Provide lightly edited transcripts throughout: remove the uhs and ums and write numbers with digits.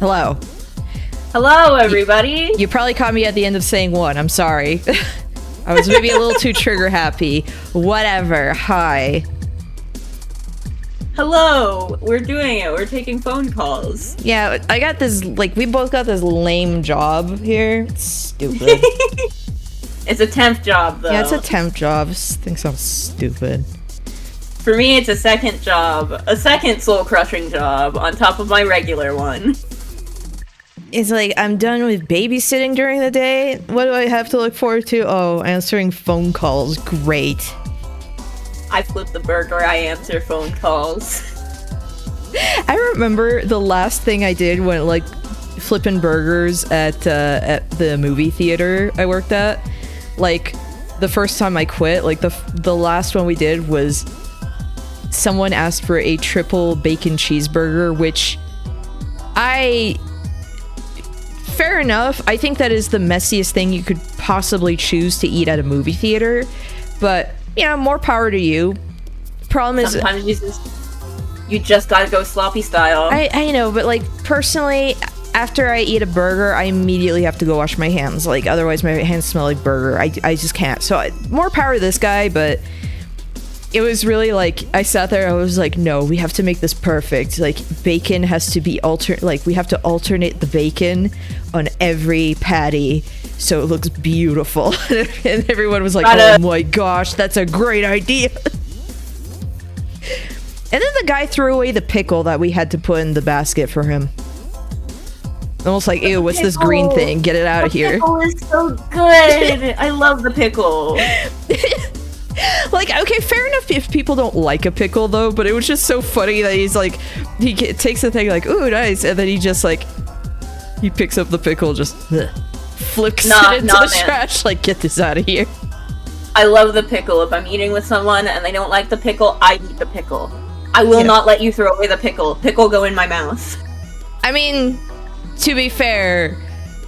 Hello. Hello, everybody. You probably caught me at the end of saying one. I'm sorry. I was maybe a little too trigger happy. Whatever. Hi. Hello. We're doing it. We're taking phone calls. Yeah, I got this, like, we both got this lame job here. It's stupid. It's a temp job, though. Yeah, it's a temp job. This thing sounds stupid. For me, it's a second job. A second soul-crushing job on top of my regular one. It's like, I'm done with babysitting during the day. What do I have to look forward to? Oh, answering phone calls. Great. I flip the burger. I answer phone calls. I remember the last thing I did when, like, flipping burgers at the movie theater I worked at. Like, the first time I quit, like, the last one we did was someone asked for a triple bacon cheeseburger, which fair enough. I think that is the messiest thing you could possibly choose to eat at a movie theater, but, you know, more power to you. Problem is, sometimes you just gotta go sloppy style. I know, but, like, personally, after I eat a burger, I immediately have to go wash my hands. Like, otherwise my hands smell like burger. I just can't. So, more power to this guy, but it was really, like, I sat there, I was like, no, we have to make this perfect. Like, bacon has to be we have to alternate the bacon on every patty so it looks beautiful. And everyone was like, oh my gosh, that's a great idea. And then the guy threw away the pickle that we had to put in the basket for him. Almost like, ew, what's this green thing? Get it out of here. The pickle is so good. I love the pickle. Like, okay, fair enough if people don't like a pickle, though, but it was just so funny that he's like, he takes the thing like, ooh, nice, and then he just, like, he picks up the pickle, just flicks it into the trash, like, get this out of here. I love the pickle. If I'm eating with someone and they don't like the pickle, I eat the pickle. I will not let you throw away the pickle. Pickle go in my mouth. I mean, to be fair,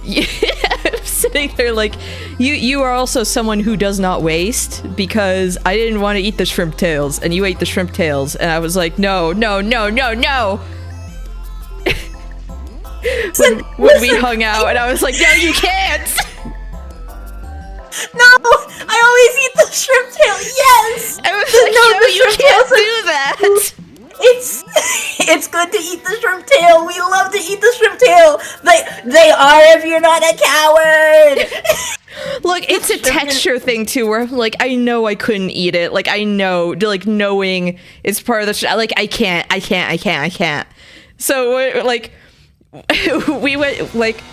I'm sitting there like, you are also someone who does not waste, because I didn't want to eat the shrimp tails, and you ate the shrimp tails, and I was like, no, no, no, no, no! when we hung out, and I was like, no, you can't! No! I always eat the shrimp tail, yes! I was like, no, you can't do that! It's good to eat the shrimp tail. We love to eat the shrimp tail. They are if you're not a coward. Look, it's a texture thing too, where I'm like, I know I couldn't eat it. Like, I know, like, knowing it's part of the like, I can't. So, like, we went, like,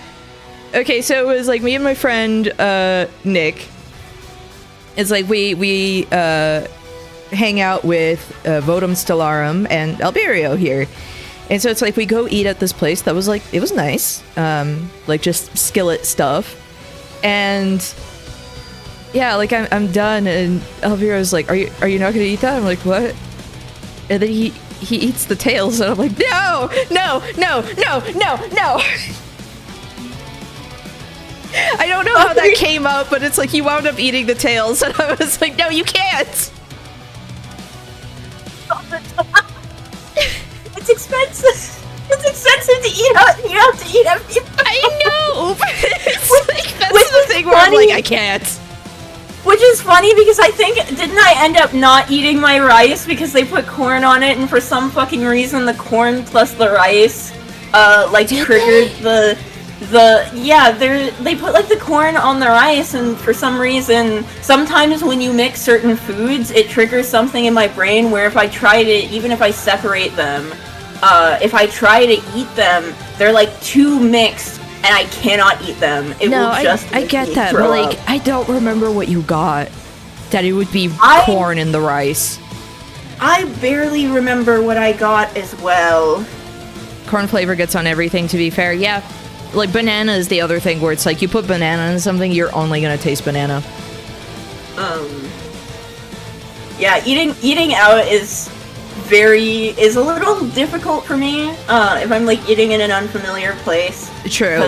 okay, so it was like me and my friend Nick. It's like we hang out with Votum Stellarum and Albireo here. And so it's like we go eat at this place that was like, it was nice. Like just skillet stuff. And yeah, like I'm done, and Albireo's like, are you not gonna eat that? I'm like, what? And then he eats the tails, and I'm like, no. I don't know how that came up, but it's like he wound up eating the tails, and I was like, no, you can't. It's expensive. It's expensive to eat out. You have to eat everything. I know. It's like, that's the thing where I'm like, I can't. Which is funny because I think, didn't I end up not eating my rice because they put corn on it, and for some fucking reason the corn plus the rice, like triggered they put like the corn on the rice, and for some reason, sometimes when you mix certain foods, it triggers something in my brain where if I try to, even if I separate them, if I try to eat them, they're like too mixed, and I cannot eat them. I get that, but like, I don't remember what you got. That it would be corn in the rice. I barely remember what I got as well. Corn flavor gets on everything, to be fair, yeah. Like, banana is the other thing where it's like, you put banana in something, you're only gonna taste banana. Yeah, eating out is a little difficult for me, if I'm, like, eating in an unfamiliar place. True.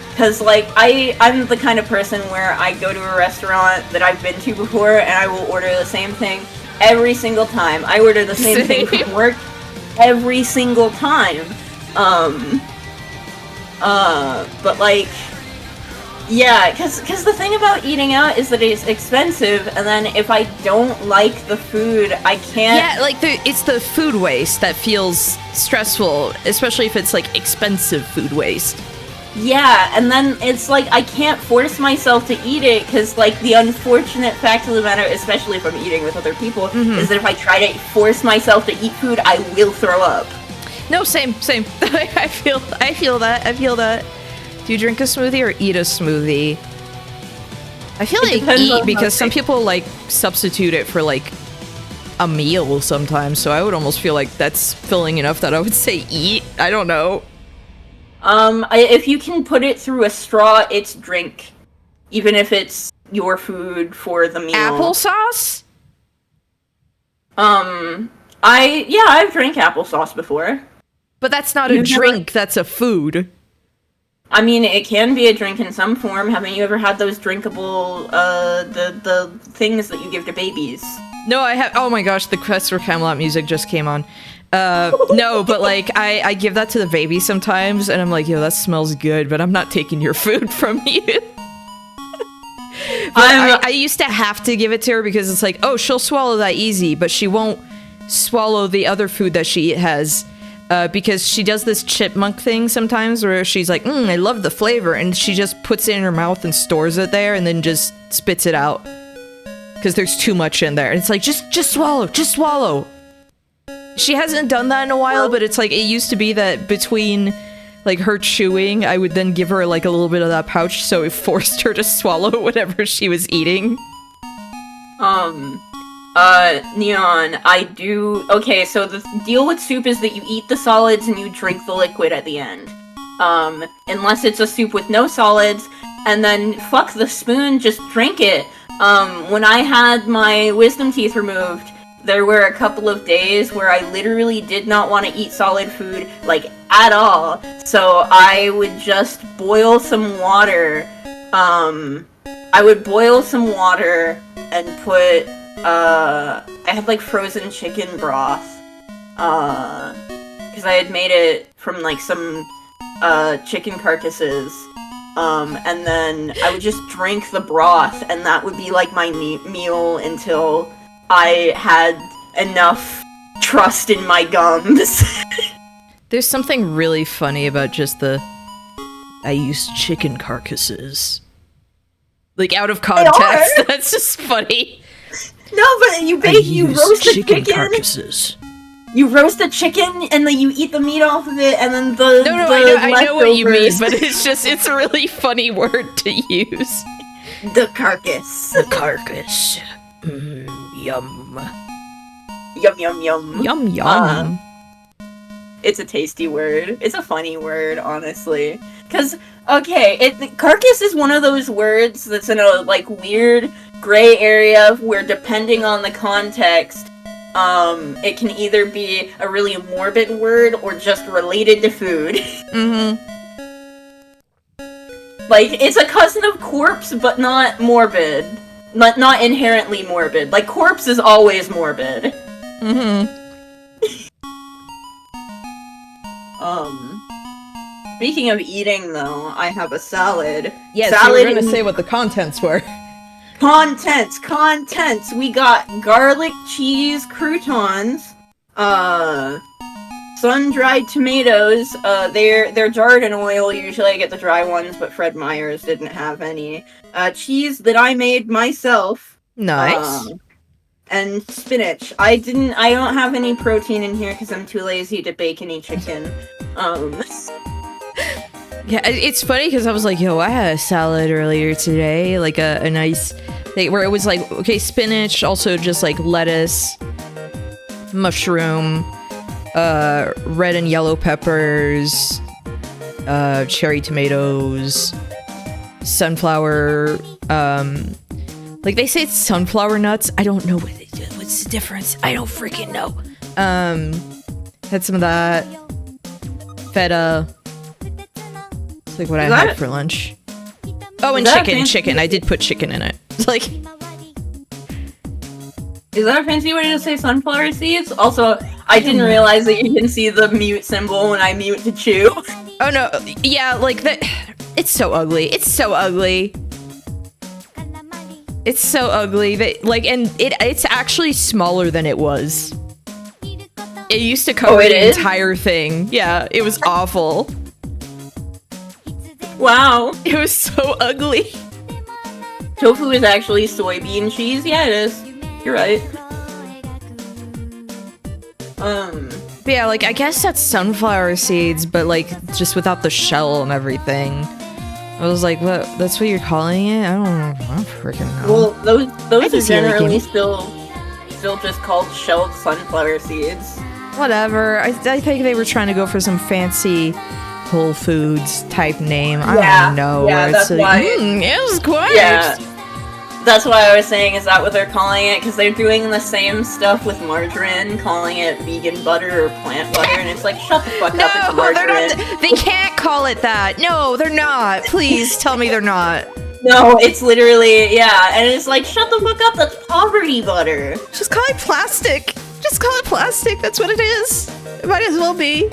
Because, like, I'm the kind of person where I go to a restaurant that I've been to before, and I will order the same thing every single time. I order the same thing from work every single time. But, like, yeah, because the thing about eating out is that it's expensive, and then if I don't like the food, I can't... Yeah, like, it's the food waste that feels stressful, especially if it's, like, expensive food waste. Yeah, and then it's like, I can't force myself to eat it, because, like, the unfortunate fact of the matter, especially if I'm eating with other people, is that if I try to force myself to eat food, I will throw up. No, same. I feel that. Do you drink a smoothie or eat a smoothie? I feel like eat, because some people, like, substitute it for, like, a meal sometimes, so I would almost feel like that's filling enough that I would say eat. I don't know. If you can put it through a straw, it's drink. Even if it's your food for the meal. Applesauce? I've drank applesauce before. But that's not a drink, that's a food. I mean, it can be a drink in some form. Haven't you ever had those drinkable, the things that you give to babies? No, I have. Oh my gosh, the Quest for Camelot music just came on. No, but like, I give that to the baby sometimes, and I'm like, yo, that smells good, but I'm not taking your food from you. I used to have to give it to her because it's like, oh, she'll swallow that easy, but she won't swallow the other food that she has. Because she does this chipmunk thing sometimes where she's like, I love the flavor, and she just puts it in her mouth and stores it there and then just spits it out. Because there's too much in there. And it's like, just swallow. She hasn't done that in a while, but it's like, it used to be that between, like, her chewing, I would then give her, like, a little bit of that pouch, so it forced her to swallow whatever she was eating. Neon, I do... Okay, so the deal with soup is that you eat the solids and you drink the liquid at the end. Unless it's a soup with no solids, and then fuck the spoon, just drink it. When I had my wisdom teeth removed, there were a couple of days where I literally did not want to eat solid food, like, at all. So I would just boil some water. I would boil some water and put... I had, like, frozen chicken broth, because I had made it from, like, some chicken carcasses. And then I would just drink the broth, and that would be like my meal until I had enough trust in my gums. There's something really funny about just I use chicken carcasses. Like, out of context. That's just funny. No, but you roast the chicken carcasses. You roast the chicken, and then you eat the meat off of it, and then I know what you mean, but it's a really funny word to use. The carcass. The carcass. Yum. Yum, yum, yum. Yum, yum. It's a tasty word. It's a funny word, honestly. Because, okay, carcass is one of those words that's in a, like, weird gray area where, depending on the context, it can either be a really morbid word or just related to food. Mm-hmm. Like, it's a cousin of corpse, but not morbid. Not inherently morbid. Like, corpse is always morbid. Mm-hmm. Speaking of eating, though, I have a salad. Yes, salad you were gonna say what the contents were. Contents! We got garlic cheese croutons, sun-dried tomatoes, they're jarred in oil, usually I get the dry ones, but Fred Meyer's didn't have any. Cheese that I made myself. Nice. And spinach. I don't have any protein in here because I'm too lazy to bake any chicken. Yeah, it's funny because I was like, yo, I had a salad earlier today, like a nice thing where it was like, okay, spinach, also just like lettuce, mushroom, red and yellow peppers, cherry tomatoes, sunflower, like they say it's sunflower nuts. I don't know what's the difference. I don't freaking know. Had some of that. Feta. It's like what I had for lunch. Oh, and chicken. I did put chicken in it. It's like... Is that a fancy way to say sunflower seeds? Also, I didn't realize that you can see the mute symbol when I mute to chew. Oh no, yeah, like that... It's so ugly. It's so ugly. It's so ugly that, like, and it's actually smaller than it was. It used to cover the entire thing. Yeah, it was awful. Wow. It was so ugly. Tofu is actually soybean cheese? Yeah, it is. You're right. But yeah, like, I guess that's sunflower seeds, but, like, just without the shell and everything. I was like, what? That's what you're calling it? I don't freaking know. Well, those are generally still just called shelled sunflower seeds. Whatever. I think they were trying to go for some fancy Whole Foods type name. I don't know. Yeah, that's why. It was quite. Yeah. That's why I was saying, is that what they're calling it? Because they're doing the same stuff with margarine, calling it vegan butter or plant butter, and it's like, shut the fuck up, it's margarine. They can't call it that. No, they're not. Please tell me they're not. No, it's literally, yeah, and it's like, shut the fuck up, that's poverty butter. Just call it plastic. Just call it plastic, that's what it is. It might as well be.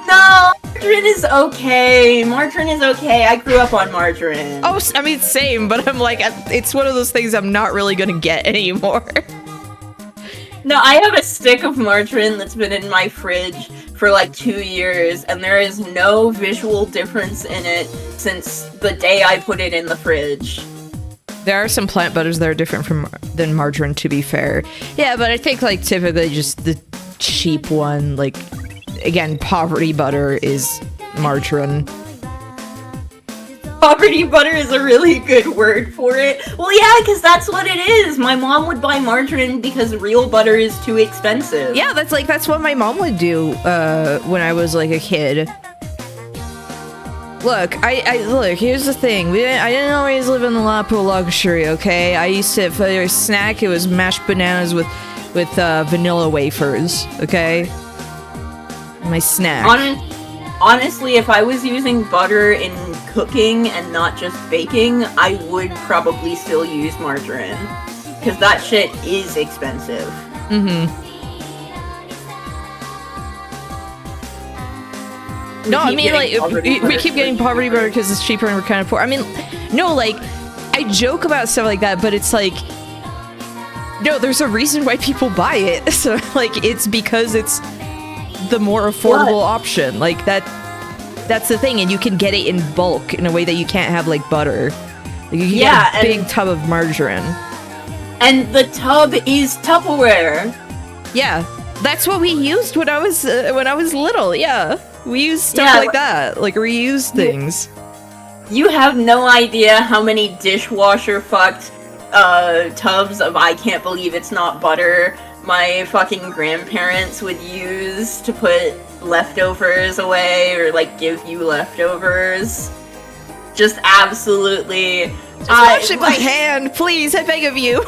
No, margarine is okay. Margarine is okay. I grew up on margarine. Oh, I mean, same, but I'm like, it's one of those things I'm not really gonna get anymore. No, I have a stick of margarine that's been in my fridge for like 2 years, and there is no visual difference in it since the day I put it in the fridge. There are some plant butters that are different than margarine, to be fair. Yeah, but I think, like, typically just the cheap one, like, again, poverty butter is margarine. Poverty butter is a really good word for it. Well, yeah, because that's what it is. My mom would buy margarine because real butter is too expensive. Yeah, that's what my mom would do when I was, like, a kid. Look, look, here's the thing. I didn't always live in the lap of luxury, okay? I used to, for a snack, it was mashed bananas with vanilla wafers, okay? My snack. Honestly, if I was using butter in cooking and not just baking, I would probably still use margarine. Because that shit is expensive. Mm-hmm. No, I mean, like, we keep getting poverty butter because it's cheaper and we're kind of poor. I mean, no, like, I joke about stuff like that, but it's like, no, there's a reason why people buy it. So, like, it's because it's the more affordable option. Like, that's the thing, and you can get it in bulk in a way that you can't have, like, butter. Like, you can get a big tub of margarine. And the tub is Tupperware. Yeah, that's what we used when I was little. Yeah, we used stuff like that, like reused things. You have no idea how many dishwasher fucked tubs of I can't believe it's not butter my fucking grandparents would use to put leftovers away or like give you leftovers. Just absolutely. Just wash it by hand, please. I beg of you.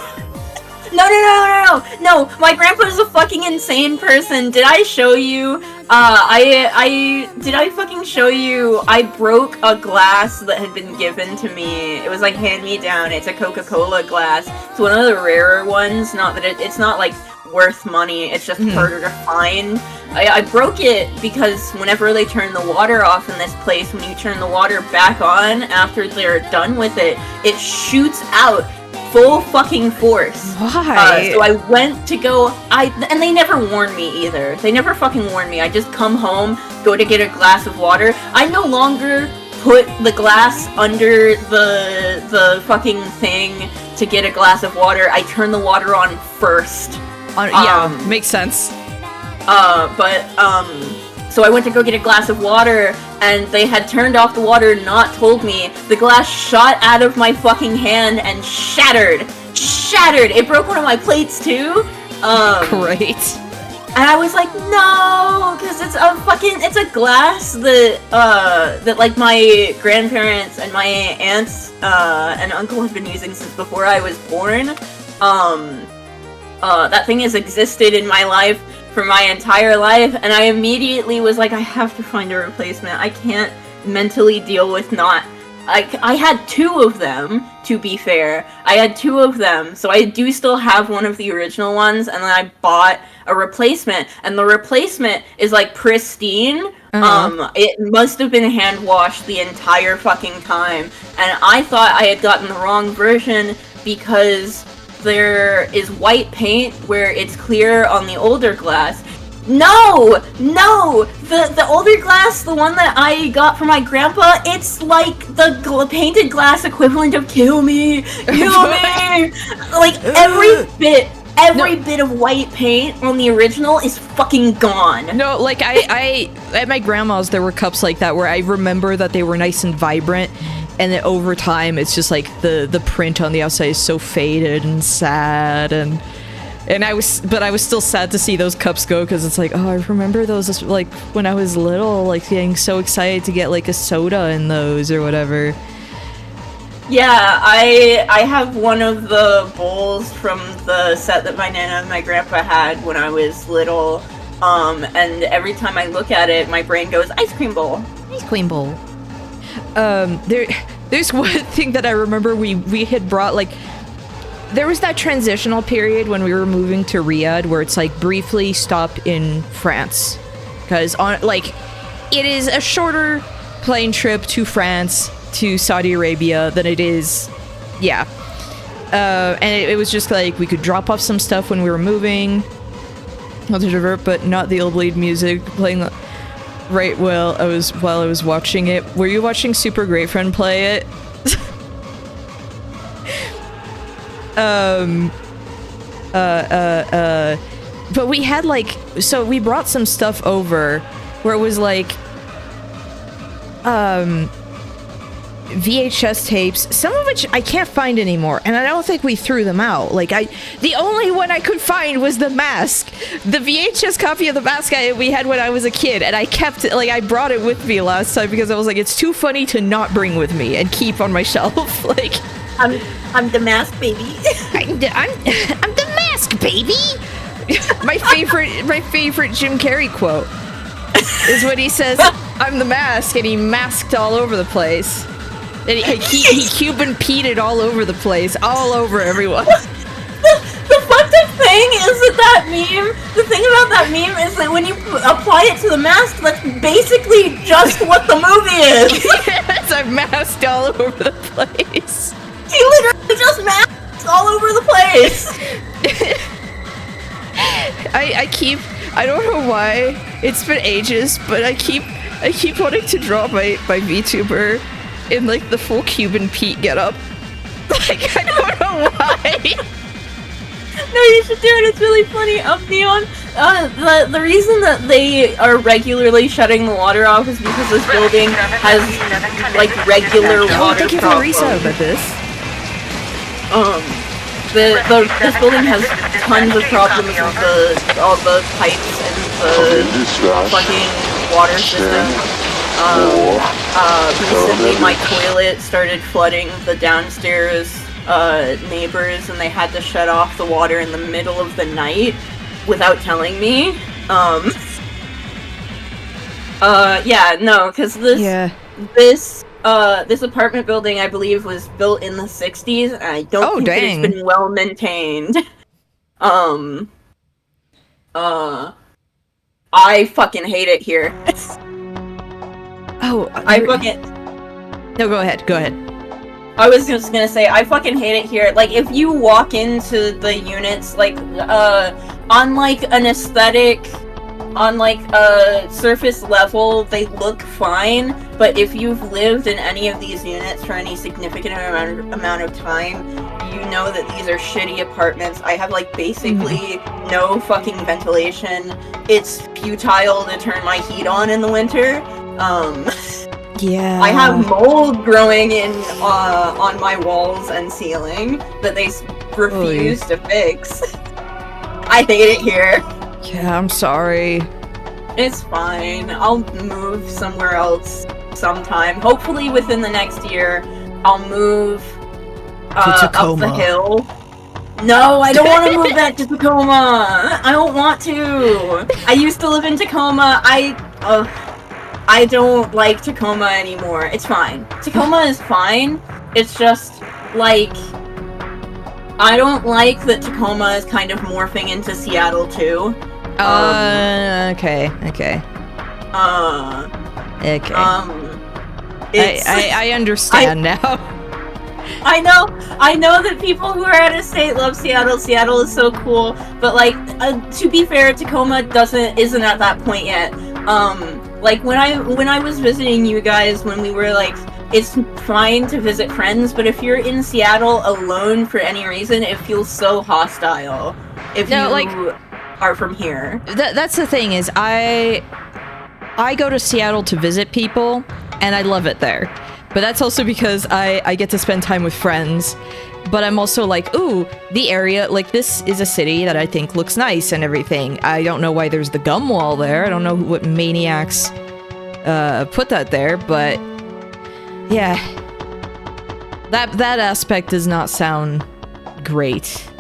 No, my grandpa's a fucking insane person. Did I show you? Did I fucking show you? I broke a glass that had been given to me. It was like hand-me-down. It's a Coca-Cola glass. It's one of the rarer ones. Not that it's not like worth money. It's just harder to find. I broke it because whenever they turn the water off in this place, when you turn the water back on after they're done with it, it shoots out full fucking force. Why? So I went to go, and they never warned me either. They never fucking warned me. I just come home, go to get a glass of water. I no longer put the glass under the fucking thing to get a glass of water. I turn the water on first. Yeah, makes sense. So I went to go get a glass of water, and they had turned off the water and not told me. The glass shot out of my fucking hand and shattered! Shattered! It broke one of my plates, too! Great. And I was like, no! Because it's a glass that like, my grandparents and my aunts, and uncle have been using since before I was born. That thing has existed in my life for my entire life, and I immediately was like, I have to find a replacement. I can't mentally deal with not... I had two of them, to be fair. I had two of them, so I do still have one of the original ones, and then I bought a replacement, and the replacement is, like, pristine. It must have been hand-washed the entire fucking time, and I thought I had gotten the wrong version because there is white paint where it's clear on the older glass. No! The older glass, the one that I got from my grandpa, it's like the painted glass equivalent of kill me! Like, every bit of white paint on the original is fucking gone. No, like, I at my grandma's, there were cups like that where I remember that they were nice and vibrant, and then over time, it's just like the print on the outside is so faded and sad, and I was still sad to see those cups go, because it's like, oh, I remember those, like, when I was little, like, getting so excited to get, like, a soda in those or whatever. Yeah, I have one of the bowls from the set that my nana and my grandpa had when I was little, and every time I look at it, my brain goes, ice cream bowl. Ice cream bowl. There's one thing that I remember we had brought, like, there was that transitional period when we were moving to Riyadh where it's like briefly stop in France, because it is a shorter plane trip to France to Saudi Arabia than it is, and it was just like we could drop off some stuff when we were moving, but not the old bleed music playing right while I was watching it. Were you watching Super Great Friend play it? But we had, like, so we brought some stuff over where it was like VHS tapes, some of which I can't find anymore, and I don't think we threw them out. Like, the only one I could find was The Mask, the VHS copy of The Mask we had when I was a kid, and I kept it, like, I brought it with me last time because I was like, it's too funny to not bring with me and keep on my shelf. Like, I'm the Mask baby. I'm the Mask baby. my favorite Jim Carrey quote is when he says, "I'm the Mask," and he masked all over the place. And he Cuban Pete'd all over the place, all over everyone. The fucked up thing is that meme, the thing about that meme is that when you apply it to the mask, that's basically just what the movie is. Yes, I'm masked all over the place. He literally just masked all over the place. I don't know why, it's been ages, but I keep wanting to draw my VTuber in like the full Cuban Pete getup. Like, I don't know why. No, you should do it. It's really funny. Neon. The reason that they are regularly shutting the water off is because this building has like regular water thank you for the resub at this. This building has tons of problems with all the pipes and the fucking water system. Recently my toilet started flooding the downstairs neighbors, and they had to shut off the water in the middle of the night without telling me. Yeah, no, because this apartment building, I believe, was built in the 60s, and I don't think that it's been well maintained. I fucking hate it here. I fucking... No, go ahead. I was just gonna say, I fucking hate it here. Like, if you walk into the units, like, on, like, an aesthetic, on, like, a surface level, they look fine, but if you've lived in any of these units for any significant amount of time, you know that these are shitty apartments. I have, like, basically no fucking ventilation. It's futile to turn my heat on in the winter. Yeah. I have mold growing in on my walls and ceiling that they refuse to fix. I hate it here. Yeah, I'm sorry. It's fine. I'll move somewhere else sometime. Hopefully within the next year, I'll move up the hill. No, I don't want to move back to Tacoma. I don't want to. I used to live in Tacoma. I don't like Tacoma anymore. It's fine. Tacoma is fine. It's just, like, I don't like that Tacoma is kind of morphing into Seattle, too. Okay. I understand now. I know that people who are out of state love Seattle. Seattle is so cool, but, like, to be fair, Tacoma isn't at that point yet. Like, when I was visiting you guys, when we were, like, it's fine to visit friends, but if you're in Seattle alone for any reason, it feels so hostile. If you are from here. That's the thing, is I go to Seattle to visit people, and I love it there. But that's also because I get to spend time with friends. But I'm also like, ooh, the area, like, this is a city that I think looks nice and everything. I don't know why there's the gum wall there. I don't know what maniacs put that there, but yeah. That aspect does not sound great.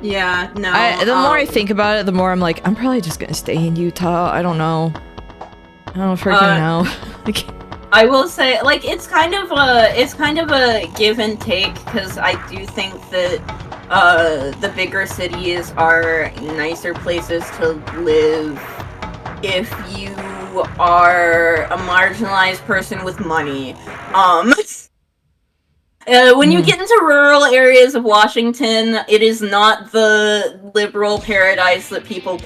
Yeah, no. The more I think about it, the more I'm like, I'm probably just gonna stay in Utah. I don't know. I don't freaking know. I will say, like, it's kind of a give and take, because I do think that the bigger cities are nicer places to live if you are a marginalized person with money. When you get into rural areas of Washington, it is not the liberal paradise that people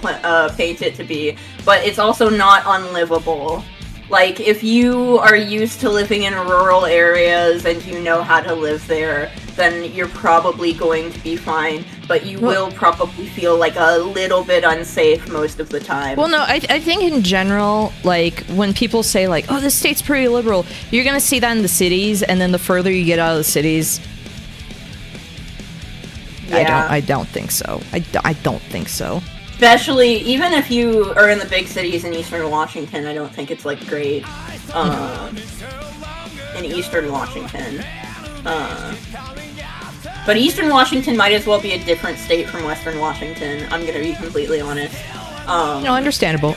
paint it to be, but it's also not unlivable. Like, if you are used to living in rural areas and you know how to live there, then you're probably going to be fine, but you will probably feel, like, a little bit unsafe most of the time. Well, no, I think in general, like, when people say, like, oh, this state's pretty liberal, you're gonna see that in the cities, and then the further you get out of the cities... Yeah. I don't think so. I don't think so. Especially, even if you are in the big cities in Eastern Washington, I don't think it's, like, great, in Eastern Washington. But Eastern Washington might as well be a different state from Western Washington, I'm gonna be completely honest. No, understandable.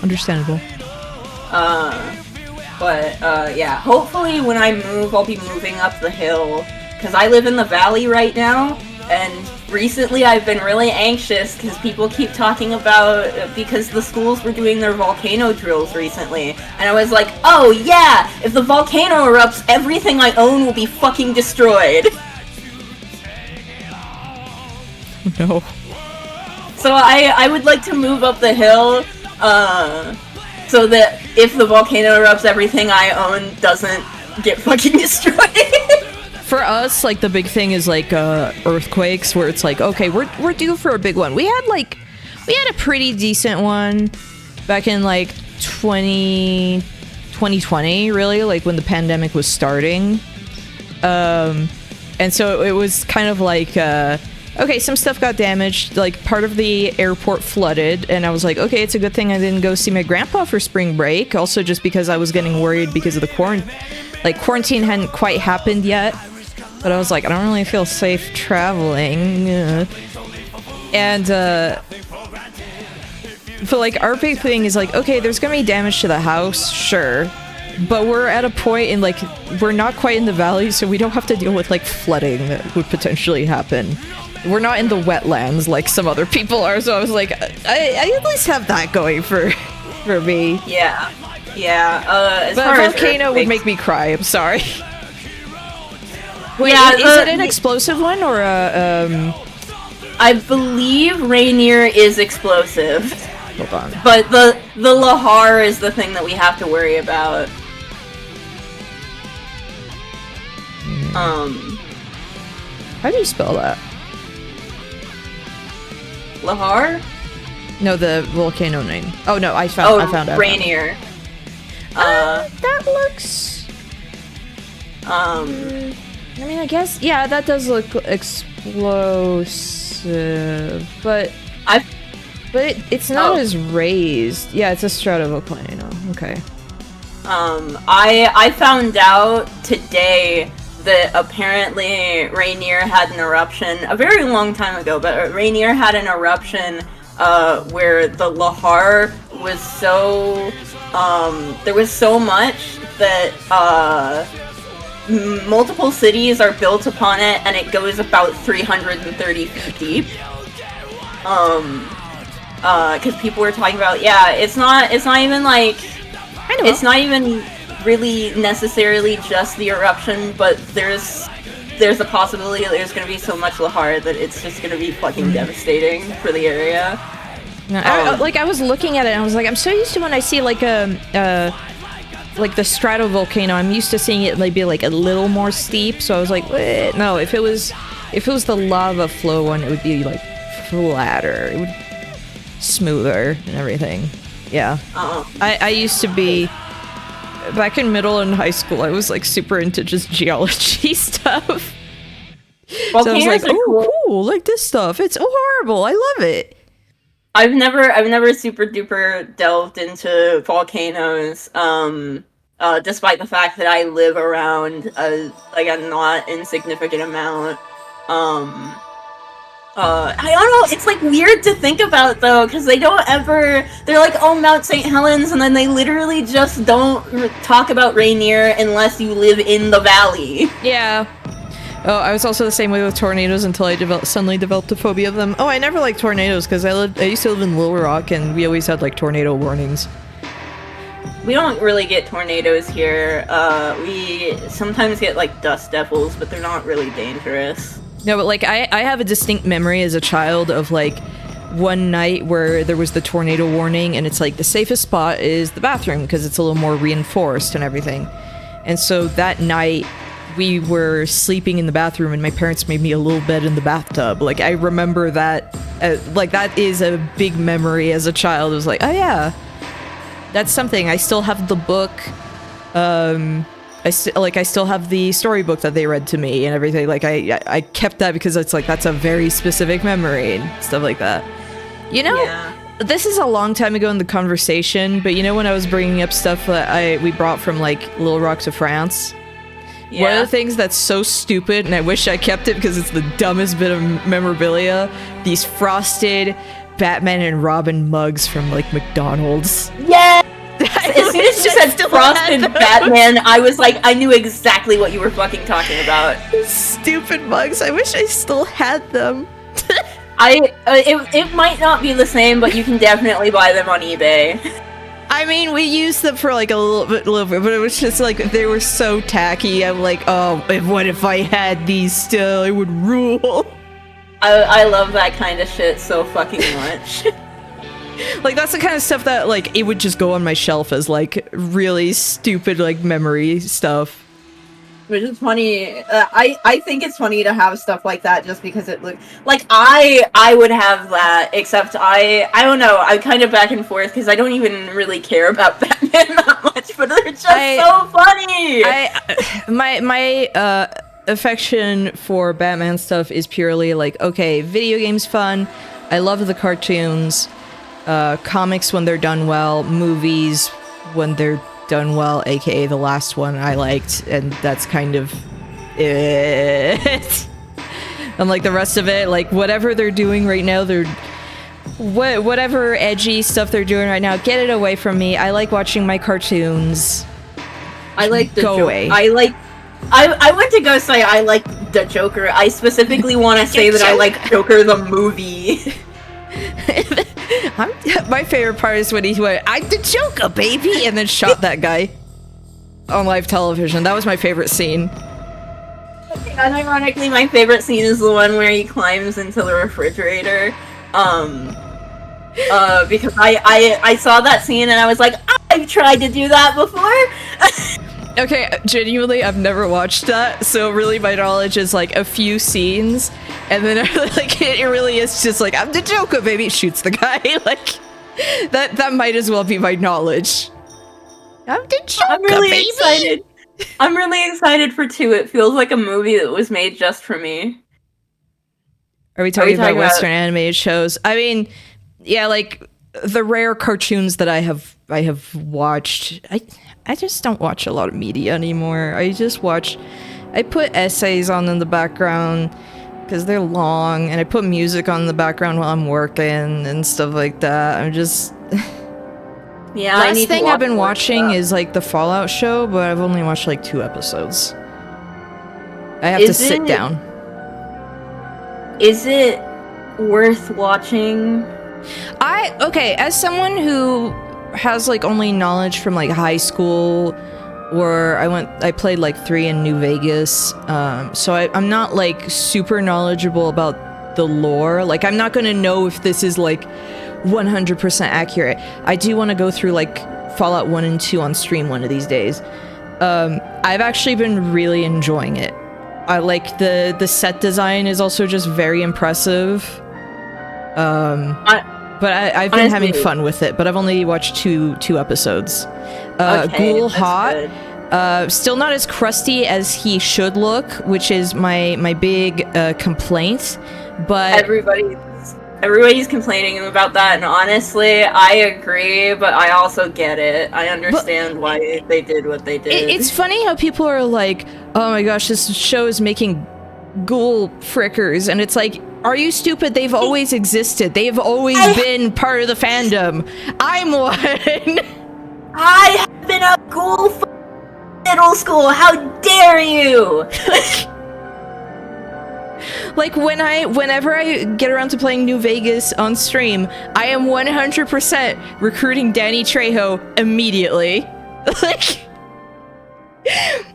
Yeah, hopefully when I move, I'll be moving up the hill, because I live in the valley right now, and recently I've been really anxious because people keep talking about, because the schools were doing their volcano drills recently, and I was like, oh yeah, if the volcano erupts, everything I own will be fucking destroyed. No. So I would like to move up the hill, so that if the volcano erupts, everything I own doesn't get fucking destroyed. For us, like, the big thing is, like, earthquakes, where it's like, okay, we're due for a big one. We had a pretty decent one back in, like, 2020, really, like, when the pandemic was starting. And so it was kind of like, okay, some stuff got damaged, like, part of the airport flooded, and I was like, okay, it's a good thing I didn't go see my grandpa for spring break, also just because I was getting worried because of the quarantine hadn't quite happened yet. But I was like, I don't really feel safe traveling. And, but, like, our big thing is, like, okay, there's gonna be damage to the house, sure. But we're at a point in, like, we're not quite in the valley, so we don't have to deal with, like, flooding that would potentially happen. We're not in the wetlands like some other people are, so I was like, I at least have that going for me. Yeah. But a volcano would make me cry, I'm sorry. Wait, yeah, is it an explosive one, or a, I believe Rainier is explosive. Hold on. But the Lahar is the thing that we have to worry about. How do you spell that? Lahar? No, the volcano name. Oh no, I found it. Rainier. That looks... I mean, I guess, yeah, that does look explosive, but it's not as raised. Yeah, it's a stratovolcano. Okay. I found out today that apparently Rainier had an eruption a very long time ago, but Rainier had an eruption where the Lahar was so there was so much that multiple cities are built upon it, and it goes about 330 feet deep. Because people were talking about, yeah, it's not even like, it's not even really necessarily just the eruption, but there's a possibility that there's gonna be so much Lahar that it's just gonna be fucking devastating for the area. No, I was looking at it and I was like, I'm so used to when I see like like the stratovolcano, I'm used to seeing it maybe like a little more steep, so I was like, wait, no, if it was the lava flow one, it would be like flatter, it would smoother and everything. Yeah. I used to be, back in middle and high school, I was like super into just geology stuff. So I was like, oh, cool, like this stuff, it's horrible, I love it. I've never super duper delved into volcanoes, despite the fact that I live around a not insignificant amount. I don't know, it's like weird to think about though, because they're like, oh, Mount St. Helens, and then they literally just don't talk about Rainier unless you live in the valley. Yeah. Oh, I was also the same way with tornadoes until I suddenly developed a phobia of them. Oh, I never liked tornadoes because I used to live in Little Rock and we always had like tornado warnings. We don't really get tornadoes here. We sometimes get like dust devils, but they're not really dangerous. No, but like I have a distinct memory as a child of like one night where there was the tornado warning and it's like the safest spot is the bathroom because it's a little more reinforced and everything. And so that night we were sleeping in the bathroom and my parents made me a little bed in the bathtub. Like, I remember that, like, that is a big memory as a child. It was like, oh yeah, that's something. I still have the book. I still have the storybook that they read to me and everything. Like, I kept that because it's like, that's a very specific memory and stuff like that. You know, yeah. This is a long time ago in the conversation, but you know when I was bringing up stuff that we brought from, like, Little Rock to France? Yeah. One of the things that's so stupid, and I wish I kept it because it's the dumbest bit of memorabilia, these frosted Batman and Robin mugs from, like, McDonald's. Yeah! As soon as you said frosted Batman, I was like, I knew exactly what you were fucking talking about. Stupid mugs. I wish I still had them. It might not be the same, but you can definitely buy them on eBay. I mean, we used them for like a little bit, but it was just like they were so tacky. I'm like, oh, what if I had these still? It would rule. I love that kind of shit so fucking much. Like, that's the kind of stuff that, like, it would just go on my shelf as, like, really stupid, like, memory stuff. Which is funny. I think it's funny to have stuff like that just because it looks... Like, I would have that, except I don't know, I'm kind of back and forth because I don't even really care about Batman that much, but they're just so funny! My affection for Batman stuff is purely, like, okay, video games fun, I love the cartoons, comics when they're done well, movies when they're done well, aka the last one I liked, and that's kind of it. And like the rest of it, like whatever they're doing right now, whatever edgy stuff they're doing right now, get it away from me. I like watching my cartoons. I like the Go away. I went to go say I like the Joker. I specifically want to say that I like Joker the movie. My favorite part is when he went, "I'm the Joker, baby," and then shot that guy on live television. That was my favorite scene. Unironically, my favorite scene is the one where he climbs into the refrigerator. Because I saw that scene and I was like, I've tried to do that before. Okay, genuinely, I've never watched that, so really my knowledge is like a few scenes, and then like it really is just like, I'm the Joker, baby, shoots the guy. Like that might as well be my knowledge. I'm the Joker, I'm really baby. excited. I'm really excited for 2. It feels like a movie that was made just for me. Are we talking about Western animated shows? I mean, yeah, like the rare cartoons that I have watched. I just don't watch a lot of media anymore. I put essays on in the background because they're long, and I put music on in the background while I'm working and stuff like that. I'm just... Yeah, Last thing I've been watching is like the Fallout show, but I've only watched like 2 episodes. I have to sit down. Is it worth watching? Okay, as someone who has like only knowledge from like high school, or I played like 3 in New Vegas, so I'm not like super knowledgeable about the lore. Like, I'm not gonna know if this is like 100% accurate. I do want to go through like Fallout 1 and 2 on stream one of these days. I've actually been really enjoying it. I like the set design is also just very impressive. But I've been having fun with it, but I've only watched two episodes. Ghoul Hot, still not as crusty as he should look, which is my big complaint, but... Everybody's complaining about that, and honestly, I agree, but I also get it. I understand why they did what they did. It's funny how people are like, oh my gosh, this show is making ghoul frickers, and it's like, are you stupid? They've always existed. They've always been part of the fandom. I'm one. I have been a ghoul for middle school. How dare you? Like, whenever I get around to playing New Vegas on stream, I am 100% recruiting Danny Trejo immediately. Like,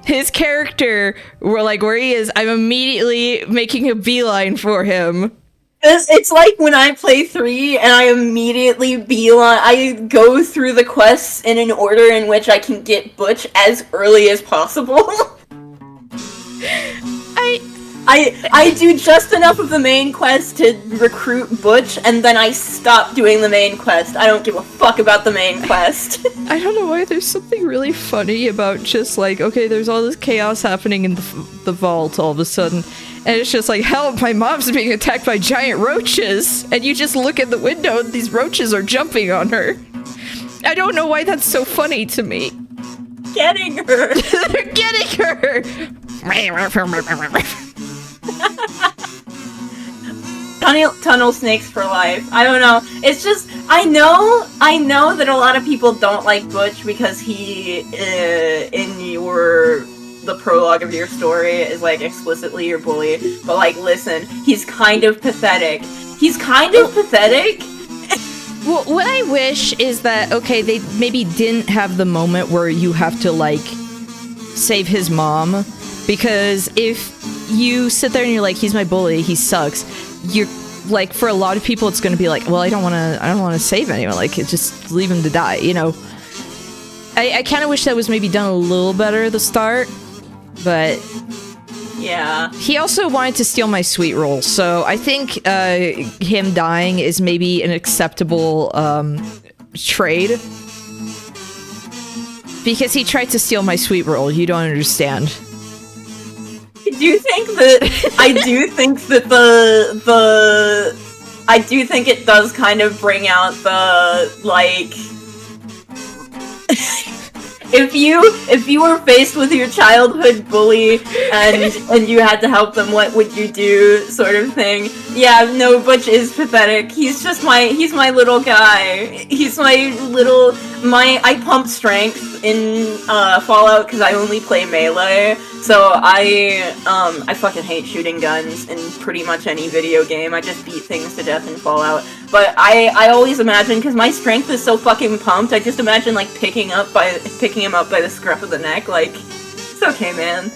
his character, where he is, I'm immediately making a beeline for him. It's like when I play 3 and I immediately I go through the quests in an order in which I can get Butch as early as possible. I do just enough of the main quest to recruit Butch, and then I stop doing the main quest. I don't give a fuck about the main quest. I don't know why there's something really funny about just like, okay, there's all this chaos happening in the vault all of a sudden, and it's just like, help, my mom's being attacked by giant roaches, and you just look at the window and these roaches are jumping on her. I don't know why that's so funny to me. Getting her! They're getting her! Tunnel snakes for life. I don't know. It's just, I know that a lot of people don't like Butch because he, in the prologue of your story, is like explicitly your bully. But like, listen, he's kind of pathetic. he's kind of pathetic. Well, what I wish is that, okay, they maybe didn't have the moment where you have to, like, save his mom, because if you sit there and you're like, he's my bully, he sucks, you're, like, for a lot of people, it's gonna be like, well, I don't wanna save anyone, like, just leave him to die, you know? I kind of wish that was maybe done a little better at the start, but... Yeah. He also wanted to steal my sweet roll, so I think him dying is maybe an acceptable trade. Because he tried to steal my sweet roll, you don't understand. I do think it does kind of bring out the, like... If you were faced with your childhood bully and you had to help them, what would you do, sort of thing. Yeah, no, Butch is pathetic. He's my little guy. He's I pump strength in Fallout because I only play melee. So I fucking hate shooting guns in pretty much any video game. I just beat things to death in Fallout. But I always imagine, because my strength is so fucking pumped, I just imagine like picking him up by the scruff of the neck, like, it's okay, man.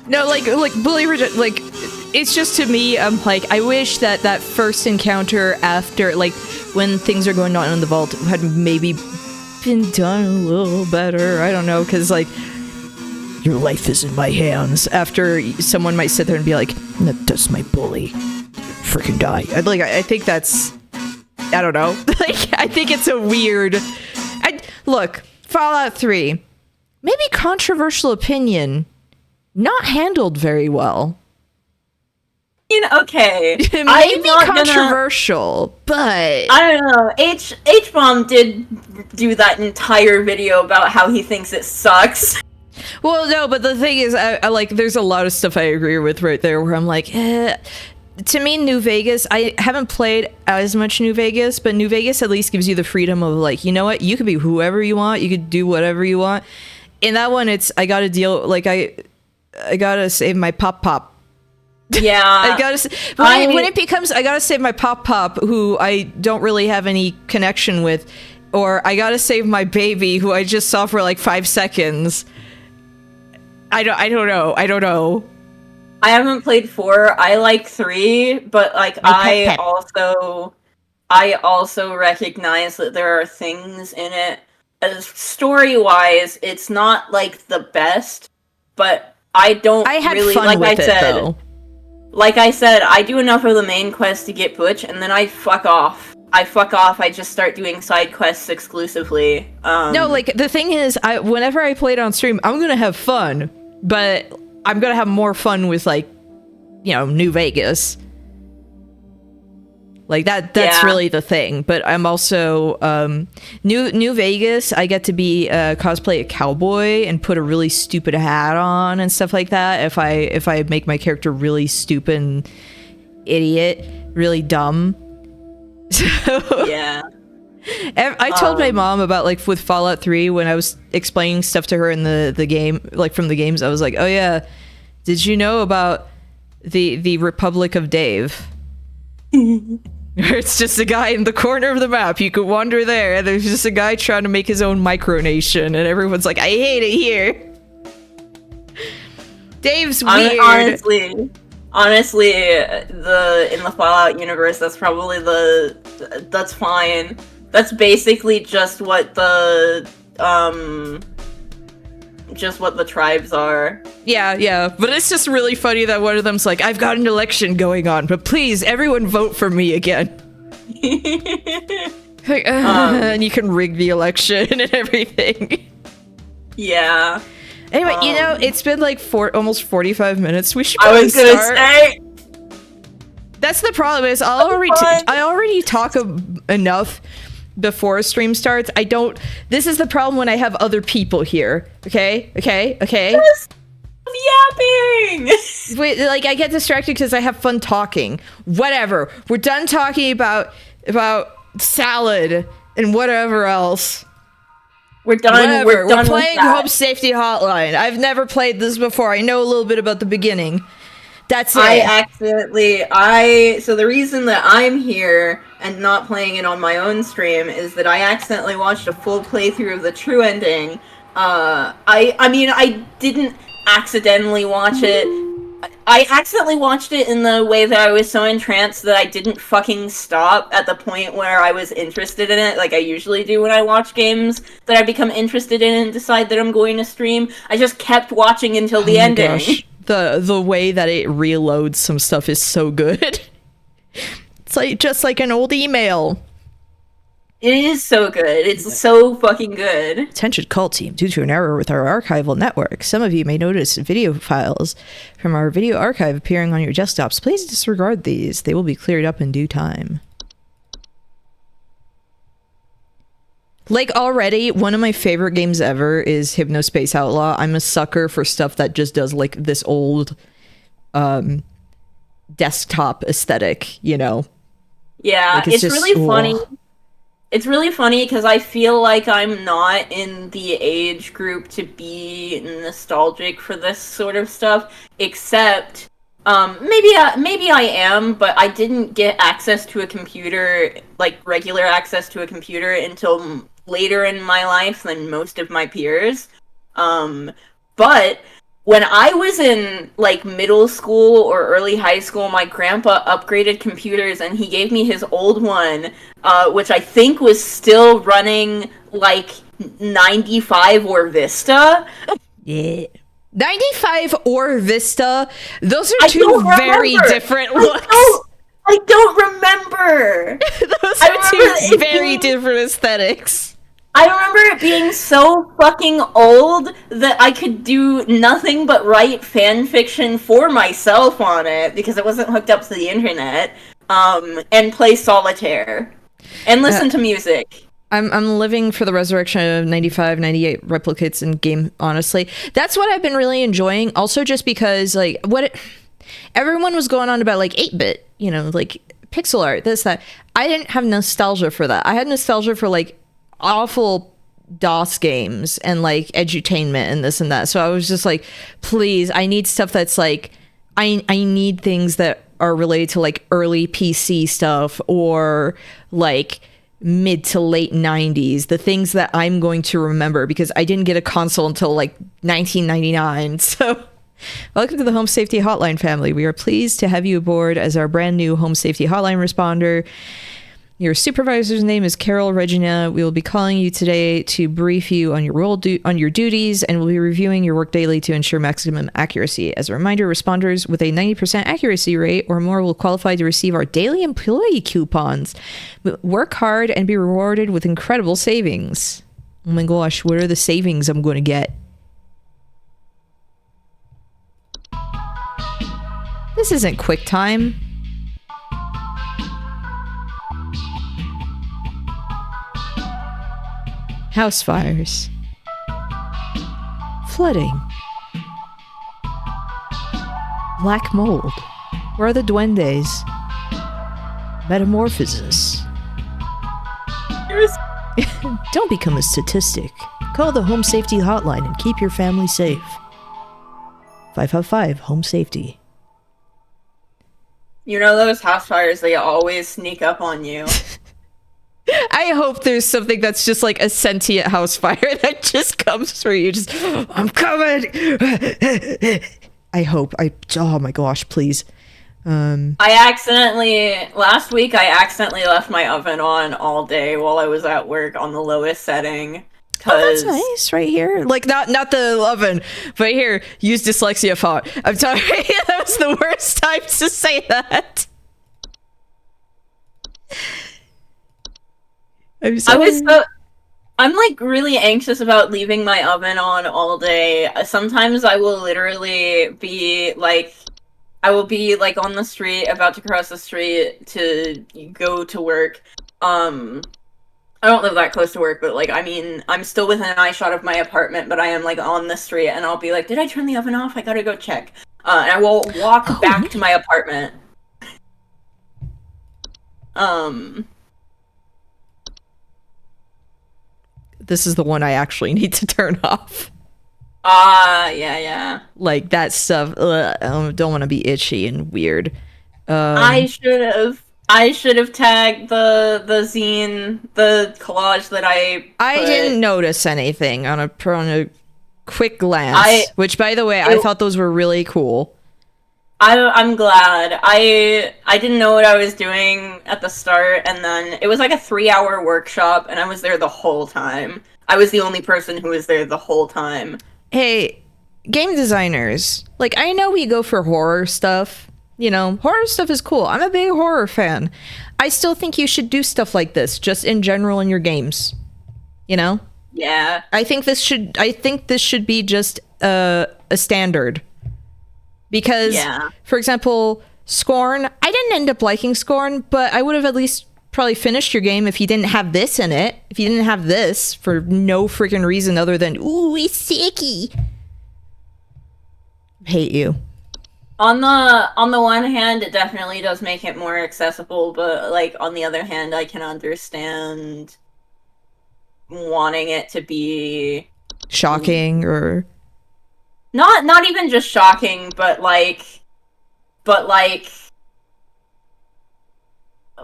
No, like bully like, it's just, to me, I'm like, I wish that first encounter after, like, when things are going on in the vault had maybe been done a little better. I don't know, because, like, your life is in my hands. After someone might sit there and be like, that's my bully. Freaking die. I think that's, I don't know. Like, I think it's a weird... Look, Fallout 3, maybe controversial opinion, not handled very well. Okay. Maybe controversial, but... I don't know. H-Bomb did do that entire video about how he thinks it sucks. Well, no, but the thing is, I like, there's a lot of stuff I agree with right there where I'm like, To me, New Vegas, I haven't played as much New Vegas, but New Vegas at least gives you the freedom of, like, you know what? You could be whoever you want. You could do whatever you want. In that one, it's, I gotta deal, like, I gotta save my pop-pop. Yeah. I gotta, when it becomes, I gotta save my pop-pop, who I don't really have any connection with, or I gotta save my baby, who I just saw for, like, 5 seconds. I don't know. I haven't played 4. I like 3, but like I also recognize that there are things in it. As story-wise, it's not like the best, but I had really fun like with I said. Though. Like I said, I do enough of the main quest to get Butch, and then I fuck off. I just start doing side quests exclusively. No, like, the thing is, whenever I play it on stream, I'm gonna have fun, but I'm gonna have more fun with, like, you know, New Vegas. Like, that's really the thing. But I'm also, New Vegas, I get to be, cosplay a cowboy and put a really stupid hat on and stuff like that. If I make my character really stupid and idiot, really dumb. So, yeah. I told my mom about, like, with Fallout 3, when I was explaining stuff to her in the game, like, from the games, I was like, oh yeah, did you know about the Republic of Dave? It's just a guy in the corner of the map. You could wander there, and there's just a guy trying to make his own micronation, and everyone's like, I hate it here. Dave's weird. Honestly, in the Fallout universe, that's probably that's fine. That's basically just what the tribes are. Yeah, but it's just really funny that one of them's like, I've got an election going on, but please, everyone vote for me again. Like, and you can rig the election and everything. Yeah. Anyway, you know, it's been like almost 45 minutes. We should probably start. I was gonna say. That's the problem, is I already talk enough before a stream starts. This is the problem when I have other people here. Okay? Just yapping! Wait, like, I get distracted because I have fun talking. Whatever. We're done talking about salad and whatever else. We're done. We're playing Home Safety Hotline. I've never played this before. I know a little bit about the beginning. That's it. So the reason that I'm here and not playing it on my own stream is that I accidentally watched a full playthrough of the true ending. I mean, I didn't accidentally watch it. I accidentally watched it in the way that I was so entranced that I didn't fucking stop at the point where I was interested in it, like I usually do when I watch games that I become interested in and decide that I'm going to stream. I just kept watching until the ending. Gosh. The way that it reloads some stuff is so good. It's like just like an old email. It is so good. It's so fucking good. Attention call team. Due to an error with our archival network, some of you may notice video files from our video archive appearing on your desktops. Please disregard these. They will be cleared up in due time. Like, already, one of my favorite games ever is Hypnospace Outlaw. I'm a sucker for stuff that just does, like, this old desktop aesthetic, you know? Yeah, like, it's really funny. It's really funny because I feel like I'm not in the age group to be nostalgic for this sort of stuff, except maybe I am, but I didn't get access to a computer, like regular access to a computer, until later in my life than most of my peers. But when I was in, like, middle school or early high school, my grandpa upgraded computers, and he gave me his old one, which I think was still running, like, 95 or Vista. Yeah. 95 or Vista? Those are two very different looks. I don't remember. Those are two very different aesthetics. I remember it being so fucking old that I could do nothing but write fan fiction for myself on it because it wasn't hooked up to the internet, and play solitaire and listen to music. I'm living for the resurrection of 95, 98 replicates in game, honestly. That's what I've been really enjoying. Also, just because, like, everyone was going on about, like, 8-bit, you know, like, pixel art, this, that. I didn't have nostalgia for that. I had nostalgia for, like, awful DOS games and like edutainment and this and that. So I was just like, please, I need stuff that's like, I need things that are related to like early PC stuff or like mid to late 90s, the things that I'm going to remember, because I didn't get a console until like 1999. So welcome to the Home Safety Hotline family. We are pleased to have you aboard as our brand new Home Safety Hotline responder. Your supervisor's name is Carol Regina. We will be calling you today to brief you on your on your duties, and we'll be reviewing your work daily to ensure maximum accuracy. As a reminder, responders with a 90% accuracy rate or more will qualify to receive our daily employee coupons. Work hard and be rewarded with incredible savings. Oh my gosh, what are the savings I'm going to get? This isn't QuickTime. House fires, flooding, black mold. Where are the duendes? Metamorphosis. Don't become a statistic. Call the Home Safety Hotline and keep your family safe. 555 Home Safety. You know those house fires, they always sneak up on you. I hope there's something that's just like a sentient house fire that just comes for you. Just, I'm coming. I hope. Oh my gosh, please. Last week I accidentally left my oven on all day while I was at work on the lowest setting. Oh, that's nice, right here. Like, not the oven, but here, use dyslexia font. I'm sorry, that was the worst time to say that. I'm like really anxious about leaving my oven on all day. Sometimes I will literally be like, on the street, about to cross the street to go to work. I don't live that close to work, but like, I mean, I'm still within an eye shot of my apartment, but I am like on the street, and I'll be like, did I turn the oven off? I gotta go check. And I will walk back to my apartment. This is the one I actually need to turn off. Yeah. Like that stuff. Ugh, I don't want to be itchy and weird. I should have tagged the zine, the collage that I I didn't put. notice anything on a quick I glance. Which, by the way, I it, thought those were really cool. I'm glad. I didn't know what I was doing at the start, and then it was like a 3-hour workshop, and I was there the whole time. I was the only person who was there the whole time. Hey, game designers, like, I know we go for horror stuff. You know, horror stuff is cool. I'm a big horror fan. I still think you should do stuff like this, just in general in your games. You know? Yeah. I think this should be just a standard. Because, Yeah. for example, Scorn, I didn't end up liking Scorn, but I would have at least probably finished your game if you didn't have this in it. If you didn't have this for no freaking reason other than, ooh, it's sicky. Hate you. On the one hand, it definitely does make it more accessible, but like on the other hand, I can understand wanting it to be Shocking or not even just shocking, but like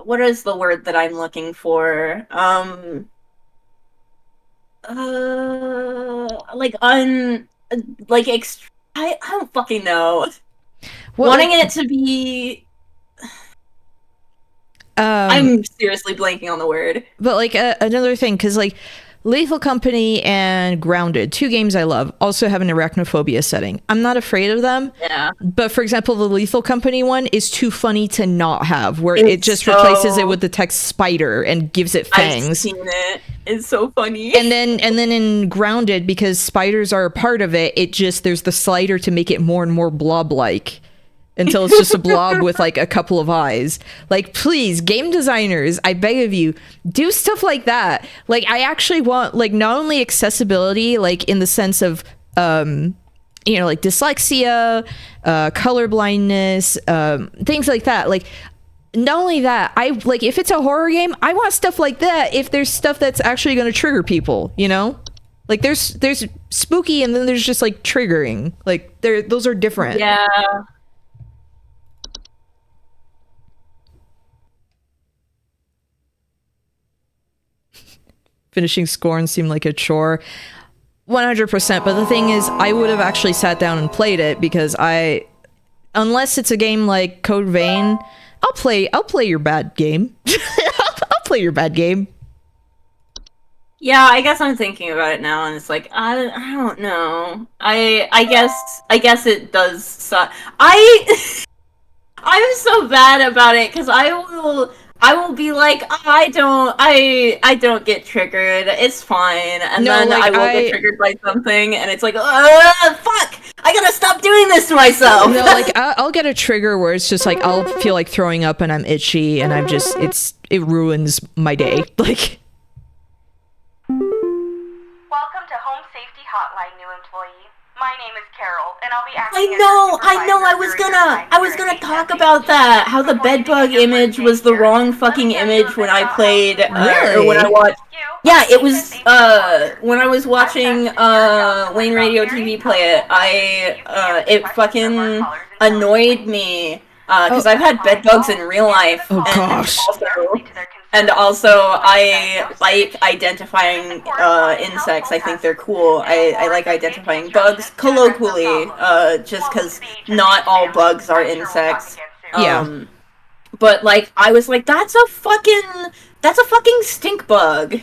what is the word that I'm looking for? Like I don't fucking know. what, Wanting like, it to be um I'm seriously blanking on the word. but like another thing, because like Lethal Company and Grounded, two games I love, also have an arachnophobia setting. I'm not afraid of them. Yeah. But for example, the Lethal Company one is too funny to not have, where It's it just so- replaces it with the text spider and gives it fangs. I've seen it. It's so funny. And then in Grounded, because spiders are a part of it, it just there's the slider to make it more and more blob-like until it's just a blob with like a couple of eyes. Like, please, game designers, I beg of you, do stuff like that. Like, I actually want like not only accessibility, like in the sense of you know, like dyslexia, color blindness, things like that. Like, not only that, I like if it's a horror game, I want stuff like that. If there's stuff that's actually going to trigger people, you know, like there's spooky and then there's just like triggering. Like those are different. Yeah. Finishing Scorn seemed like a chore. 100%. But the thing is, I would have actually sat down and played it because unless it's a game like Code Vein, I'll play your bad game. I'll play your bad game. Yeah, I guess I'm thinking about it now, and it's like I don't know. I guess it does suck. I'm so bad about it because I will be like I don't get triggered. It's fine, and then like, I will get triggered by something, and it's like fuck! I gotta stop doing this to myself. No, like I'll get a trigger where it's just like I'll feel like throwing up and I'm itchy and I'm just it ruins my day. Like. Welcome to Home Safety Hotline, new employee. My name is Carol, and I'll be acting I as know. your I was gonna talk about that. How the bedbug image was the wrong fucking image when I played, or when I watched. Yeah, it was. When I was watching Wayne Radio TV play it, it fucking annoyed me because I've had bedbugs in real life. Oh gosh. And also, I like identifying insects. I think they're cool. I like identifying bugs colloquially, just because not all bugs are insects. Yeah. But like, I was like, that's a fucking stink bug.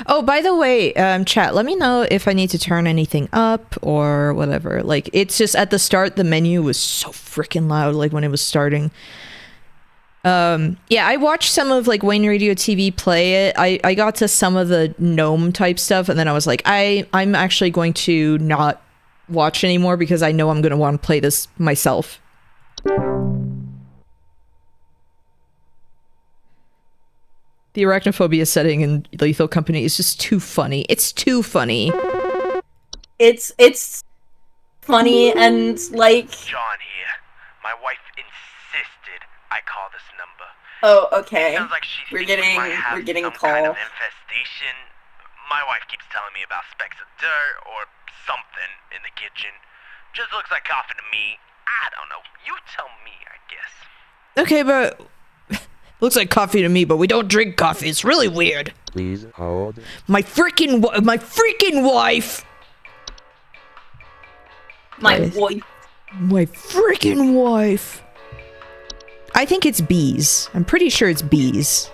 Oh, by the way, chat, let me know if I need to turn anything up or whatever. Like, it's just at the start, the menu was so freaking loud, like when it was starting. Yeah, I watched some of like Wayne Radio TV play it. I got to some of the gnome type stuff, and then I was like, I'm actually going to not watch anymore because I know I'm going to want to play this myself. The arachnophobia setting in Lethal Company is just too funny. It's too funny. It's funny and like. John here. My wife insisted I call this number. Oh, okay. Sounds like she We're thinks we getting might have a some call. kind of infestation. My wife keeps telling me about specks of dirt or something in the kitchen. Just looks like coffee to me. I don't know. You tell me, I guess. Okay, but looks like coffee to me, but we don't drink coffee. It's really weird. Please hold. My freaking wife. My wife. My freaking wife. I think it's bees. I'm pretty sure it's bees.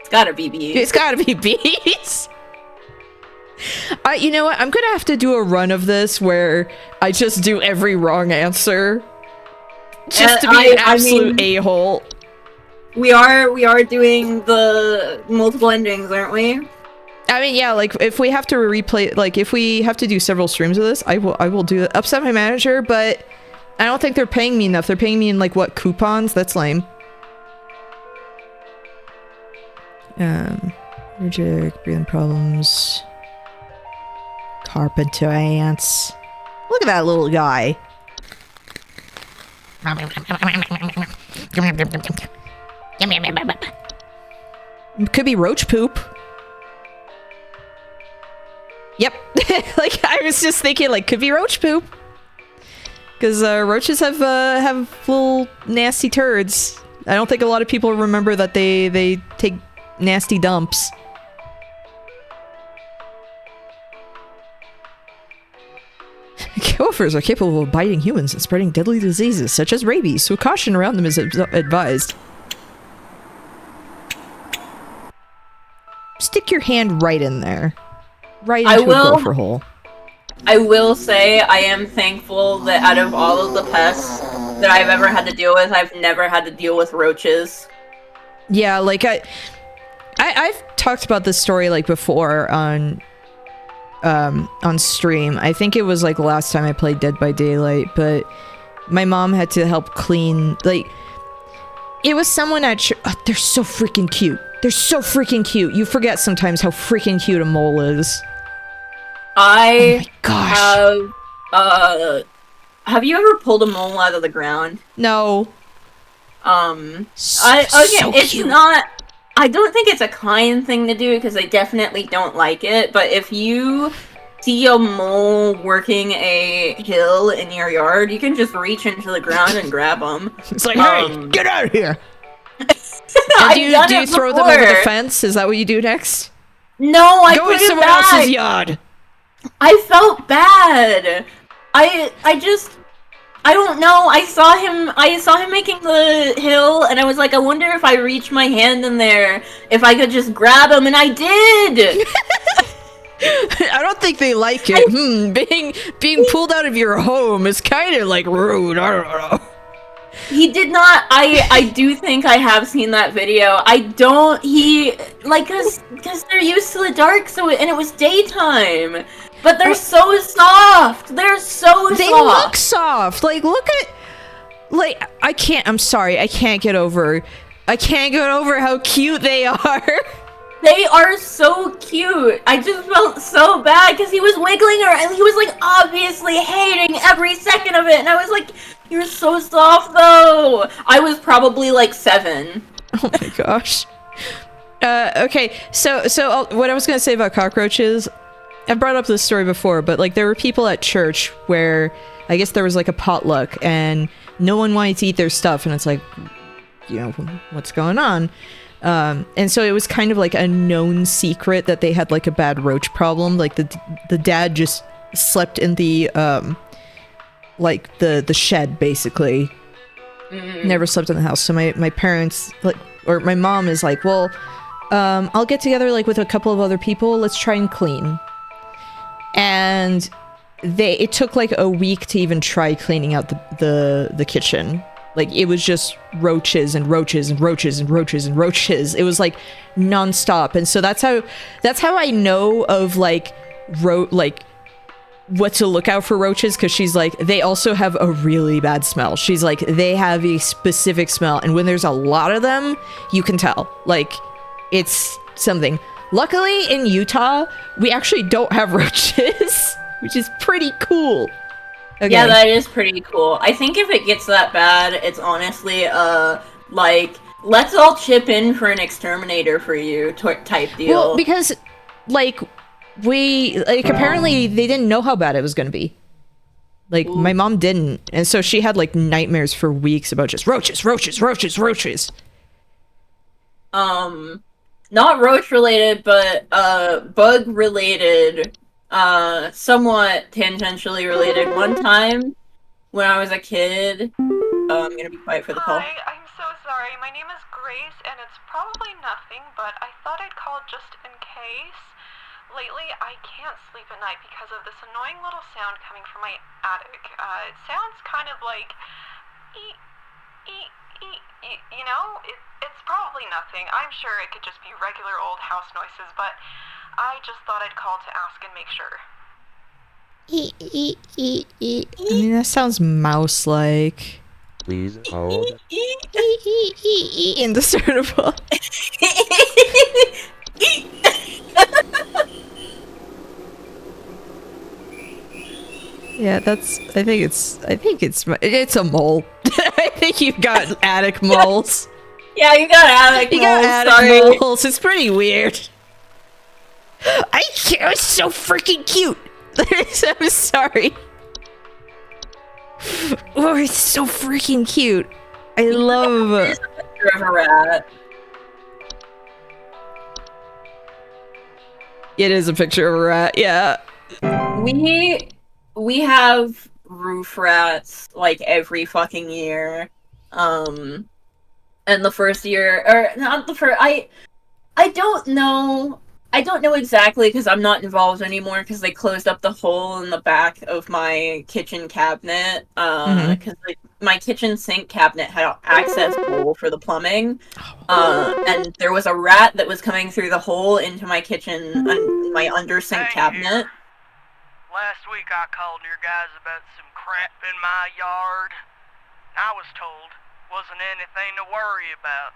It's gotta be bees. It's gotta be bees. You know what? I'm gonna have to do a run of this where I just do every wrong answer. Just to be an absolute a-hole. We are doing the multiple endings, aren't we? I mean, yeah, like, if we have to replay, like, if we have to do several streams of this, I will do it. Upset my manager, but I don't think they're paying me enough. They're paying me in, like, what, coupons? That's lame. Allergic, breathing problems. Carpenter ants. Look at that little guy. Could be roach poop. Yep. Like, I was just thinking, like, could be roach poop. Because roaches have little nasty turds. I don't think a lot of people remember that they take nasty dumps. Gophers are capable of biting humans and spreading deadly diseases such as rabies, so caution around them is advised. Stick your hand right in there. Right into a gopher hole. I will say I am thankful that out of all of the pests that I've ever had to deal with, I've never had to deal with roaches. Yeah, like I've talked about this story like before on stream. I think it was like last time I played Dead by Daylight, but my mom had to help clean, like, it was someone at they're so freaking cute. They're so freaking cute. You forget sometimes how freaking cute a mole is. Oh my gosh. Have you ever pulled a mole out of the ground? No. It's cute. Not, I don't think it's a kind thing to do because I definitely don't like it, but if you see a mole working a hill in your yard, you can just reach into the ground and grab them. It's like, hey, get out of here! Do you throw them over the fence? Is that what you do next? No, I go put in it someone back. else's yard. I felt bad. I don't know. I saw him making the hill, and I was like, I wonder if I reach my hand in there, if I could just grab him, and I did. I don't think they like it. Being pulled out of your home is kind of like rude. I don't know. He did not. I do think I have seen that video. Because they're used to the dark, and it was daytime. But they're so soft. They're so soft. They look soft. Like, look at, like, I'm sorry. I can't get over how cute they are. They are so cute. I just felt so bad because he was wiggling her and he was like obviously hating every second of it. And I was like, you're so soft though. I was probably like 7. Oh my gosh. Okay, so what I was gonna say about cockroaches, I brought up this story before, but like there were people at church where I guess there was like a potluck and no one wanted to eat their stuff, and it's like, you know, what's going on? And so it was kind of like a known secret that they had like a bad roach problem. Like the dad just slept in the like the shed basically. Never slept in the house. So my parents, like, or my mom is like, well, I'll get together like with a couple of other people, let's try and clean. And it took like a week to even try cleaning out the kitchen. Like, it was just roaches and roaches and roaches and roaches and roaches. It was like nonstop. And so that's how I know of like what to look out for roaches, because she's like, they also have a really bad smell. She's like, they have a specific smell, and when there's a lot of them, you can tell. Like, it's something. Luckily in Utah, we actually don't have roaches, which is pretty cool. Okay. Yeah, that is pretty cool. I think if it gets that bad, it's honestly, like, let's all chip in for an exterminator for you type deal. Well, because, like, apparently they didn't know how bad it was gonna be. Like, my mom didn't, and so she had, like, nightmares for weeks about just roaches. Not roach related, but bug related, somewhat tangentially related. One time when I was a kid, I'm gonna be quiet for the call. Hi, I'm so sorry. My name is Grace, and it's probably nothing, but I thought I'd call just in case. Lately, I can't sleep at night because of this annoying little sound coming from my attic. It sounds kind of like... You know? It's probably nothing. I'm sure it could just be regular old house noises, but I just thought I'd call to ask and make sure. I mean, that sounds mouse-like. Please hold. Indiscernible. Yeah, I think it's a mole. I think you've got attic moles. Yeah, you got attic moles. Got attic sorry. moles. It's pretty weird. It was so freaking cute. I'm sorry. Oh, it's so freaking cute. I love. Here's a picture of a rat. It is a picture of a rat. Yeah. We have roof rats like every fucking year. And the first year, or not the first, I don't know exactly because I'm not involved anymore because they closed up the hole in the back of my kitchen cabinet. Because like my kitchen sink cabinet had an access hole for the plumbing. And there was a rat that was coming through the hole into my kitchen, my under sink cabinet. Last week I called your guys about some crap in my yard. I was told wasn't anything to worry about.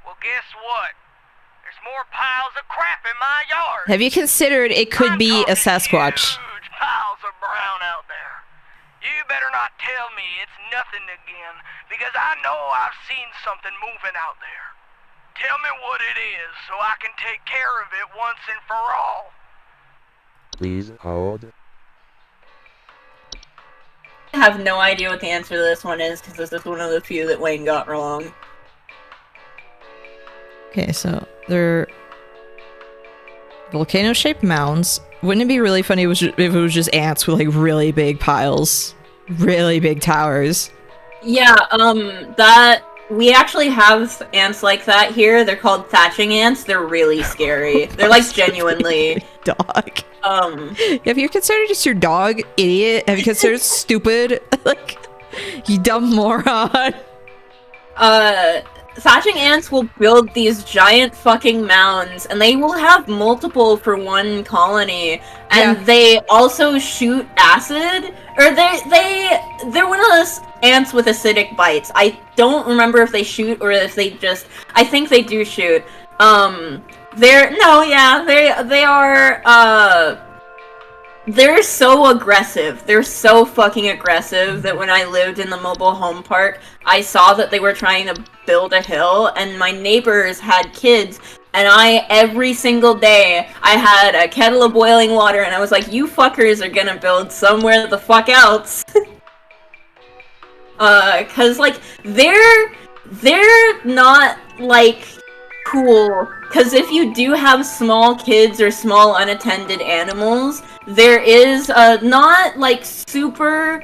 Well, guess what? There's more piles of crap in my yard. Have you considered it could be a Sasquatch? Huge piles of brown out there. You better not tell me it's nothing again, because I know I've seen something moving out there. Tell me what it is so I can take care of it once and for all. Please hold. I have no idea what the answer to this one is because this is one of the few that Wayne got wrong. Okay, so they're volcano-shaped mounds. Wouldn't it be really funny if it was just ants with like really big piles, really big towers? Yeah, that we actually have ants like that here. They're called thatching ants. They're really scary. They're like genuinely dog. Have you considered just your dog idiot? Have you considered stupid? Like, you dumb moron. Thatching ants will build these giant fucking mounds, and they will have multiple for one colony, and they also shoot acid, or they're one of those ants with acidic bites. I don't remember if they shoot or if they just, I think they do shoot. They're so aggressive. They're so fucking aggressive that when I lived in the mobile home park, I saw that they were trying to build a hill, and my neighbors had kids, and every single day, I had a kettle of boiling water, and I was like, you fuckers are gonna build somewhere the fuck else. Cause, like, they're not, like, cool. Cause if you do have small kids or small unattended animals, there is not like super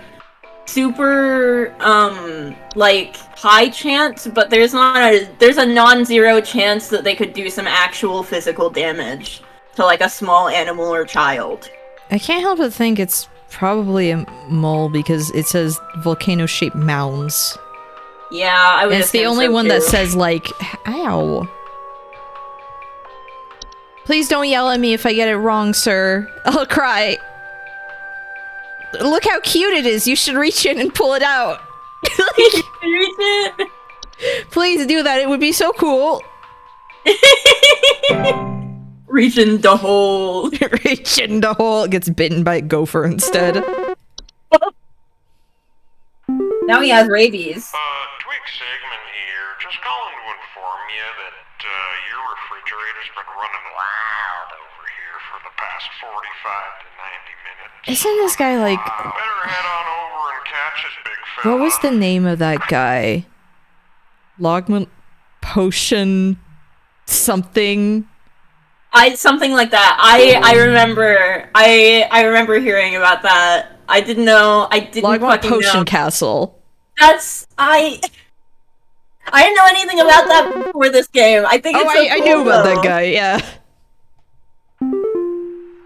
like high chance, but there's a non-zero chance that they could do some actual physical damage to like a small animal or child. I can't help but think it's probably a mole because it says volcano-shaped mounds. Yeah, I would. And it's the only one that says like, ow. Please don't yell at me if I get it wrong, sir. I'll cry. Look how cute it is. You should reach in and pull it out. Please do that. It would be so cool. Reach in the hole. Reach in the hole. Gets bitten by a gopher instead. Now he has rabies. Twig Sigmund here. Just calling to inform you that your refrigerator's been running loud over here. here for the past 45 to 90 minutes. Isn't this guy like... Better head on over and catch it, big fella. What was the name of that guy? Logman Potion something? Something like that. I remember hearing about that. I didn't Logman fucking Potion know. Castle. I didn't know anything about that before this game. I think Oh, it's so I cool, knew about though. that guy, yeah.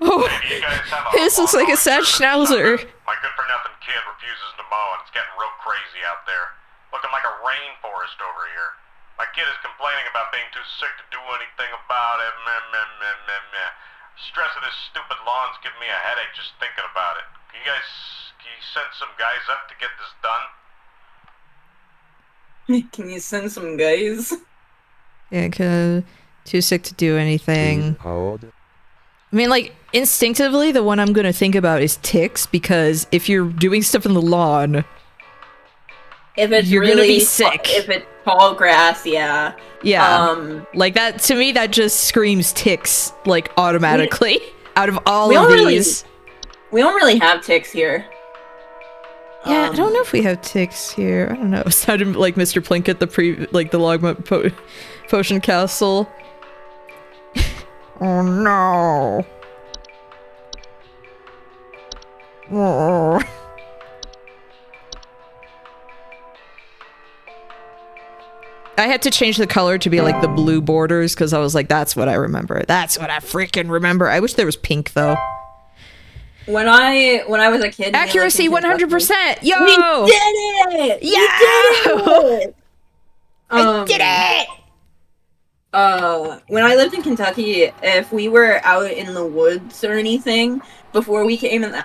Oh, You guys have a this looks like a sad schnauzer. My good-for-nothing kid refuses to mow, and it's getting real crazy out there. Looking like a rainforest over here. My kid is complaining about being too sick to do anything about it. Meh, meh, meh, meh, meh. Stress of this stupid lawn's giving me a headache just thinking about it. Can you send some guys up to get this done? Can you send some guys? Yeah, too sick to do anything. Please hold. I mean, like, instinctively, the one I'm gonna think about is ticks, because if you're doing stuff in the lawn, If it's You're really gonna be sick. If it's tall grass, yeah. yeah. Like, that, to me, that just screams ticks, like, automatically, out of all we of don't these. we don't really have ticks here. Yeah, I don't know if we have ticks here. I don't know. It sounded like Mr. Plink at the the Logma Potion Castle. Oh no. Oh. I had to change the color to be like the blue borders because I was like, that's what I remember. That's what I freaking remember. I wish there was pink though. When I was a kid, Accuracy 100%. Yo! We did it! Yeah! We did it! I did it! When I lived in Kentucky, if we were out in the woods or anything, before we came in the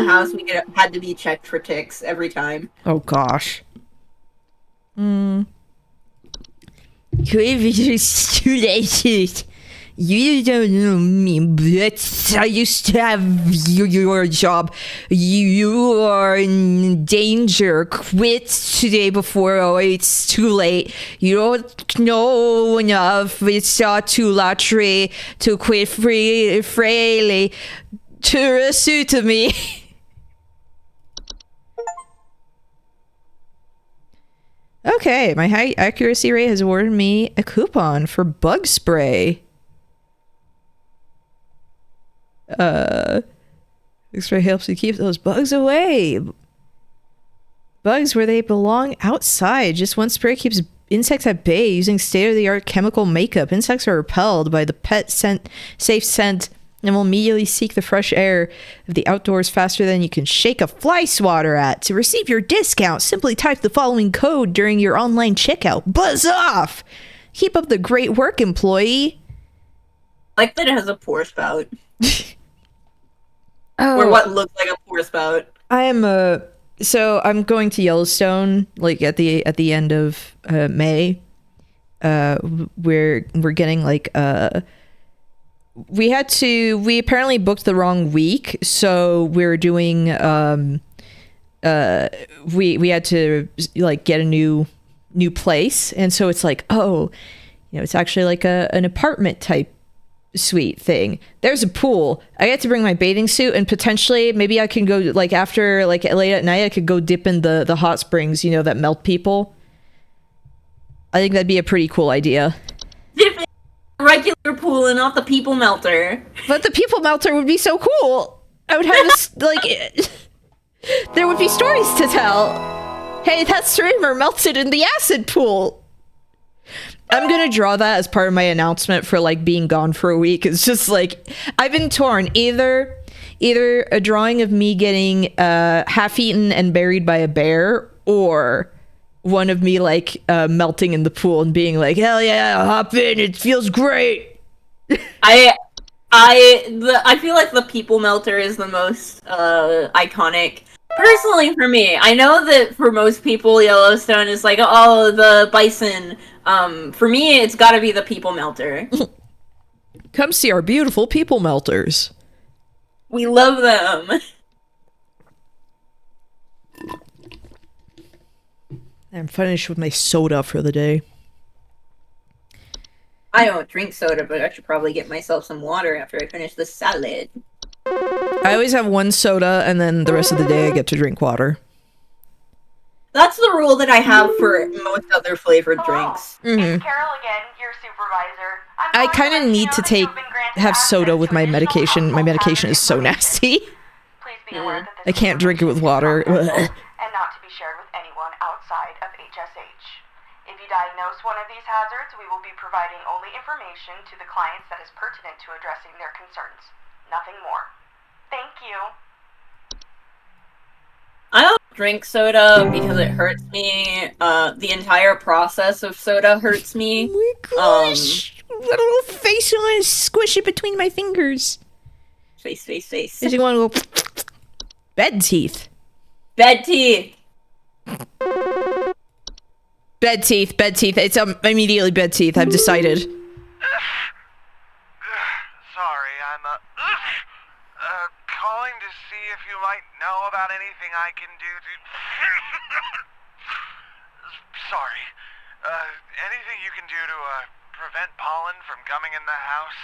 house, we had to be checked for ticks every time. Oh gosh. You don't know me, but I used to have your job. You are in danger. Quit today before it's too late. You don't know enough. It's too late to quit freely. To suit me. Okay, my high accuracy rate has awarded me a coupon for bug spray. X-ray helps you keep those bugs away. Bugs where they belong outside. Just one spray keeps insects at bay using state-of-the-art chemical makeup. Insects are repelled by the safe scent and will immediately seek the fresh air of the outdoors faster than you can shake a fly swatter at. To receive your discount, simply type the following code during your online checkout. Buzz off! Keep up the great work, employee. I like that it has a pore spout. Oh, or what looks like a pore spout. I am so I'm going to Yellowstone like at the end of May. We're getting like we apparently booked the wrong week, so we're doing we had to like get a new place, and so it's like, oh, you know, it's actually like an apartment type suite thing. There's a pool. I get to bring my bathing suit, and potentially maybe I can go like after like late at night I could go dip in the hot springs, you know, that melt people. I think that'd be a pretty cool idea. Dip in a regular pool and not the people melter. But the people melter would be so cool. I would have this like there would be stories to tell. Hey, that streamer melted in the acid pool. I'm gonna draw that as part of my announcement for like being gone for a week. It's just like I've been torn. Either a drawing of me getting half-eaten and buried by a bear, or one of me like melting in the pool and being like, hell yeah, hop in, it feels great. I feel like the people melter is the most iconic. Personally, for me, I know that for most people, Yellowstone is like, oh, the bison. For me, it's gotta be the people melter. Come see our beautiful people melters. We love them. I'm finished with my soda for the day. I don't drink soda, but I should probably get myself some water after I finish this salad. I always have one soda, and then the rest of the day I get to drink water. That's the rule that I have for most other flavored drinks. It's Carol again, your supervisor. I kind of need to have soda with my medication. My medication is so nasty. Please be aware that I can't drink it with water. and not to be shared with anyone outside of HSH. If you diagnose one of these hazards, we will be providing only information to the clients that is pertinent to addressing their concerns. Nothing more. Thank you. I don't drink soda because it hurts me. The entire process of soda hurts me. Oh my gosh! What a little face, I want to squish it between my fingers. Face. Does you want to go... Bed teeth. Bed teeth. Bed teeth. It's immediately bed teeth, I've decided. Sorry, I'm calling to see if you might know about anything I can do to... Sorry. Anything you can do to prevent pollen from coming in the house?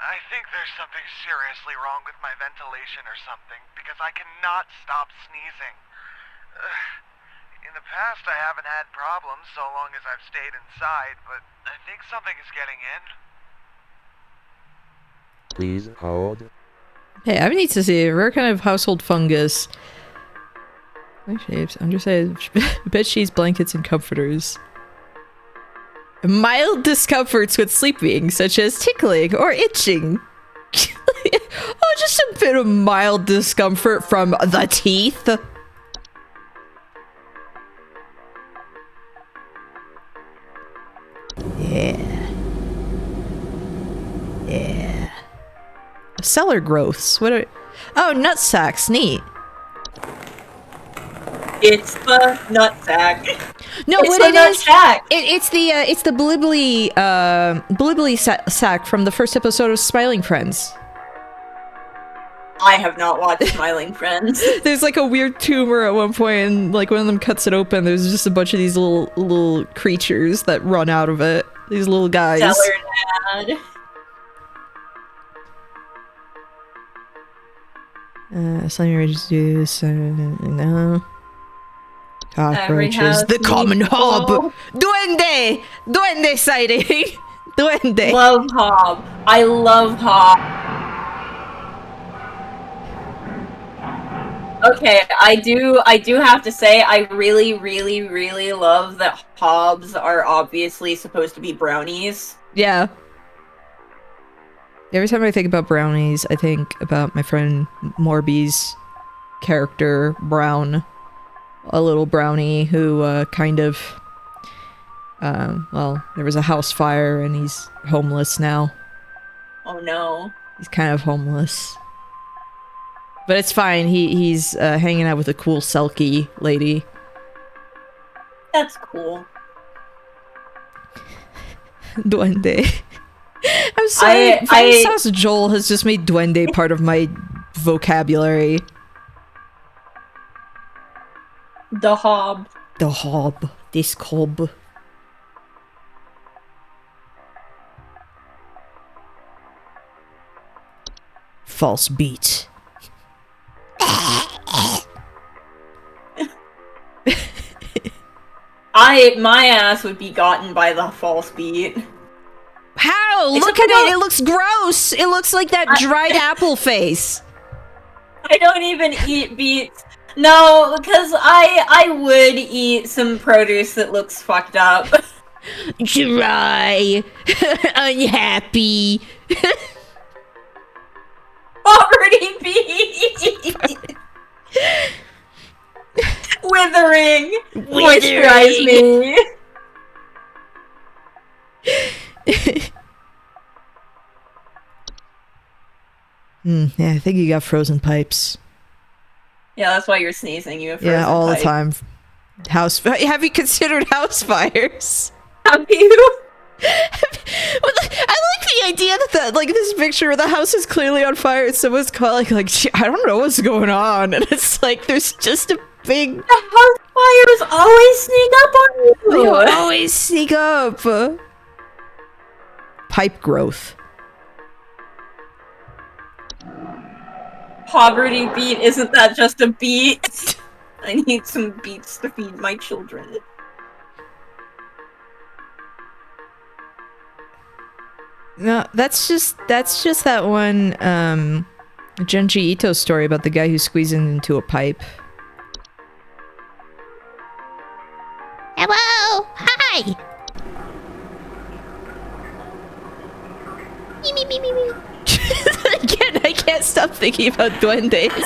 I think there's something seriously wrong with my ventilation or something, because I cannot stop sneezing. In the past, I haven't had problems so long as I've stayed inside, but I think something is getting in. Please hold. Hey, I need to see a rare kind of household fungus. Shapes, underside, bed sheets, blankets, and comforters. Mild discomforts with sleeping, such as tickling or itching. Oh, just a bit of mild discomfort from the teeth. Yeah. Cellar growths. What are... Oh, nut sacks. Neat. It's the nutsack. No, it's what the it is? nutsack. It's the blibbly sack from the first episode of Smiling Friends. I have not watched Smiling Friends. There's like a weird tumor at one point, and like one of them cuts it open. There's just a bunch of these little creatures that run out of it. These little guys. Cellar dad. Slimy ridges do this. No. Cockroaches. house The common needs hob. hob. Duende sighting. Duende. Love Hob. I love Hob. Okay, I do have to say I really love that Hobs are obviously supposed to be brownies. Yeah. Every time I think about brownies, I think about my friend Morby's character, Brown. A little brownie who, well, there was a house fire and he's homeless now. Oh no. He's kind of homeless. But it's fine, he's hanging out with a cool Selkie lady. That's cool. Duende. I'm sorry, Funny Sauce Joel has just made Duende part of my vocabulary. The Hob. The hob. This cob. False beat. My ass would be gotten by the false beat. How? Look at it! It looks gross! It looks like that dried apple face. I don't even eat beets. No, because I would eat some produce that looks fucked up. Dry. Unhappy. Poverty beet. Withering. Moisturize me. Yeah, I think you got frozen pipes. Yeah, that's why you're sneezing. You have Yeah, all pipe. the time. Have you considered house fires? Have you? I like the idea that this picture where the house is clearly on fire and someone's calling like I don't know what's going on, and it's like there's just a big. The house fires always sneak up on you. They always sneak up. pipe growth. Poverty beat, isn't that just a beat? I need some beets to feed my children. No, that's just that one Junji Ito story about the guy who's squeezing into a pipe. Hello! Hi! Me, me, me, me, me. Again, I can't stop thinking about duendes.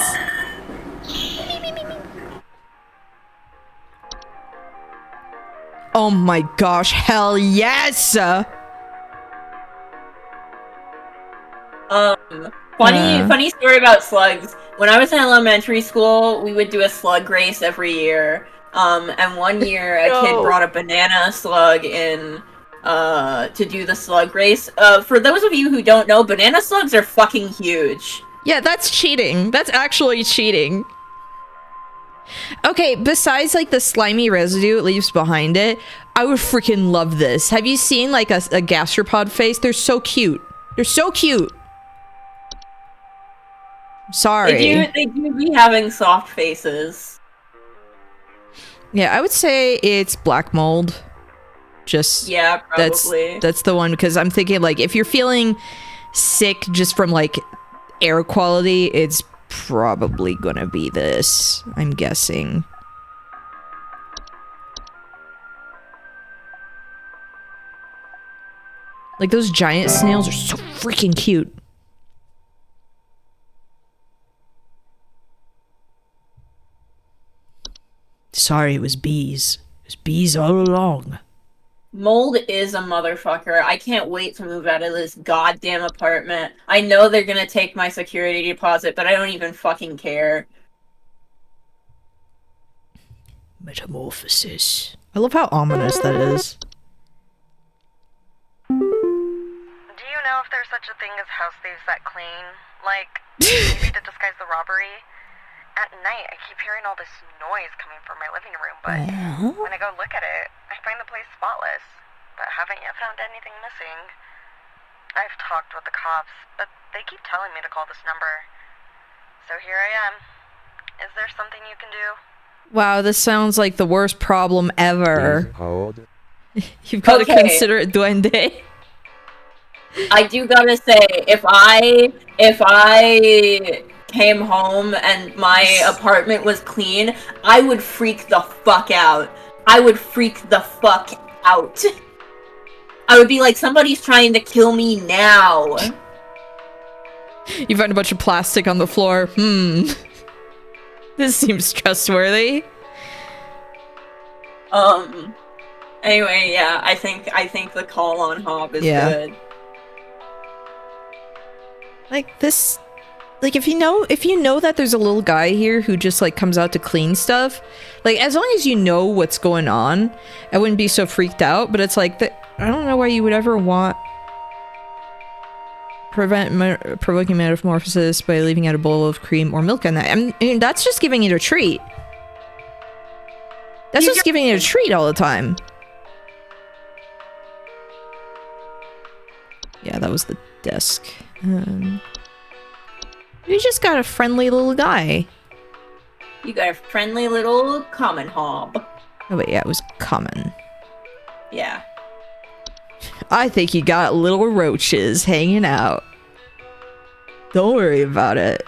Me, me, me, me. Oh my gosh, hell yes! Funny story about slugs. When I was in elementary school, we would do a slug race every year. And one year a kid brought a banana slug in to do the slug race. For those of you who don't know, banana slugs are fucking huge. Yeah, that's cheating. That's actually cheating. Okay, besides like the slimy residue it leaves behind it, I would freaking love this. Have you seen like a gastropod face? They're so cute. They're so cute. Sorry. They do be having soft faces. Yeah, I would say it's black mold. Just yeah, probably. That's the one, because I'm thinking like if you're feeling sick just from like air quality, it's probably gonna be this, I'm guessing. Like those giant snails are so freaking cute. Sorry, it was bees. It was bees all along. Mold is a motherfucker. I can't wait to move out of this goddamn apartment. I know they're gonna take my security deposit, but I don't even fucking care. Metamorphosis. I love how ominous that is. Do you know if there's such a thing as house thieves that clean? Like, maybe to disguise the robbery? At night, I keep hearing all this noise coming from my living room, but when I go look at it, I find the place spotless, but haven't yet found anything missing. I've talked with the cops, but they keep telling me to call this number. So here I am. Is there something you can do? Wow, this sounds like the worst problem ever. Please hold. You've got to consider it duende. I do gotta say, if I came home and my apartment was clean, I would freak the fuck out. I would freak the fuck out. I would be like, somebody's trying to kill me now. You find a bunch of plastic on the floor. This seems trustworthy. Anyway, yeah, I think the call on Hob is good. Like this, like if you know that there's a little guy here who just like comes out to clean stuff, like as long as you know what's going on, I wouldn't be so freaked out. But it's like I don't know why you would ever want provoking metamorphosis by leaving out a bowl of cream or milk on that. I mean, that's just giving it a treat. That's just giving it a treat all the time. Yeah, that was the desk. You just got a friendly little guy. You got a friendly little common Hob. Oh wait, yeah, it was common. Yeah. I think you got little roaches hanging out. Don't worry about it.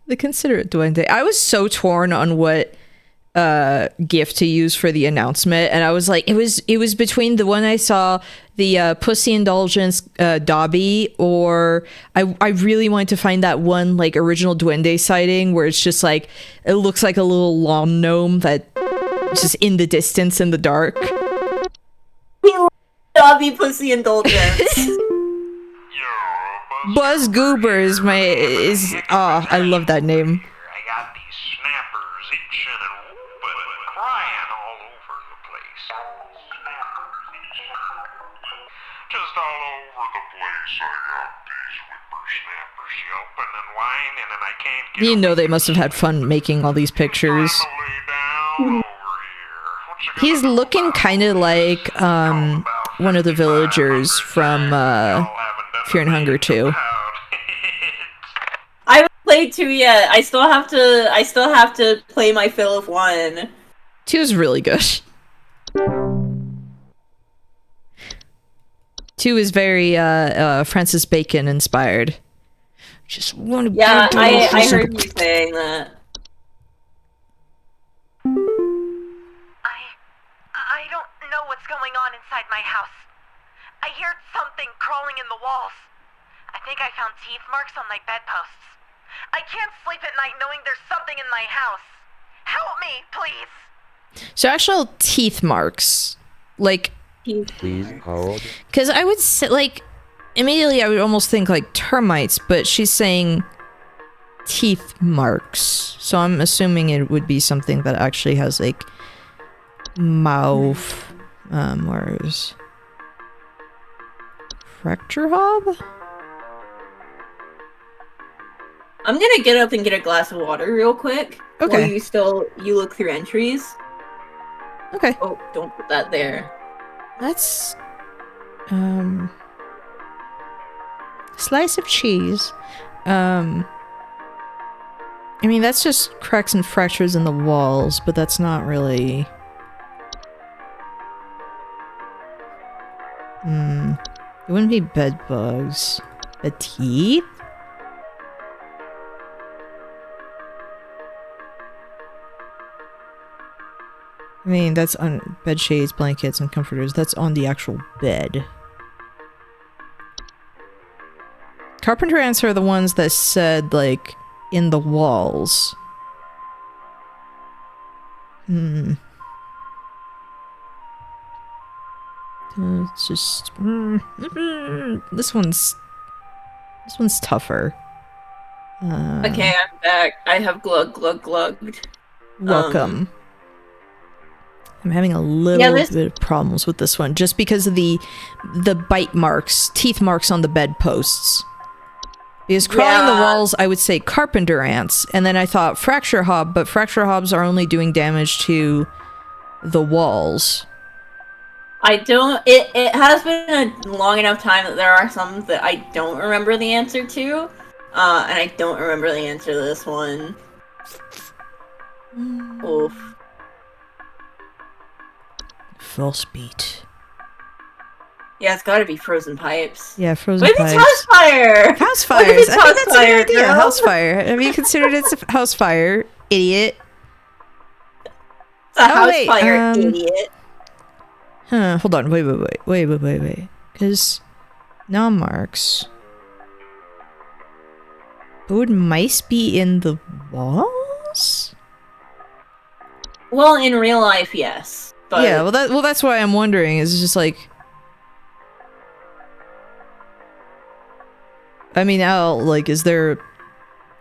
The considerate duende. I was so torn on what gift to use for the announcement, and I was like, it was between the one I saw, the Pussy Indulgence Dobby, or I really wanted to find that one like original duende sighting where it's just like it looks like a little lawn gnome that just in the distance in the dark. Dobby Pussy Indulgence. Buzz Goober is I love that name. I got these snappers itching and whooping and crying all over the place. Just all over the place. I got these whippersnappers yelping and whining, and I can't get You know they must have had fun making all these pictures. lay down. over here. What you gonna He's do looking about kind of like one of the villagers from Fear and Hunger 2. I haven't played 2 yet. I still have to play my fill of 1. 2 is really good. 2 is very Francis Bacon inspired. Just want to Yeah, I heard you saying that. I don't know what's going on inside my house. I hear something crawling in the walls. I think I found teeth marks on my bedposts. I can't sleep at night knowing there's something in my house. Help me, please. So actual teeth marks, like, Please hold. because I would say, like, immediately I would almost think like termites, but she's saying teeth marks, so I'm assuming it would be something that actually has like mouth. Where's fracture hob? I'm gonna get up and get a glass of water real quick. Okay. While you look through entries. Okay. Oh, don't put that there. That's slice of cheese. I mean, that's just cracks and fractures in the walls, but that's not really... It wouldn't be bed bugs. Bed teeth? I mean, that's on bed shades, blankets, and comforters. That's on the actual bed. Carpenter ants are the ones that said, like, in the walls. It's just... This one's tougher. Okay, I'm back. I have glugged. Welcome. I'm having a little bit of problems with this one, just because of the bite marks, teeth marks on the bedposts. Because crawling the walls, I would say carpenter ants, and then I thought fracture hob, but fracture hobs are only doing damage to the walls. It has been a long enough time that there are some that I don't remember the answer to, and I don't remember the answer to this one. Oof. False beat. Yeah, it's gotta be frozen pipes. Yeah, frozen Maybe pipes. it's house fire! House What if fires. it's I think house that's fire, a good idea. girl? House fire. Have you considered it's a house fire, idiot? It's a house fire, idiot. Huh, hold on. Wait. Because now marks. But would mice be in the walls? Well, in real life, yes. But Yeah, well that's why I'm wondering. It's just like, I mean, Al, like, is there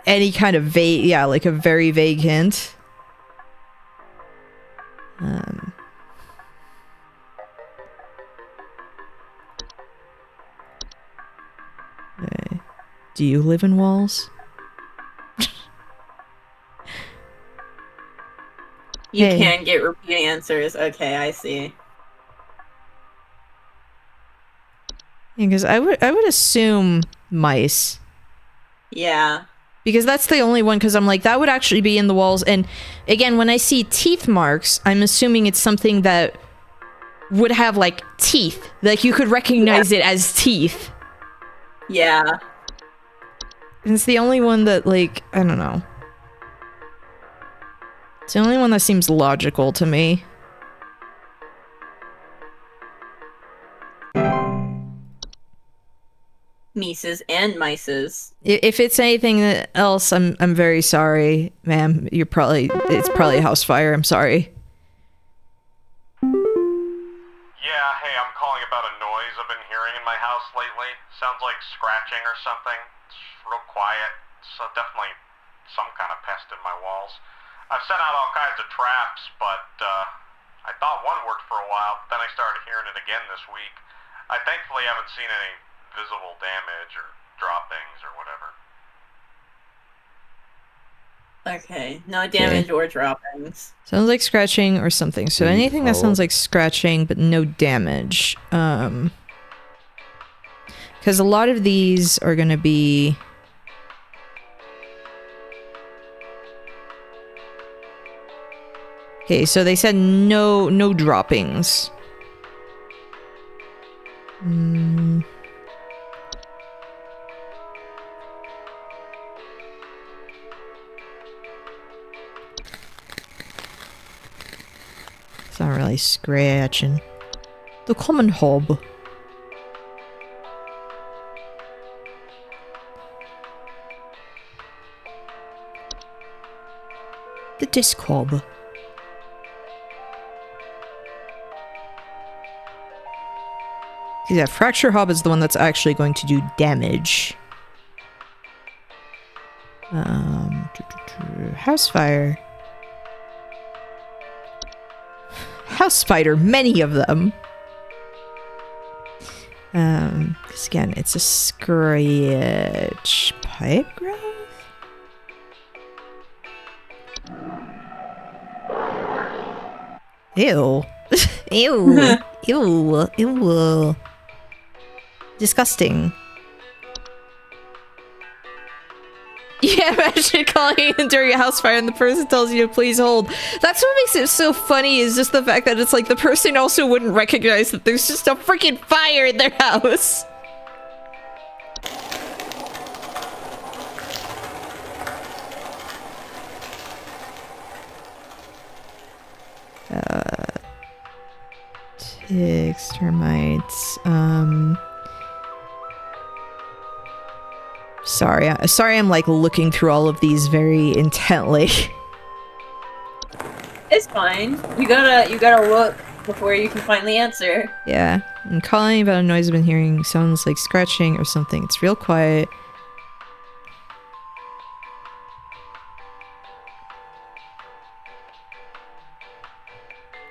any kind of vague, yeah, like a very vague hint? Okay. Do you live in walls? you Hey. can't get repeating answers. Okay, I see. Because I would assume mice. Yeah. Because that's the only one, because I'm like, that would actually be in the walls. And again, when I see teeth marks, I'm assuming it's something that would have, like, teeth. Like, you could recognize it as teeth. Yeah. And it's the only one that, like, I don't know. It's the only one that seems logical to me. Mices and mices. If it's anything else, I'm very sorry, ma'am. It's probably a house fire. I'm sorry. Yeah, hey, I'm calling about a noise I've been hearing in my house lately. Sounds like scratching or something. It's real quiet. It's definitely some kind of pest in my walls. I've sent out all kinds of traps, but I thought one worked for a while, but then I started hearing it again this week. I thankfully haven't seen any visible damage or droppings or whatever. Okay, no damage or droppings. Sounds like scratching or something. So Please anything that hold. sounds like scratching, but no damage. Because a lot of these are gonna be... Okay, so they said no droppings. It's not really scratching. The common hob. The disc hob. Yeah, fracture hob is the one that's actually going to do damage. House fire. House spider, many of them. Because again, it's a scratch. Pipe growth? Ew. Ew. Ew. Ew. Disgusting. Yeah, imagine calling in during a house fire and the person tells you to please hold. That's what makes it so funny, is just the fact that it's like the person also wouldn't recognize that there's just a freaking fire in their house. Ticks, termites, Sorry, I'm like looking through all of these very intently. It's fine. You gotta look before you can find the answer. Yeah, I'm calling about a noise I've been hearing. Sounds like scratching or something. It's real quiet.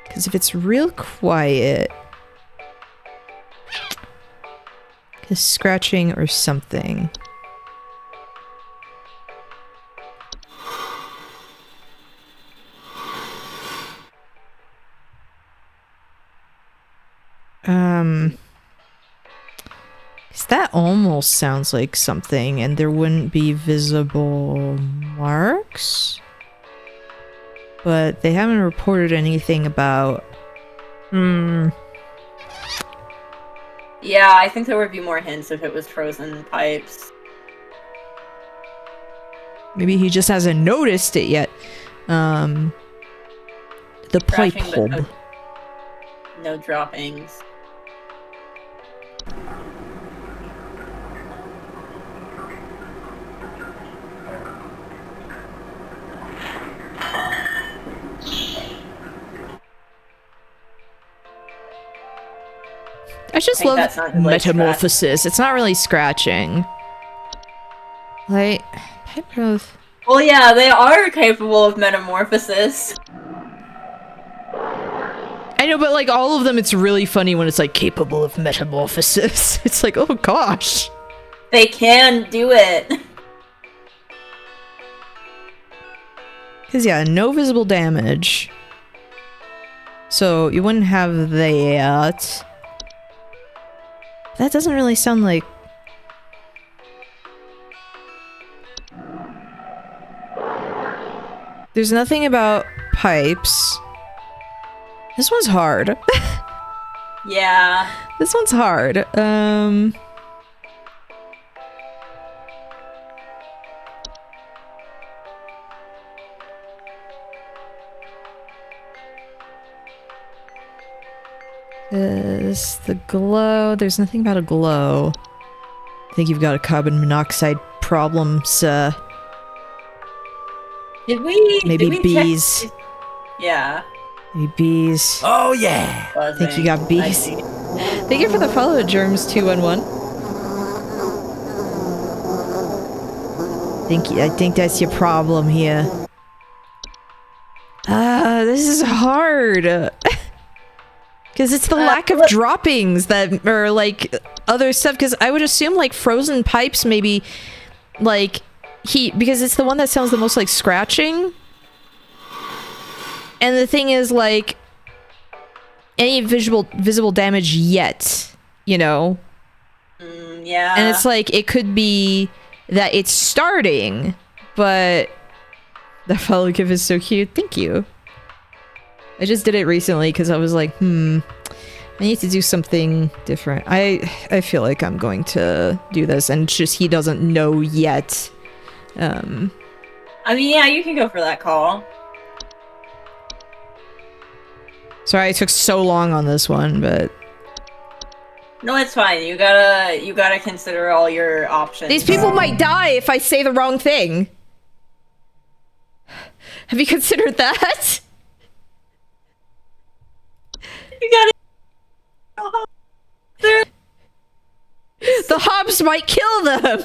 Because if it's real quiet... Because scratching or something. Because that almost sounds like something, and there wouldn't be visible marks? But they haven't reported anything about... Yeah, I think there would be more hints if it was frozen pipes. Maybe he just hasn't noticed it yet. The pipe Scratching, but hob. no droppings. I just think love that sounded like metamorphosis. It's not really scratching. Like, pipe growth. Well, yeah, they are capable of metamorphosis. I know, but like all of them, it's really funny when it's like capable of metamorphosis. It's like, oh gosh. They can do it. Because yeah, no visible damage. So you wouldn't have that. That doesn't really sound like... There's nothing about pipes. This one's hard. Yeah. This one's hard. Is the glow? There's nothing about a glow. I think you've got a carbon monoxide problem, sir. Did we? Maybe did we bees. check? Yeah. Maybe bees. Oh yeah! I think you got Buzzing. bees. I see. Thank you for the follow, Germs211. I think that's your problem here. This is hard. Because it's the lack of droppings that are like other stuff. Because I would assume like frozen pipes maybe like because it's the one that sounds the most like scratching. And the thing is, like, any visible damage yet, you know? Yeah. And it's like, it could be that it's starting, but the follow gift is so cute. Thank you. I just did it recently because I was like, I need to do something different. I feel like I'm going to do this, and it's just he doesn't know yet. I mean, yeah, you can go for that call. Sorry I took so long on this one, but... No, it's fine. You gotta consider all your options. These people might die if I say the wrong thing. Have you considered that? You gotta... The Hobbs might kill them!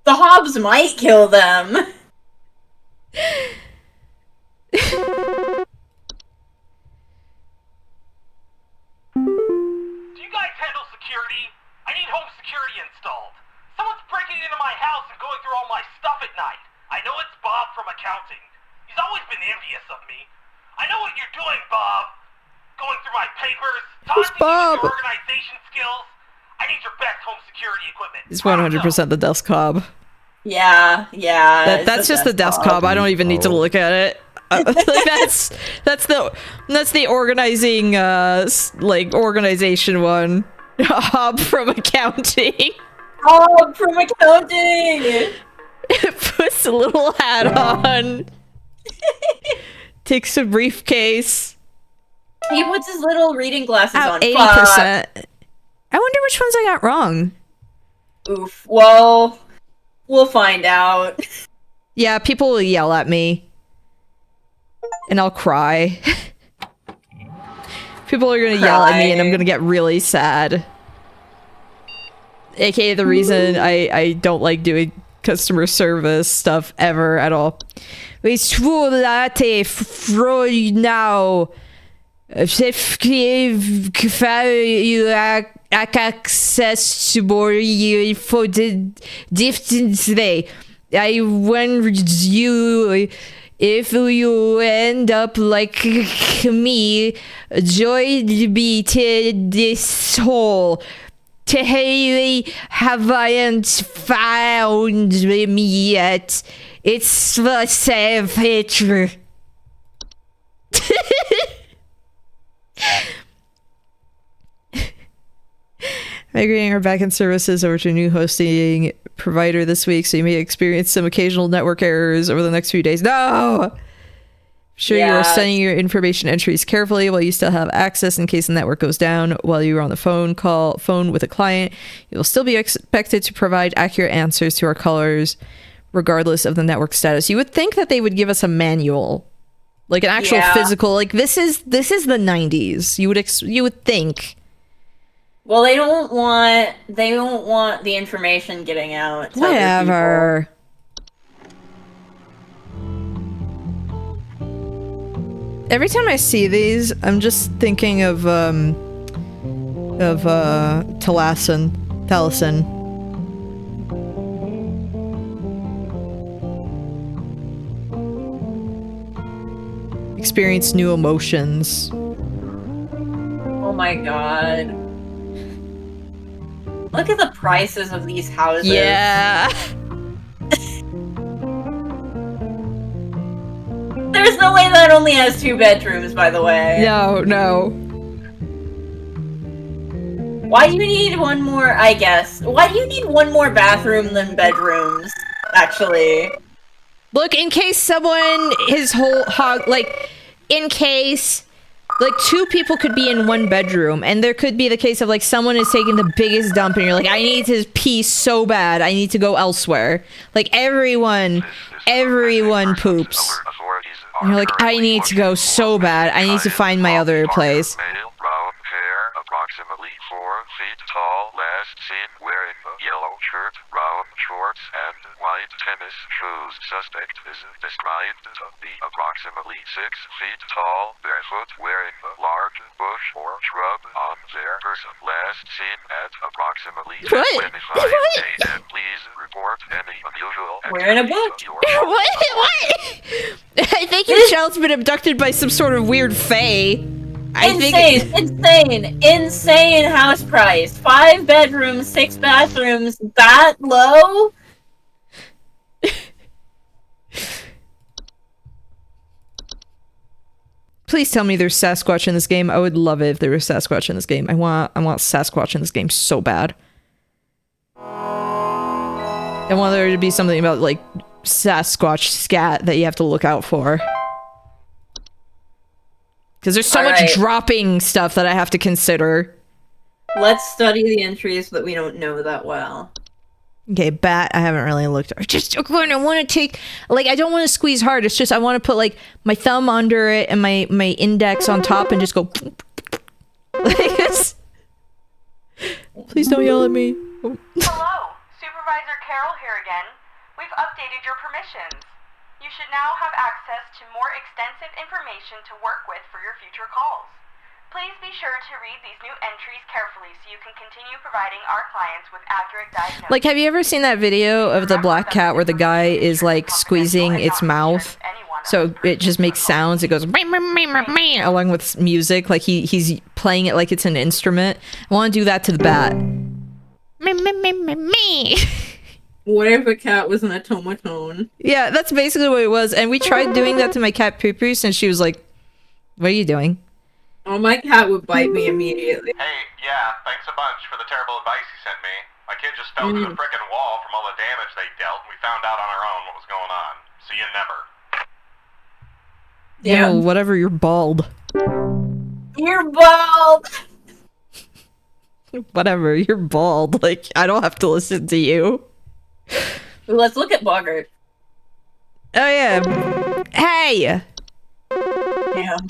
The Hobbs might kill them! Do you guys handle security? I need home security installed. Someone's breaking into my house and going through all my stuff at night. I know it's Bob from accounting. He's always been envious of me. I know what you're doing, Bob. Going through my papers, taunting me with your organization skills. I need your best home security equipment. It's 100% the desk cob. Yeah. That's just the desk cob. I don't even need to look at it. Like that's the organizing like organization one. Hob from accounting. Hob from accounting. Puts a little hat on. Takes a briefcase. He puts his little reading glasses on. 80%. I wonder which ones I got wrong. Oof. Well, we'll find out. Yeah, people will yell at me. And I'll cry. People are gonna yell at me and I'm gonna get really sad. AKA the reason I don't like doing customer service stuff ever at all. It's latte now. Access to more info differently. I warn you, if you end up like me, join me to this hole. Today haven't found me yet. It's the savage. Migrating our backend services over to a new hosting provider this week, so you may experience some occasional network errors over the next few days. No! Sure, you are setting your information entries carefully while you still have access in case the network goes down. While you are on the phone with a client, you will still be expected to provide accurate answers to our callers, regardless of the network status. You would think that they would give us a manual, like an actual physical. Like this is the 90s. You would think. Well, they don't want the information getting out to whatever. Every time I see these, I'm just thinking of Taliesin. Experience new emotions. Oh my god. Look at the prices of these houses. Yeah. There's no way that only has 2 bedrooms, by the way. No. Why do you need one more, I guess? Why do you need one more bathroom than bedrooms, actually? Look, in case someone, in case, like, 2 people could be in one bedroom, and there could be the case of, like, someone is taking the biggest dump, and you're like, I need to pee so bad, I need to go elsewhere. Like, everyone poops. And you're like, I need to go so bad, I need to find my other place. Approximately 4 feet tall, last seen wearing a yellow shirt, brown shorts, and white tennis shoes. Suspect is described to be approximately 6 feet tall, barefoot, wearing a large bush or shrub on their person. Last seen at approximately What? 10:25 What? a.m. Please report any unusual We're in a activity book. to your What? What? I think your child's been abducted by some sort of weird fae. Insane house price. 5 bedrooms, 6 bathrooms, that low? Please tell me there's Sasquatch in this game. I would love it if there was Sasquatch in this game. I want Sasquatch in this game so bad. I want there to be something about, like, Sasquatch scat that you have to look out for. Because there's so much dropping stuff that I have to consider. Let's study the entries that we don't know that well. Okay, bat, I haven't really looked. I want to take, like, I don't want to squeeze hard. It's just I want to put, like, my thumb under it and my index on top and just go like this. Please don't yell at me. Hello, Supervisor Carroll here again. We've updated your permissions. You should now have access to more extensive information to work with for your future calls. Please be sure to read these new entries carefully so you can continue providing our clients with accurate diagnosis. Like, have you ever seen that video of the black cat where the guy is, like, squeezing its mouth? So it just makes sounds. It goes along with music. Like, he's playing it like it's an instrument. I want to do that to the bat. What if a cat was an automaton? Yeah, that's basically what it was. And we tried doing that to my cat Poopoos, and she was like, "What are you doing?" Oh, my cat would bite me immediately. Hey, yeah, thanks a bunch for the terrible advice you sent me. My kid just fell through the frickin' wall from all the damage they dealt, and we found out on our own what was going on. See you never. Yeah, whatever, you're bald. You're bald! Whatever, you're bald. Like, I don't have to listen to you. Let's look at Boggart. Oh, yeah. Hey! Damn.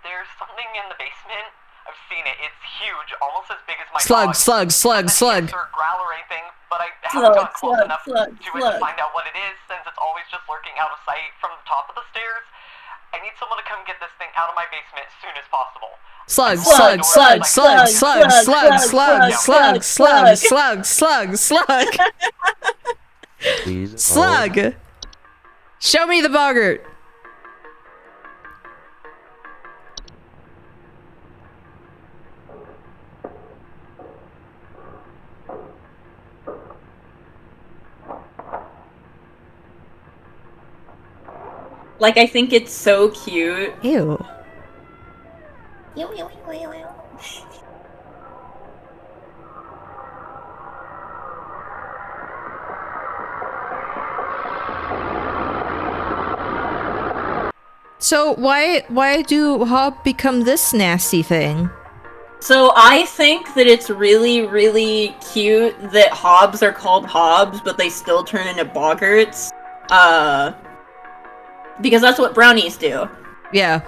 There's something in the basement. I've seen it. It's huge, almost as big as my Slug, dog. slug, slug, slug. Or growl or anything, but I haven't got close enough to it to find out what it is, since it's always just lurking out of sight from the top of the stairs. I need someone to come get this thing out of my basement as soon as possible. Slug, slug, slug, slug, slug, slug, slug, slug, slug, slug, slug, slug. Please. Slug! Show me the boggart. Like, I think it's so cute. Ew. So why do Hob become this nasty thing? So I think that it's really, really cute that Hobbs are called Hobbs, but they still turn into Boggarts. Because that's what brownies do. Yeah.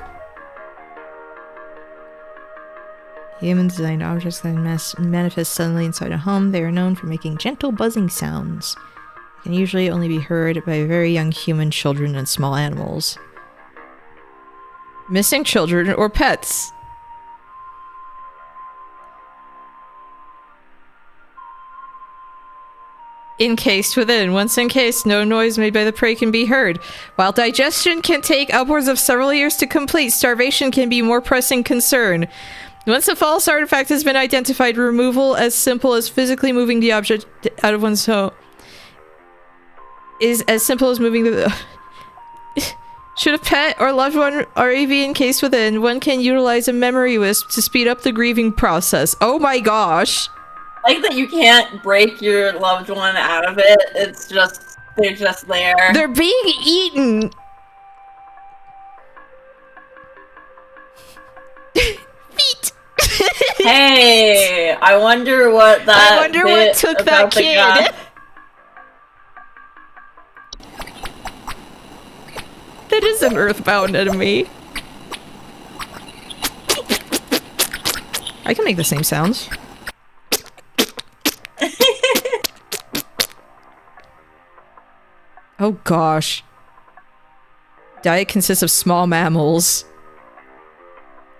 Human designed objects that manifest suddenly inside a home. They are known for making gentle buzzing sounds. They can usually only be heard by very young human, children, and small animals. Missing children or pets. Encased within. Once encased, no noise made by the prey can be heard. While digestion can take upwards of several years to complete, starvation can be a more pressing concern. Once a false artifact has been identified, removal as simple as physically moving the object out of one's home is as simple as moving the... Should a pet or loved one already be encased within, one can utilize a memory wisp to speed up the grieving process. Oh my gosh! Like that you can't break your loved one out of it. It's just, they're just there. They're being eaten! Feet! Hey! I wonder what that I wonder what took that kid. That is an earthbound enemy. I can make the same sounds. Oh gosh. Diet consists of small mammals.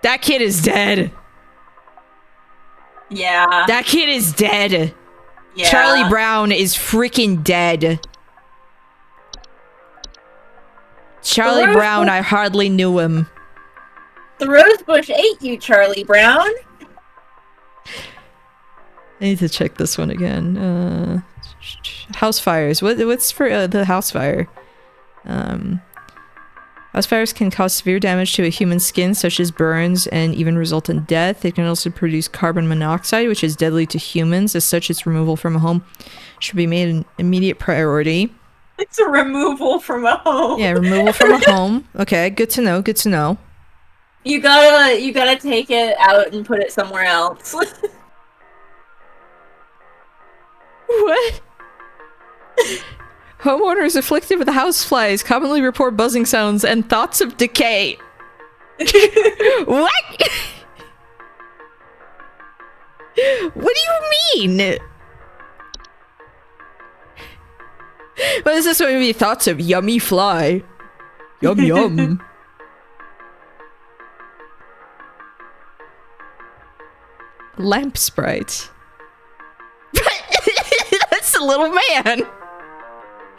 That kid is dead. Yeah. That kid is dead. Yeah. Charlie Brown is freaking dead. Charlie Brown, I hardly knew him. The rose bush ate you, Charlie Brown. I need to check this one again. House fires. What's for the house fire? House fires can cause severe damage to a human skin, such as burns, and even result in death. They can also produce carbon monoxide, which is deadly to humans. As such, its removal from a home should be made an immediate priority. It's a removal from a home. Yeah, removal from a home. Okay, good to know. Good to know. You gotta take it out and put it somewhere else. What? Homeowners afflicted with houseflies commonly report buzzing sounds and thoughts of decay. What? What do you mean? What is this going to be? Thoughts of yummy fly. Yum yum. Lamp sprite. That's a little man.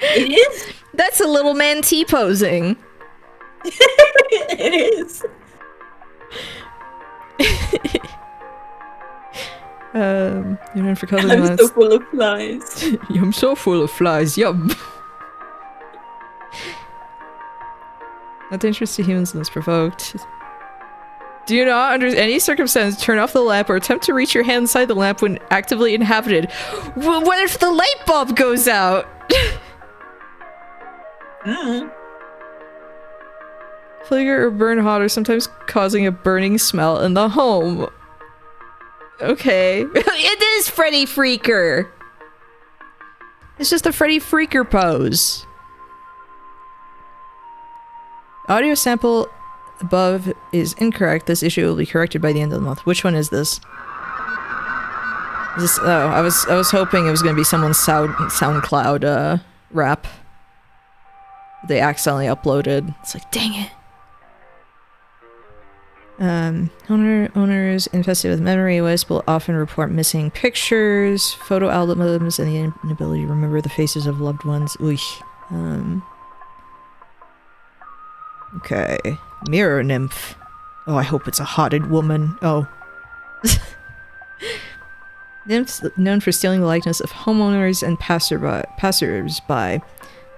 It is? That's a little man T-posing. It is. You're known for causing I'm so full of flies. I'm so full of flies, yum. Not dangerous to humans unless provoked. Do you not, under any circumstance, turn off the lamp or attempt to reach your hand inside the lamp when actively inhabited? What if the light bulb goes out? Flicker or burn hot or sometimes causing a burning smell in the home. Okay. It is Freddy Freaker! It's just a Freddy Freaker pose. Audio sample above is incorrect. This issue will be corrected by the end of the month. Which one is this? Is this? Oh, I was hoping it was gonna be someone's SoundCloud rap. They accidentally uploaded. It's like, dang it. Owners infested with memory wisp will often report missing pictures, photo albums, and the inability to remember the faces of loved ones. Ooh. Okay. Mirror nymph. Oh, I hope it's a hotted woman. Oh. Nymphs known for stealing the likeness of homeowners and passers-by.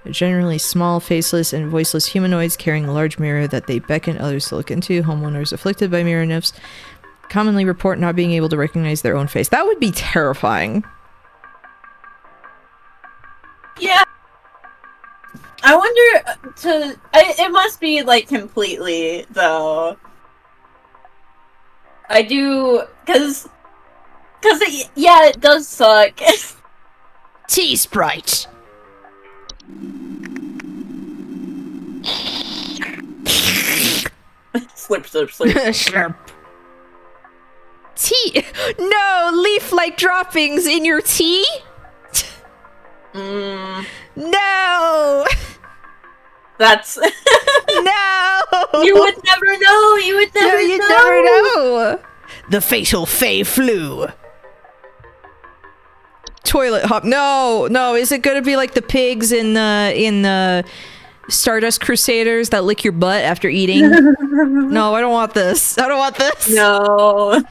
They're generally small, faceless, and voiceless humanoids carrying a large mirror that they beckon others to look into. Homeowners afflicted by mirror nymphs commonly report not being able to recognize their own face. That would be terrifying. Yeah. I wonder it must be like completely though. I do cause yeah, it does suck. T-Sprite. Slurp, slurp, slurp. Slurp. Tea. No, leaf-like droppings in your tea? No. That's no. You would never know. You would never know. You'd never know. The fatal fey flu. Toilet hop. No, no. Is it gonna be like the pigs in Stardust Crusaders that lick your butt after eating? No, I don't want this. I don't want this. No.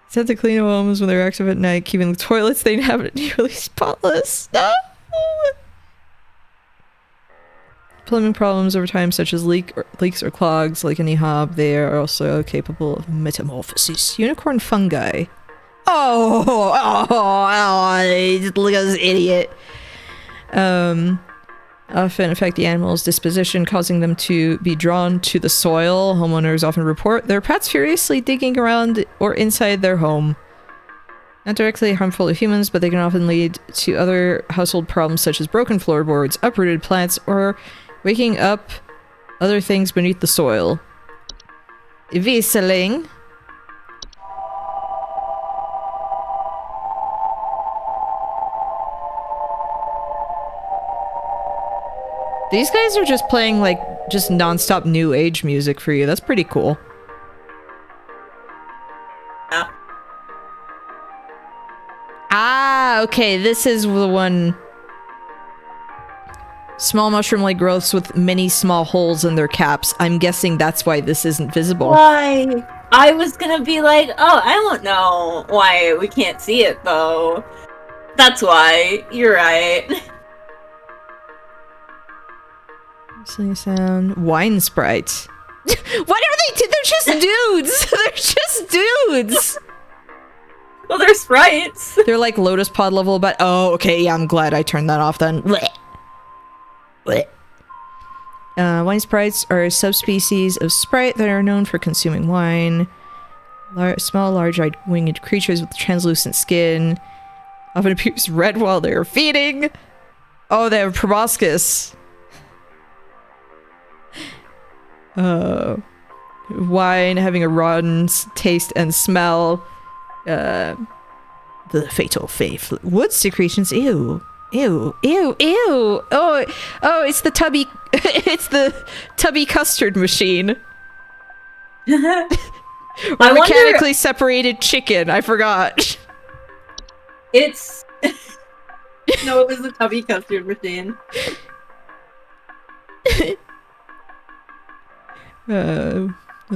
Set to clean homes when they're active at night, keeping the toilets they inhabit nearly spotless. No. Plumbing problems over time, such as leaks or clogs, like any hob, they are also capable of metamorphosis. Unicorn fungi. Oh, look at this idiot. Often affect the animal's disposition, causing them to be drawn to the soil. Homeowners often report their pets furiously digging around or inside their home. Not directly harmful to humans, but they can often lead to other household problems such as broken floorboards, uprooted plants, or waking up other things beneath the soil. Wieseling. These guys are just playing, like, just non-stop new age music for you. That's pretty cool. Yeah. Ah, okay, this is the one... Small mushroom-like growths with many small holes in their caps. I'm guessing that's why this isn't visible. Why? I was gonna be like, oh, I don't know why we can't see it, though. That's why. You're right. Listening sound. Wine sprites. What are they? They're just dudes! They're just dudes! Well, they're sprites. They're like Lotus Pod level, but oh, okay, yeah, I'm glad I turned that off then. Blech. Blech. Wine sprites are subspecies of sprite that are known for consuming wine. Small, large-eyed winged creatures with translucent skin. Often appears red while they are feeding. Oh, they have proboscis. Wine having a rotten taste and smell. The fatal faith. Wood secretions. Ew. Ew. Ew. Ew. Oh, it's the tubby. It's the tubby custard machine. Or mechanically separated chicken. I forgot. It's... No, it was the tubby custard machine. It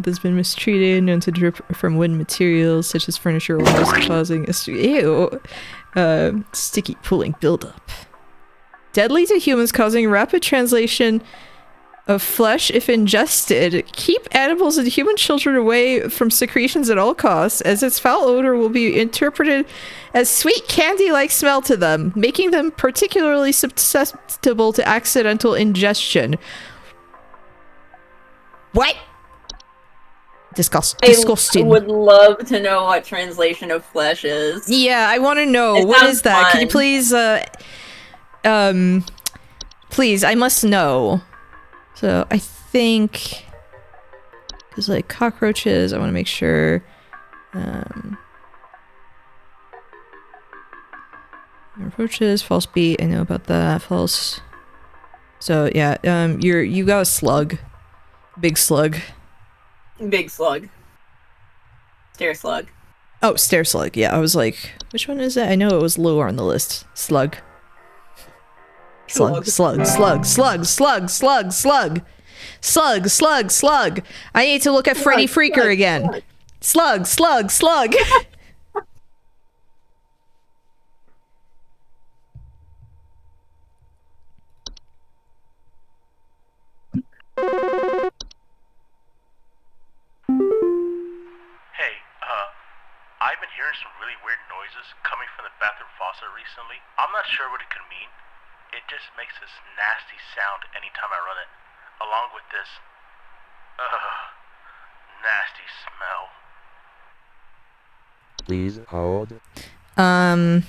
has been mistreated, known to drip from wood materials such as furniture walls, causing a sticky pooling buildup. Deadly to humans, causing rapid translation of flesh if ingested. Keep animals and human children away from secretions at all costs, as its foul odor will be interpreted as sweet candy-like smell to them, making them particularly susceptible to accidental ingestion. What? Disgusting. I would love to know what translation of flesh is. Yeah, I want to know. What is that? Fun. Can you please, please, I must know. So, I think... Because, like, cockroaches, I want to make sure... Approaches, false beat, I know about that. False... So, yeah, you got a slug. Big slug. Big slug. Stair slug. Oh, stair slug. Yeah, I was like, which one is that? I know it was lower on the list. Slug. Slug, slug, slug, slug, slug, slug, slug. Slug, slug, slug. I need to look at Freddy Freaker again. Slug, slug, slug. I've been hearing some really weird noises coming from the bathroom faucet recently. I'm not sure what it could mean. It just makes this nasty sound anytime I run it, along with this, nasty smell. Please hold. I'm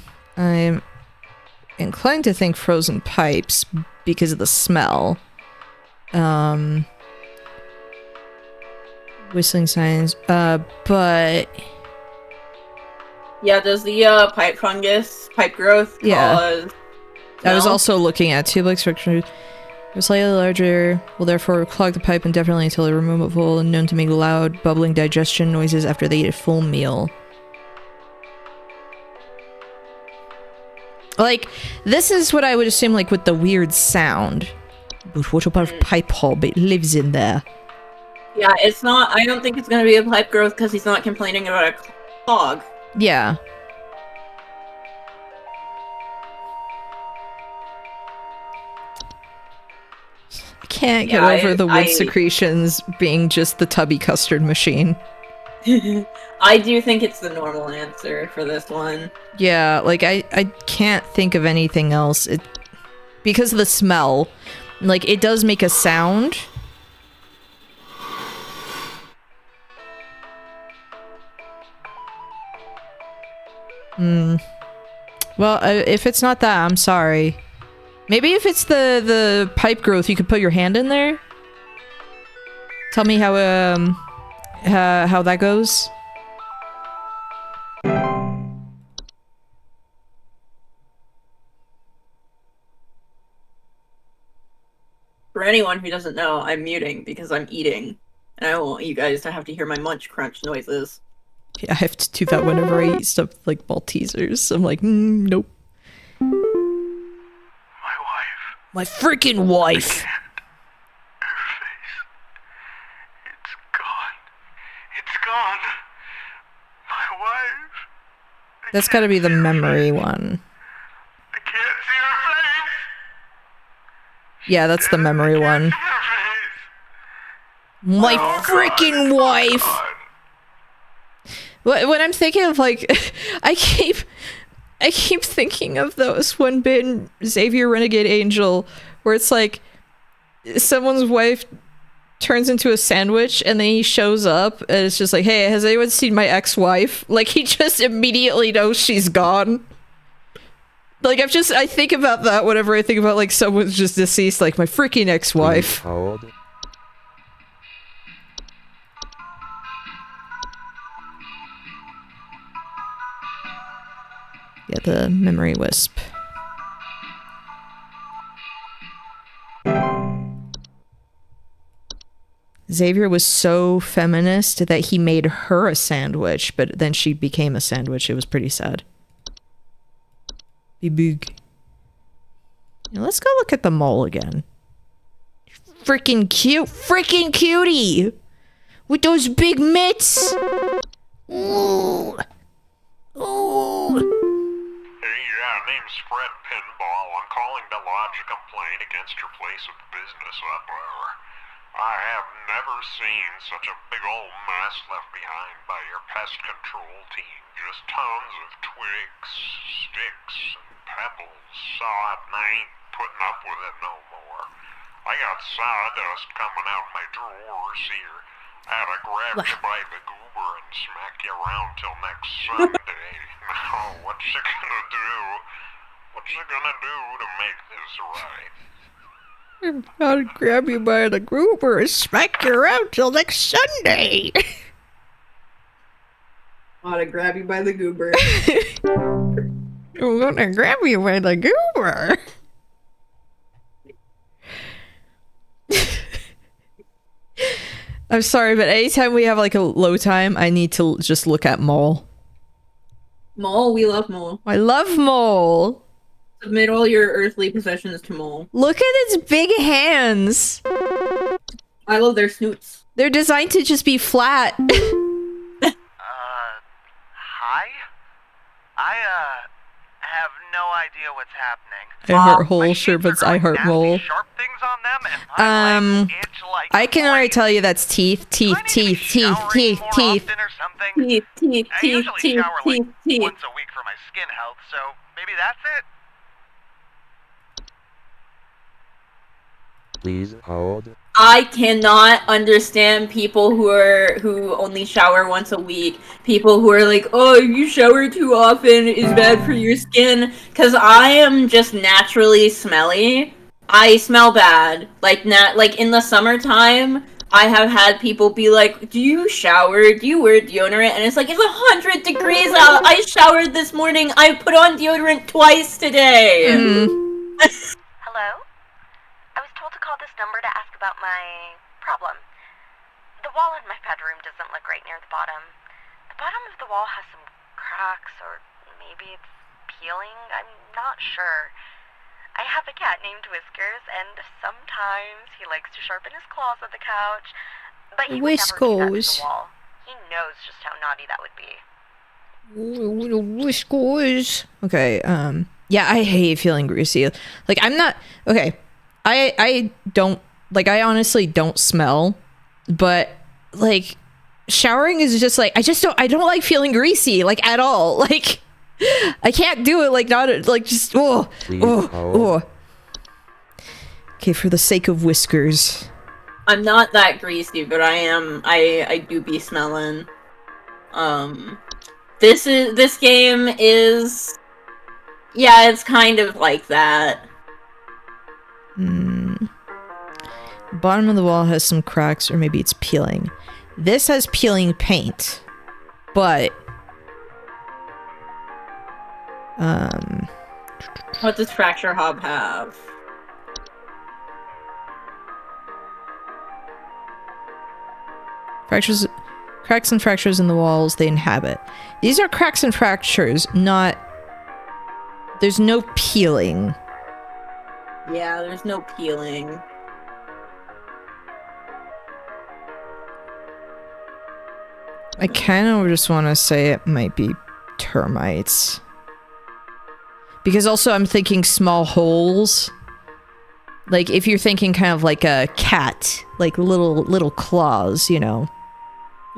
inclined to think frozen pipes because of the smell. Whistling signs, but... Yeah, does the pipe growth cause... I was also looking at tube-like structures. They're slightly larger, will therefore clog the pipe indefinitely until they're removable, and known to make loud, bubbling digestion noises after they eat a full meal. Like, this is what I would assume, like, with the weird sound. But what about pipe hole? It lives in there. Yeah, it's not... I don't think it's gonna be a pipe growth because he's not complaining about a clog. Yeah. I can't get over the wood secretions being just the tubby custard machine. I do think it's the normal answer for this one. Yeah, like, I can't think of anything else. Because of the smell. Like, it does make a sound. Well, if it's not that, I'm sorry. Maybe if it's the pipe growth, you could put your hand in there? Tell me how that goes? anyone who doesn't know, I'm muting because I'm eating. And I don't want you guys to have to hear my munch crunch noises. Yeah, I have to do that whenever I eat stuff like Maltesers. I'm like, nope. My wife. My freaking wife! Her face. It's gone. It's gone. My wife. That's gotta be the memory one. I can't see her face. Yeah, that's the memory one. My freaking wife! When I'm thinking of like, I keep thinking of those 1-bit and Xavier Renegade Angel, where it's like someone's wife turns into a sandwich and then he shows up and it's just like, hey, has anyone seen my ex-wife? Like he just immediately knows she's gone. Like I think about that whenever I think about like someone's just deceased, like my freaking ex-wife. Yeah, the memory wisp. Xavier was so feminist that he made her a sandwich, but then she became a sandwich. It was pretty sad. Be big. Now let's go look at the mole again. Freaking cute. Freaking cutie! With those big mitts! Ooh. Ooh. Hey, name's Fred Pinball. I'm calling to lodge a complaint against your place of business up there. I have never seen such a big old mess left behind by your pest control team. Just tons of twigs, sticks, and pebbles. Sod, and I ain't putting up with it no more. I got sawdust coming out my drawers here. I had to grab you by the goober and smack you around till next Sunday. Now, what's you gonna do? What's you gonna do to make this right? I'll grab you by the goober and smack you around till next Sunday. I ought to grab you by the goober. I'm gonna grab you by the goober. I'm sorry, but anytime we have like a low time, I need to just look at Mole. Mole, we love Mole. I love Mole. Submit all your earthly possessions to Mole. Look at its big hands. I love their snoots. They're designed to just be flat. Hi? I, have no idea what's happening. I heart Hole Sherbets, I heart Mole. Sharp things on them and my itch like I can already tell you that's teeth, teeth, teeth, teeth, teeth, teeth. Teeth, teeth, I teeth, usually teeth, shower teeth, like teeth. once a week for my skin health, so maybe that's it. Please hold. I cannot understand people who only shower once a week. People who are like, oh, if you shower too often is bad for your skin. Because I am just naturally smelly. I smell bad. Like in the summertime, I have had people be like, do you shower? Do you wear deodorant? And it's like, it's 100 degrees out. I showered this morning. I put on deodorant twice today. Hello? I was told to call this number to ask about my problem. The wall in my bedroom doesn't look right near the bottom. The bottom of the wall has some cracks, or maybe it's peeling. I'm not sure. I have a cat named Whiskers, and sometimes he likes to sharpen his claws at the couch, but he would never do that to the wall. He knows just how naughty that would be. Whiskers. Okay, yeah, I hate feeling greasy. Like, I'm not, okay, I don't, like, I honestly don't smell, but, like, showering is just, like, I don't like feeling greasy, like, at all. Like, I can't do it, like, not, like, just, oh. Okay, for the sake of Whiskers. I'm not that greasy, but I do be smelling. This game is, yeah, it's kind of like that. Bottom of the wall has some cracks, or maybe it's peeling. This has peeling paint, but what does Fracture Hob have? Cracks and fractures in the walls they inhabit. These are cracks and fractures, not... There's no peeling. Yeah, there's no peeling. I kind of just want to say it might be termites. Because also I'm thinking small holes. Like, if you're thinking kind of like a cat, like little claws, you know.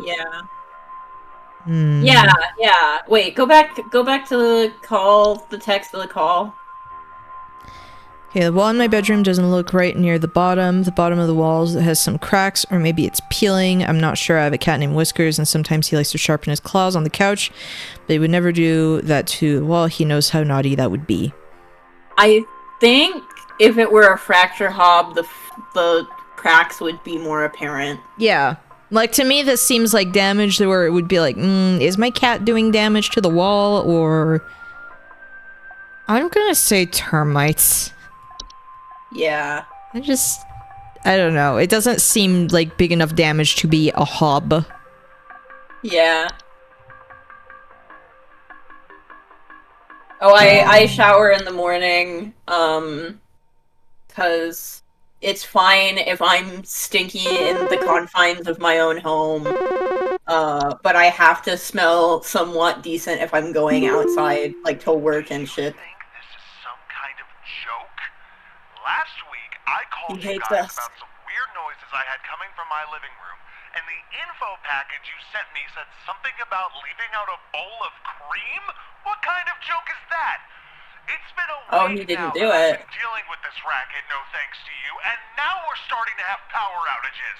Yeah. Mm. Yeah. Wait, go back to the call, the text of the call. Okay, the wall in my bedroom doesn't look right near the bottom. The bottom of the walls has some cracks, or maybe it's peeling. I'm not sure. I have a cat named Whiskers, and sometimes he likes to sharpen his claws on the couch, but he would never do that to the wall. He knows how naughty that would be. I think if it were a fracture hob, the cracks would be more apparent. Yeah. Like, to me, this seems like damage where it would be like, is my cat doing damage to the wall, or... I'm gonna say termites. Yeah. I don't know. It doesn't seem like big enough damage to be a hob. Yeah. Oh, I shower in the morning, cause it's fine if I'm stinky in the confines of my own home, but I have to smell somewhat decent if I'm going outside, like, to work and shit. Last week, I called you guys about some weird noises I had coming from my living room, and the info package you sent me said something about leaving out a bowl of cream? What kind of joke is that? It's been a week he didn't now do that it. I've been dealing with this racket, no thanks to you, and now we're starting to have power outages.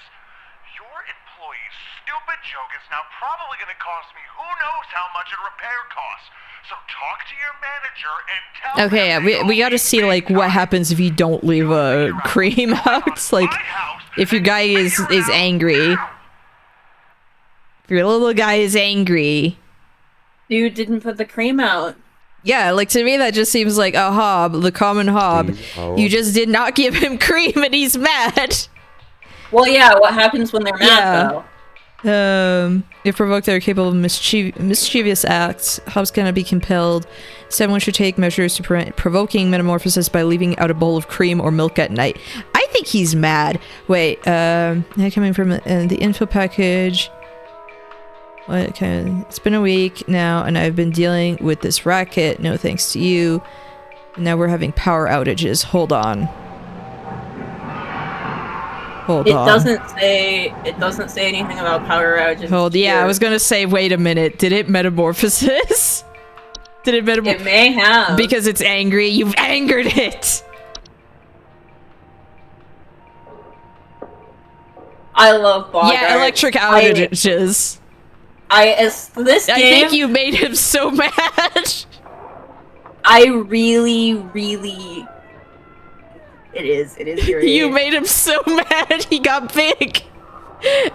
Your employee's stupid joke is now probably going to cost me who knows how much in repair costs. So talk to your manager and tell Okay, yeah, we gotta see, like, what happens if you don't leave a cream out. Like, if your guy is angry. If your little guy is angry. Dude didn't put the cream out. Yeah, like, to me that just seems like a hob, the common hob. You just did not give him cream and he's mad. Well, yeah, what happens when they're mad, though? If provoked, they are capable of mischievous acts. Hobs cannot be compelled. Someone should take measures to prevent provoking metamorphosis by leaving out a bowl of cream or milk at night. I think he's mad. Wait, coming from the info package. Okay, it's been a week now, and I've been dealing with this racket. No thanks to you. And now we're having power outages. Hold on. Hold on. It doesn't say anything about power outages. Yeah, I was gonna say, wait a minute. Did it metamorphosis? Did it metamorphosis? It may have. Because it's angry. You've angered it! I love Bogart. Yeah, electric outages. I think you made him so mad. I really... It is infuriating. You made him so mad he got big.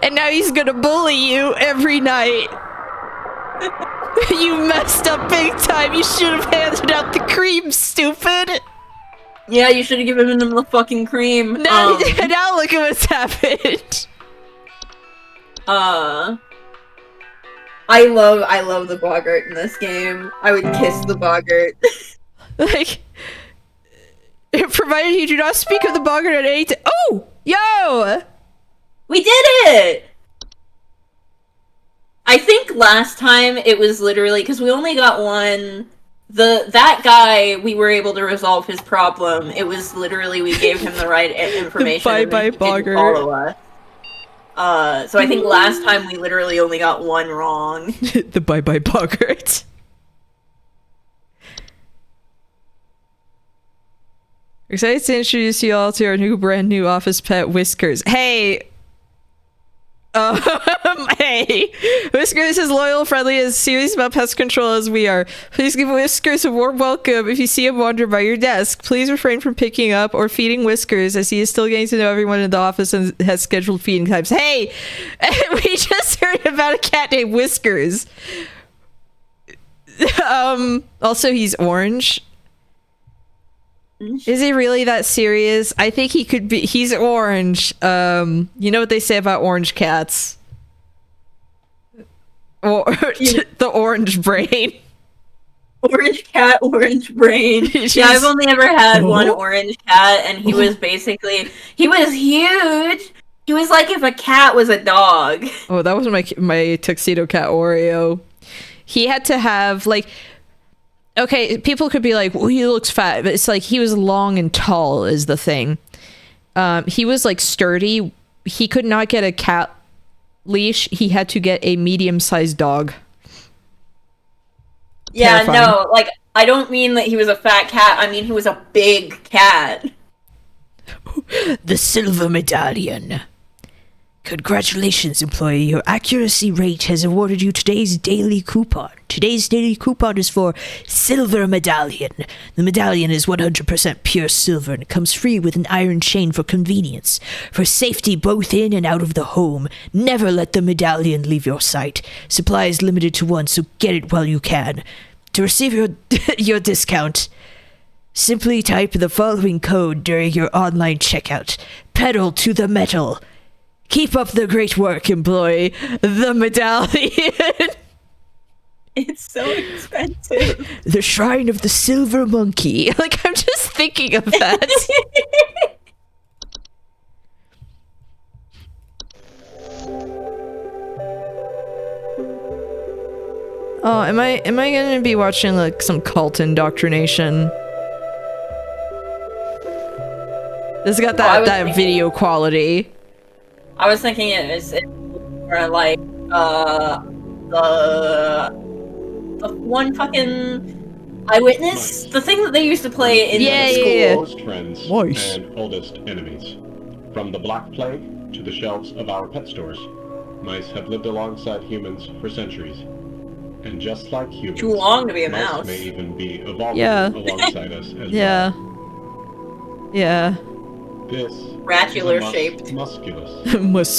And now he's gonna bully you every night. You messed up big time. You should have handed out the cream, stupid. Yeah, you should have given him the fucking cream. Now look at what's happened. I love the Bogart in this game. I would kiss the Bogart. Like, provided you do not speak of the Bogart at any time. Oh! Yo! We did it! I think last time it was literally, because we only got one, that guy, we were able to resolve his problem. It was literally, we gave him the right information. Bye-bye Bogart. Follow us. So I think last time we literally only got one wrong. The bye-bye Bogart. Excited to introduce you all to our brand new office pet, Whiskers. Hey! Hey! Whiskers is loyal, friendly, and serious about pest control as we are. Please give Whiskers a warm welcome if you see him wander by your desk. Please refrain from picking up or feeding Whiskers as he is still getting to know everyone in the office and has scheduled feeding times. Hey! We just heard about a cat named Whiskers. Also, he's orange. Is he really that serious? I think he could be. He's orange. You know what they say about orange cats? Or the orange brain. Orange cat, orange brain. Yeah, I've only ever had one orange cat, and he was basically, he was huge. He was like if a cat was a dog. Oh, that was my tuxedo cat Oreo. He had to have like, okay, people could be like, well, he looks fat, but it's like he was long and tall is the thing. He was like sturdy. He could not get a cat leash. He had to get a medium-sized dog. Yeah, Terrifying. no, like, I don't mean that he was a fat cat, I mean he was a big cat. The silver medallion. Congratulations, employee. Your accuracy rate has awarded you today's daily coupon. Today's daily coupon is for silver medallion. The medallion is 100% pure silver and comes free with an iron chain for convenience. For safety both in and out of the home, never let the medallion leave your sight. Supply is limited to one, so get it while you can. To receive your discount, simply type the following code during your online checkout. Pedal to the metal. Keep up the great work, employee. The medallion. It's so expensive. The Shrine of the Silver Monkey. Like, I'm just thinking of that. Oh, am I gonna be watching like some cult indoctrination? This got that video quality. I was thinking it was more like the one fucking Eyewitness, the thing that they used to play in school. Close friends Nice. and oldest enemies. From the Black Plague to the shelves of our pet stores, mice have lived alongside humans for centuries. And just like humans, Too long to be a mice mouse. may even be evolving Yeah. alongside us as Yeah. well. Yeah. This Ratular is a mus shaped. musculus,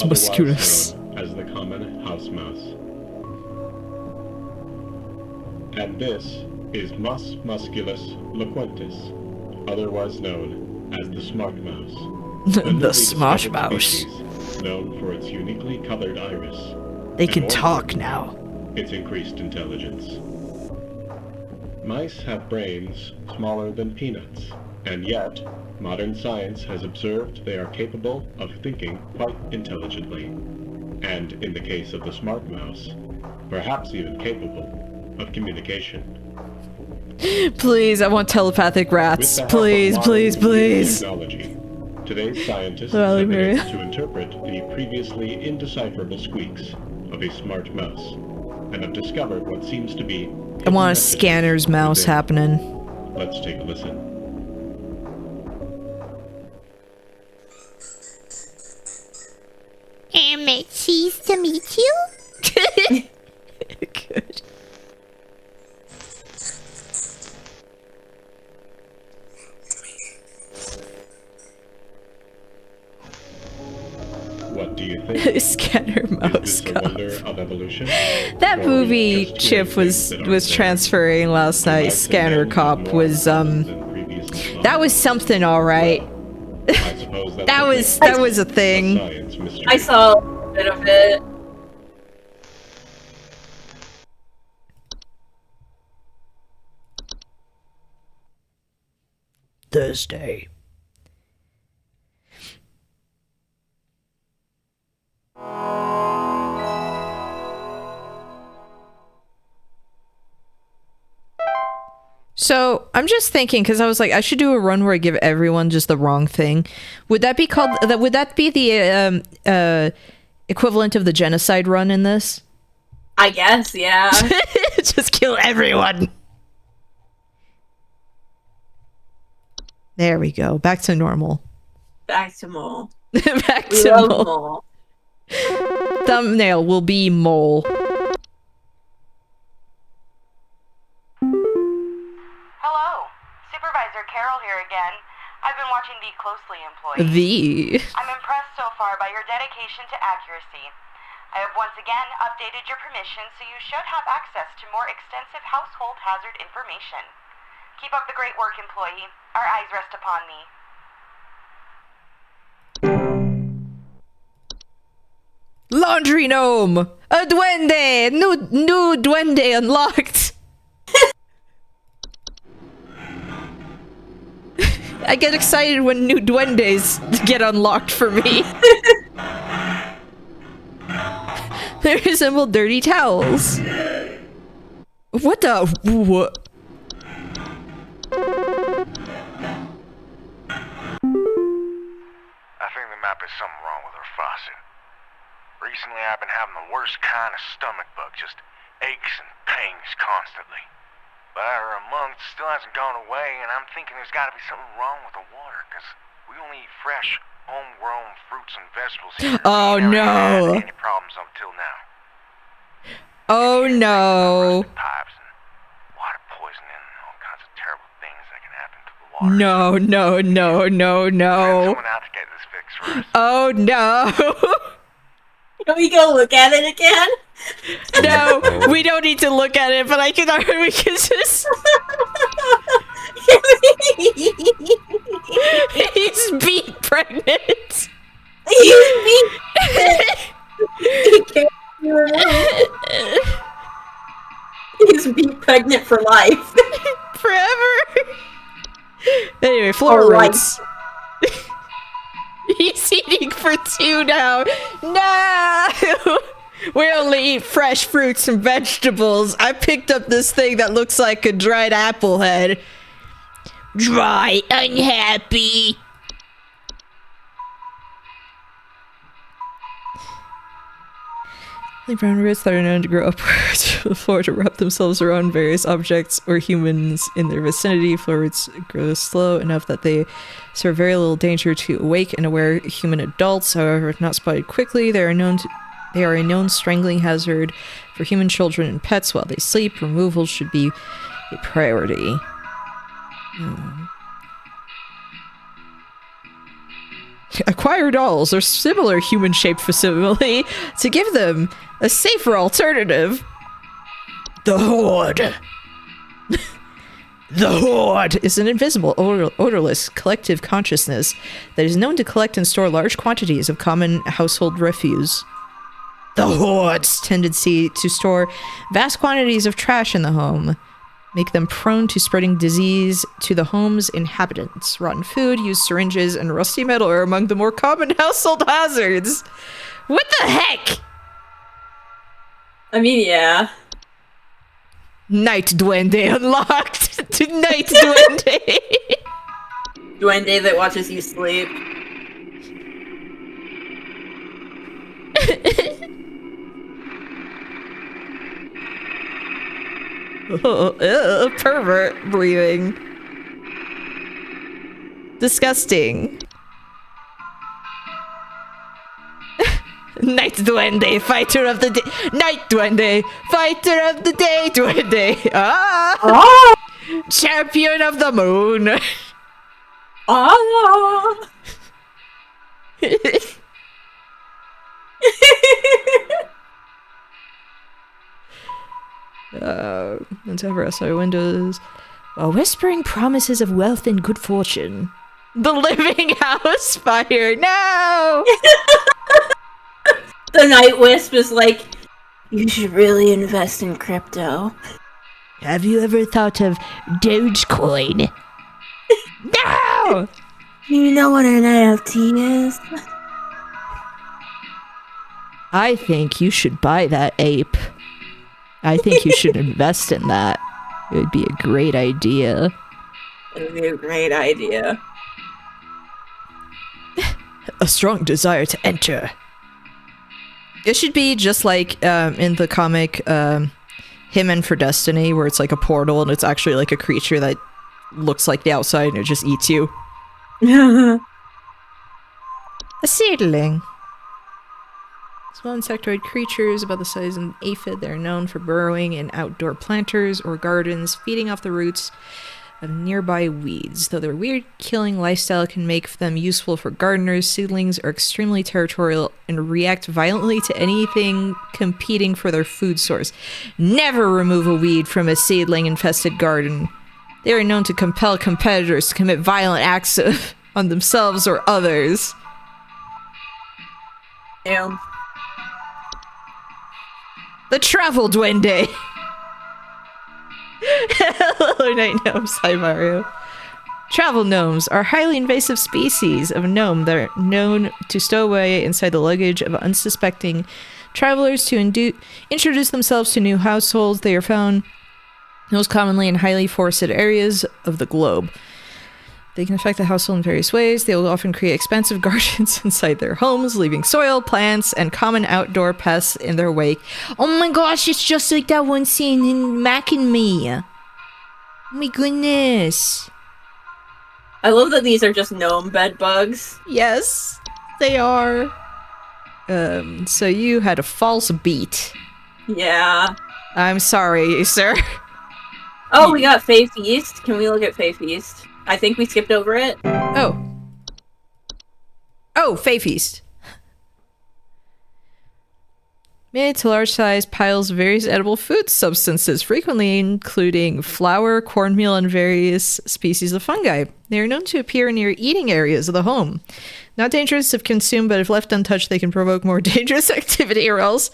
Musculus. otherwise known as the common house mouse. And this is Mus musculus loquentis, otherwise known as the smart mouse. A The newly smart discovered mouse. species, known for its uniquely colored iris. They and can more talk importantly, now. Its increased intelligence. Mice have brains smaller than peanuts, and yet, modern science has observed they are capable of thinking quite intelligently. And in the case of the smart mouse, perhaps even capable of communication. Please, I want telepathic rats. With the help Please, of please, modern please. technology, today's scientists Sorry, have been Mira. able to interpret the previously indecipherable squeaks of a smart mouse, and have discovered what seems to be I want a messages scanner's mouse within. happening. Let's take a listen. It's pleased to meet you. Good. What do you think? Scanner mouse Is this a cop. wonder of evolution? That Or movie just Chip hearing was things that aren't was there? transferring last night. Mice and Scanner men cop have more was intelligence than previously thought. that was something, all right. I suppose that's That what was makes a thing. science mystery. I saw a bit of it. Thursday. So I'm just thinking because I was like, I should do a run where I give everyone just the wrong thing. Would that be called? Would that be the equivalent of the genocide run in this? I guess, yeah. Just kill everyone. There we go. Back to normal. Back to mole. Back We to love mole. mole. Thumbnail will be mole. Hello, Supervisor Carol here again. I've been watching thee closely, employee. The I'm impressed so far by your dedication to accuracy. I have once again updated your permission, so you should have access to more extensive household hazard information. Keep up the great work, employee. Our eyes rest upon thee. laundry gnome. A duende! New duende unlocked! I get excited when new duendes get unlocked for me. They resemble dirty towels. What the? What? I think there might be something wrong with her faucet. Recently I've been having the worst kind of stomach bug, just aches and pains constantly. But after a month, it still hasn't gone away, and I'm thinking there's gotta be something wrong with the water, because we only eat fresh, homegrown fruits and vegetables here. Oh We never no. had any problems up till now. Oh no. Pipes and water poisoning and all kinds of terrible things that can happen to the water. No, no, no, no, no. Someone out to get this fixed for us. Oh no. Can we go look at it again? No, we don't need to look at it, but we can just... He's beat pregnant. He's beat pregnant. He can't be removed. He's beat pregnant for life. Forever. Anyway, floor roots. He's eating for 2 now. No! We only eat fresh fruits and vegetables. I picked up this thing that looks like a dried apple head. Dry, unhappy. Brown roots that are known to grow upwards from the floor to wrap themselves around various objects or humans in their vicinity. Floor roots grow slow enough that they serve very little danger to awake and aware human adults. However, if not spotted quickly, they are a known strangling hazard for human children and pets while they sleep. Removal should be a priority. Acquire dolls or similar human-shaped facility to give them a safer alternative. The Horde. The Horde is an invisible, odorless collective consciousness that is known to collect and store large quantities of common household refuse. The Horde's tendency to store vast quantities of trash in the home make them prone to spreading disease to the home's inhabitants. Rotten food, used syringes, and rusty metal are among the more common household hazards. What the heck? I mean, yeah. Night Duende unlocked. Night Duende. Duende that watches you sleep. Pervert breathing. Disgusting. Night Duende, fighter of the day. Night Duende, fighter of the day, Duende. Ah! Champion of the moon. Ah! Let's have our outside windows. While whispering promises of wealth and good fortune. The living house fire. No! The Night Wisp is like, you should really invest in crypto. Have you ever thought of Dogecoin? No! You know what an NFT is? I think you should buy that ape. I think you should invest in that. It would be a great idea. It would be a great idea. A strong desire to enter. It should be just like in the comic Him for Destiny, where it's like a portal and it's actually like a creature that looks like the outside and it just eats you. A seedling. Small insectoid creatures about the size of an aphid. They're known for burrowing in outdoor planters or gardens, feeding off the roots of nearby weeds. Though their weird killing lifestyle can make them useful for gardeners, seedlings are extremely territorial and react violently to anything competing for their food source. Never remove a weed from a seedling-infested garden. They are known to compel competitors to commit violent acts on themselves or others. Damn. The travel duende. Hello, night gnomes. Hi, Mario. Travel gnomes are highly invasive species of gnome that are known to stow away inside the luggage of unsuspecting travelers to introduce themselves to new households. They are found most commonly in highly forested areas of the globe. They can affect the household in various ways. They will often create expansive gardens inside their homes, leaving soil, plants, and common outdoor pests in their wake. Oh my gosh, it's just like that one scene in Mac and Me. Oh my goodness. I love that these are just gnome bed bugs. Yes, they are. So you had a false beat. Yeah. I'm sorry, sir. Oh, we got Fae Feast. Can we look at Fae Feast? I think we skipped over it. Oh. Oh, Fae Feast. Mid to large size piles of various edible food substances, frequently including flour, cornmeal, and various species of fungi. They are known to appear near eating areas of the home. Not dangerous if consumed, but if left untouched, they can provoke more dangerous activity, or else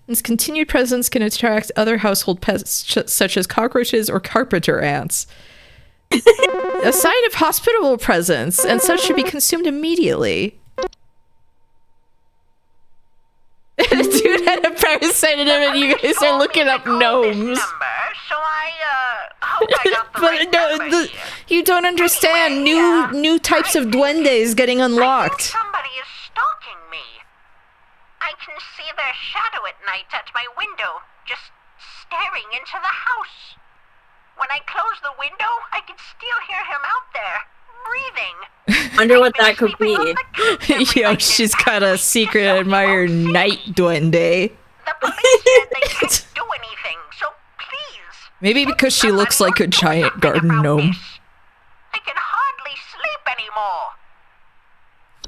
its continued presence can attract other household pests, such as cockroaches or carpenter ants. A sign of hospitable presence, and such should be consumed immediately. Dude had a parasite in him, and you guys are looking up gnomes. But no, you don't understand. New types of duendes getting unlocked. Somebody is stalking me. I can see their shadow at night at my window, just staring into the house. When I close the window, I can still hear him out there, breathing. Wonder what that could be. Yo, she's got a secret admirer night duende. The police said they can't do anything, so please. Maybe because she looks like a giant garden gnome. I can hardly sleep anymore.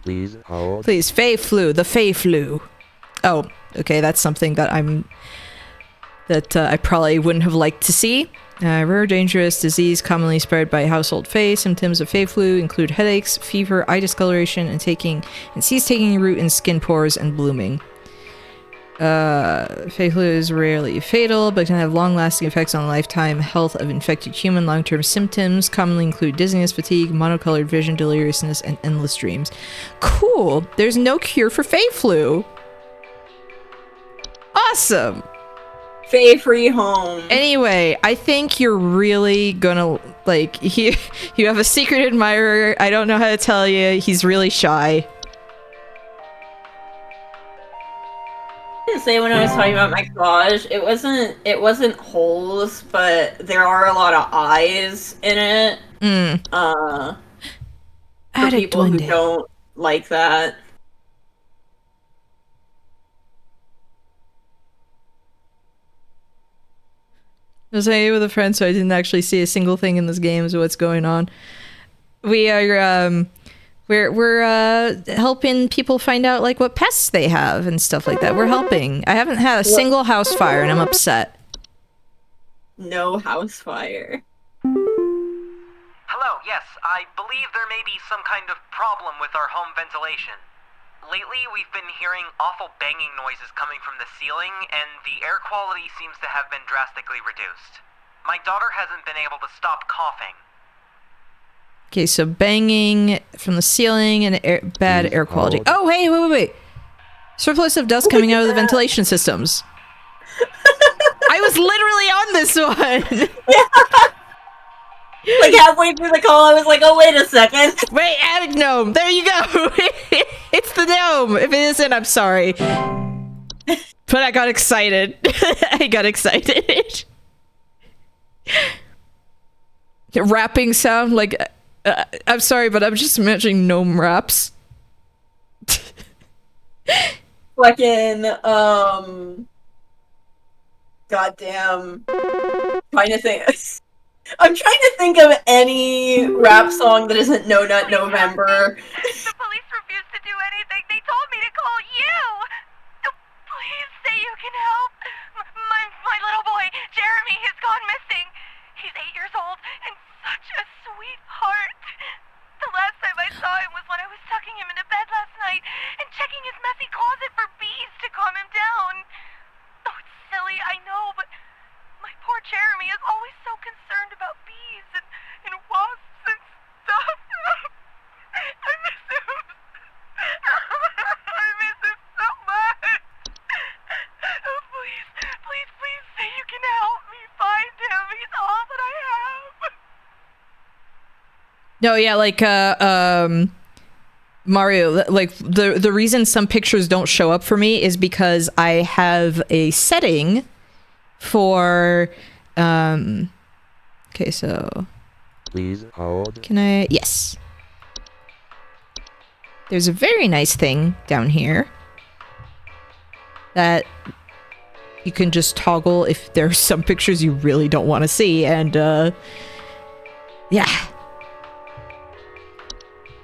Please hold. Please, Fae flu. The Fae flu. Oh, okay, that's something that I probably wouldn't have liked to see. Rare dangerous disease commonly spread by household Fae. Symptoms of Fae flu include headaches, fever, eye discoloration, and seeds taking root in skin pores and blooming. Fae flu is rarely fatal, but can have long-lasting effects on lifetime health of infected human. Long-term symptoms commonly include dizziness, fatigue, monocolored vision, deliriousness, and endless dreams. Cool! There's no cure for Fae flu! Awesome! Fae-free home. Anyway, I think you're really gonna, like, you have a secret admirer. I don't know how to tell you. He's really shy. I was gonna say when I was talking about my collage, it wasn't holes, but there are a lot of eyes in it. For people who don't like that. I was hanging with a friend, so I didn't actually see a single thing in this game as what's going on. We are, we're helping people find out, like, what pests they have and stuff like that. We're helping. I haven't had a single house fire, and I'm upset. No house fire. Hello, yes, I believe there may be some kind of problem with our home ventilation. Lately, we've been hearing awful banging noises coming from the ceiling, and the air quality seems to have been drastically reduced. My daughter hasn't been able to stop coughing. Okay, so banging from the ceiling and bad air quality. Oh, hey, wait. Surplus of dust coming out of the ventilation systems. I was literally on this one! Yeah. Like halfway through the call, I was like, oh, wait a second. Wait, attic gnome. There you go. It's the gnome. If it isn't, I'm sorry. But I got excited. Rapping sound, like, I'm sorry, but I'm just imagining gnome raps. Fucking, goddamn. I'm trying to think of any rap song that isn't No Nut November. The police refused to do anything. They told me to call you. Please say you can help. My little boy, Jeremy, has gone missing. He's 8 years old and such a sweetheart. The last time I saw him was when I was tucking him into bed last night and checking his messy closet for bees to calm him down. Oh, it's silly. No, yeah, like Mario, like the reason some pictures don't show up for me is because I have a setting for okay, so Please hold. can I? Yes. There's a very nice thing down here that you can just toggle if there's some pictures you really don't want to see, and yeah.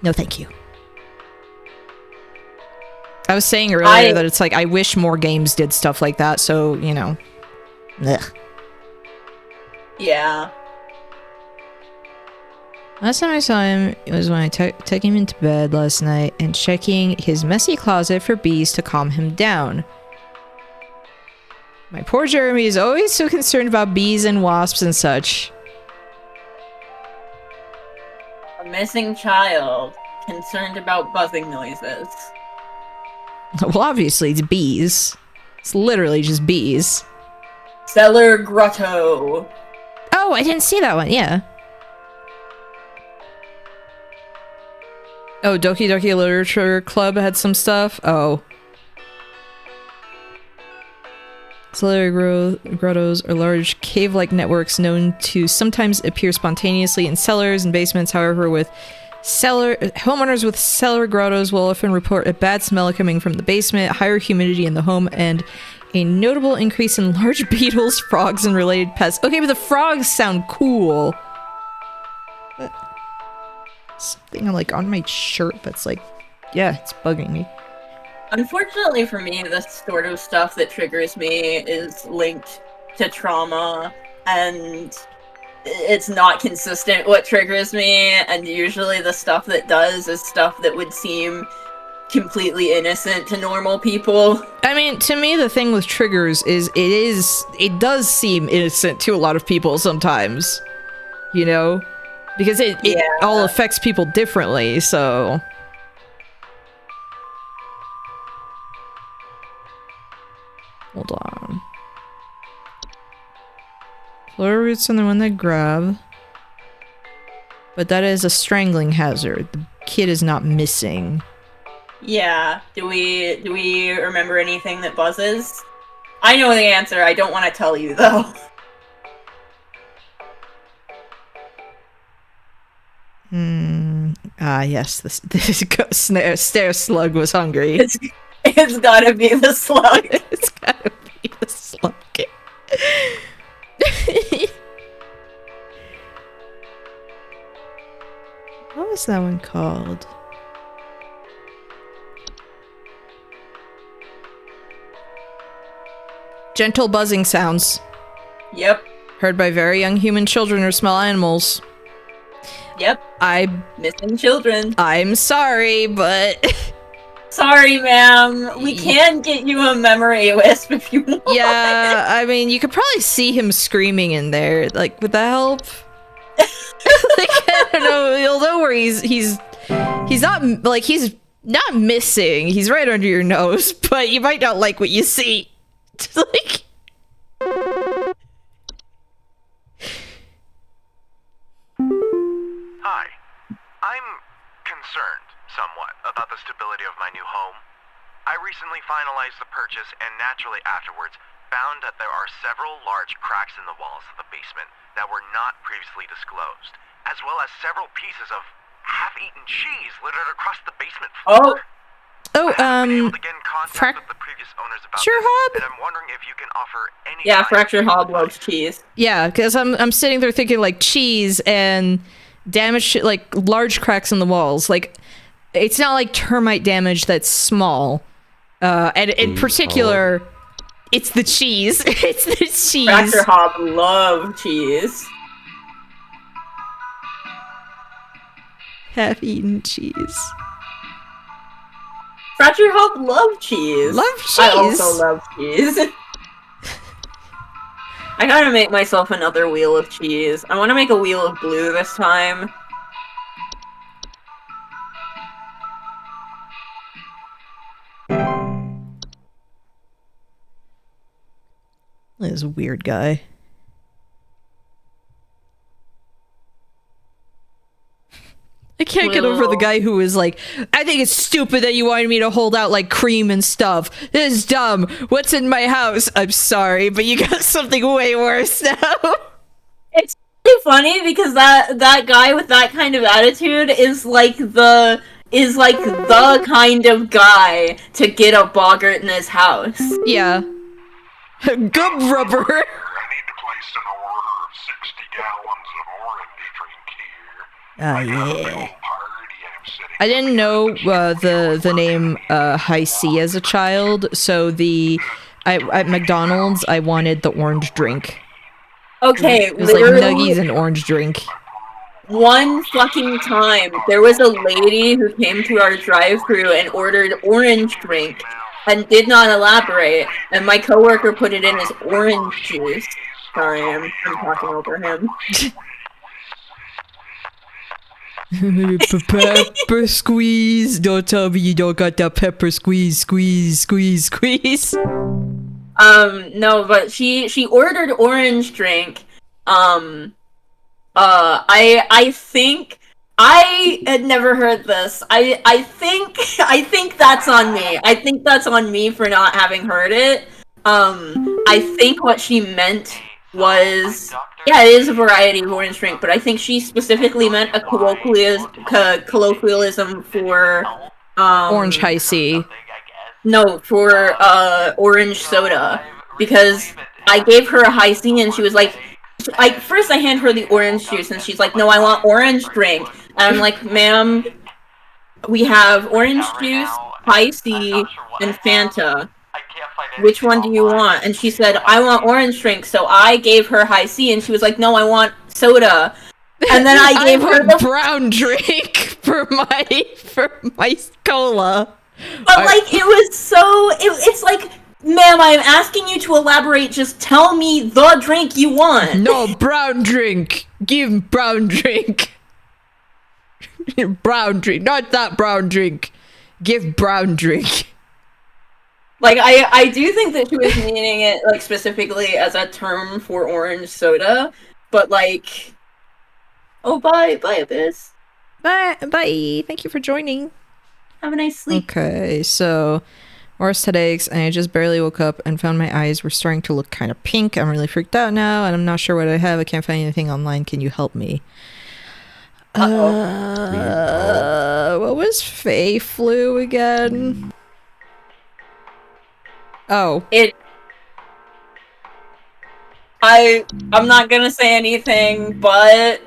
No, thank you. I was saying earlier that it's like, I wish more games did stuff like that, so, you know. Ugh. Yeah. Last time I saw him was when I took him into bed last night and checking his messy closet for bees to calm him down. My poor Jeremy is always so concerned about bees and wasps and such. A missing child, concerned about buzzing noises. Well, obviously, it's bees. It's literally just bees. Cellar Grotto. Oh, I didn't see that one, yeah. Oh, Doki Doki Literature Club had some stuff? Oh. Cellar grottos are large cave-like networks known to sometimes appear spontaneously in cellars and basements. However, homeowners with cellar grottos will often report a bad smell coming from the basement, higher humidity in the home, and a notable increase in large beetles, frogs, and related pests. Okay, but the frogs sound cool. But something like on my shirt that's like, yeah, it's bugging me. Unfortunately for me, the sort of stuff that triggers me is linked to trauma, and it's not consistent what triggers me, and usually the stuff that does is stuff that would seem completely innocent to normal people. I mean, to me, the thing with triggers is it does seem innocent to a lot of people sometimes, you know? Because it all affects people differently, so... Hold on. Floor roots are the one that grab. But that is a strangling hazard. The kid is not missing. Yeah. Do we remember anything that buzzes? I know the answer. I don't want to tell you though. Yes. This stair slug was hungry. It's gotta be the slug. It's gotta be the slug. What was that one called? Gentle buzzing sounds. Yep. Heard by very young human children or small animals. Yep. Missing children. I'm sorry, but... Sorry, ma'am. We can get you a memory wisp if you want. Yeah, I mean, you could probably see him screaming in there. Like, would that help? Like, I don't know. You'll know where he's not missing. He's right under your nose, but you might not like what you see. Like... Hi. I'm concerned somewhat about the stability of my new home. I recently finalized the purchase and naturally afterwards found that there are several large cracks in the walls of the basement that were not previously disclosed, as well as several pieces of half-eaten cheese littered across the basement floor. Fracture Hob? And I'm wondering if you can offer any... Yeah, Fracture Hob loves cheese. Yeah, because I'm sitting there thinking like cheese and damage, like large cracks in the walls. Like, it's not like termite damage that's small. And in particular, it's the cheese. It's the cheese. Fracture Hob love cheese. Half-eaten cheese. Fracture Hob love cheese. Love cheese. I also love cheese. I gotta make myself another wheel of cheese. I want to make a wheel of blue this time. This is a weird guy. can't get over the guy who was like, I think it's stupid that you wanted me to hold out like cream and stuff. This is dumb. What's in my house? I'm sorry, but you got something way worse now. It's really funny because that guy with that kind of attitude is like the kind of guy to get a boggart in his house. Yeah. Gum rubber. I need to place an order of 60 gallons of orange drink here. Oh, yeah. I didn't know the name High C as a child, so at McDonald's I wanted the orange drink. Okay, it was like nuggies and orange drink. One fucking time, there was a lady who came to our drive-thru and ordered orange drink and did not elaborate, and my coworker put it in as orange juice. Sorry, I'm talking over him. Pepper squeeze. Don't tell me you don't got that pepper squeeze. No, but she ordered orange drink. I think I had never heard this. I think that's on me. I think that's on me for not having heard it. I think what she meant was, yeah, it is a variety of orange drink, but I think she specifically meant a colloquialism for orange high C. No, for orange soda, because I gave her a high C and she was like, first I hand her the orange juice and she's like, no, I want orange drink. And I'm like, ma'am, we have orange juice, high C, and Fanta. Which one do you want? And she said, I want orange drink. So I gave her high C and she was like, no, I want soda. And then I gave her the brown drink for my cola. But like, it was so, it's like, ma'am, I'm asking you to elaborate. Just tell me the drink you want. No, brown drink. Give brown drink. Brown drink. Not that brown drink. Give brown drink. Like, I do think that she was meaning it, like, specifically as a term for orange soda. But, like... Oh, bye, Abyss. Bye. Thank you for joining. Have a nice sleep. Okay, so... worst headaches, and I just barely woke up and found my eyes were starting to look kind of pink. I'm really freaked out now, and I'm not sure what I have. I can't find anything online. Can you help me? What was Fae flu again? Oh. I'm not gonna say anything, but...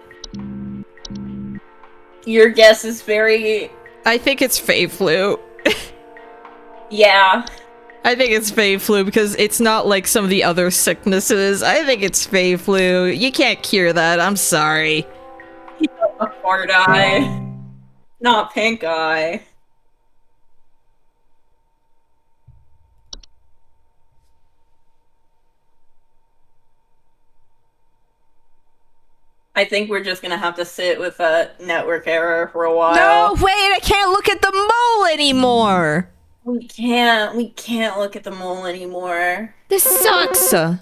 your guess is very... I think it's Fae flu. Yeah. I think it's Fae flu because it's not like some of the other sicknesses. I think it's Fae flu. You can't cure that. I'm sorry. A fart eye. Not pink eye. I think we're just gonna have to sit with a network error for a while. No, wait, I can't look at the mole anymore! We can't look at the mole anymore. This sucks! You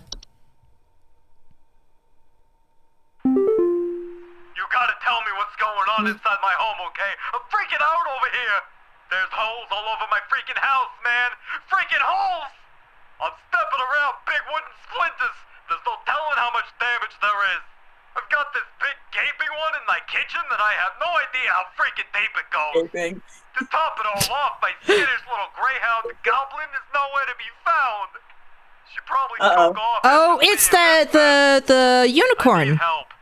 gotta tell me what's going on inside my home, okay? I'm freaking out over here! There's holes all over my freaking house, man! Freaking holes! I'm stepping around big wooden splinters! There's no telling how much damage there is! I've got this big gaping one in my kitchen that I have no idea how freaking deep it goes. Gaping. To top it all off, my skittish little greyhound goblin is nowhere to be found. She probably took off. Oh, it's the unicorn. Help.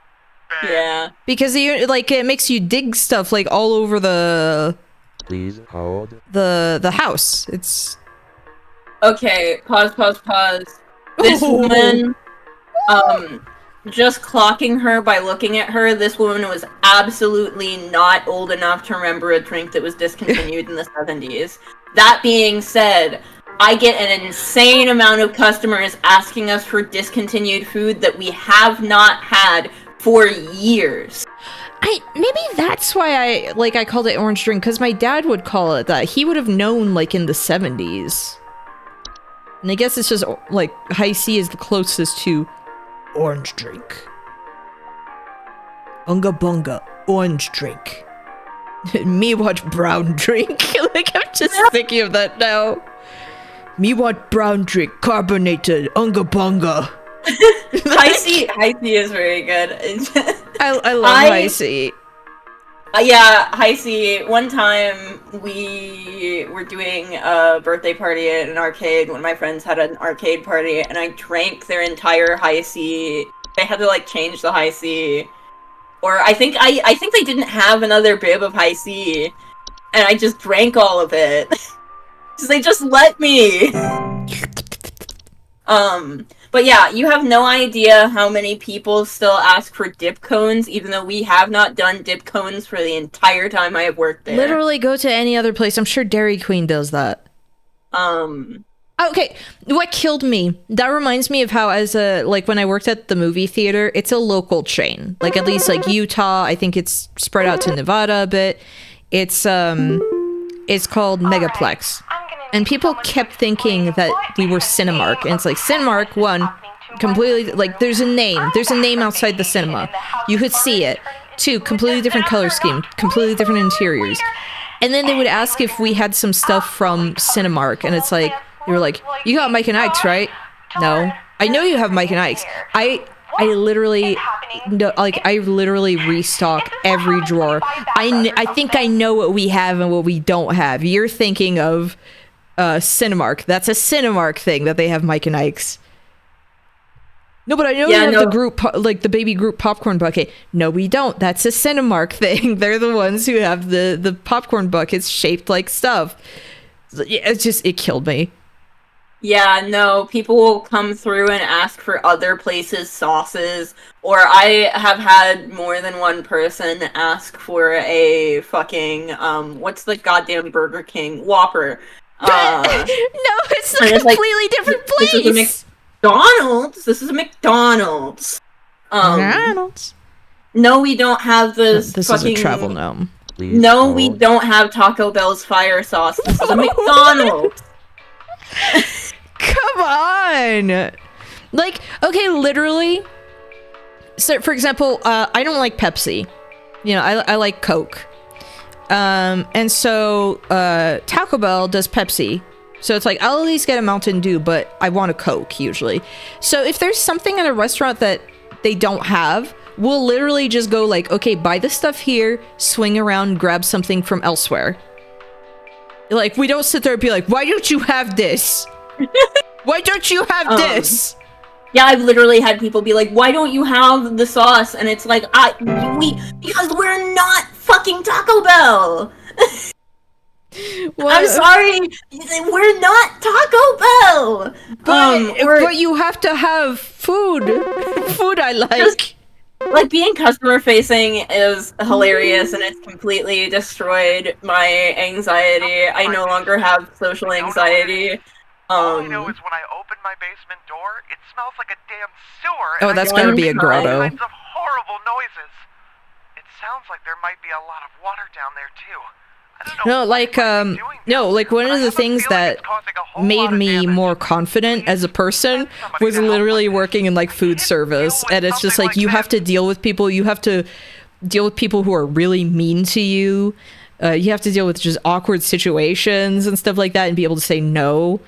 Yeah. Because it makes you dig stuff like all over the Please hold. the house. It's okay. Pause. This woman, just clocking her by looking at her, this woman was absolutely not old enough to remember a drink that was discontinued in the 70s. That being said, I get an insane amount of customers asking us for discontinued food that we have not had for years. Maybe that's why I called it orange drink, because my dad would call it that. He would have known like in the 70s. And I guess it's just like high C is the closest to orange drink. Unga bunga, orange drink. Me want brown drink. Like, I'm just thinking of that now. Me want brown drink, carbonated, unga bunga. High C is very good. I love High C. Yeah, High C. One time we were doing a birthday party at an arcade when my friends had an arcade party, and I drank their entire High C. They had to like change the High C, or I think they didn't have another bib of High C, and I just drank all of it. Because they just let me. But yeah, you have no idea how many people still ask for dip cones, even though we have not done dip cones for the entire time I have worked there. Literally go to any other place. I'm sure Dairy Queen does that. Okay, what killed me? That reminds me of how like when I worked at the movie theater, it's a local chain. Like at least like Utah, I think it's spread out to Nevada a bit. It's called Megaplex. And people kept thinking that we were Cinemark, and it's like Cinemark, one, completely, like there's a name outside the cinema. You could see it. Two, completely different color scheme, completely different interiors. And then they would ask if we had some stuff from Cinemark, and it's like, they were like, you got Mike and Ike's, right? No. I know you have Mike and Ike's. I literally restock every drawer. I think I know what we have and what we don't have. You're thinking of Cinemark. That's a Cinemark thing that they have Mike and Ike's. No, but I know you have the group, like the baby group popcorn bucket. No, we don't. That's a Cinemark thing. They're the ones who have the popcorn buckets shaped like stuff. It killed me. Yeah, no, people will come through and ask for other places' sauces, or I have had more than one person ask for a fucking, what's the goddamn Burger King? Whopper. No, it's a completely different place. This is a McDonald's. This is a McDonald's. McDonald's. No, we don't have this. This fucking... is a travel gnome. No, we don't have Taco Bell's fire sauce. This is a McDonald's. Come on. Like, okay, literally. So, for example, I don't like Pepsi. You know, I like Coke. And so Taco Bell does Pepsi. So it's like, I'll at least get a Mountain Dew, but I want a Coke usually. So if there's something in a restaurant that they don't have, we'll literally just go like, okay, buy the stuff here, swing around, grab something from elsewhere. Like, we don't sit there and be like, why don't you have this? Why don't you have this? Yeah, I've literally had people be like, why don't you have the sauce? And it's like, because we're not fucking Taco Bell. I'm sorry, we're not Taco Bell. But you have to have food. Food I like. Like, being customer facing is hilarious, and it's completely destroyed my anxiety. I no longer have social anxiety. All I know is when I open my basement door, it smells like a damn sewer. Oh, that's gotta be a grotto. Kinds of horrible noises. It sounds like there might be a lot of water down there too. Like one of the things that made me more confident as a person was literally working in like food service, and it's just like you have to deal with people. You have to deal with people who are really mean to you. You have to deal with just awkward situations and stuff like that, and be able to say no.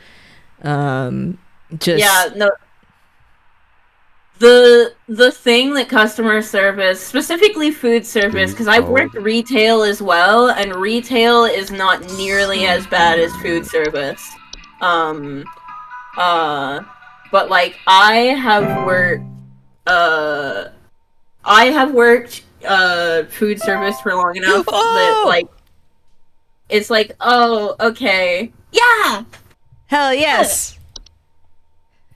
The thing that customer service, specifically food service, because I've worked retail as well, and retail is not nearly as bad as food service. But like I have worked food service for long enough that like it's like, oh, okay, yeah, hell yes.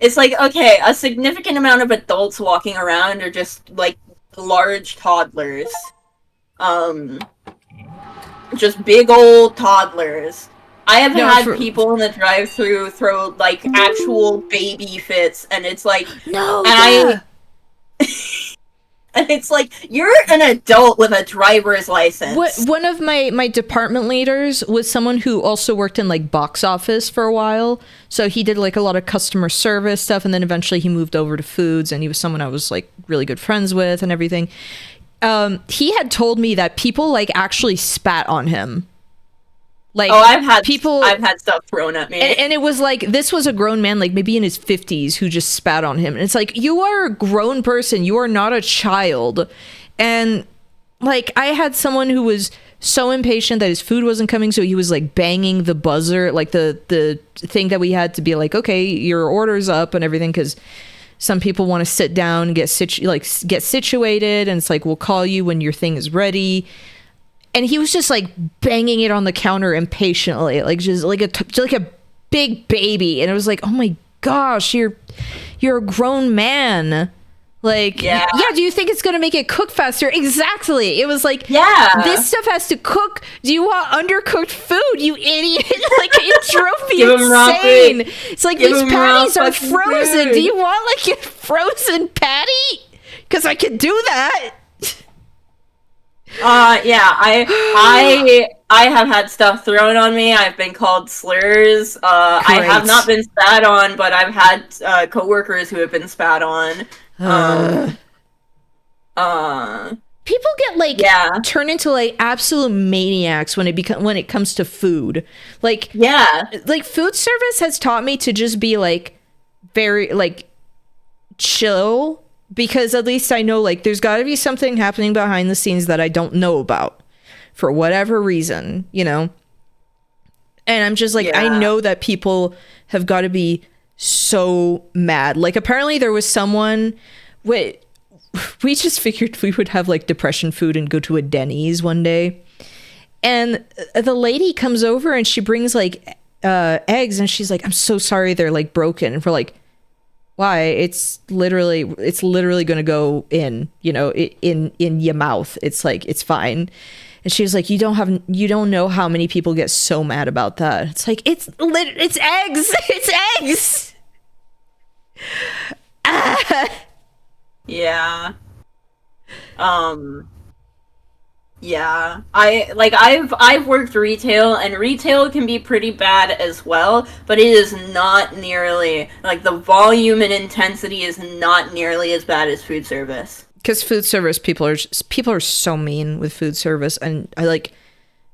It's like, okay, a significant amount of adults walking around are just, like, large toddlers. Just big old toddlers. I have had people in the drive-thru throw, like, actual baby fits, and it's like... No, And it's like, you're an adult with a driver's license. One of my department leaders was someone who also worked in like box office for a while. So he did like a lot of customer service stuff, and then eventually he moved over to foods, and he was someone I was like really good friends with and everything. he had told me that people like actually spat on him. Like, I've had stuff thrown at me. And it was like, this was a grown man, like maybe in his 50s, who just spat on him. And it's like, you are a grown person. You are not a child. And like, I had someone who was so impatient that his food wasn't coming. So he was like banging the buzzer, like the thing that we had to be like, okay, your order's up and everything. Cause some people want to sit down and get situated. And it's like, we'll call you when your thing is ready. And he was just like banging it on the counter impatiently, like just like a big baby. And it was like, oh my gosh, you're a grown man. Like, yeah, do you think it's going to make it cook faster? Exactly. It was like, this stuff has to cook. Do you want undercooked food, you idiot? Like, it drove me insane. It's like, these patties are frozen. Food. Do you want like a frozen patty? Because I could do that. I have had stuff thrown on me. I've been called slurs. I have not been spat on, but I've had coworkers who have been spat on. People get like turned into like absolute maniacs when it comes to food. Like like food service has taught me to just be like very like chill. Because at least I know, like, there's got to be something happening behind the scenes that I don't know about for whatever reason, you know? And I'm just like, I know that people have got to be so mad. Like, apparently there was someone, we just figured we would have, like, depression food and go to a Denny's one day. And the lady comes over and she brings, like, eggs. And she's like, I'm so sorry they're, like, broken. And we're like, why? It's literally going to go in, you know, in your mouth. It's like, it's fine. And she was like, you don't know how many people get so mad about that. It's like, it's eggs. It's eggs. Yeah. Yeah, I've worked retail, and retail can be pretty bad as well, but it is not nearly, like, the volume and intensity is not nearly as bad as food service. Because food service, people are so mean with food service, and I like,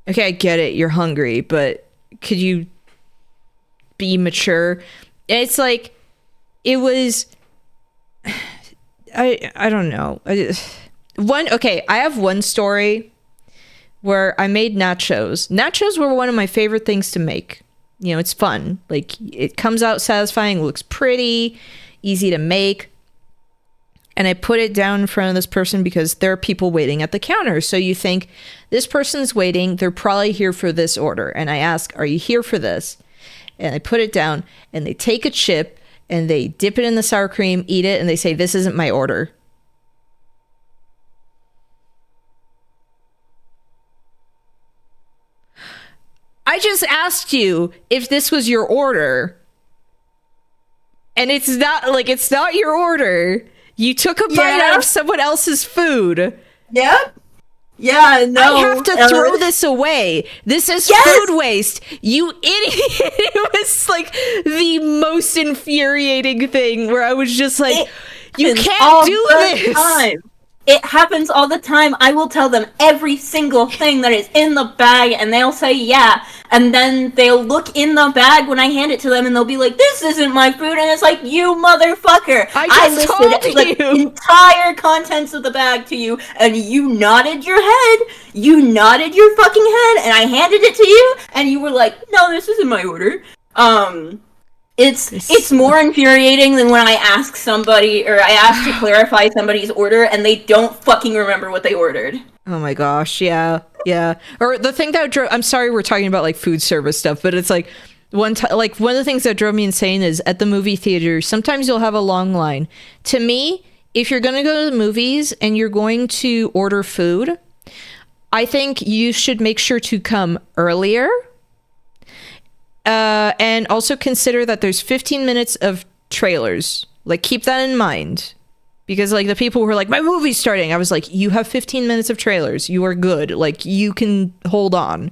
okay, I get it, you're hungry, but could you be mature? And it's like, it was, I don't know. I have one story where I made nachos. Nachos were one of my favorite things to make. You know, it's fun. Like, it comes out satisfying, looks pretty, easy to make. And I put it down in front of this person because there are people waiting at the counter. So you think, this person's waiting, they're probably here for this order. And I ask, are you here for this? And I put it down, and they take a chip, and they dip it in the sour cream, eat it, and they say, this isn't my order. I just asked you if this was your order. And it's not your order. You took a bite out of someone else's food. Yep. Yeah, no. I have to throw this away. This is food waste. You idiot. It was like the most infuriating thing where I was just like, you can't do this. Time. It happens all the time. I will tell them every single thing that is in the bag, and they'll say yeah. And then they'll look in the bag when I hand it to them, and they'll be like, this isn't my food. And it's like, you motherfucker. I listed the entire contents of the bag to you, and you nodded your head. You nodded your fucking head, and I handed it to you, and you were like, no, this isn't my order. It's more infuriating than when I ask somebody, or I ask to clarify somebody's order, and they don't fucking remember what they ordered. Oh my gosh, yeah. Or the thing that drove, I'm sorry we're talking about like food service stuff, but it's like one of the things that drove me insane is at the movie theater, sometimes you'll have a long line. To me, if you're going to go to the movies and you're going to order food, I think you should make sure to come earlier. And also consider that there's 15 minutes of trailers. Like, keep that in mind. Because, like, the people who were like, my movie's starting. I was like, you have 15 minutes of trailers. You are good. Like, you can hold on.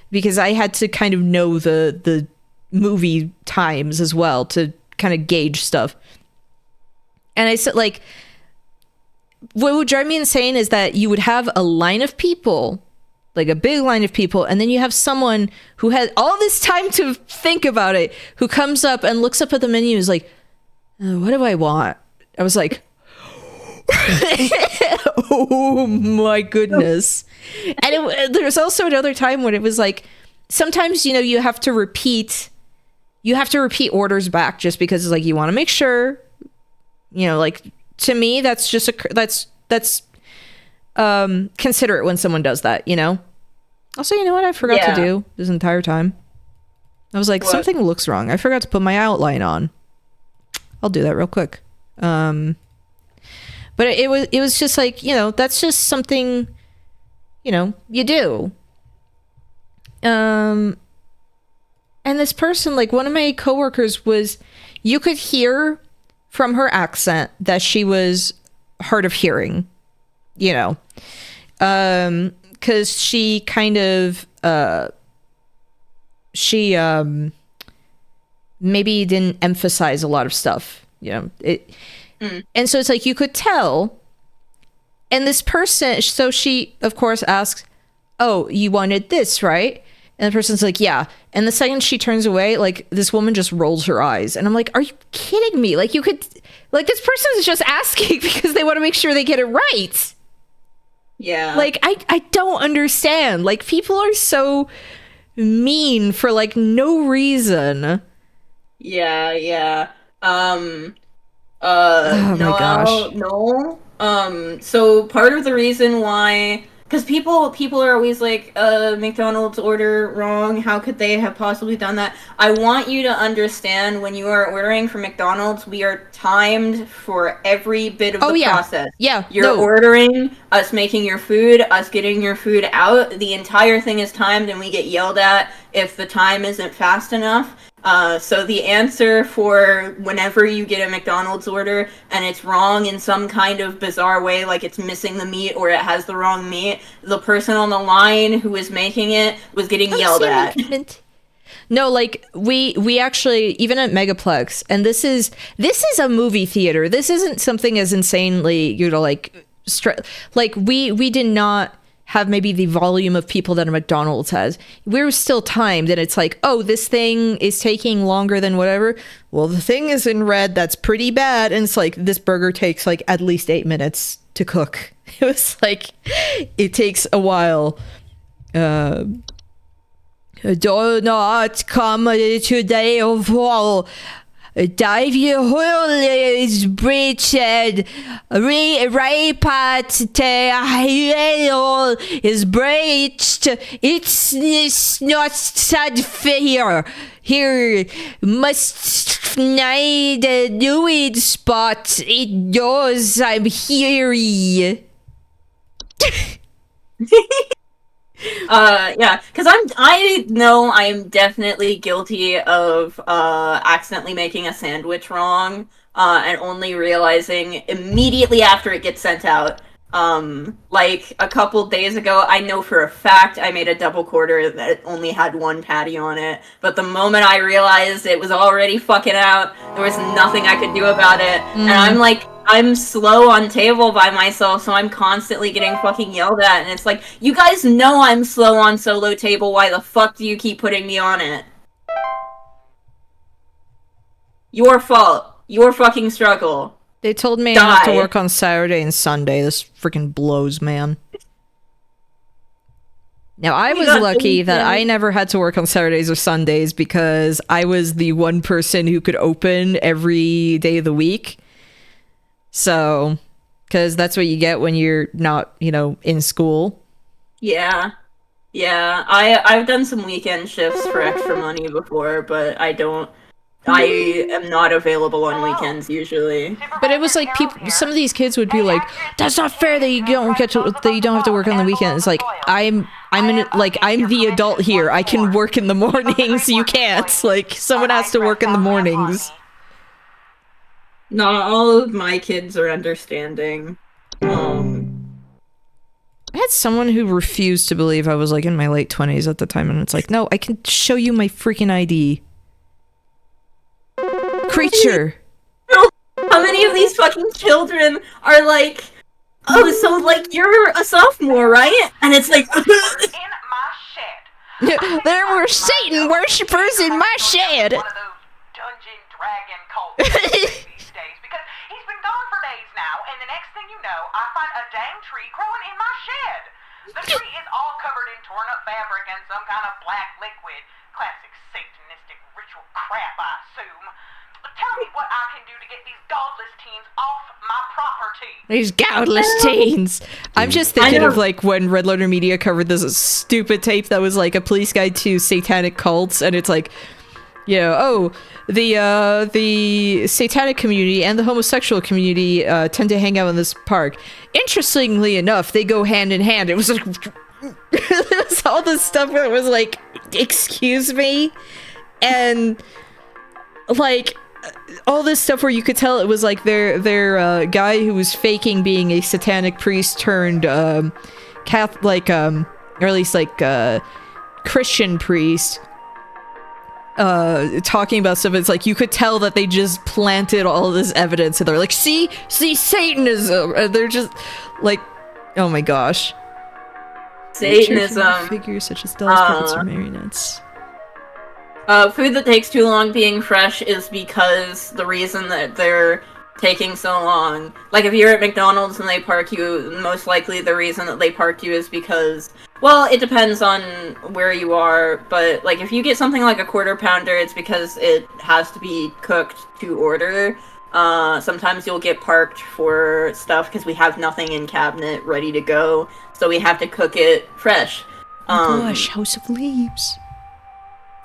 Because I had to kind of know the movie times as well to kind of gauge stuff. And I said, like, what would drive me insane is that you would have a line of people, like a big line of people, and then you have someone who had all this time to think about it, who comes up and looks up at the menu and is like, what do I want? I was like, oh my goodness. And there's also another time when it was like, sometimes, you know, you have to repeat orders back just because it's like, you want to make sure, you know, like, to me, that's just that's considerate when someone does that, you know? Also, you know what I forgot to do this entire time? I was like, something looks wrong. I forgot to put my outline on. I'll do that real quick. But it was just like, you know, that's just something, you know, you do. And this person, like, one of my coworkers was, you could hear from her accent that she was hard of hearing, you know, because she kind of, maybe didn't emphasize a lot of stuff, you know, and so it's like, you could tell. And this person, so she, of course, asks, oh, you wanted this, right? And the person's like, yeah. And the second she turns away, like, this woman just rolls her eyes. And I'm like, are you kidding me? Like, you could, like, this person is just asking because they want to make sure they get it right. Yeah. Like, I don't understand. Like, people are so mean for, like, no reason. Yeah. Oh my gosh. No. So part of the reason why, because people are always like, McDonald's order wrong, how could they have possibly done that? I want you to understand, when you are ordering from McDonald's, we are timed for every bit of the process. Yeah. You're ordering, us making your food, us getting your food out, the entire thing is timed, and we get yelled at if the time isn't fast enough. So the answer for whenever you get a McDonald's order and it's wrong in some kind of bizarre way, like it's missing the meat or it has the wrong meat, the person on the line who is making it was getting yelled at. No, like, we actually, even at Megaplex, and this is a movie theater. This isn't something as insanely, you know, like, we did not have maybe the volume of people that a McDonald's has. We're still timed, and it's like, oh, this thing is taking longer than whatever. Well, the thing is in red. That's pretty bad. And it's like, this burger takes like at least 8 minutes to cook. It was like, it takes a while. Do not come today of all. Dive your holes, breached, repart is breached. It's not sad fair. Here must need a new spot. It does. I'm here. Yeah, because I know I am definitely guilty of accidentally making a sandwich wrong, and only realizing immediately after it gets sent out. Like a couple days ago, I know for a fact I made a double quarter that only had one patty on it, but the moment I realized it was already fucking out, there was nothing I could do about it, and I'm like, I'm slow on table by myself, so I'm constantly getting fucking yelled at, and it's like, you guys know I'm slow on solo table, why the fuck do you keep putting me on it? Your fault. Your fucking struggle. They told me I have to work on Saturday and Sunday. This freaking blows, man. Now, I was lucky that I never had to work on Saturdays or Sundays because I was the one person who could open every day of the week. So, because that's what you get when you're not, you know, in school. Yeah. I've done some weekend shifts for extra money before, but I am not available on weekends usually. But it was like some of these kids would be like, "That's not fair that you don't have to work on the weekends." Like, I'm the adult here. I can work in the mornings. You can't. Like, someone has to work in the mornings. Not all of my kids are understanding. I had someone who refused to believe I was like in my late 20s at the time, and it's like, no, I can show you my freaking ID. Creature. How many of these fucking children are like oh, so like you're a sophomore, right? And it's like in my shed. There were Satan worshippers in my shed. One of those dungeon dragon cults these days, because he's been gone for days now, and the next thing you know, I find a dang tree growing in my shed. The tree is all covered in torn up fabric and some kind of black liquid. Classic satanistic ritual crap, I assume. Tell me what I can do to get these godless teens off my property. These godless teens. I'm just thinking of like when Red Letter Media covered this stupid tape that was like a police guide to satanic cults, and it's like, you know, the satanic community and the homosexual community tend to hang out in this park. Interestingly enough, they go hand in hand. It was like it was all this stuff where it was like, excuse me, and like all this stuff where you could tell it was like their guy who was faking being a satanic priest turned Catholic, or at least like Christian priest, talking about stuff. It's like you could tell that they just planted all this evidence and they're like, see Satanism, and they're just like, oh my gosh, Satanism. Figures such as dolls, puppets, or marionettes. Food that takes too long being fresh is because the reason that they're taking so long. Like, if you're at McDonald's and they park you, most likely the reason that they park you is because, well, it depends on where you are, but, like, if you get something like a quarter pounder, it's because it has to be cooked to order. Sometimes you'll get parked for stuff because we have nothing in cabinet ready to go, so we have to cook it fresh. Oh gosh, House of Leaves.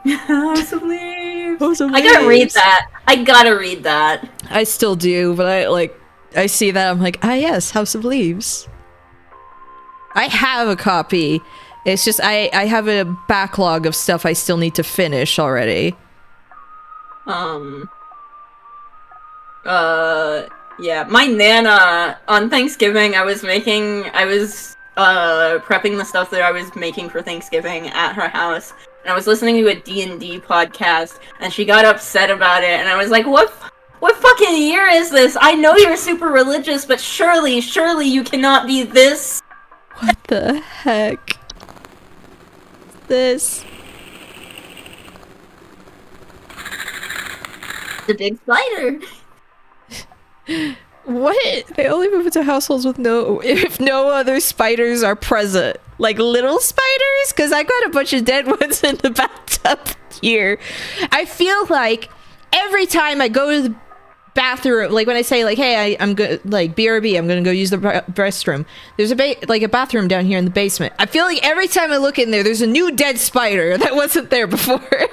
House of Leaves. House of I gotta read Leaves. that. I gotta read that. I still do, but I see that, I'm like, ah yes, House of Leaves. I have a copy. It's just I have a backlog of stuff I still need to finish already. Yeah, my Nana, on Thanksgiving, I was prepping the stuff that I was making for Thanksgiving at her house, and I was listening to a D&D podcast, and she got upset about it, and I was like, what fucking year is this? I know you're super religious, but surely you cannot be this. What the heck? This? The big spider. What? They only move into households with if no other spiders are present. Like little spiders? Because I got a bunch of dead ones in the bathtub here. I feel like every time I go to the bathroom, like when I say like, hey, I'm good, like BRB, I'm gonna go use the restroom. There's a bathroom down here in the basement. I feel like every time I look in there, there's a new dead spider that wasn't there before.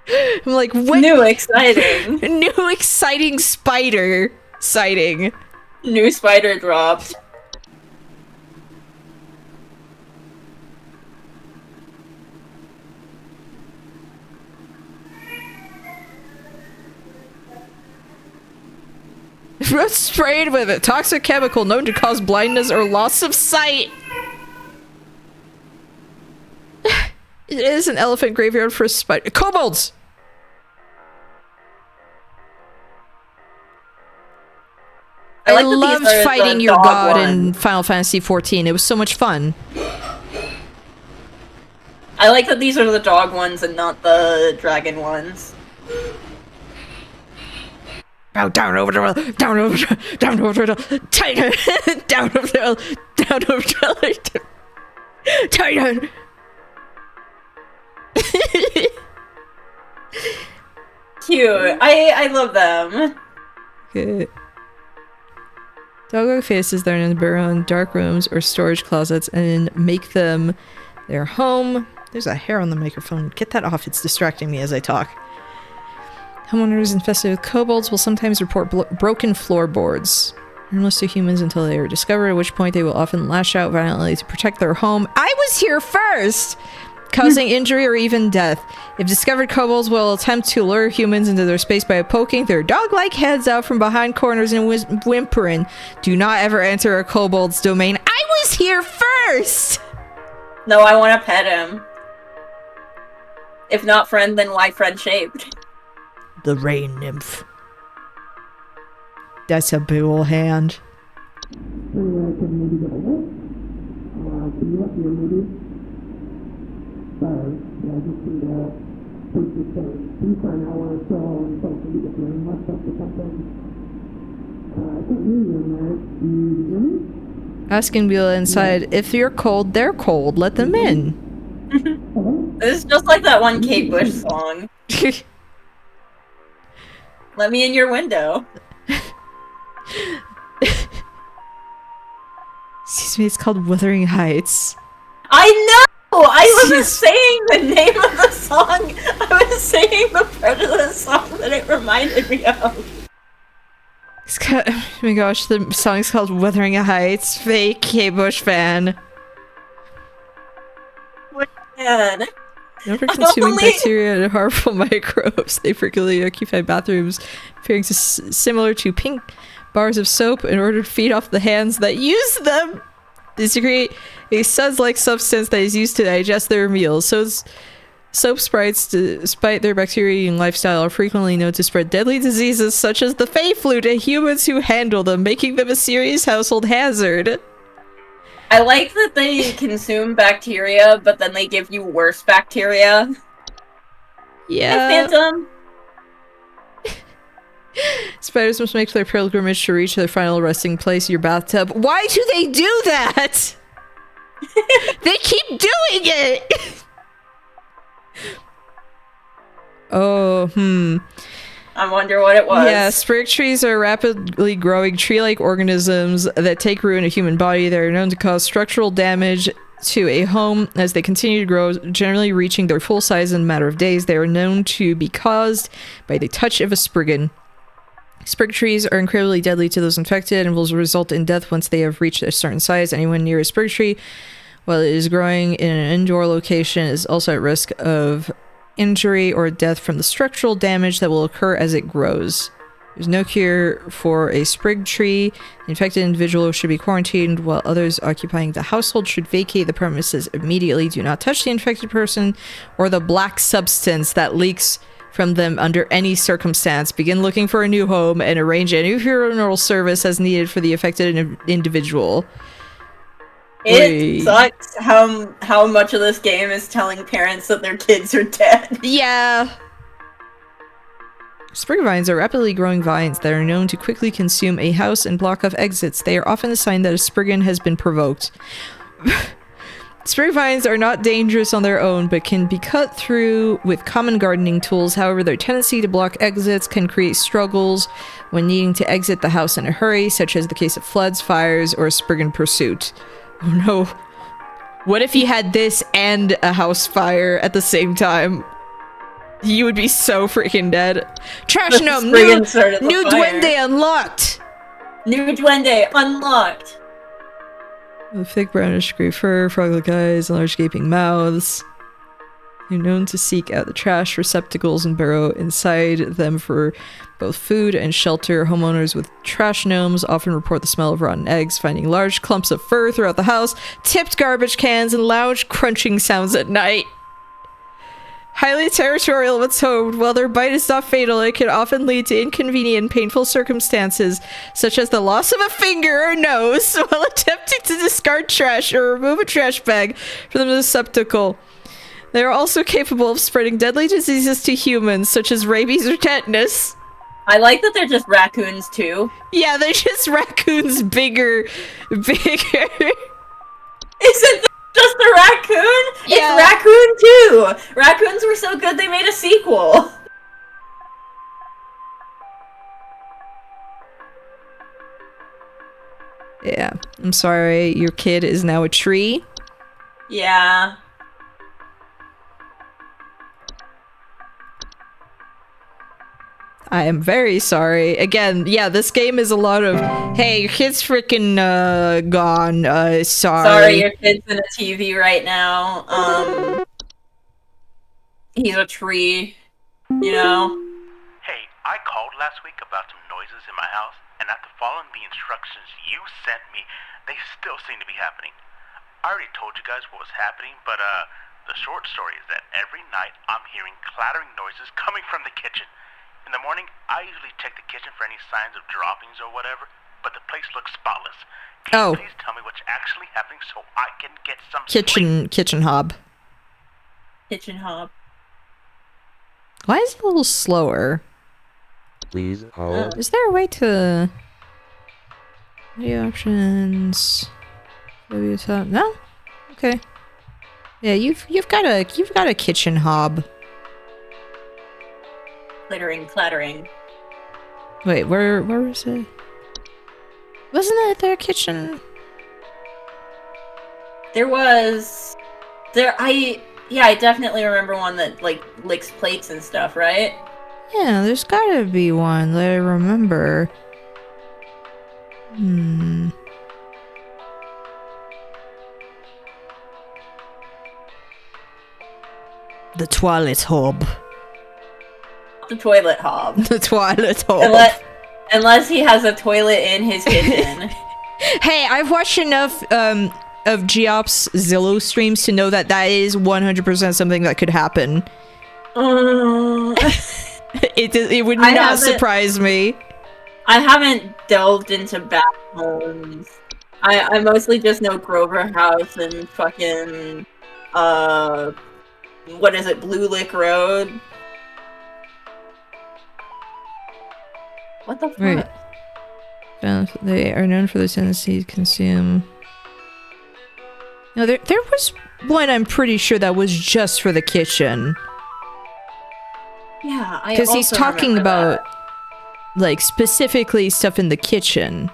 I'm like, what? New exciting. New exciting spider sighting. New spider dropped. Sprayed with a toxic chemical known to cause blindness or loss of sight. It is an elephant graveyard for spider. Kobolds! I loved fighting your god in Final Fantasy XIV. It was so much fun. I like that these are the dog ones and not the dragon ones. Bow down over the world, down over the Titan, down over the down over the Titan. Cute. I love them. Good. Doggo faces their Albireo in dark rooms or storage closets and make them their home. There's a hair on the microphone. Get that off. It's distracting me as I talk. Homeowners infested with kobolds will sometimes report broken floorboards. Harmless to humans until they are discovered, at which point they will often lash out violently to protect their home. I was here first! Causing injury or even death. If discovered, kobolds will attempt to lure humans into their space by poking their dog-like heads out from behind corners and whimpering. Do not ever enter a kobold's domain. I was here first! No, I want to pet him. If not friend, then why friend-shaped? The rain nymph. That's a big ol' hand. Asking people inside, if you're cold, they're cold. Let them in. It's just like that one Kate Bush song. Let me in your window. Excuse me, it's called Wuthering Heights. I know! I wasn't saying the name of the song. I was saying the part of the song that it reminded me of. Oh my gosh, the song's called Wuthering Heights. Fake Kate Bush fan. Man. Known for consuming bacteria and harmful microbes, they frequently occupy bathrooms, appearing similar to pink bars of soap in order to feed off the hands that use them. They secrete a suds-like substance that is used to digest their meals. So soap sprites, despite their bacteria-eating lifestyle, are frequently known to spread deadly diseases such as the Fey flu to humans who handle them, making them a serious household hazard. I like that they consume bacteria, but then they give you worse bacteria. Yeah. Hi, Phantom. Spiders must make their pilgrimage to reach their final resting place, your bathtub. Why do they do that? They keep doing it! I wonder what it was. Yeah, sprig trees are rapidly growing tree-like organisms that take root in a human body. They are known to cause structural damage to a home as they continue to grow, generally reaching their full size in a matter of days. They are known to be caused by the touch of a spriggan. Sprig trees are incredibly deadly to those infected and will result in death once they have reached a certain size. Anyone near a sprig tree, while it is growing in an indoor location, is also at risk of injury or death from the structural damage that will occur as it grows. There's no cure for a sprig tree. The infected individual should be quarantined, while others occupying the household should vacate the premises immediately. Do not touch the infected person or the black substance that leaks from them under any circumstance. Begin looking for a new home and arrange a new funeral service as needed for the affected individual. It sucks how much of this game is telling parents that their kids are dead. Yeah. Sprig vines are rapidly growing vines that are known to quickly consume a house and block off exits. They are often a sign that a spriggan has been provoked. Sprig vines are not dangerous on their own, but can be cut through with common gardening tools. However, their tendency to block exits can create struggles when needing to exit the house in a hurry, such as the case of floods, fires, or a spriggan pursuit. Oh no. What if you had this and a house fire at the same time? You would be so freaking dead. Trash gnome! New duende unlocked! New duende unlocked! With thick brownish gray fur, frog-like eyes, and large gaping mouths. They're known to seek out the trash receptacles and burrow inside them for both food and shelter. Homeowners with trash gnomes often report the smell of rotten eggs, finding large clumps of fur throughout the house, tipped garbage cans, and loud crunching sounds at night. Highly territorial of its home, while their bite is not fatal, it can often lead to inconvenient and painful circumstances, such as the loss of a finger or nose while attempting to discard trash or remove a trash bag from the receptacle. They are also capable of spreading deadly diseases to humans, such as rabies or tetanus. I like that they're just raccoons, too. Yeah, they're just raccoons bigger. Isn't just a raccoon? Yeah. It's Raccoon 2! Raccoons were so good they made a sequel! Yeah, I'm sorry, your kid is now a tree. Yeah. I am very sorry. Again, yeah, this game is a lot of, hey, your kid's freaking gone. Sorry. Sorry, your kid's in a TV right now. He's a tree, you know? Hey, I called last week about some noises in my house, and after following the instructions you sent me, they still seem to be happening. I already told you guys what was happening, but the short story is that every night I'm hearing clattering noises coming from the kitchen. In the morning, I usually check the kitchen for any signs of droppings or whatever, but the place looks spotless. Can Oh. you please tell me what's actually happening so I can get some sleep? Kitchen hob. Kitchen hob. Why is it a little slower? Please hold. Is there a way to... Video options... Maybe it's up. No? Okay. Yeah, you've got a kitchen hob. Clattering. Wait, where was it? Wasn't it their kitchen? I definitely remember one that, like, licks plates and stuff, right? Yeah, there's gotta be one that I remember. The toilet hob. The toilet hob. The toilet hob. Unless he has a toilet in his kitchen. Hey, I've watched enough of Geop's Zillow streams to know that that is 100% something that could happen. It would not surprise me. I haven't delved into back homes. I mostly just know Grover House and fucking what is it, Blue Lick Road? What the fuck? Right. They are known for their tendency to consume. No, there was one I'm pretty sure that was just for the kitchen. Yeah, I because he's talking about that. like specifically stuff in the kitchen.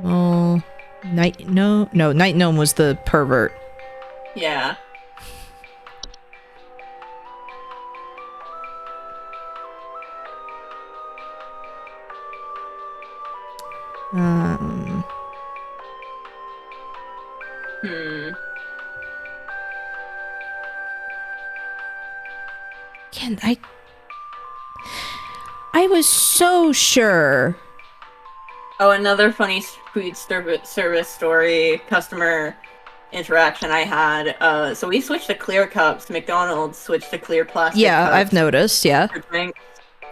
Oh, Night Gnome was the pervert. Yeah. Again, I was so sure. Oh, another funny food service story, customer interaction I had. So we switched to clear cups. McDonald's switched to clear plastic cups. I've noticed, yeah. For drinks.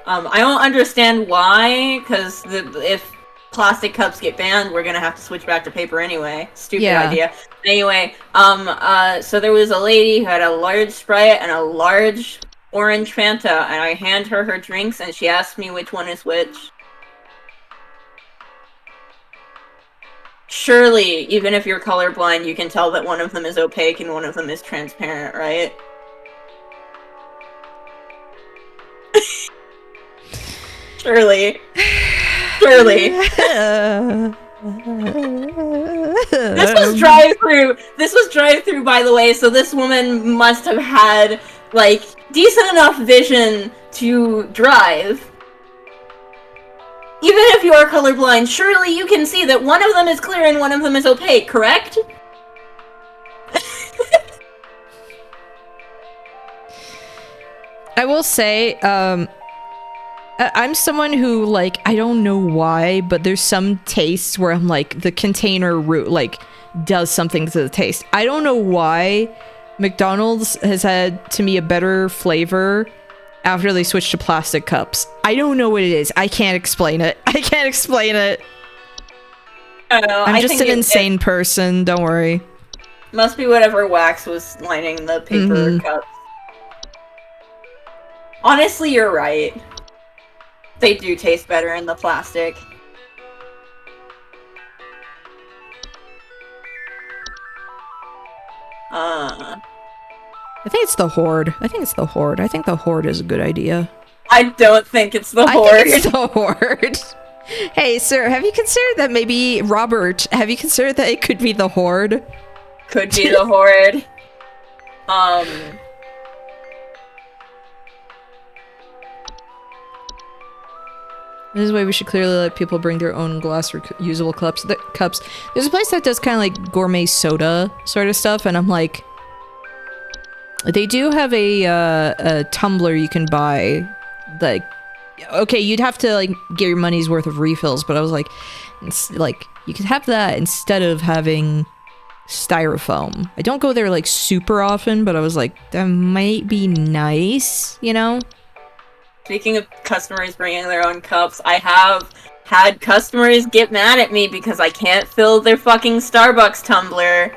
I don't understand why, because if plastic cups get banned, we're gonna have to switch back to paper anyway. Stupid idea. Anyway, so there was a lady who had a large Sprite and a large orange Fanta, and I hand her drinks, and she asked me which one is which. Surely, even if you're colorblind, you can tell that one of them is opaque and one of them is transparent, right? Surely. This was drive-through, by the way, so this woman must have had, like, decent enough vision to drive. Even if you are colorblind, surely you can see that one of them is clear and one of them is opaque, correct? I will say, I'm someone who, like, I don't know why, but there's some tastes where I'm like, the container root, like, does something to the taste. I don't know why McDonald's has had, to me, a better flavor after they switched to plastic cups. I don't know what it is. I can't explain it. I don't know. I'm just an insane person. Don't worry. Must be whatever wax was lining the paper cups. Honestly, you're right. They do taste better in the plastic. I think it's the Horde. I think the Horde is a good idea. I don't think it's the Horde. I think it's the Horde. Hey, sir, have you considered that maybe, Robert, have you considered that it could be the Horde? Could be the Horde. This is why we should clearly let people bring their own glass reusable cups. There's a place that does kind of like gourmet soda sort of stuff, and I'm like, they do have a tumbler you can buy. Like, okay, you'd have to like get your money's worth of refills, but I was like, it's like you could have that instead of having styrofoam. I don't go there like super often, but I was like, that might be nice, you know? Speaking of customers bringing their own cups, I have had customers get mad at me because I can't fill their fucking Starbucks tumbler.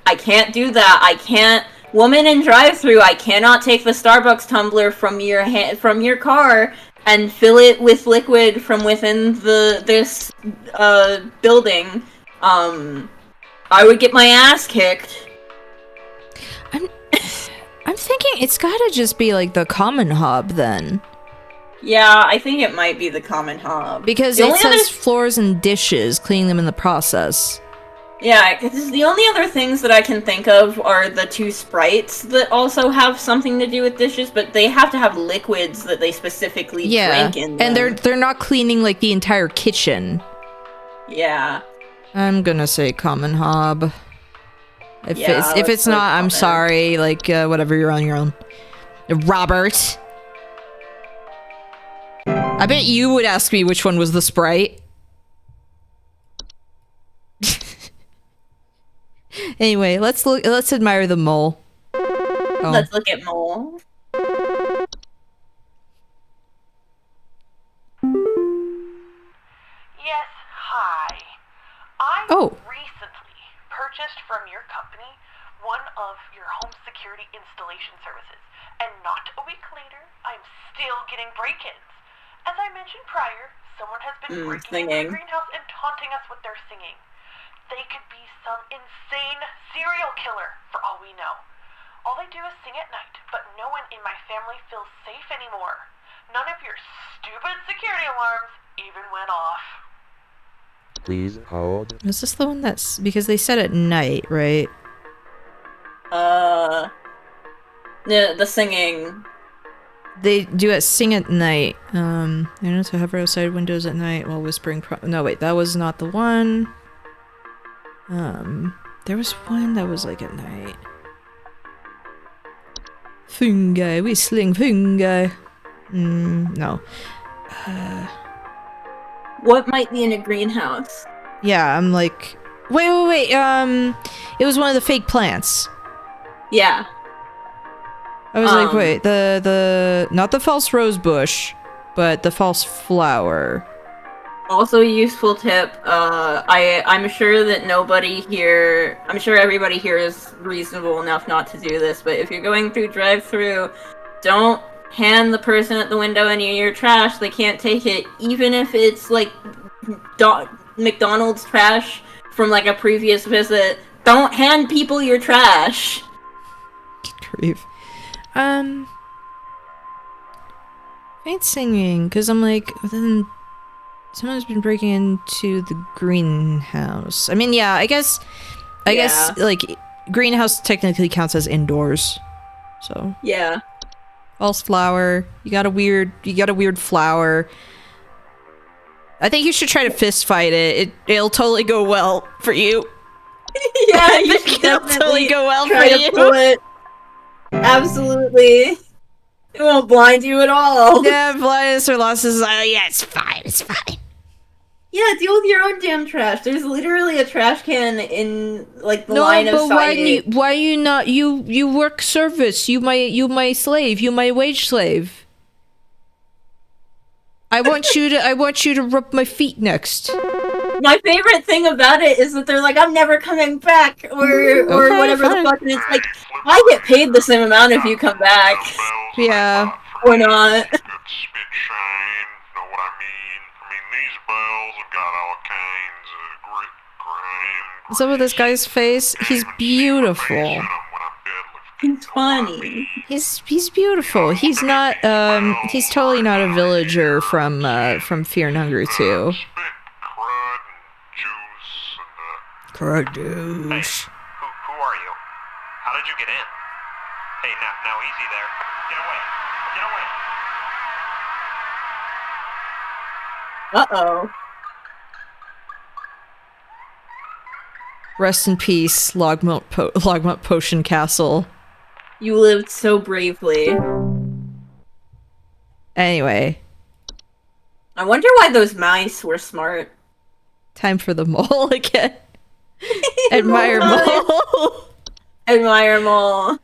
I can't do that. I can't. Woman in drive-thru, I cannot take the Starbucks tumbler from your car and fill it with liquid from within this building. I would get my ass kicked. I'm thinking it's gotta just be like the common hub then. Yeah, I think it might be the common hub. Because it says floors and dishes, cleaning them in the process. Yeah, because the only other things that I can think of are the 2 sprites that also have something to do with dishes, but they have to have liquids that they specifically drink in them. And they're not cleaning like the entire kitchen. Yeah. I'm gonna say common hob. If it's not, I'm common. sorry. Like whatever, you're on your own. Robert. I bet you would ask me which one was the Sprite. Anyway, let's admire the mole. Oh. Let's look at mole. Yes, hi. I recently purchased from your company one of your home security installation services, and not a week later, I'm still getting break-ins. As I mentioned prior, someone has been breaking into the greenhouse and taunting us with their singing. They could be some insane serial killer, for all we know. All they do is sing at night, but no one in my family feels safe anymore. None of your stupid security alarms even went off. Please hold. Is this the one that's... because they said at night, right? The singing. They do it sing at night. I know to hover outside windows at night while whispering no, wait, that was not the one. There was one that was like at night. Fungi, whistling fungi. No. What might be in a greenhouse? Yeah, I'm like... Wait. It was one of the fake plants. Yeah. I was like, wait, the... Not the false rose bush, but the false flower. Also a useful tip, I'm sure that nobody here... I'm sure everybody here is reasonable enough not to do this, but if you're going through drive-thru, don't hand the person at the window any of your trash. They can't take it, even if it's, like, McDonald's trash from, like, a previous visit. Don't hand people your trash! Grief. Faint singing, because I'm like, then... Someone's been breaking into the greenhouse. I mean, yeah, I guess, like, greenhouse technically counts as indoors. So. Yeah. False flower. You got a weird flower. I think you should try to fist fight it. It'll totally go well for you. Yeah, you should it'll totally go well try for to you. pull it. Absolutely. It won't blind you at all. Yeah, blindness or losses. Yeah, it's fine. It's fine. Yeah, deal with your own damn trash. There's literally a trash can in, like, the line of sight. No, but why you not? You work service. You my slave. You my wage slave. I want you to rub my feet next. My favorite thing about it is that they're like, I'm never coming back, or whatever the fuck, and it's like, I get paid the same amount if you come back. Yeah. Or not. Good spit shine, know what I mean? These bells have got all kinds of grit, grime. What's up with this guy's face? He's beautiful. He's funny. He's beautiful. He's not, he's totally not a villager from Fear and Hunger 2. Crud juice. Hey, who are you? How did you get in? Hey, now easy there. Get away. Uh-oh. Rest in peace, Logmont Potion Castle. You lived so bravely. Anyway. I wonder why those mice were smart. Time for the mole again. Admirable. Admirable.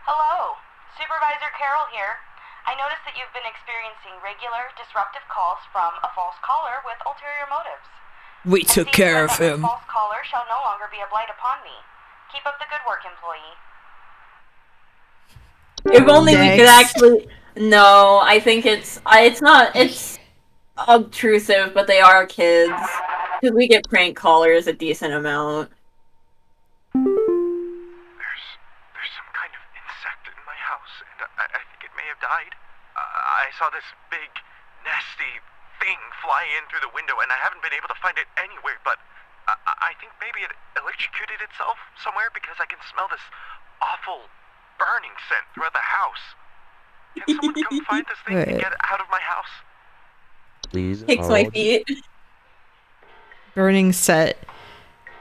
Hello, Supervisor Carol here. I noticed that you've been experiencing regular, disruptive calls from a false caller with ulterior motives. We took care of him. False caller shall no longer be a blight upon me. Keep up the good work, employee. If only we could actually. No, I think it's not. It's obtrusive, but they are kids. Because we get prank callers a decent amount. There's some kind of insect in my house, and I think it may have died. I saw this big, nasty thing fly in through the window, and I haven't been able to find it anywhere, but I think maybe it electrocuted itself somewhere because I can smell this awful burning scent throughout the house. Can someone come find this thing and get it out of my house? Please Kicks my feet. Burning set.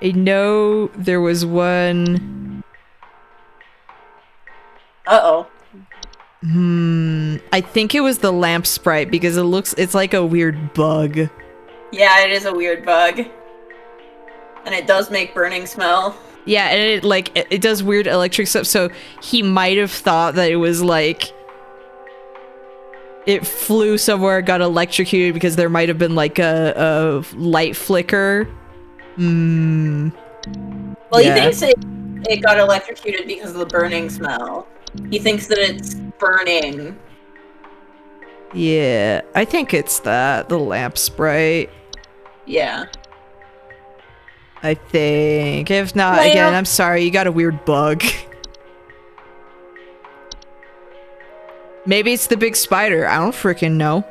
I know there was one. Uh-oh. I think it was the lamp sprite because it's like a weird bug. Yeah, it is a weird bug. And it does make burning smell. Yeah, and it does weird electric stuff, so he might have thought that it was like it flew somewhere, got electrocuted because there might have been like a light flicker. Well, he thinks it got electrocuted because of the burning smell. He thinks that it's burning. Yeah, I think it's the lamp sprite. Yeah. I think. If not, again, I'm sorry, you got a weird bug. Maybe it's the big spider. I don't freaking know.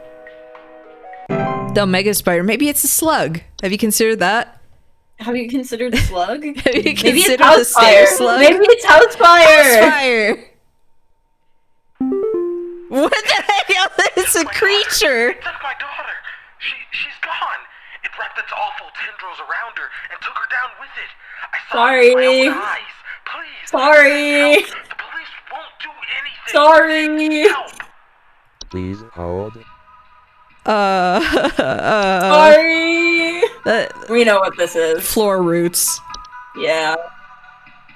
The mega spider. Maybe it's a slug. Have you considered that? Have you considered a slug? Have you Maybe considered it's the stair slug? Maybe it's housefire. Housefire. What the hell? It's a creature. It took my daughter. She's gone. It wrapped its awful tendrils around her and took her down with it. I saw it with my own eyes. Please. Sorry. The police won't do anything. Sorry. Help. Please hold. Sorry. We know what this is. Floor roots. Yeah.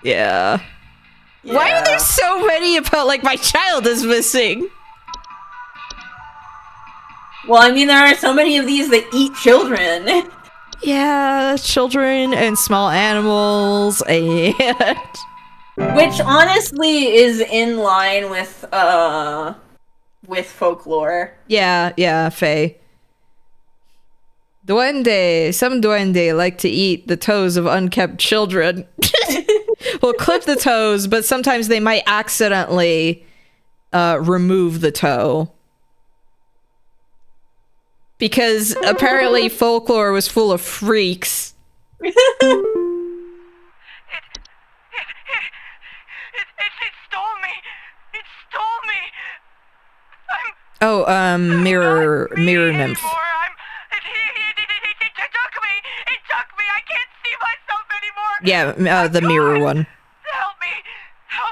Yeah. Why are there so many about like my child is missing? Well, I mean, there are so many of these that eat children. Yeah, children and small animals and which honestly is in line with folklore. Yeah, Faye. Duende, some duende like to eat the toes of unkept children. Well, clip the toes, but sometimes they might accidentally remove the toe. Because apparently folklore was full of freaks. It stole me. It stole me. Mirror nymph. It took me. It took me. I can't see myself anymore. Yeah, the mirror one. Help me.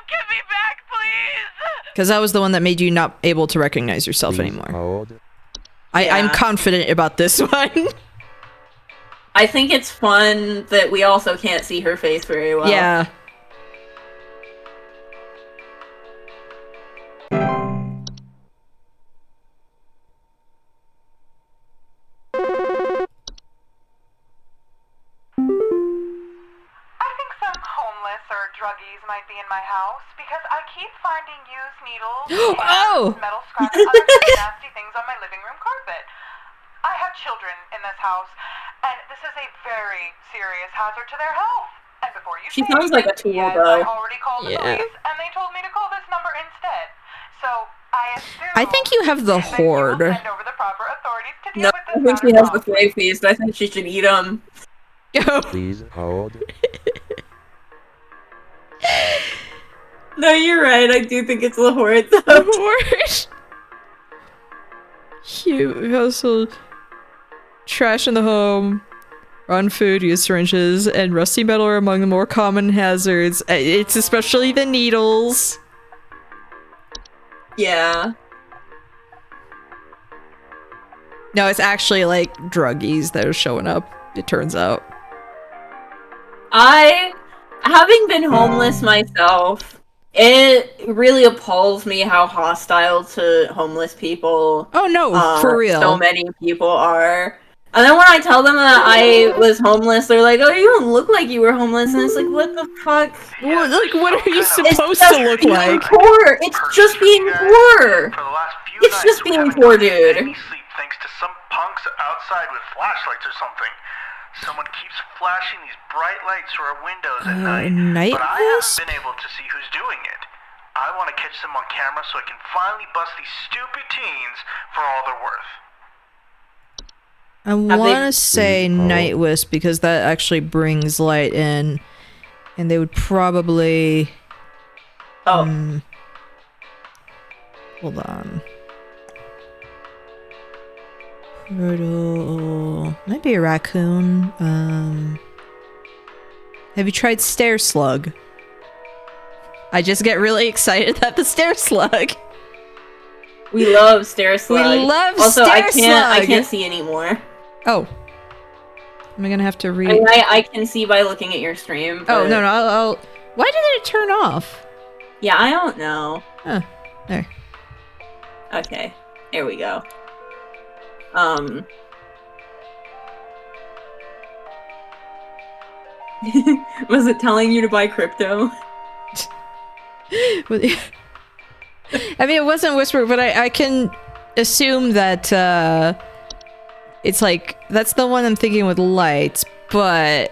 Get me back, please. Because that was the one that made you not able to recognize yourself anymore. Hold. I'm confident about this one. I think it's fun that we also can't see her face very well. Yeah. Druggies might be in my house because I keep finding used needles Oh! and metal scraps and other nasty things on my living room carpet. I have children in this house, and this is a very serious hazard to their health. And before you She sounds like a tool, though. I already called the police, and they told me to call this number instead. So I assume I think you have the horde. send over the proper authorities to No, deal with I think she has the flay feast. I think she should eat them. Please hold. No, you're right. I do think it's the horde, though. The horde. Cute household. Trash in the home. Rotten food, used syringes, and rusty metal are among the more common hazards. It's especially the needles. Yeah. No, it's actually like druggies that are showing up. it turns out. Having been homeless myself, it really appalls me how hostile to homeless people. Oh no, for real. So many people are. And then when I tell them that I was homeless, they're like, "Oh, you don't look like you were homeless." And it's like, what the fuck? Well, like, what are you supposed just to look being like? Poor. It's just being poor. It's just being poor, dude. Sleep thanks to some punks outside with flashlights or something. Someone keeps flashing these bright lights through our windows at night, but I haven't been able to see who's doing it. I want to catch them on camera so I can finally bust these stupid teens for all they're worth. I want to say Night Wisp because that actually brings light in, and they would probably. Hold on. Turtle. Might be a raccoon. Have you tried Stair Slug? I just get really excited at the Stair Slug. We love Stair Slug. We love also, Stair Slug. I can't see anymore. Oh. Am I gonna have to read? I can see by looking at your stream. But... Oh, no, I'll... Why did it turn off? Yeah, I don't know. Oh, there. Okay, here we go. Was it telling you to buy crypto? I mean, it wasn't Whisper, but I can assume that, it's like, that's the one I'm thinking with lights, but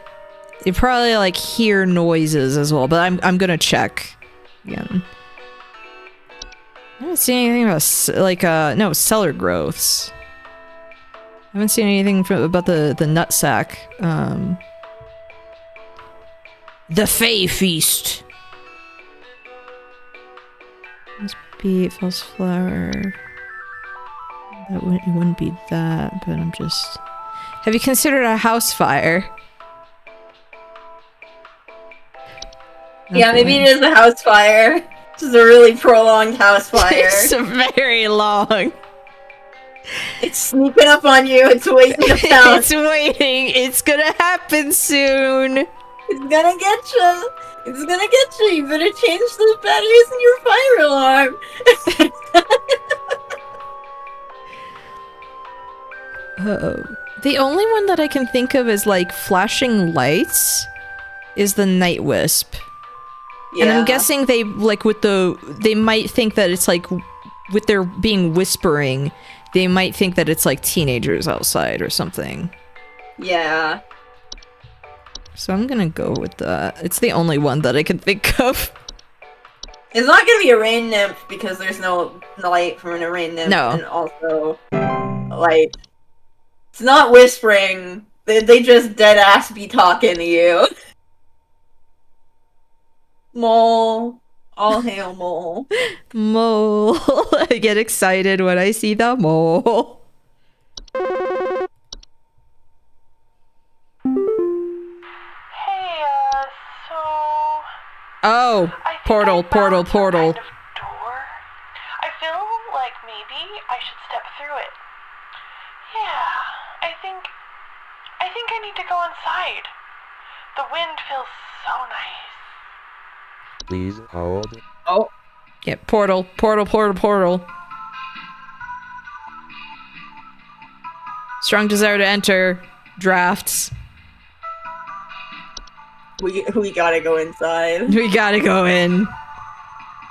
you probably, like, hear noises as well, but I'm gonna check again. I haven't seen anything about, like, no, cellar growths. I haven't seen anything about the nutsack. The Fey Feast. Must be false flower. It wouldn't be that, but I'm just... Have you considered a house fire? Yeah, maybe it is a house fire. This is a really prolonged house fire. It's very long. It's sneaking up on you. It's waiting to pounce. It's waiting. It's gonna happen soon. It's gonna get you. It's gonna get you. You better change the batteries in your fire alarm. The only one that I can think of as like flashing lights is the Night Wisp. Yeah. And I'm guessing they like they might think that it's like with their being whispering, they might think that it's like teenagers outside or something. Yeah. So I'm gonna go with that. It's the only one that I can think of. It's not gonna be a rain nymph because there's no light from a rain nymph. No. And also, like, it's not whispering. They just dead ass be talking to you. Mole. All hail Mole. Mole. I get excited when I see the mole. Oh, portal. Kind of door. I feel like maybe I should step through it. Yeah, I think I need to go inside. The wind feels so nice. Please hold. Oh. Yeah, portal. Strong desire to enter. Drafts. We gotta go inside. We gotta go in.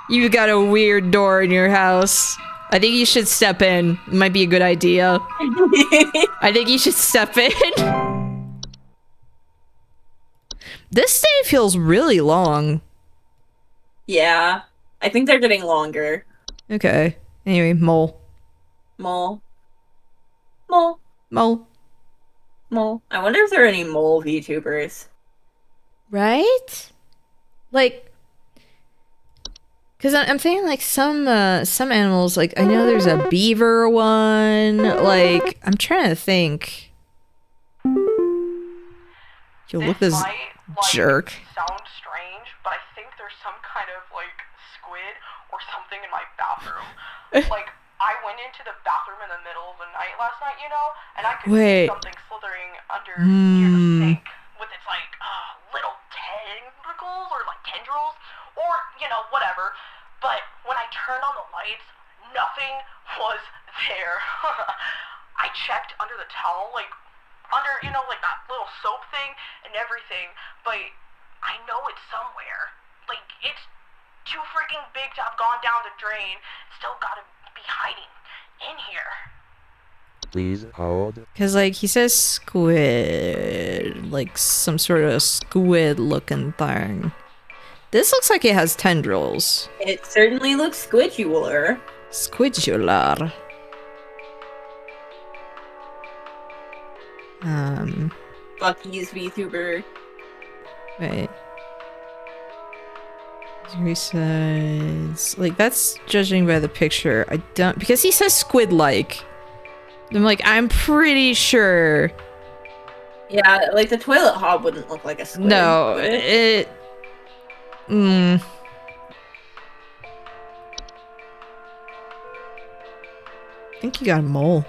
You got a weird door in your house. I think you should step in. It might be a good idea. I think you should step in. This day feels really long. Yeah. I think they're getting longer. Okay. Anyway, mole. Mole. I wonder if there are any mole VTubers. Right? Like, because I'm thinking like some animals, like I know there's a beaver one. Like, I'm trying to think. Yo, look this jerk. Sounds strange, but I think there's some kind of like squid or something in my bathroom. Like, I went into the bathroom in the middle of the night last night, you know, and I could Wait. see something slithering under near the sink with its, like, little tentacles or, like, tendrils or, you know, whatever. But when I turned on the lights, nothing was there. I checked under the towel, like, under, you know, like that little soap thing and everything, but I know it's somewhere. Like, it's too freaking big to have gone down the drain. Still gotta be hiding in here. Please hold. Because, like, he says squid. Like, some sort of squid-looking thing. This looks like it has tendrils. It certainly looks squidular. Squidular. Bucky's VTuber. Wait. Besides, like, that's judging by the picture. I don't, because he says squid-like. I'm like, I'm pretty sure. Yeah, like the toilet hob wouldn't look like a squid. No, it. I think you got a mole.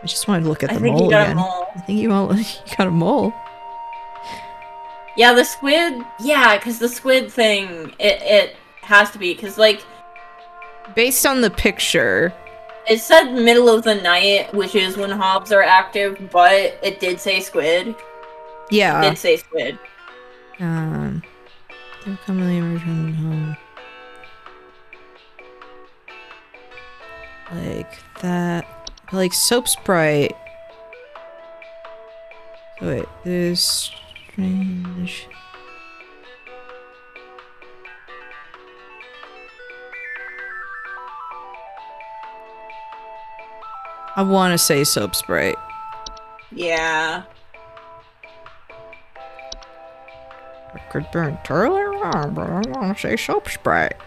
I just wanted to look at the mole again. I think you got a mole. Yeah, the squid. Yeah, because the squid thing, it has to be, because, like, based on the picture, it said middle of the night, which is when hobs are active, but it did say squid. Yeah. It did say squid. They're commonly emergent home. Like that. Like soap sprite. So wait, there's strange. I want to say soap sprite. Yeah. I could be entirely wrong, but I want to say soap sprite.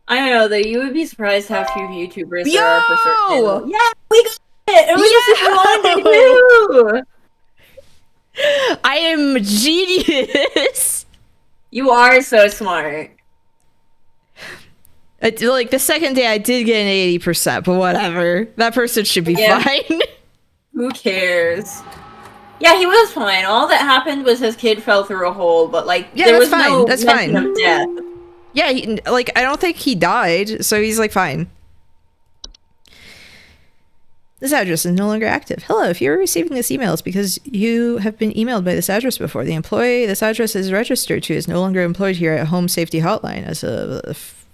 I don't know, though, you would be surprised how few YouTubers there are for certain. Yeah, we got it! And we just wanted to! I am genius! You are so smart. Like, the second day I did get an 80%, but whatever. That person should be fine. Who cares? Yeah, he was fine. All that happened was his kid fell through a hole, but, like, Yeah, there was that's fine. no That's mention fine. of death. Yeah, like, I don't think he died, so he's, like, fine. This address is no longer active. Hello, if you're receiving this email, it's because you have been emailed by this address before. The employee this address is registered to is no longer employed here at Home Safety Hotline as of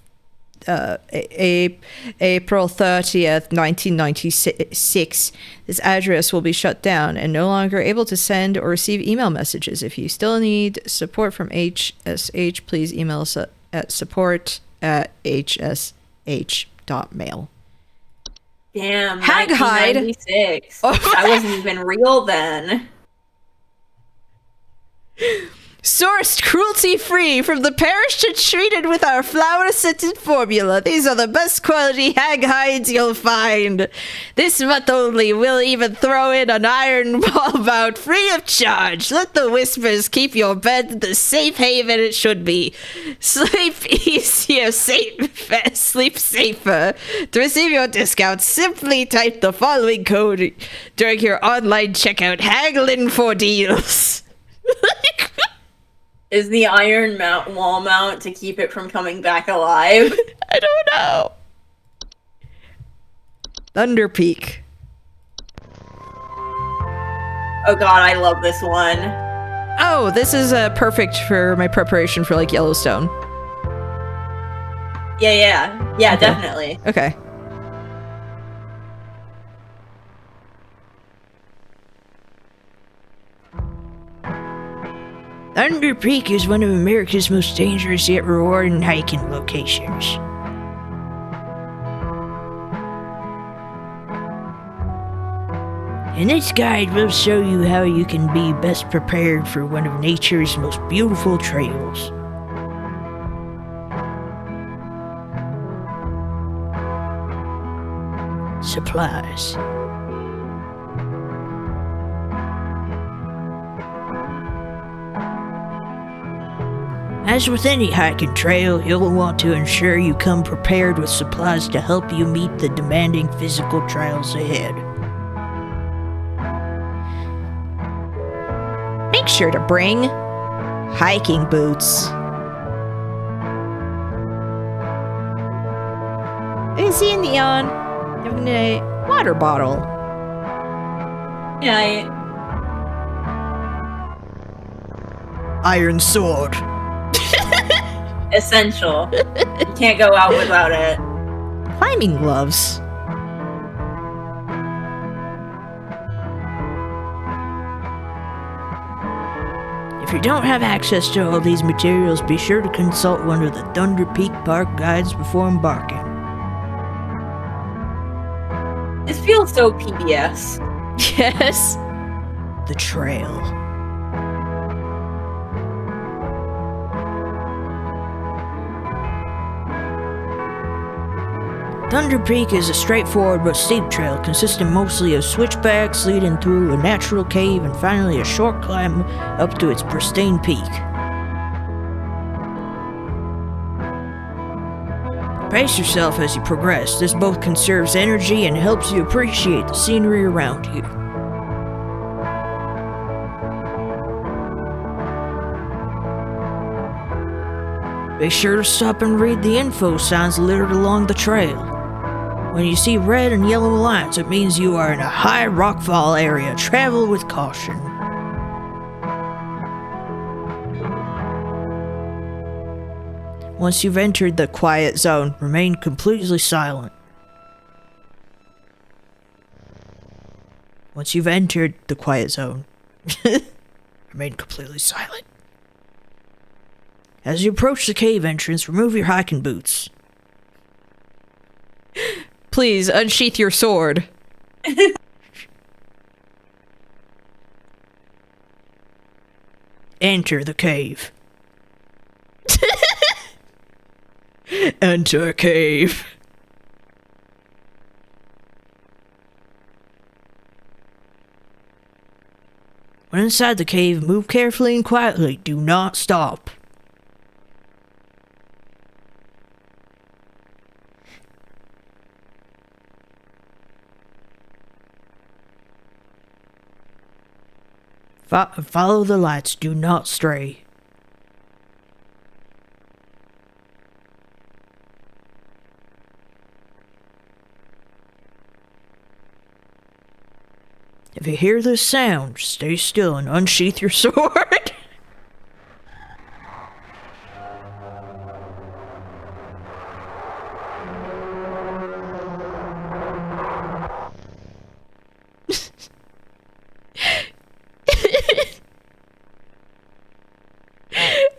April 30th, 1996. This address will be shut down and no longer able to send or receive email messages. If you still need support from HSH, please email us at support@hsh.mail. Damn, Hag hide. 1996. That wasn't even real then. Sourced cruelty-free from the parish and treated with our flower-scented formula. These are the best quality hag hides you'll find. This month only, we'll even throw in an iron ball mount free of charge. Let the whispers keep your bed the safe haven it should be. Sleep easier, sleep safer. To receive your discount, simply type the following code during your online checkout. Haggling for deals. Is the iron wall mount to keep it from coming back alive? I don't know. Thunder Peak. Oh god, I love this one. Oh, this is perfect for my preparation for, like, Yellowstone. Yeah, Okay. definitely. Okay. Thunder Peak is one of America's most dangerous yet rewarding hiking locations. In this guide, we'll show you how you can be best prepared for one of nature's most beautiful trails. Supplies. As with any hiking trail, you'll want to ensure you come prepared with supplies to help you meet the demanding physical trials ahead. Make sure to bring hiking boots. I see a neon having a water bottle. Yeah, Iron sword. essential. You can't go out without it. Climbing gloves. If you don't have access to all these materials, be sure to consult one of the Thunder Peak Park guides before embarking. This feels so PBS. Yes. The trail. Thunder Peak is a straightforward but steep trail consisting mostly of switchbacks leading through a natural cave and finally a short climb up to its pristine peak. Pace yourself as you progress. This both conserves energy and helps you appreciate the scenery around you. Be sure to stop and read the info signs littered along the trail. When you see red and yellow lines, it means you are in a high rockfall area. Travel with caution. Once you've entered the quiet zone, remain completely silent. Once you've entered the quiet zone, remain completely silent. As you approach the cave entrance, remove your hiking boots. Please, unsheath your sword. Enter the cave. Enter cave. When inside the cave, move carefully and quietly. Do not stop. Follow the lights. Do not stray. If you hear this sound, stay still and unsheath your sword.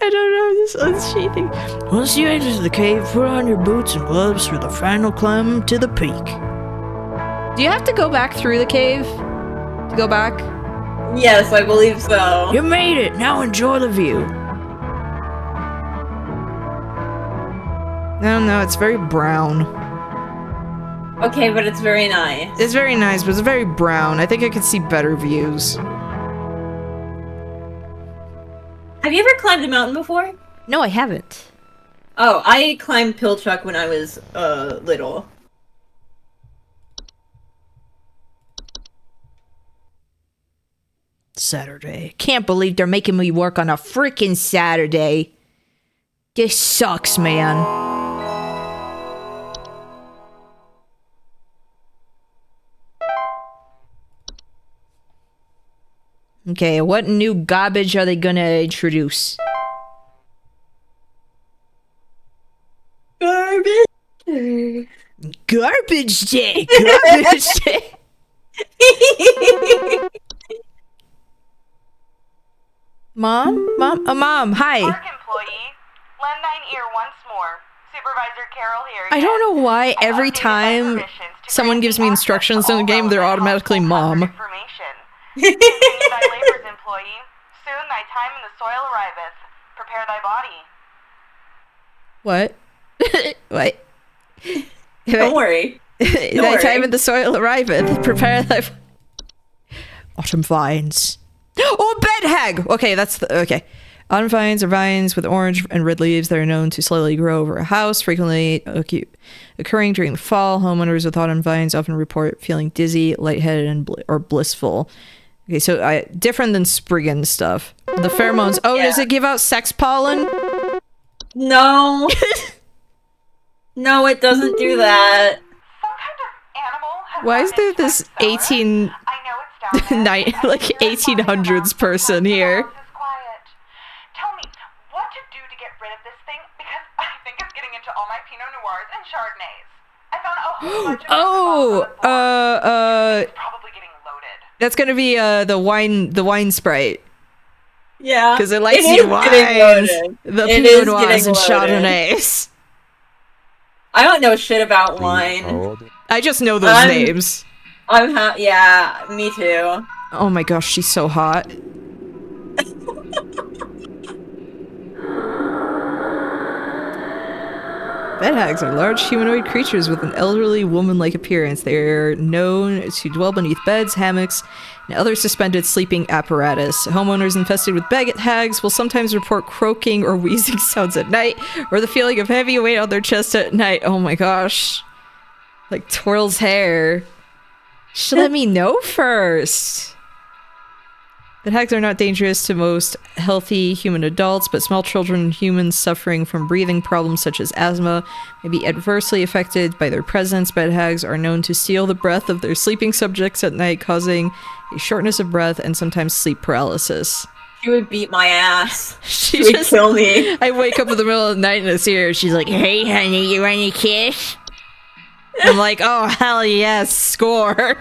I don't know this unsheathing. Once you enter the cave, put on your boots and gloves for the final climb to the peak. Do you have to go back through the cave? To go back? Yes, I believe so. You made it! Now enjoy the view. No, it's very brown. Okay, but it's very nice. It's very nice, but it's very brown. I think I could see better views. Have you ever climbed a mountain before? No, I haven't. Oh, I climbed Pilchuck when I was, little. Saturday. Can't believe they're making me work on a freaking Saturday. This sucks, man. Okay, what new garbage are they gonna introduce? Garbage. Garbage day! Garbage day! Mom, hi. Park employee, lend thine ear once more. Supervisor Carol here. I don't know why every time someone gives me instructions in the game, they're automatically mom. Continue thy labors, employee. Soon thy time in the soil arriveth. Prepare thy body. What? What? Don't worry. Thy time in the soil arriveth. Prepare thy... Autumn vines. Oh, bed hag! Okay, that's the... Okay. Autumn vines are vines with orange and red leaves that are known to slowly grow over a house, frequently occurring during the fall. Homeowners with autumn vines often report feeling dizzy, lightheaded, and or blissful. Okay, so different than Spriggan stuff. The pheromones. Oh, does it give out sex pollen? No. No, it doesn't do that. Why is there this 1800s person here? Tell me, what to do to get rid of this thing? Because I think it's getting into all my Pinot Noirs and Chardonnays. I found a whole bunch of it's probably getting loaded. That's gonna be the wine sprite. Yeah. Because it likes you wines. The Pinot Noirs and Chardonnays. I don't know shit about wine. I just know those names. Yeah, me too. Oh my gosh, she's so hot. Bed hags are large humanoid creatures with an elderly woman-like appearance. They are known to dwell beneath beds, hammocks, and other suspended sleeping apparatus. Homeowners infested with bed hags will sometimes report croaking or wheezing sounds at night, or the feeling of heavy weight on their chest at night. Oh my gosh. Like twirls hair. Should let me know first. The hags are not dangerous to most healthy human adults, but small children and humans suffering from breathing problems such as asthma may be adversely affected by their presence. Bed hags are known to steal the breath of their sleeping subjects at night, causing a shortness of breath and sometimes sleep paralysis. She would beat my ass. She would kill me. I wake up in the middle of the night and I see her. She's like, "Hey, honey, you want a kiss?" I'm like, "Oh, hell yes, score."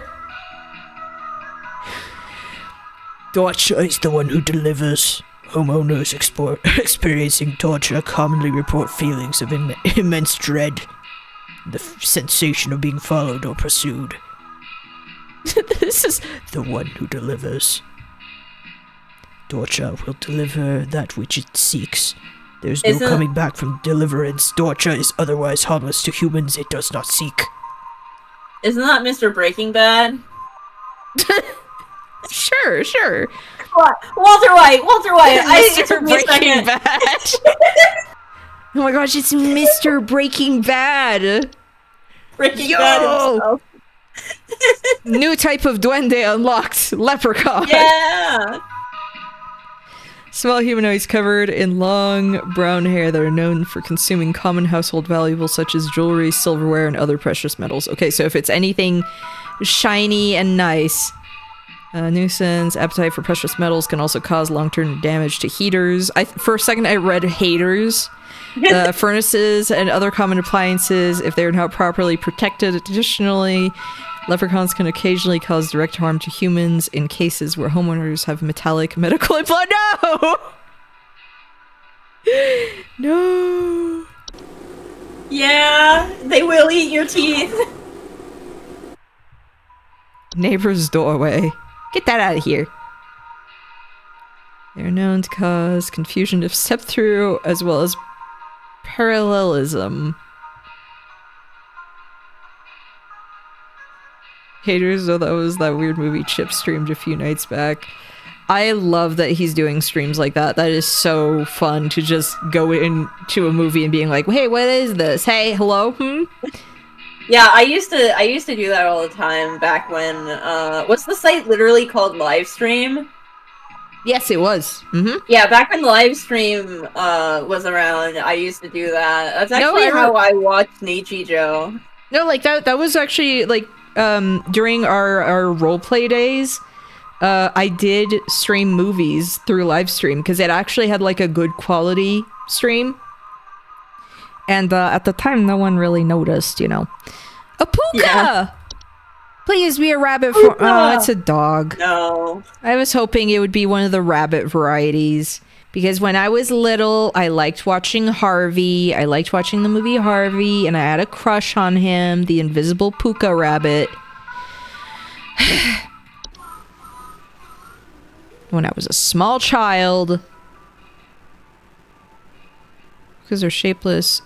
Torture is the one who delivers. Homeowners experiencing torture commonly report feelings of immense dread, the sensation of being followed or pursued. This is the one who delivers. Torture will deliver that which it seeks. There's no coming back from deliverance. Torture is otherwise harmless to humans it does not seek. Isn't that Mr. Breaking Bad? Sure. What? Walter White! Mr. Breaking Bad! Oh my gosh, it's Mr. Breaking Bad! Breaking Bad himself. New type of duende unlocked. Leprechaun! Yeah! Small humanoids covered in long brown hair that are known for consuming common household valuables such as jewelry, silverware, and other precious metals. Okay, so if it's anything shiny and nice... nuisance, appetite for precious metals can also cause long-term damage to heaters. For a second I read haters. Furnaces and other common appliances if they are not properly protected. Additionally, leprechauns can occasionally cause direct harm to humans in cases where homeowners have metallic medical implant. No! No! Yeah, they will eat your teeth. Neighbor's doorway. Get that out of here. They're known to cause confusion if stepped through, as well as parallelism. Haters, though, that was that weird movie Chip streamed a few nights back. I love that he's doing streams like that. That is so fun to just go into a movie and being like, hey, what is this? Hey, hello? Yeah, I used to do that all the time back when, what's the site literally called Livestream? Yes, it was. Yeah, back when Livestream, was around, I used to do that. That's actually how I watched Nichijou. No, like, that was actually, like, during our roleplay days, I did stream movies through Livestream, because it actually had, like, a good quality stream. And at the time, no one really noticed, you know. A puka! Yeah. Please be a rabbit for- Oh, it's a dog. No. I was hoping it would be one of the rabbit varieties. Because when I was little, I liked watching Harvey. I liked watching the movie Harvey. And I had a crush on him. The invisible puka rabbit. When I was a small child. Because they're shapeless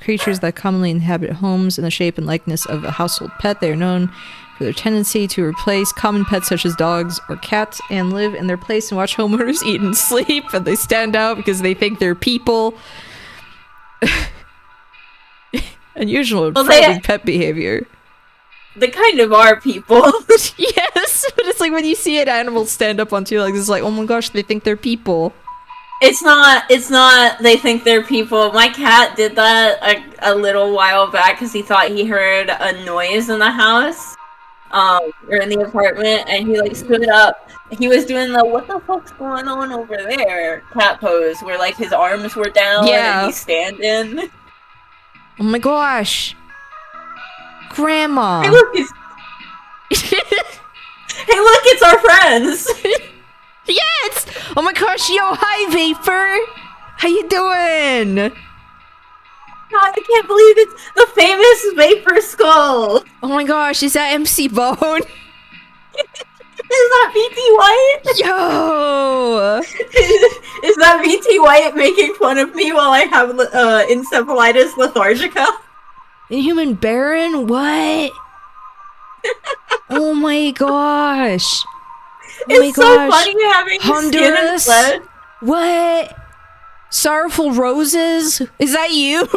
creatures that commonly inhabit homes in the shape and likeness of a household pet. They are known for their tendency to replace common pets such as dogs or cats and live in their place and watch homeowners eat and sleep, and they stand out because they think they're people. Unusual frightening pet behavior. They kind of are people. Yes, but it's like when you see an animal stand up on two legs, it's like, oh my gosh, they think they're people. It's not they think they're people. My cat did that a little while back because he thought he heard a noise in the house, or in the apartment, and he like stood up. He was doing the what the fuck's going on over there cat pose, where like his arms were down and he's standing. Oh my gosh. Grandma. Hey look, it's our friends. Yes! Oh my gosh, yo, hi Vapor! How you doing? God, I can't believe it's the famous Vapor Skull! Oh my gosh, is that MC Bone? Is that VT White? Yo! Is that VT White making fun of me while I have encephalitis lethargica? Inhuman Baron? What? Oh my gosh! It's so funny having skin and blood. What? Sorrowful Roses? Is that you?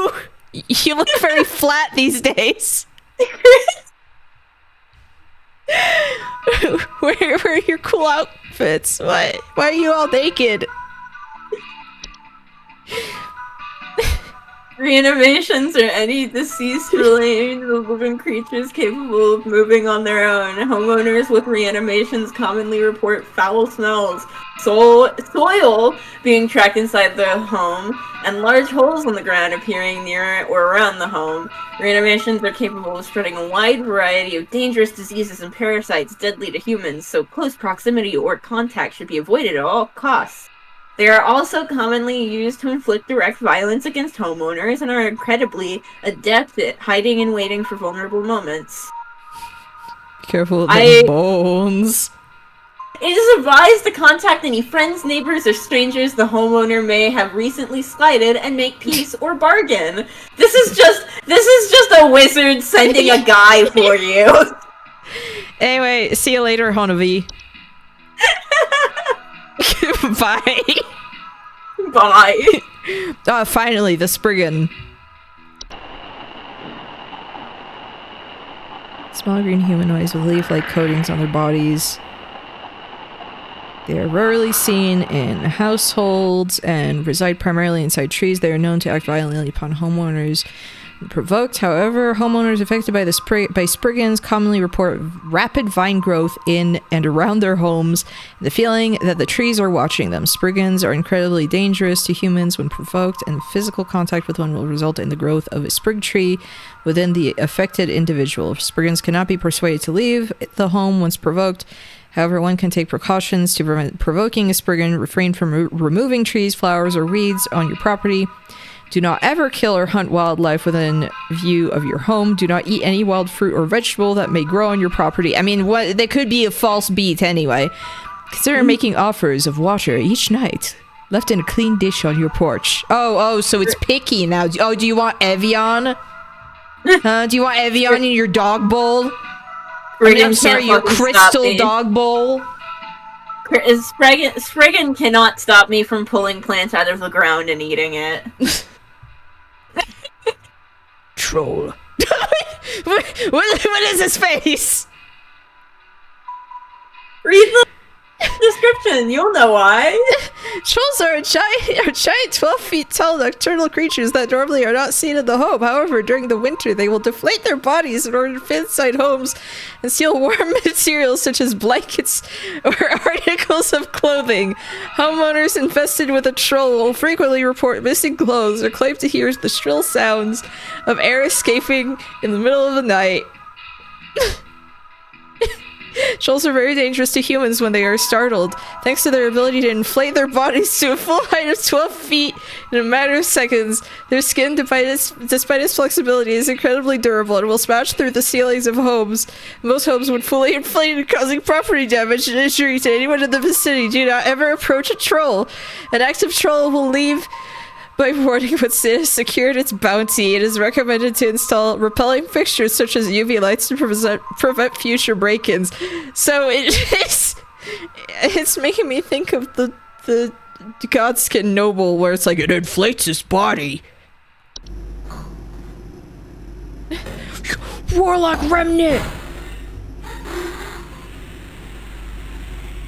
You look very flat these days. Where are your cool outfits? What? Why are you all naked? Reanimations are any deceased relating to living creatures capable of moving on their own. Homeowners with reanimations commonly report foul smells, soil being tracked inside the home, and large holes on the ground appearing near or around the home. Reanimations are capable of spreading a wide variety of dangerous diseases and parasites deadly to humans, so close proximity or contact should be avoided at all costs. They are also commonly used to inflict direct violence against homeowners and are incredibly adept at hiding and waiting for vulnerable moments. Careful of the bones. It is advised to contact any friends, neighbors, or strangers the homeowner may have recently slighted and make peace or bargain. This is just a wizard sending a guy for you. Anyway, see you later, Honavi. Bye. Bye. Finally, the Spriggan. Small green humanoids with leaf-like coatings on their bodies. They are rarely seen in households and reside primarily inside trees. They are known to act violently upon homeowners when provoked. However, homeowners affected by by Spriggans commonly report rapid vine growth in and around their homes, and the feeling that the trees are watching them. Spriggans are incredibly dangerous to humans when provoked, and physical contact with one will result in the growth of a sprig tree within the affected individual. Spriggans cannot be persuaded to leave the home once provoked. However, one can take precautions to prevent provoking a Spriggan. Refrain from removing trees, flowers, or weeds on your property. Do not ever kill or hunt wildlife within view of your home. Do not eat any wild fruit or vegetable that may grow on your property. I mean, what? They could be a false beat anyway. Consider making offers of water each night, left in a clean dish on your porch. Oh, so it's picky now. Oh, do you want Evian? Do you want Evian in your dog bowl? I'm sorry, your crystal dog bowl. Spriggan cannot stop me from pulling plants out of the ground and eating it. Troll. What is his face? Read the description, you'll know why. Trolls are giant 12 feet tall nocturnal creatures that normally are not seen in the home. However, during the winter, they will deflate their bodies in order to fit inside homes and steal warm materials such as blankets or articles of clothing. Homeowners infested with a troll will frequently report missing clothes or claim to hear the shrill sounds of air escaping in the middle of the night. Trolls are very dangerous to humans when they are startled. Thanks to their ability to inflate their bodies to a full height of 12 feet in a matter of seconds, their skin, despite its flexibility, is incredibly durable and will smash through the ceilings of homes. Most homes would fully inflate, causing property damage and injury to anyone in the vicinity. Do not ever approach a troll. An active troll will leave By warning what's secured its bounty, it is recommended to install repelling fixtures such as UV lights to prevent future break-ins. So it's making me think of the Godskin Noble, where it's like, it inflates his body. Warlock Remnant!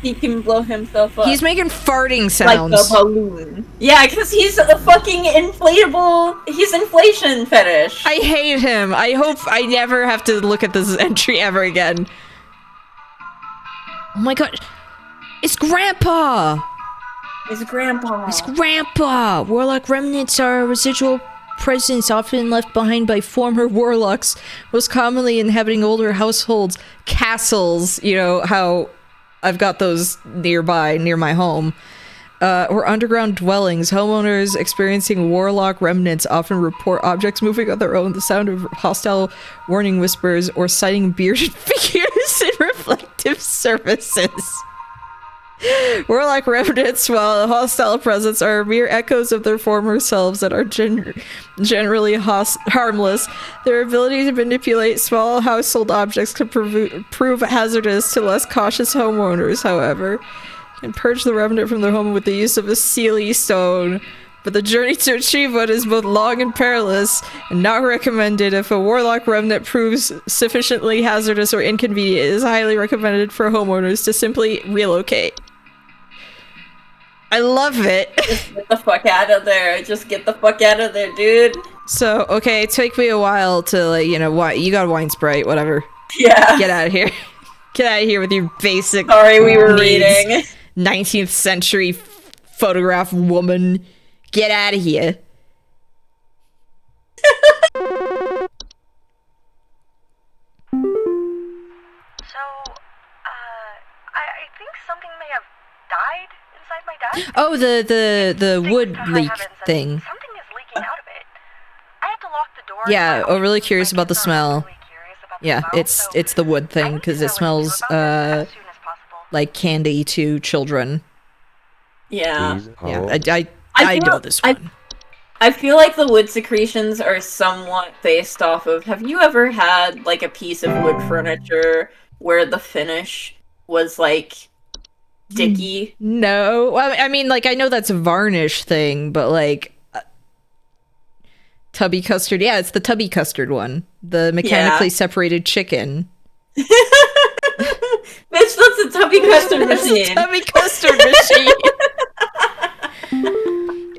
He can blow himself up. He's making farting sounds. Like a balloon. Yeah, because he's a fucking inflatable... He's inflation fetish. I hate him. I hope I never have to look at this entry ever again. Oh my god. It's Grandpa! It's Grandpa. It's Grandpa! Warlock remnants are a residual presence often left behind by former warlocks, most commonly inhabiting older households, castles, you know, how I've got those nearby, near my home, or underground dwellings. Homeowners experiencing warlock remnants often report objects moving on their own, the sound of hostile warning whispers, or sighting bearded figures in reflective surfaces. Warlock remnants, while hostile presence, are mere echoes of their former selves that are generally harmless. Their ability to manipulate small household objects can prove hazardous to less cautious homeowners, however. You can purge the remnant from their home with the use of a Sealy stone, but the journey to achieve one is both long and perilous, and not recommended. If a warlock remnant proves sufficiently hazardous or inconvenient, it is highly recommended for homeowners to simply relocate. I love it. Just get the fuck out of there. Just get the fuck out of there, dude. So, okay, it took me a while to, like, you know, what you got wine Sprite, whatever. Yeah. Get out of here. Get out of here with your basic. Sorry, we were reading. 19th century photograph woman. Get out of here. So, I think something may have died inside my desk. Oh, the wood leak thing. Something is leaking out of it. I have to lock the door. Yeah, I'm really curious about the smell. Yeah, it's the wood thing, because it smells, like candy to children. Yeah. Yeah, I know this one. I feel like the wood secretions are somewhat based off of... Have you ever had, like, a piece of wood furniture where the finish was, like, sticky? No. Well, I mean, like, I know that's a varnish thing, but, like... Tubby custard. Yeah, it's the tubby custard one. The mechanically separated chicken. Bitch, that's a tubby custard machine. Tubby custard machine.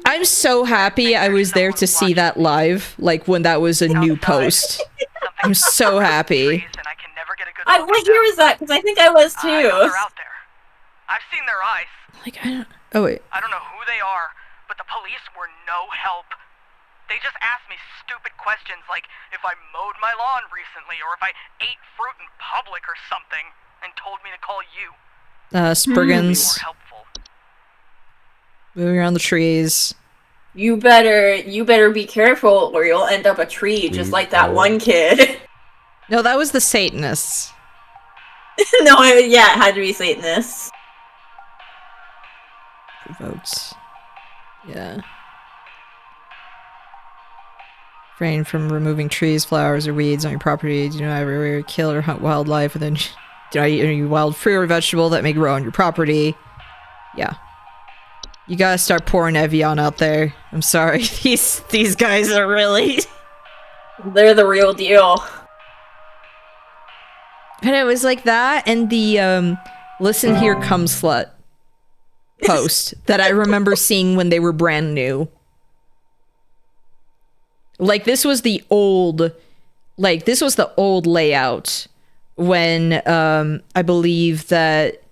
I'm so happy I was there to see that live, like when that was a new post. I'm so happy. What year was that? Because I think I was too. They're out there. I've seen their eyes. Like, I don't... Oh, wait. I don't know who they are, but the police were no help. They just asked me stupid questions like if I mowed my lawn recently or if I ate fruit in public or something, and told me to call you. Spriggans. Moving around the trees. You better be careful or you'll end up a tree just like that one kid. No, that was the Satanists. No, yeah, it had to be Satanists. Votes. Yeah. Refrain from removing trees, flowers, or weeds on your property. Do not ever kill or hunt wildlife, and then do not eat any wild fruit or vegetable that may grow on your property. Yeah. You gotta start pouring Evian out there. I'm sorry. These guys are really... They're the real deal. And it was like that and the, Listen Here Come Slut post that I remember seeing when they were brand new. Like, this was the old... Like, this was the old layout when, I believe that...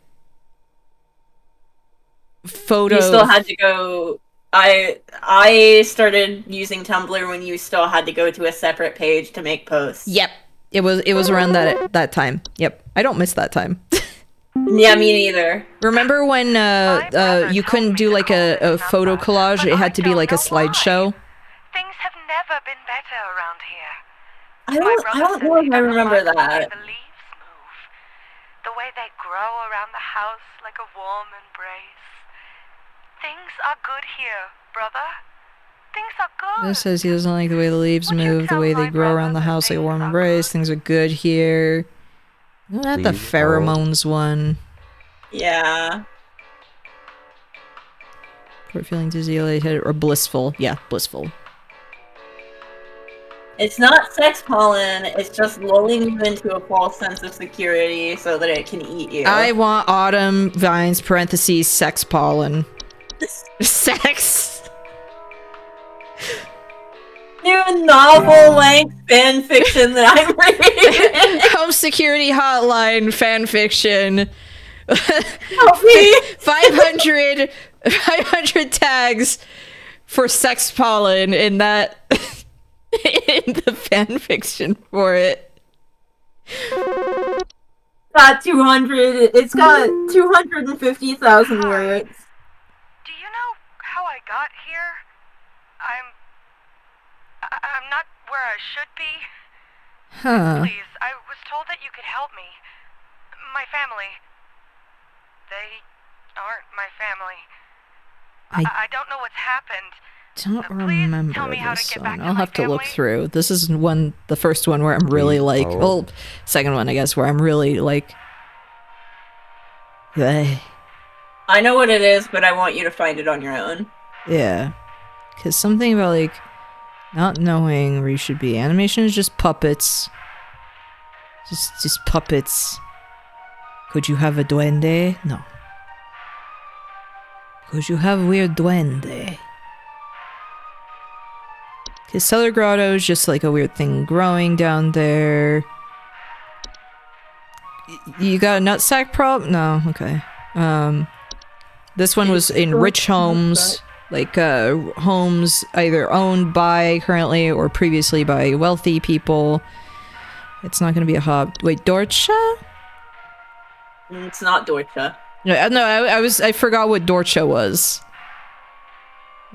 Photo... You still had to go... I started using Tumblr when you still had to go to a separate page to make posts. Yep. It was around that time. Yep. I don't miss that time. Yeah, me neither. Remember when you couldn't do like a photo collage? It had to be like a slideshow. Things have never been better around here. I don't know if I remember that. The leaves move. The way they grow around the house like a warm embrace. Things are good here, brother. things are good. This says he doesn't like the way the leaves move, the way they grow around the house, like a warm embrace. Things are good here. Isn't that the Please pheromones one? Yeah. Report feeling dizzy, lightheaded, or blissful. Yeah, blissful. It's not sex pollen, it's just lulling you into a false sense of security so that it can eat you. I want autumn vines, parentheses, sex pollen. Sex! New novel-length fanfiction that I'm reading! Home security hotline fanfiction. Help me! 500 tags for sex pollen in that in the fanfiction for it. Got 200. It's got 250,000 words. Do you know how I got here? I'm not where I should be. Huh. Please, I was told that you could help me. My family. They aren't my family. I don't know what's happened. Don't Please remember tell me how this to get one. back to I'll my have to look family. through. This is the first one where I'm really like, well, second one I guess, where I'm really like, I know what it is, but I want you to find it on your own. yeah, because something about like not knowing where you should be. Animation is just puppets, just puppets. Could you have a duende? No. Could you have a weird duende? Because Cellar Grotto is just like a weird thing growing down there. You got a nutsack problem? No, okay. This one was in rich homes, like homes either owned by currently or previously by wealthy people. It's not gonna be a hub. Wait, Dorcha? It's not Dorcha. No, I forgot what Dorcha was.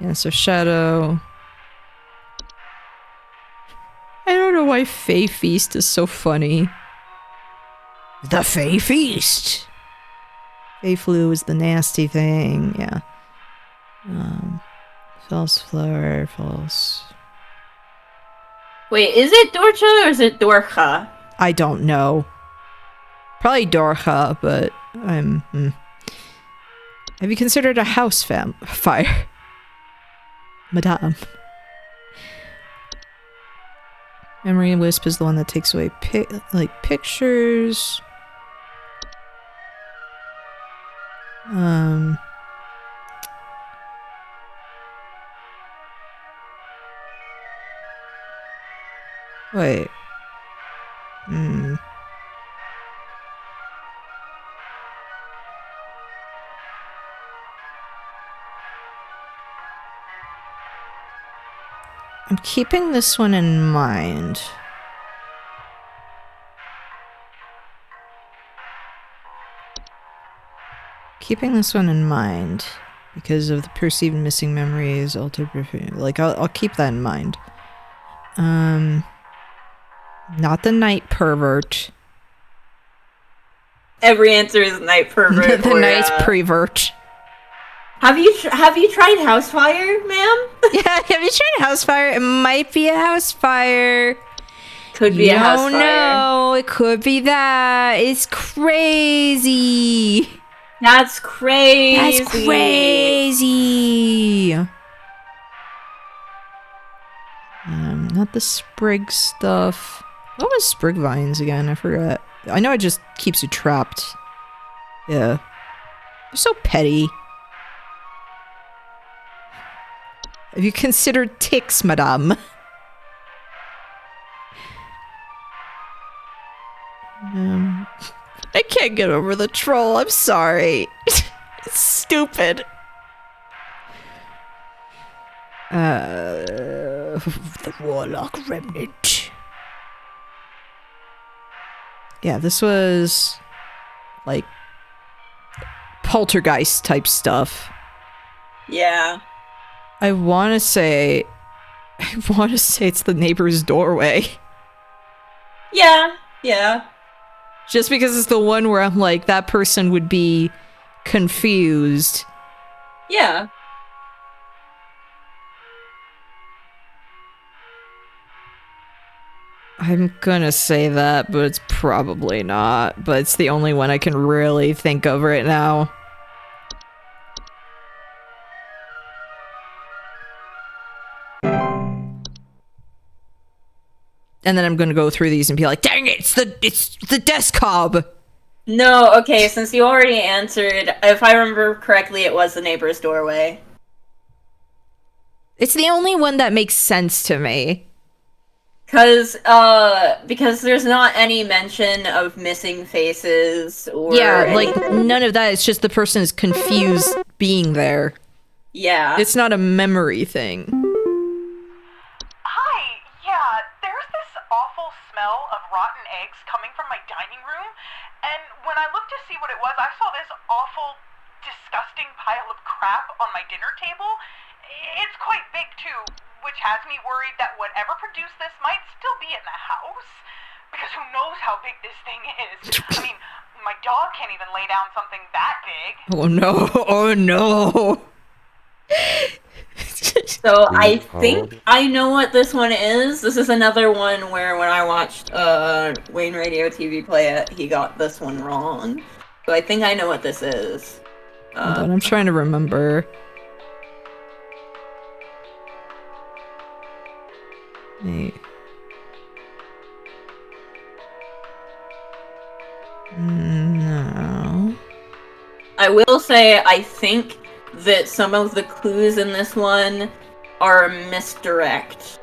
Yeah, so Shadow. I don't know why Fae Feast is so funny. The Fae Feast! Fae Flu is the nasty thing, yeah. False flower, false... Wait, is it Dorcha or is it Dorcha? I don't know. Probably Dorcha, but I'm... Have you considered a house fire? Madame. Memory Wisp is the one that takes away pictures. Wait. I'm keeping this one in mind. Keeping this one in mind because of the perceived missing memories, altered like I'll keep that in mind. Not the night pervert. Every answer is night pervert. The night prevert. Have you tried Housefire, ma'am? Yeah, have you tried Housefire? It might be a Housefire. Could be a Housefire. No, it could be that. It's crazy. That's crazy. That's crazy. Not the sprig stuff. What was sprig vines again? I forgot. I know it just keeps you trapped. Yeah. They're so petty. Have you considered ticks, madame? I can't get over the troll. I'm sorry. It's stupid. The Warlock Remnant. Yeah, this was like poltergeist type stuff. Yeah. I want to say it's the neighbor's doorway. Yeah, yeah. Just because it's the one where I'm like, that person would be confused. Yeah. I'm gonna say that, but it's probably not. But it's the only one I can really think of right now. And then I'm gonna go through these and be like, dang it, it's the desk cob! No, okay, since you already answered, if I remember correctly, it was the neighbor's doorway. It's the only one that makes sense to me. Because there's not any mention of missing faces or... Yeah, like, none of that. It's just the person is confused being there. Yeah. It's not a memory thing. Hi, yeah, there's this awful smell of rotten eggs coming from my dining room, and when I looked to see what it was, I saw this awful, disgusting pile of crap on my dinner table. It's quite big, too, which has me worried that whatever produced this might still be in the house. Because who knows how big this thing is. I mean, my dog can't even lay down something that big. Oh no, oh no. So I think I know what this one is. This is another one where when I watched Wayne Radio TV play it, he got this one wrong. So I think I know what this is. Hold on, I'm trying to remember. Hey. No. I will say I think that some of the clues in this one are a misdirect.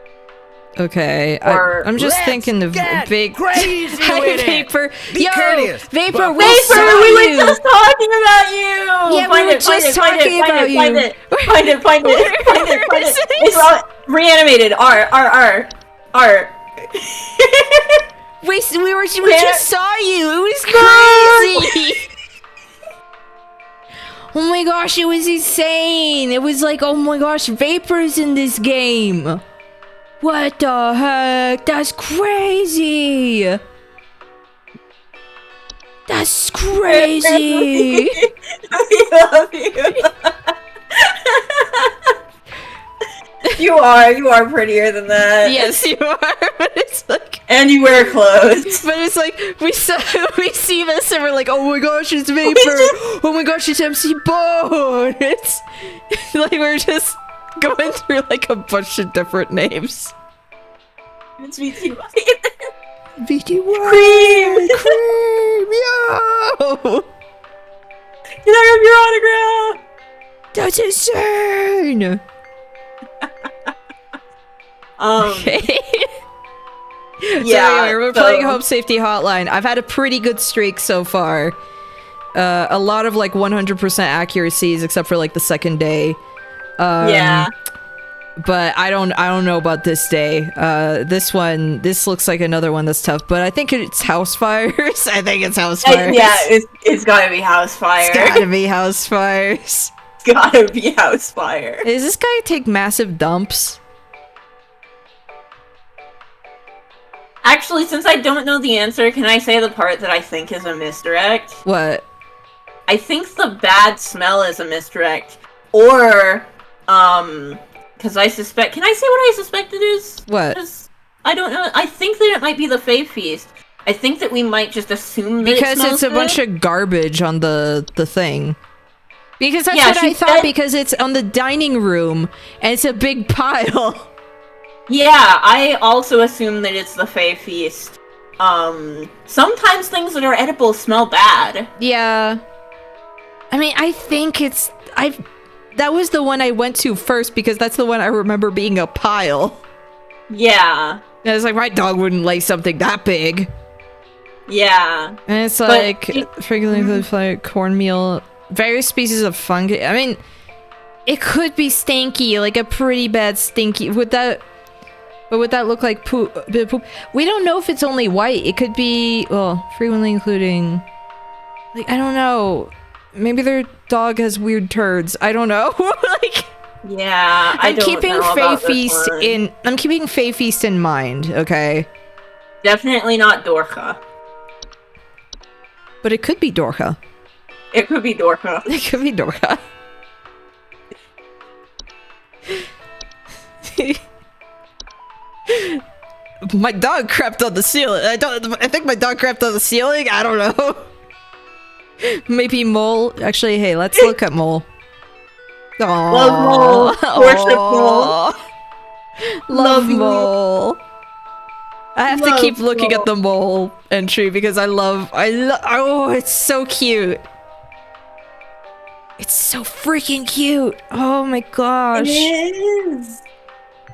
Okay, Or- I'm just thinking of big crazy Hi, with it. Vapor. Be Yo, courteous. Vapor, we Vapor, saw we were you. just talking about you! Yeah, we were just talking about you. Find it. It's all reanimated. R. We just saw you. It was crazy. Oh my gosh, it was insane. It was like, oh my gosh, Vapor's in this game. What the heck? That's crazy. That's crazy. I love you. You are prettier than that. Yes, you are. But it's like, and you wear clothes. but it's like we see this and we're like, oh my gosh, it's Vapor. Oh my gosh, it's MC Bone. It's like we're just going through like a bunch of different names. It's VT VT Cream! Yo! Can I have your autograph? That's insane! Okay. Yeah, so anyway, we're playing Home Safety Hotline. I've had a pretty good streak so far. A lot of like 100% accuracies, except for like the second day. Yeah. But I don't know about this day. This looks like another one that's tough, but I think it's house fires. I think it's house fires. Yeah, it's gotta be house fire. It's gotta be house fires. It's gotta be house fire. Does this guy take massive dumps? Actually, since I don't know the answer, can I say the part that I think is a misdirect? What? I think the bad smell is a misdirect. Or, because I suspect... Can I say what I suspect it is? What? I don't know. I think that it might be the Fae Feast. I think that we might just assume that because it it's a good. bunch of garbage on the thing. Because that's Yeah, what I she thought, said- because it's on the dining room, and it's a big pile. Yeah, I also assume that it's the Fae Feast. Sometimes things that are edible smell bad. Yeah. I mean, I think it's... That was the one I went to first, because that's the one I remember being a pile. Yeah. And it's like, my dog wouldn't lay something that big. Yeah. And it's But like, frequently like cornmeal, various species of fungi. I mean, it could be stinky, like a pretty bad stinky. Would that look like poop? We don't know if it's only white. It could be, well, frequently including, like, I don't know. Maybe their dog has weird turds. I don't know. Like, yeah, I'm keeping Fae Feast in. I'm keeping Fae Feast in mind. Okay. Definitely not Dorka. But it could be Dorka. It could be Dorka. It could be Dorka. My dog crapped on the ceiling. I think my dog crapped on the ceiling. I don't know. Maybe Mole. Actually, hey, let's look at Mole. Aww. Love Mole. Worship Mole. Love Mole. I have to keep looking at the Mole entry because oh, it's so cute. It's so freaking cute. Oh my gosh. It is.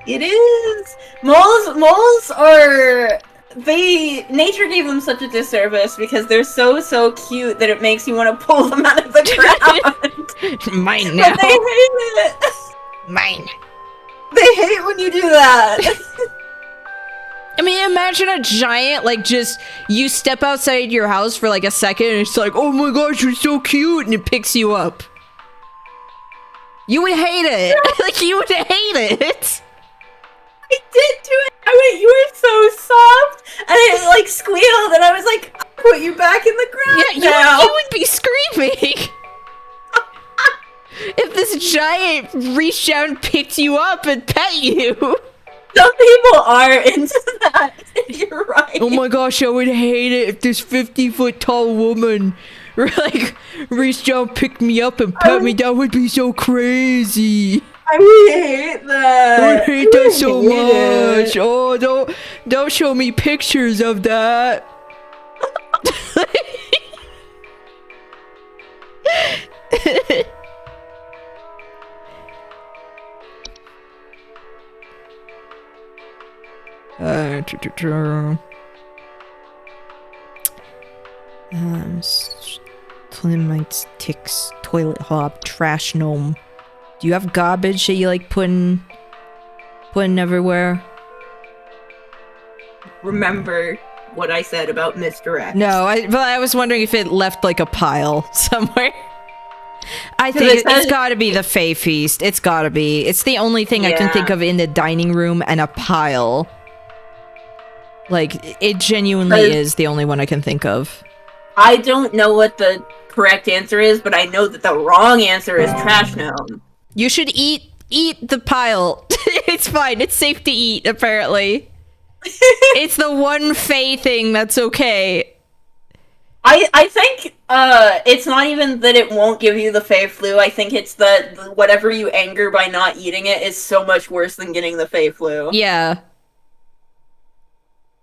It is. Moles are... Nature gave them such a disservice because they're so cute that it makes you want to pull them out of the ground. Mine now. But they hate it. Mine. They hate when you do that. I mean, imagine a giant, like, just, you step outside your house for like a second and it's like, oh my gosh, you're so cute, and it picks you up. You would hate it. Like, you would hate it. I did do it. I went, you were so soft, and it like squealed, and I was like, I'll put you back in the ground. Yeah, you would be screaming. If this giant reached out and picked you up and pet you. Some people are into that. You're right. Oh my gosh, I would hate it if this 50-foot tall woman like reached out and picked me up and pet me. That would be so crazy. I would hate that. I would hate that so much. Oh, don't show me pictures of that. Termites, ticks, toilet hop, trash gnome. Do you have garbage that you like putting everywhere? Remember what I said about Mr. X. No, but I was wondering if it left like a pile somewhere. I think it's gotta be the Fae Feast. It's gotta be. It's the only thing I can think of in the dining room and a pile. Like, it genuinely is the only one I can think of. I don't know what the correct answer is, but I know that the wrong answer is trash gnome. You should eat the pile. It's fine. It's safe to eat, apparently. It's the one Fae thing that's okay. I think it's not even that it won't give you the Fae flu. I think it's that whatever you anger by not eating it is so much worse than getting the Fae flu. Yeah.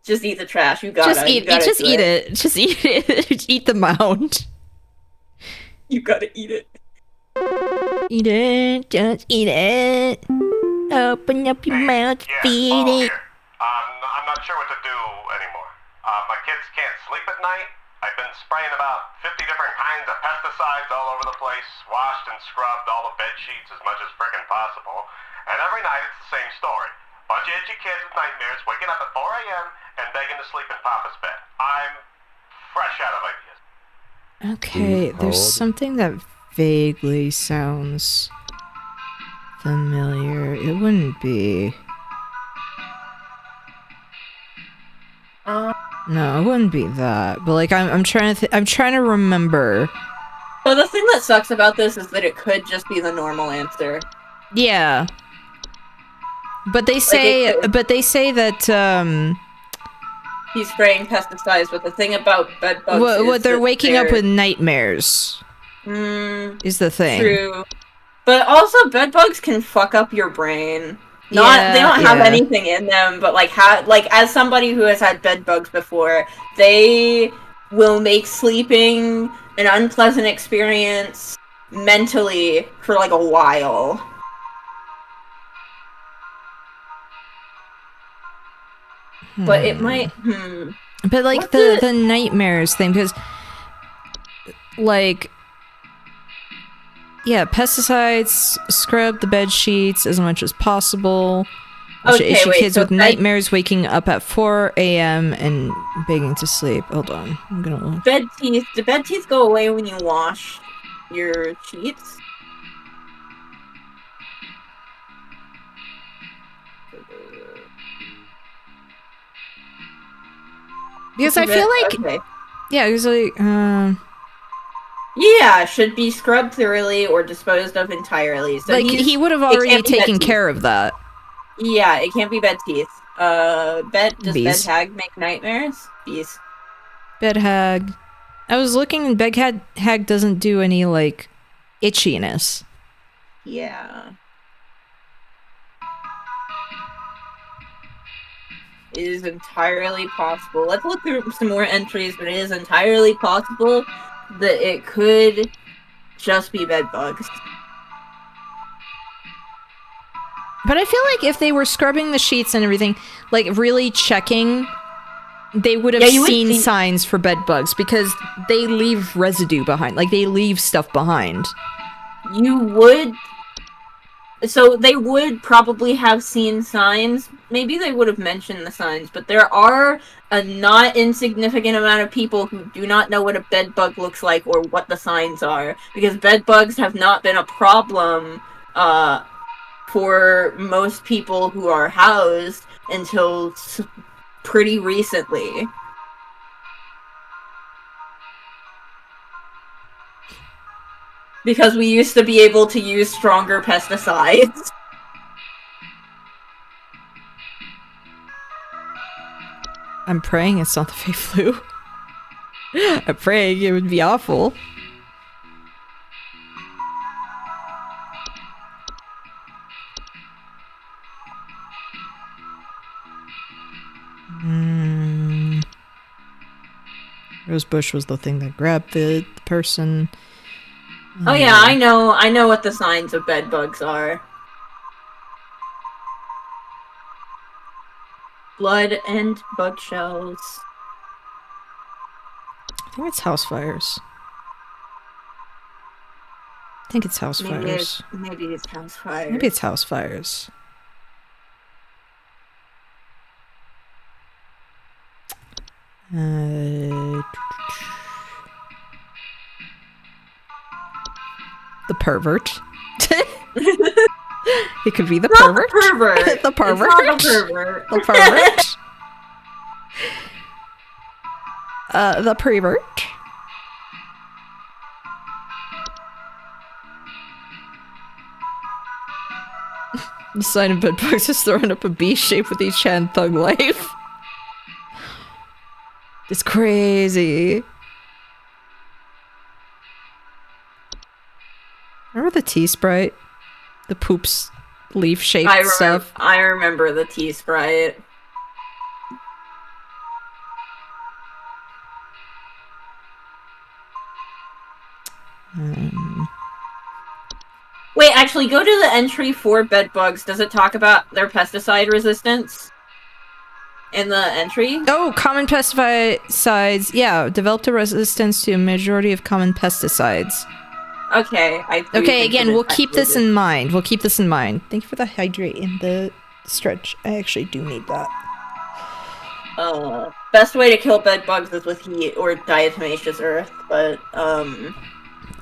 Just eat the trash. You gotta. Just eat it. Just eat it. Just eat the mound. You gotta eat it. Eat it. Just eat it. Open up your mouth. Feed it. I'm not sure what to do anymore. My kids can't sleep at night. I've been spraying about 50 different kinds of pesticides all over the place, washed and scrubbed all the bed sheets as much as frickin' possible, and every night it's the same story. Bunch of itchy kids with nightmares waking up at 4 a.m. and begging to sleep in Papa's bed. I'm fresh out of ideas. Okay, there's something that vaguely sounds familiar. It wouldn't be... No, it wouldn't be that. But like, I'm trying to remember. So the thing that sucks about this is that it could just be the normal answer. Yeah. But they say, that he's spraying pesticides. But the thing about bed bugs what they're waking up with nightmares. Is the thing. True. But also, bed bugs can fuck up your brain. They don't have anything in them, but like as somebody who has had bed bugs before, they will make sleeping an unpleasant experience mentally for like a while. But it might But like the nightmares thing, because like, yeah, pesticides, scrub the bed sheets as much as possible. Kids with nightmares waking up at 4 a.m. and begging to sleep. Hold on, I'm gonna... Bed teeth. Do bed teeth go away when you wash your sheets? Because I feel like... Yeah, it was like... Yeah, should be scrubbed thoroughly or disposed of entirely. So like, he would have already taken care of that. Yeah, it can't be bed teeth. Does Bees. bed hag make nightmares? Bees. Bed hag. I was looking and bed hag doesn't do any, like, itchiness. Yeah. It is entirely possible. Let's look through some more entries, but it is entirely possible that it could just be bed bugs. But I feel like if they were scrubbing the sheets and everything, like really checking, they would have seen signs for bed bugs because they leave residue behind. Like, they leave stuff behind. You would... So they would probably have seen signs. Maybe they would have mentioned the signs, but there are a not insignificant amount of people who do not know what a bed bug looks like or what the signs are, because bed bugs have not been a problem for most people who are housed until pretty recently. Because we used to be able to use stronger pesticides. I'm praying it's not the Fey flu. I'm praying it would be awful. Rosebush was the thing that grabbed the person. Oh yeah, I know what the signs of bed bugs are. Blood and bug shells. I think it's house fires. I think it's house fires. Maybe it's house fires. Maybe it's house fires. The pervert. It could be the pervert. The pervert. The pervert. It's not the pervert. The pervert. The pervert. The sign of bedbugs is throwing up a B shape with each hand. Thug life. It's crazy. Remember the tea sprite? The poops leaf shaped stuff? I remember the tea sprite. Wait, actually, go to the entry for bed bugs. Does it talk about their pesticide resistance? In the entry? Oh, common pesticides. Yeah, developed a resistance to a majority of common pesticides. Okay, okay, again, we'll keep this in mind. We'll keep this in mind. Thank you for the hydrate and the stretch. I actually do need that. Best way to kill bed bugs is with heat or diatomaceous earth, but,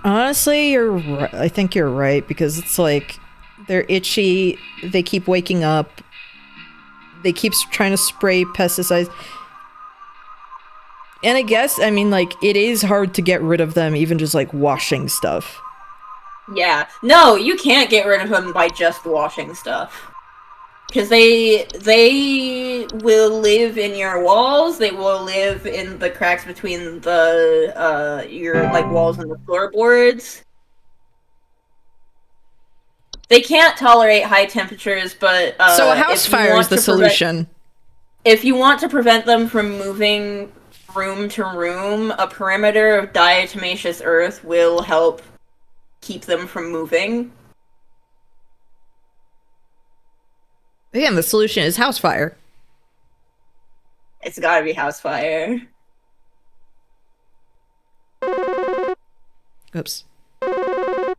honestly, you're right. I think you're right, because it's like, they're itchy, they keep waking up, they keep trying to spray pesticides. And I guess, I mean, like, it is hard to get rid of them, even just, like, washing stuff. Yeah. No, you can't get rid of them by just washing stuff. Because they will live in your walls, they will live in the cracks between the, your, like, walls and the floorboards. They can't tolerate high temperatures, but, so a house fire is the solution. If you want to prevent them from moving room to room, a perimeter of diatomaceous earth will help keep them from moving. Again, the solution is house fire. It's gotta be house fire. Oops. Okay,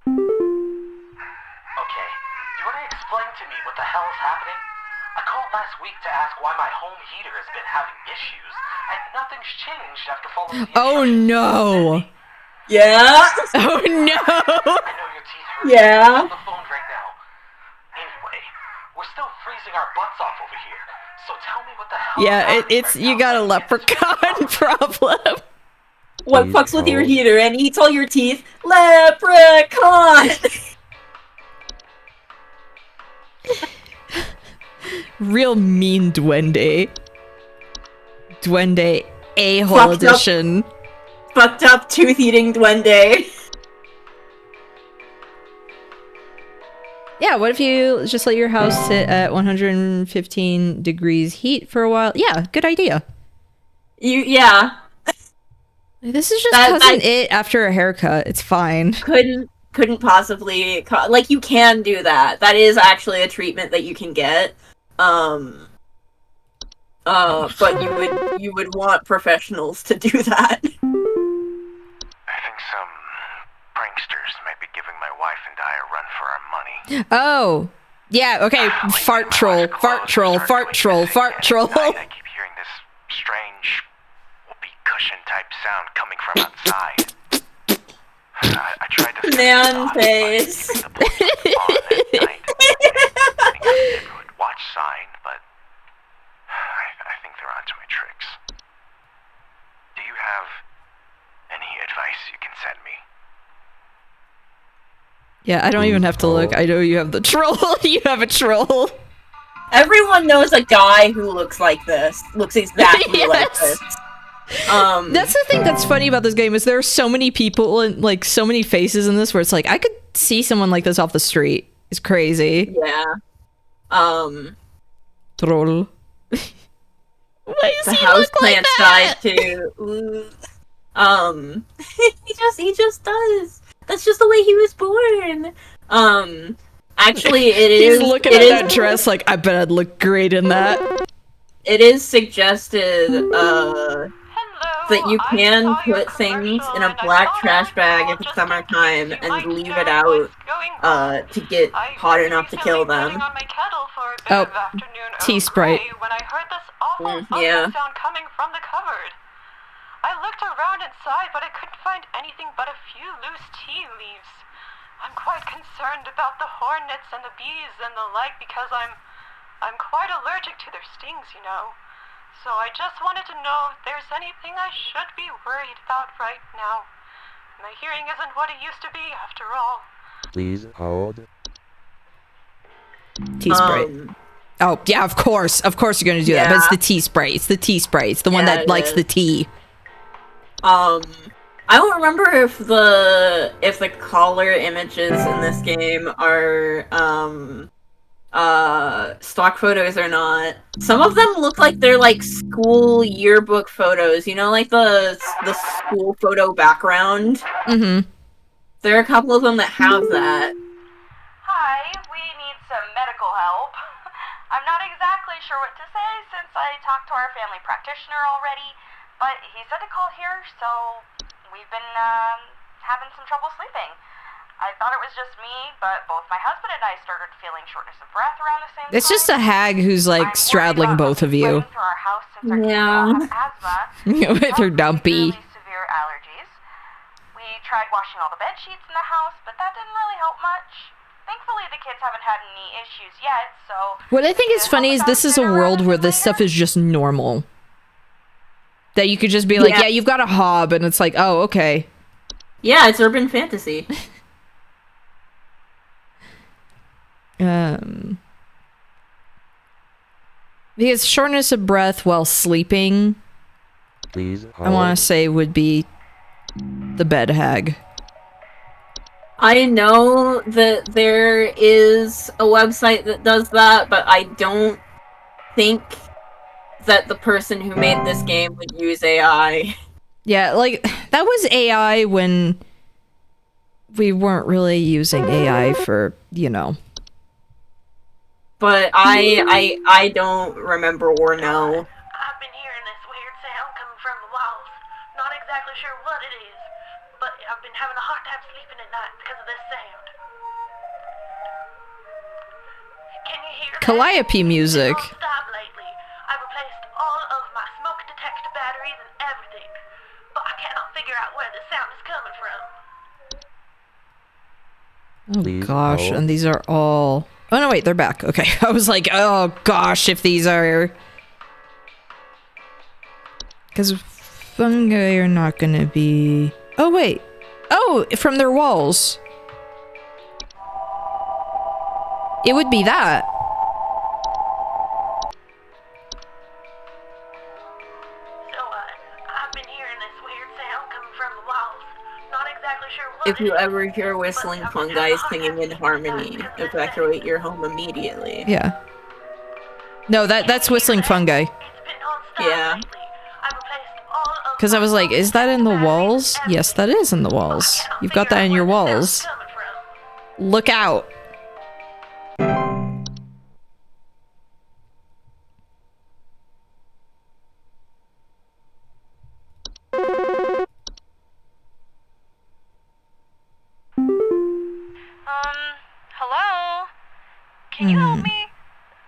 do you want to explain to me what the hell is happening? I called last week to ask why my home heater has been having issues, and nothing's changed after following the Oh no! Yeah? Oh no! I know your teeth hurt. Yeah? On the phone right now. Anyway, we're still freezing our butts off over here, so tell me what the hell Yeah, it's you got a leprechaun problem. What fucks with your heater and eats all your teeth? Leprechaun! Real mean duende. Duende a-hole edition. Fucked up tooth-eating duende. Yeah, what if you just let your house sit at 115 degrees heat for a while? Yeah, good idea. Yeah. This is just cousin it after a haircut. It's fine. Couldn't possibly like you can do that. That is actually a treatment that you can get. But you would want professionals to do that. I think some pranksters might be giving my wife and I a run for our money. Oh. Yeah, okay. Fart troll. Fart troll. Fart troll. Fart troll. I keep hearing this strange whoopee cushion type sound coming from outside. I tried to man face. Watch sign, but I think they're onto my tricks. Do you have any advice you can send me? Yeah, I don't even have to look. I know you have the troll. You have a troll. Everyone knows a guy who looks like this. Looks exactly like this. That's the thing that's funny about this game is there are so many people and like so many faces in this where it's like I could see someone like this off the street. It's crazy. Yeah. Troll. Why does the he house look plant like that? died too. he just does. That's just the way he was born. Actually, He's looking at that dress like I bet I'd look great in that. It is suggested that you can put things in a black trash bag if it's summertime and leave it out to get hot enough to kill them. Oh, tea Sprite. When I heard this awful yeah. sound coming from the cupboard. I looked around inside, but I couldn't find anything but a few loose tea leaves. I'm quite concerned about the hornets and the bees and the like because I'm quite allergic to their stings, you know. So I just wanted to know if there's anything I should be worried about right now. My hearing isn't what it used to be, after all. Please hold. Tea Sprite. Oh, yeah, of course. Of course you're gonna do that. But it's the tea Sprite. It's the tea Sprite. It's the one that likes the tea. I don't remember if the color images in this game are stock photos or not. Some of them look like they're like school yearbook photos, you know, like the school photo background. Mm-hmm. There are a couple of them that have that. Hi, we need some medical help. I'm not exactly sure what to say since I talked to our family practitioner already, but he said to call here, so we've been having some trouble sleeping. I thought it was just me, but both my husband and I started feeling shortness of breath around the same time. It's just a hag who's like straddling both of you. Yeah. With her dumpy. Really severe allergies. We tried washing all the bed sheets in the house, but that didn't really help much. Thankfully, the kids haven't had any issues yet, so... What I think is funny is this is a world where this stuff is just normal. That you could just be like, yeah, you've got a hob, and it's like, oh, okay. Yeah, it's urban fantasy. Because shortness of breath while sleeping, Please I want to say would be the bed hag. I know that there is a website that does that, but I don't think that the person who made this game would use AI. Yeah, like, that was AI when we weren't really using AI for, you know. But I don't remember or know. I've been hearing this weird sound coming from the walls. Not exactly sure what it is, but I've been having a hard time sleeping at night because of this sound. Can you hear that? Calliope music. It won't stop lately. I've replaced all of my smoke detector batteries and everything, but I cannot figure out where the sound is coming from. Oh gosh, and these are all... Oh no, wait, they're back. Okay, I was like, oh gosh, if these are... Because fungi are not gonna be... Oh wait. Oh, from their walls. It would be that. If you ever hear whistling fungi singing in harmony, evacuate your home immediately. Yeah. No, that's whistling fungi. Yeah. Because I was like, is that in the walls? Yes, that is in the walls. You've got that in your walls. Look out. Hello? Can you help me?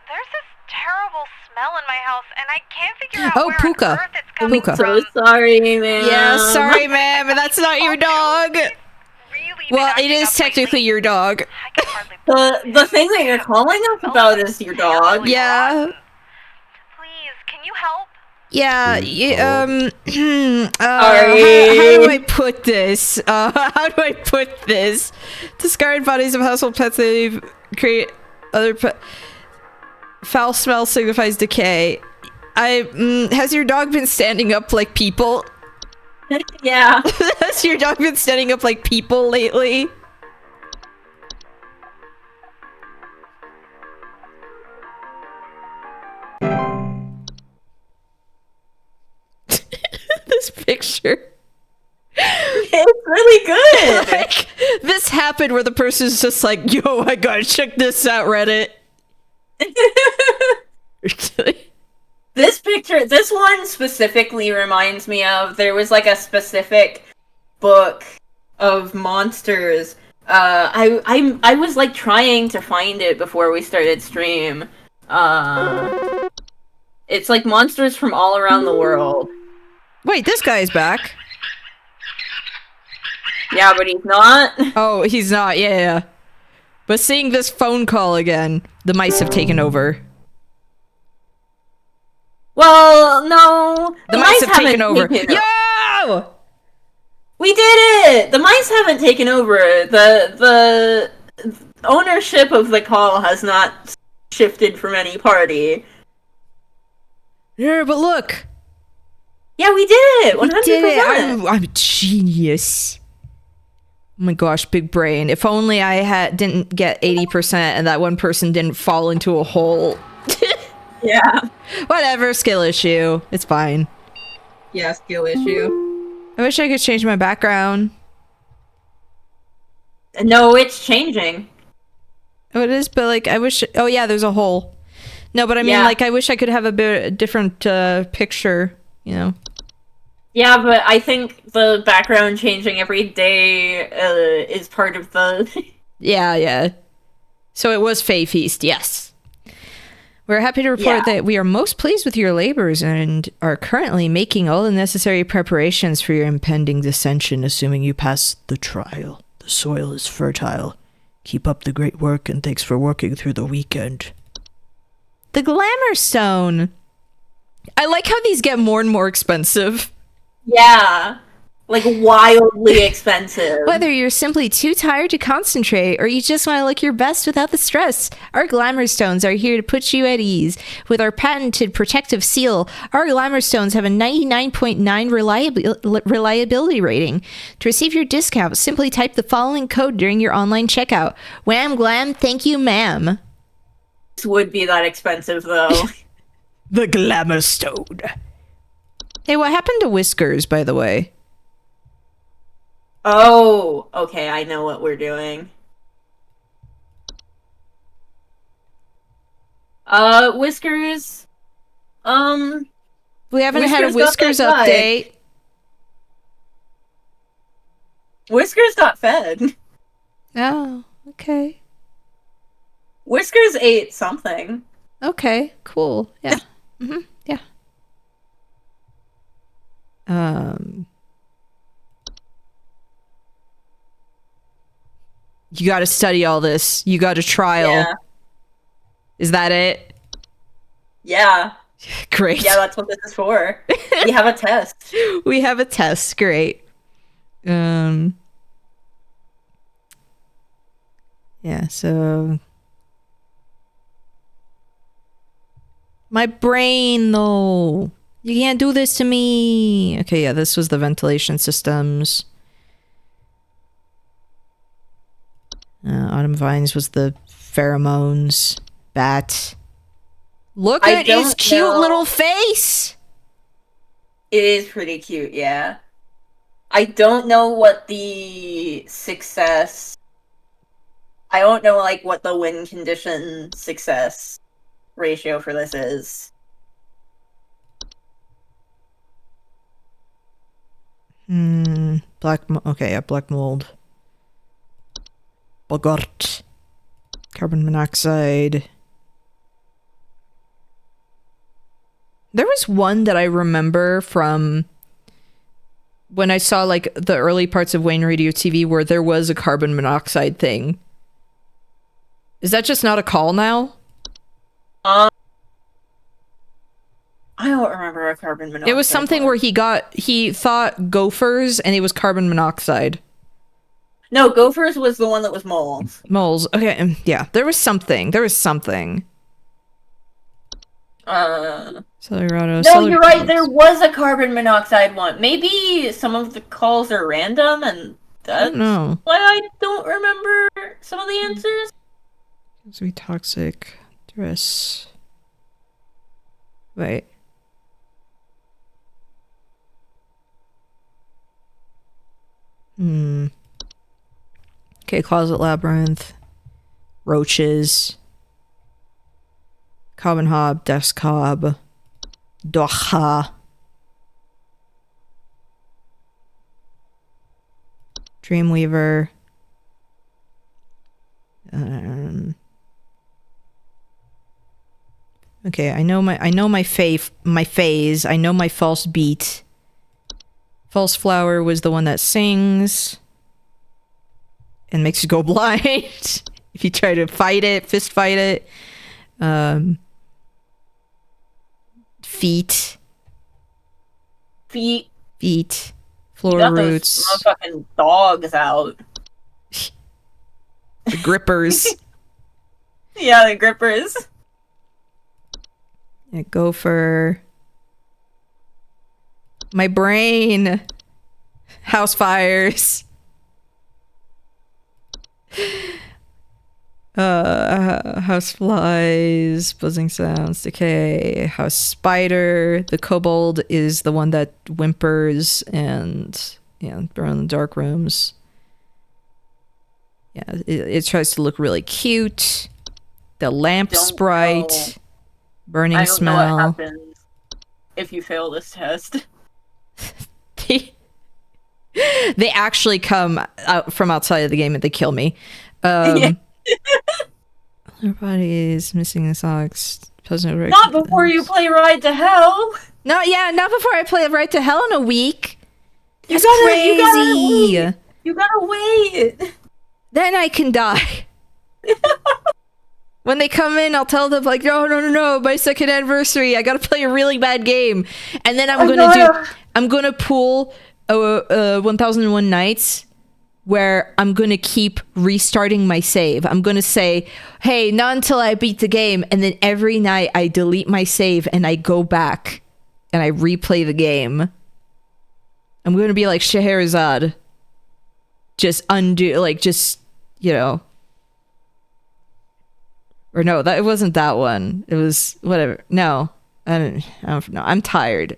There's this terrible smell in my house, and I can't figure out where on earth it's coming Puka. from. So sorry, ma'am. Yeah, sorry, ma'am, but that's not your dog. Well, it is technically your dog. The thing that you're calling us about is your dog. Yeah. Please, can you help? Yeah, how Sorry. do I put this? How do I put this? Discarded bodies of household pets that create other foul smell signifies decay. Has your dog been standing up like people? Yeah. Has your dog been standing up like people lately? This picture. It's really good. Like, this happened where the person's just like, yo, I gotta check this out, Reddit. This picture, this one specifically reminds me of, there was like a specific book of monsters. I was like trying to find it before we started stream. It's like monsters from all around the world. Wait, this guy's back. Yeah, but he's not. Oh, he's not, yeah. But seeing this phone call again, the mice have taken over. Well, no. The mice have taken over. Yo! We did it! The mice haven't taken over. The ownership of the call has not shifted from any party. Yeah, but look. Yeah, we did it! 100%! We did it. I'm a genius. Oh my gosh, big brain. If only I didn't get 80% and that one person didn't fall into a hole. Yeah. Whatever, skill issue. It's fine. Yeah, skill issue. I wish I could change my background. No, it's changing. Oh, it is, but like, I wish... Oh yeah, there's a hole. No, but I mean, like, I wish I could have a bit different picture, you know? Yeah, but I think the background changing every day is part of the... Yeah. So it was Fae Feast, yes. We're happy to report that we are most pleased with your labors and are currently making all the necessary preparations for your impending dissension, assuming you pass the trial. The soil is fertile. Keep up the great work and thanks for working through the weekend. The Glamour Stone! I like how these get more and more expensive. Yeah. Like, wildly expensive. Whether you're simply too tired to concentrate or you just want to look your best without the stress, our Glamour Stones are here to put you at ease. With our patented protective seal, our Glamour Stones have a 99.9 reliability rating. To receive your discount, simply type the following code during your online checkout. Wham glam, thank you, ma'am. This would be that expensive, though. The Glamour Stone. Hey, what happened to Whiskers, by the way? Oh, okay, I know what we're doing. Whiskers. We haven't had a Whiskers update. Whiskers got fed. Oh, okay. Whiskers ate something. Okay, cool. Yeah. Yeah. You got to study all this. You got a trial. Yeah. Is that it? Yeah. Great. Yeah, that's what this is for. We have a test. We have a test. Great. Yeah, so... My brain, though. You can't do this to me. Okay, yeah, this was the ventilation systems. Autumn Vines was the pheromones. Bat. Look I at his don't cute know. little face! It is pretty cute, yeah. I don't know what the success... I don't know, like, what the win condition success ratio for this is. Black mold. Bogart. Carbon monoxide. There was one that I remember from when I saw like the early parts of Wayne Radio TV where there was a carbon monoxide thing. Is that just not a call now? I don't remember a carbon monoxide. It was something where he thought gophers and it was carbon monoxide. No, gophers was the one that was moles. Moles. Okay, yeah. There was something. Celerado. No, you're right. There was a carbon monoxide one. Maybe some of the calls are random, and that's why I don't remember some of the answers. It's be toxic. Dress. Wait. Okay, closet labyrinth. Roaches. Cob and Hob, Death's Cob, Doha, Dreamweaver, okay, I know my phase, I know my false beat. False flower was the one that sings and makes you go blind if you try to fist fight it. Feet. Floor roots. Those motherfucking dogs out. The grippers. Yeah, the grippers. Yeah, gopher. My brain. House fires. House flies, buzzing sounds, decay, house spider. The kobold is the one that whimpers and burn in the dark rooms. Yeah, it tries to look really cute. The lamp sprite, burning smell. I don't know what happens if you fail this test. They actually come out from outside of the game and they kill me. Their bodies missing the socks. Not before you play Ride to Hell. Not before I play Ride to Hell in a week. That's crazy. You gotta wait. Then I can die. When they come in, I'll tell them like, no, my second anniversary. I gotta play a really bad game, and then I'm gonna pull 1001 Nights. Where I'm going to keep restarting my save. I'm going to say, hey, not until I beat the game. And then every night I delete my save and I go back and I replay the game. I'm going to be like Scheherazade. Just undo, like just, Or no, it wasn't that one. It was whatever. No, I don't know. I'm tired.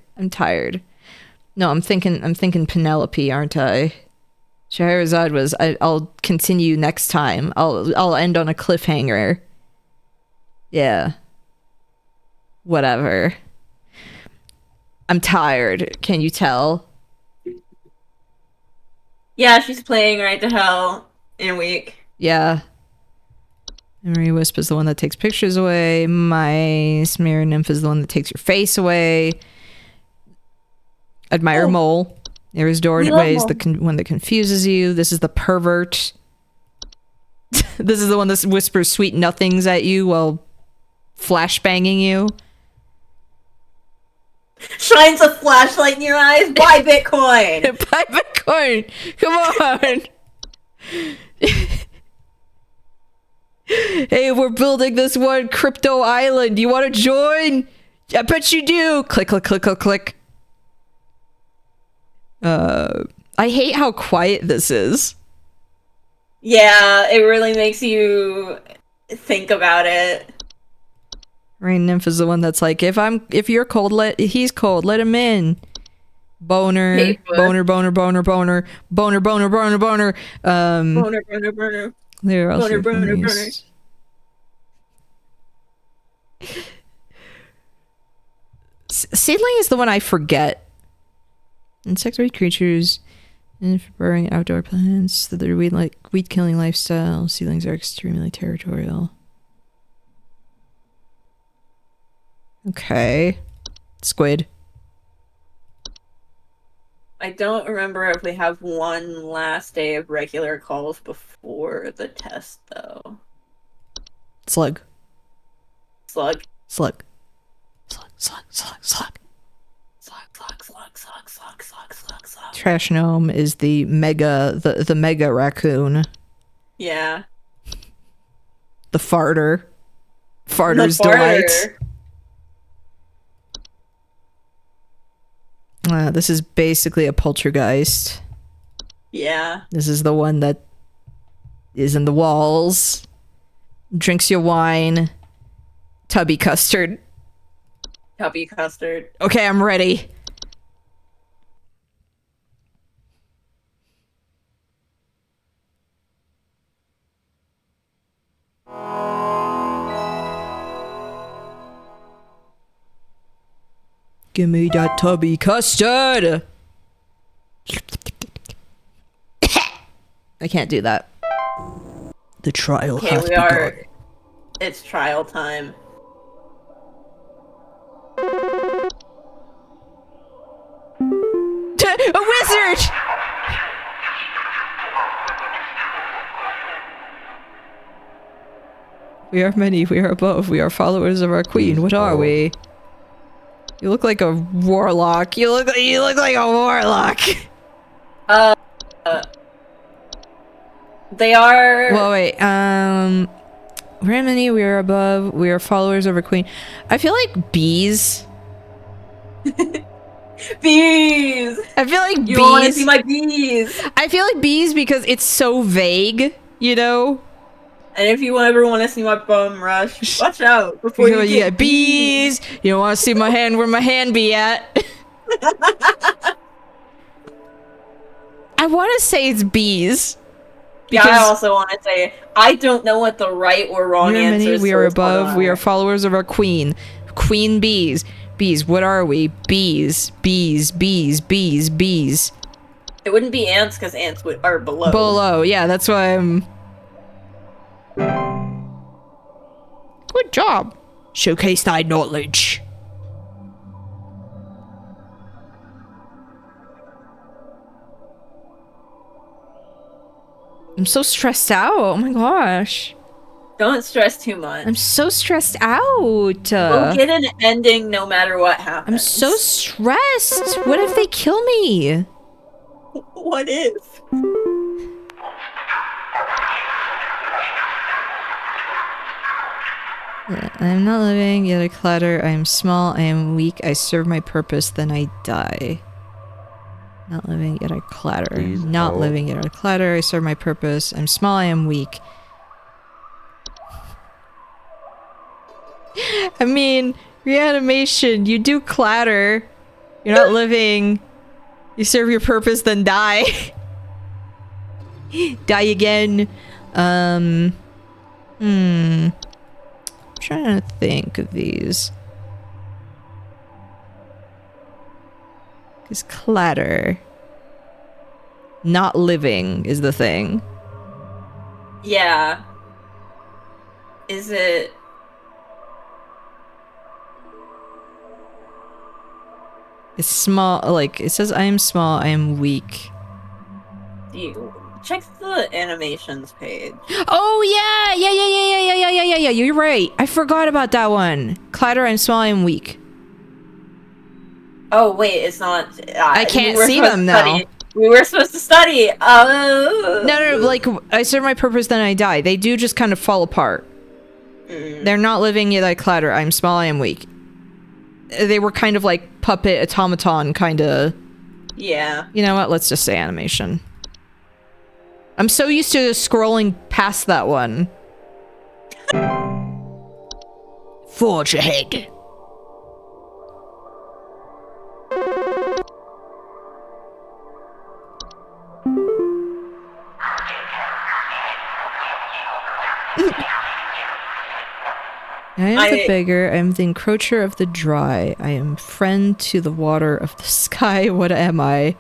No, I'm thinking Penelope, aren't I? Scheherazade was, I'll continue next time. I'll end on a cliffhanger. Yeah. Whatever. I'm tired. Can you tell? Yeah, she's playing Ride to Hell in a week. Yeah. Memory Wisp is the one that takes pictures away. My Smear Nymph is the one that takes your face away. Admire Mole. There's doorway is the one that confuses you. This is the pervert. This is the one that whispers sweet nothings at you while flashbanging you. Shines a flashlight in your eyes. Buy Bitcoin. Buy Bitcoin. Come on. Hey, we're building this one crypto island. You want to join? I bet you do. Click, click, click, click, click. I hate how quiet this is. Yeah, it really makes you think about it. Rain Nymph is the one that's like, if you're cold, he's cold, let him in. Boner, Paper. boner, boner, boner, boner, boner, boner, boner, boner. Boner, boner, boner. There are also Boner, boner, boner. Seedling is the one I forget. Insectoid creatures, burrowing outdoor plants, their weed killing lifestyle. Seedlings are extremely territorial. Okay. Squid. I don't remember if we have one last day of regular calls before the test, though. Slug. Slug. Slug. Slug, slug, slug, slug. Slug, slug, slug, slug, slug, slug, slug, slug. Trash gnome is the mega raccoon. Yeah. The farter. Farter's delight. This is basically a poltergeist. Yeah. This is the one that is in the walls. Drinks your wine. Tubby custard. Tubby custard. Okay, I'm ready. Give me that tubby custard! I can't do that. The trial hath begun. It's trial time. A wizard! We are many, we are above, we are followers of our queen. What are we? You look like a warlock. You look like a warlock. They are. Well, wait. We're many. We are above. We are followers of our queen. I feel like bees. Bees. I feel like bees. You want to see my bees? I feel like bees because it's so vague. You know. And if you ever want to see my bum rush, watch out before you get bees. You don't want to see my hand where my hand be at. I want to say it's bees. Yeah, I also want to say I don't know what the right or wrong answer is. We are above. We are followers of our queen. Queen bees. Bees. What are we? Bees. Bees. Bees. Bees. Bees. It wouldn't be ants because ants are below. Below. Yeah, that's why I'm. Good job. Showcase thy knowledge. I'm so stressed out. Oh my gosh. Don't stress too much. I'm so stressed out. We'll get an ending no matter what happens. I'm so stressed. What if they kill me? What if? I am not living, yet I clatter. I am small, I am weak. I serve my purpose, then I die. Not living, yet I clatter. Please, not no. living, yet I clatter. I serve my purpose. I'm small, I am weak. I mean, reanimation, you do clatter. You're not living. You serve your purpose, then die. Die again. I'm trying to think of these. Because clatter. Not living is the thing. Yeah. Is it... It's small, like, it says I am small, I am weak. You check the animations page. Oh yeah, you're right. I forgot about that one. Clatter, I'm small, I'm weak. Oh wait, it's not... I can't see them now. We were supposed to study! No, like, I serve my purpose, then I die. They do just kind of fall apart. They're not living, yet I clatter. I'm small, I am weak. They were kind of like puppet automaton kind of. Yeah. You know what? Let's just say animation. I'm so used to scrolling past that one. Forge ahead. I am the beggar, I am the encroacher of the dry, I am friend to the water of the sky, what am I?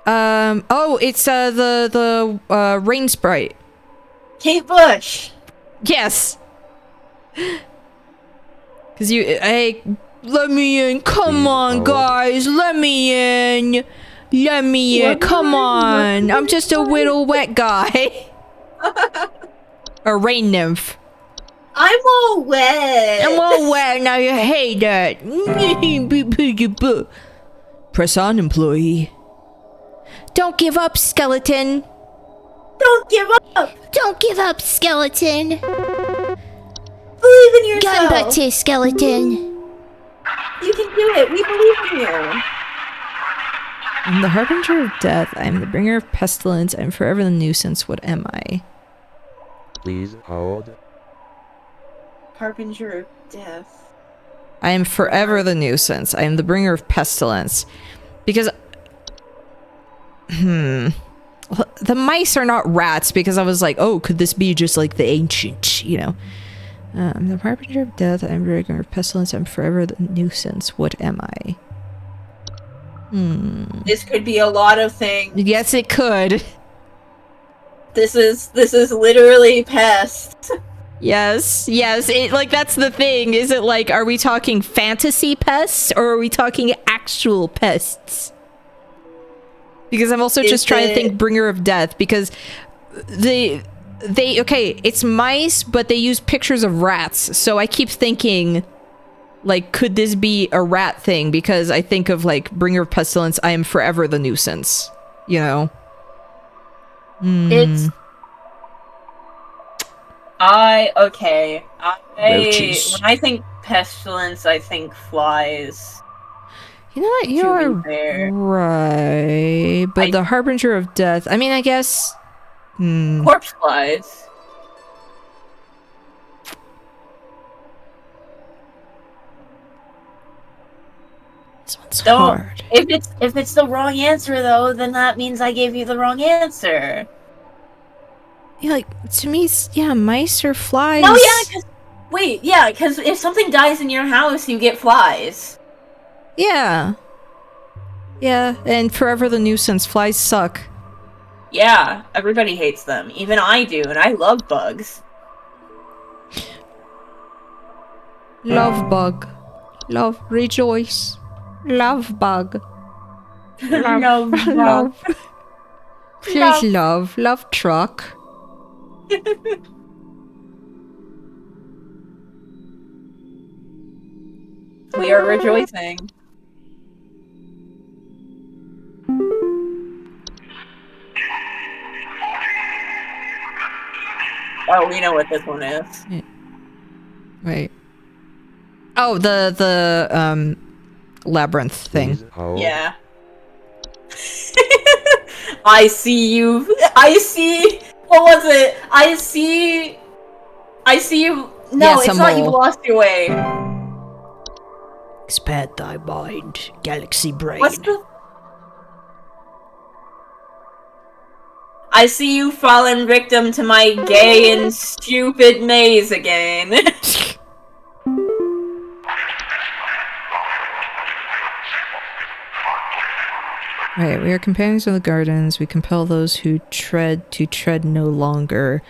Oh, it's, the rain sprite. Kate Bush! Yes! Cause hey, let me in, come on, guys, let me in! Let me in, come on! I'm just a little wet guy. A rain nymph. I'm all wet. I'm all wet, now you hate that. Press on, employee. Don't give up, skeleton. Don't give up. Don't give up, skeleton. Believe in yourself. Gun butt to skeleton. You can do it. We believe in you. I'm the harbinger of death. I am the bringer of pestilence. I am forever the nuisance. What am I? Please hold. Harbinger of death. I am forever the nuisance. I am the bringer of pestilence. Because... The mice are not rats, because I was like, oh, could this be just like the ancient, you know? I'm the harbinger of death. I am the bringer of pestilence. I am forever the nuisance. What am I? This could be a lot of things. Yes, it could. This is literally pest. Yes, it, like, that's the thing. Is it like, are we talking fantasy pests or are we talking actual pests? Because I'm also just trying to think bringer of death, because they okay, it's mice, but they use pictures of rats. So I keep thinking, like, could this be a rat thing? Because I think of, like, bringer of pestilence, I am forever the nuisance, you know? It's... Okay. Roaches. When I think pestilence, I think flies. You know what? You are right. But the harbinger of death, I mean, I guess... Corpse flies. This one's hard. If it's the wrong answer, though, then that means I gave you the wrong answer. Yeah, like, to me, yeah, mice or flies. No, yeah, because if something dies in your house, you get flies. Yeah. Yeah, and forever the nuisance. Flies suck. Yeah, everybody hates them. Even I do, and I love bugs. Love bug. Love, rejoice. Love bug. Love bug. Love. Please love. Love truck. We are rejoicing. Oh, we know what this one is. Wait. Oh, the labyrinth thing. Yeah. I see you. What was it? I see you. No, Yes, it's not. You've lost your way. Expand thy mind, galaxy brain. What's the... I see you fallen victim to my gay and stupid maze again. Right, we are companions of the gardens. We compel those who tread to tread no longer.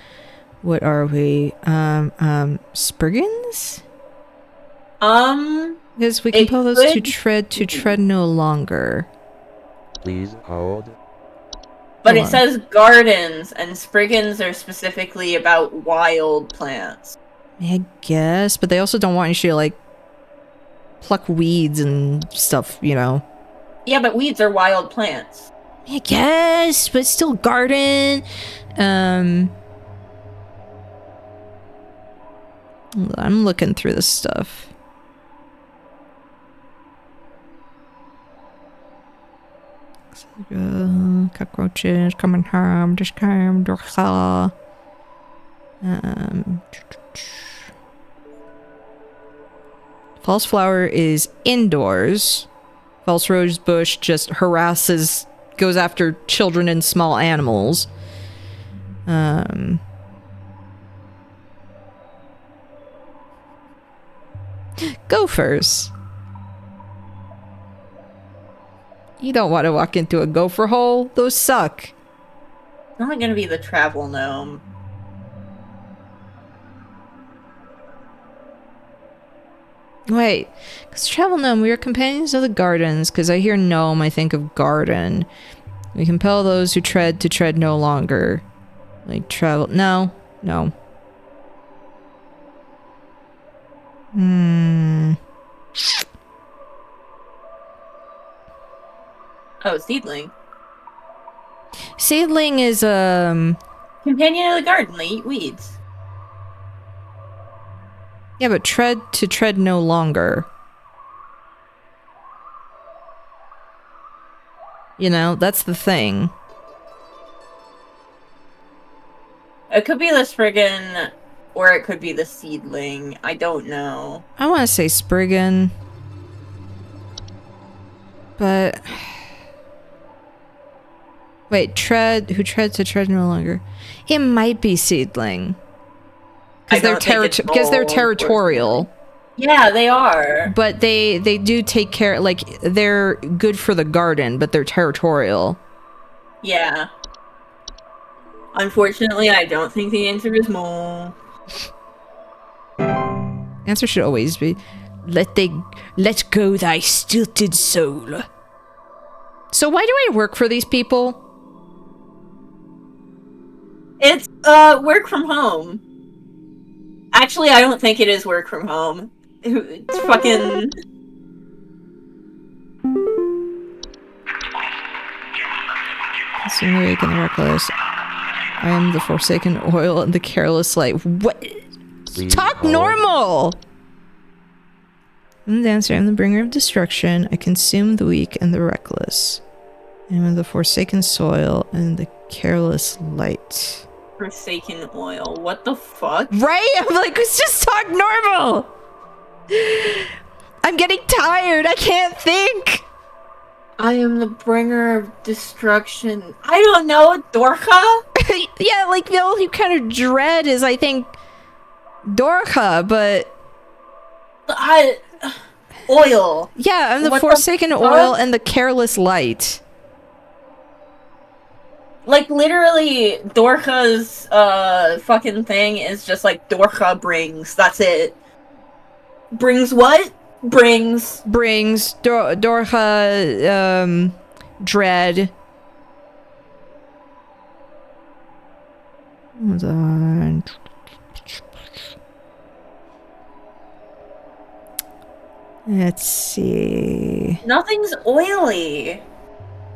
What are we? Spriggans? Because we compel those to tread no longer. Please hold. But it says gardens, and spriggans are specifically about wild plants. I guess, but they also don't want you to, like, pluck weeds and stuff, you know? Yeah, but weeds are wild plants. I guess, but still garden. I'm looking through this stuff. Cockroaches coming home. Just came. False flower is indoors. False rose bush just goes after children and small animals. Gophers. You don't want to walk into a gopher hole. Those suck. It's not gonna be the travel gnome. Wait, because travel gnome, we are companions of the gardens. Because I hear gnome, I think of garden. We compel those who tread to tread no longer. Like travel. No. Oh, seedling. Seedling is companion of the garden. They eat weeds. Yeah, but tread to tread no longer. You know, that's the thing. It could be the Spriggan, or it could be the seedling. I don't know. I want to say Spriggan. But... Wait, who tread to tread no longer? It might be seedling. Because they're territorial. Yeah, they are. But they do take care, like, they're good for the garden, but they're territorial. Yeah. Unfortunately, I don't think the answer is mole. Answer should always be, let go thy stilted soul. So why do I work for these people? It's, work from home. Actually, I don't think it is work from home. It's fucking... Consume the weak and the reckless. I am the forsaken oil and the careless light. What? Talk normal! I'm the dancer, I'm the bringer of destruction. I consume the weak and the reckless. I am the forsaken soil and the careless light. Forsaken oil. What the fuck? Right? I'm like, let's just talk normal! I'm getting tired. I can't think. I am the bringer of destruction. I don't know, Dorka? Yeah, like the only kind of dread is, I think, Dorka, but... Oil. Yeah, I'm the What forsaken oil and the careless light. Like, literally, Dorka's, fucking thing is just like, Dorka brings. That's it. Brings what? Brings. Dorka, dread. Hold on. Let's see. Nothing's oily.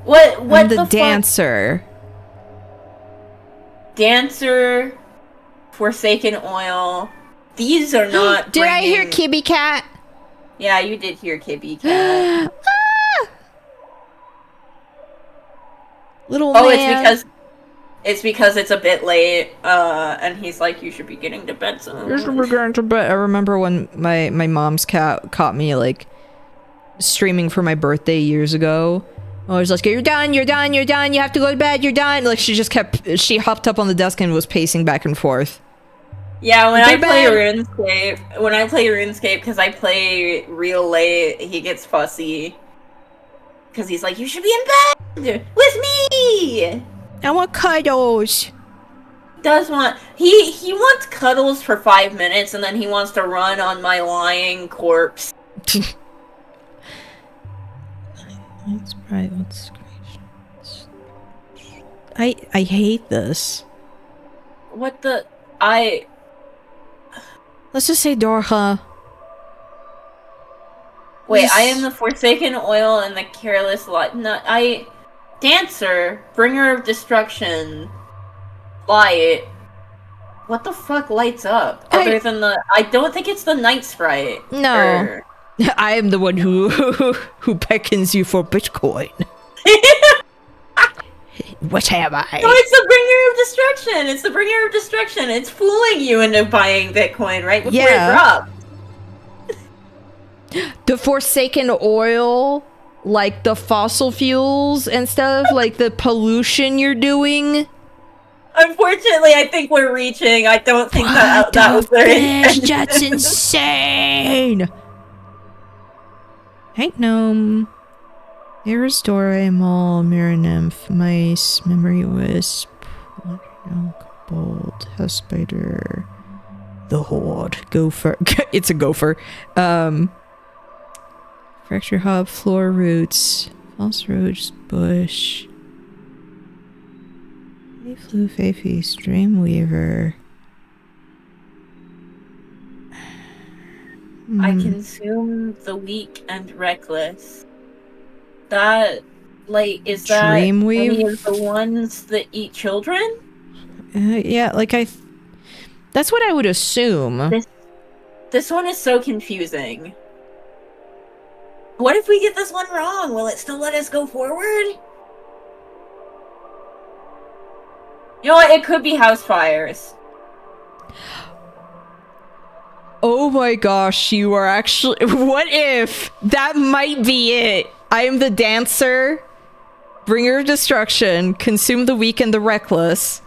What I'm the the dancer. Dancer, forsaken oil. These are not. Did I hear Kibby Cat? Yeah, you did hear Kibby Cat. Little man. It's because it's a bit late, and he's like, you should be getting to bed soon. You should be getting to bed. I remember when my mom's cat caught me, like, streaming for my birthday years ago. I was like, you're done, you have to go to bed, you're done. Like, she hopped up on the desk and was pacing back and forth. Yeah, when I play RuneScape, because I play real late, he gets fussy. Because he's like, you should be in bed with me! I want cuddles. He wants cuddles for 5 minutes, and then he wants to run on my lying corpse. That's right. Let's I hate this. What the... Let's just say Dorha. Wait, I am the forsaken oil and the careless light. No, Dancer, bringer of destruction, light. What the fuck lights up? Other than the... I don't think it's the night sprite. No. I am the one who beckons you for Bitcoin. What am I? No, it's the bringer of destruction. It's the bringer of destruction. It's fooling you into buying Bitcoin right before it drops. The Forsaken oil, like the fossil fuels and stuff, like the pollution you're doing. Unfortunately, I think we're reaching. I don't think that was very That's insane! Hey, gnome. Aerosdora, Mole, Mira Nymph, Mice, Memory Wisp, Bold, House Spider, the Horde, Gopher. It's a gopher. Fracture Hub, Floor Roots, False Rose Bush, Flu Feifeast, Dreamweaver. I consume the weak and reckless. That, like, is that any of the ones that eat children? Yeah, like that's what I would assume. This one is so confusing. What if we get this one wrong? Will it still let us go forward? You know what? It could be house fires. Oh my gosh, you are actually... What if that might be it? I am the dancer, bringer of destruction, consume the weak and the reckless,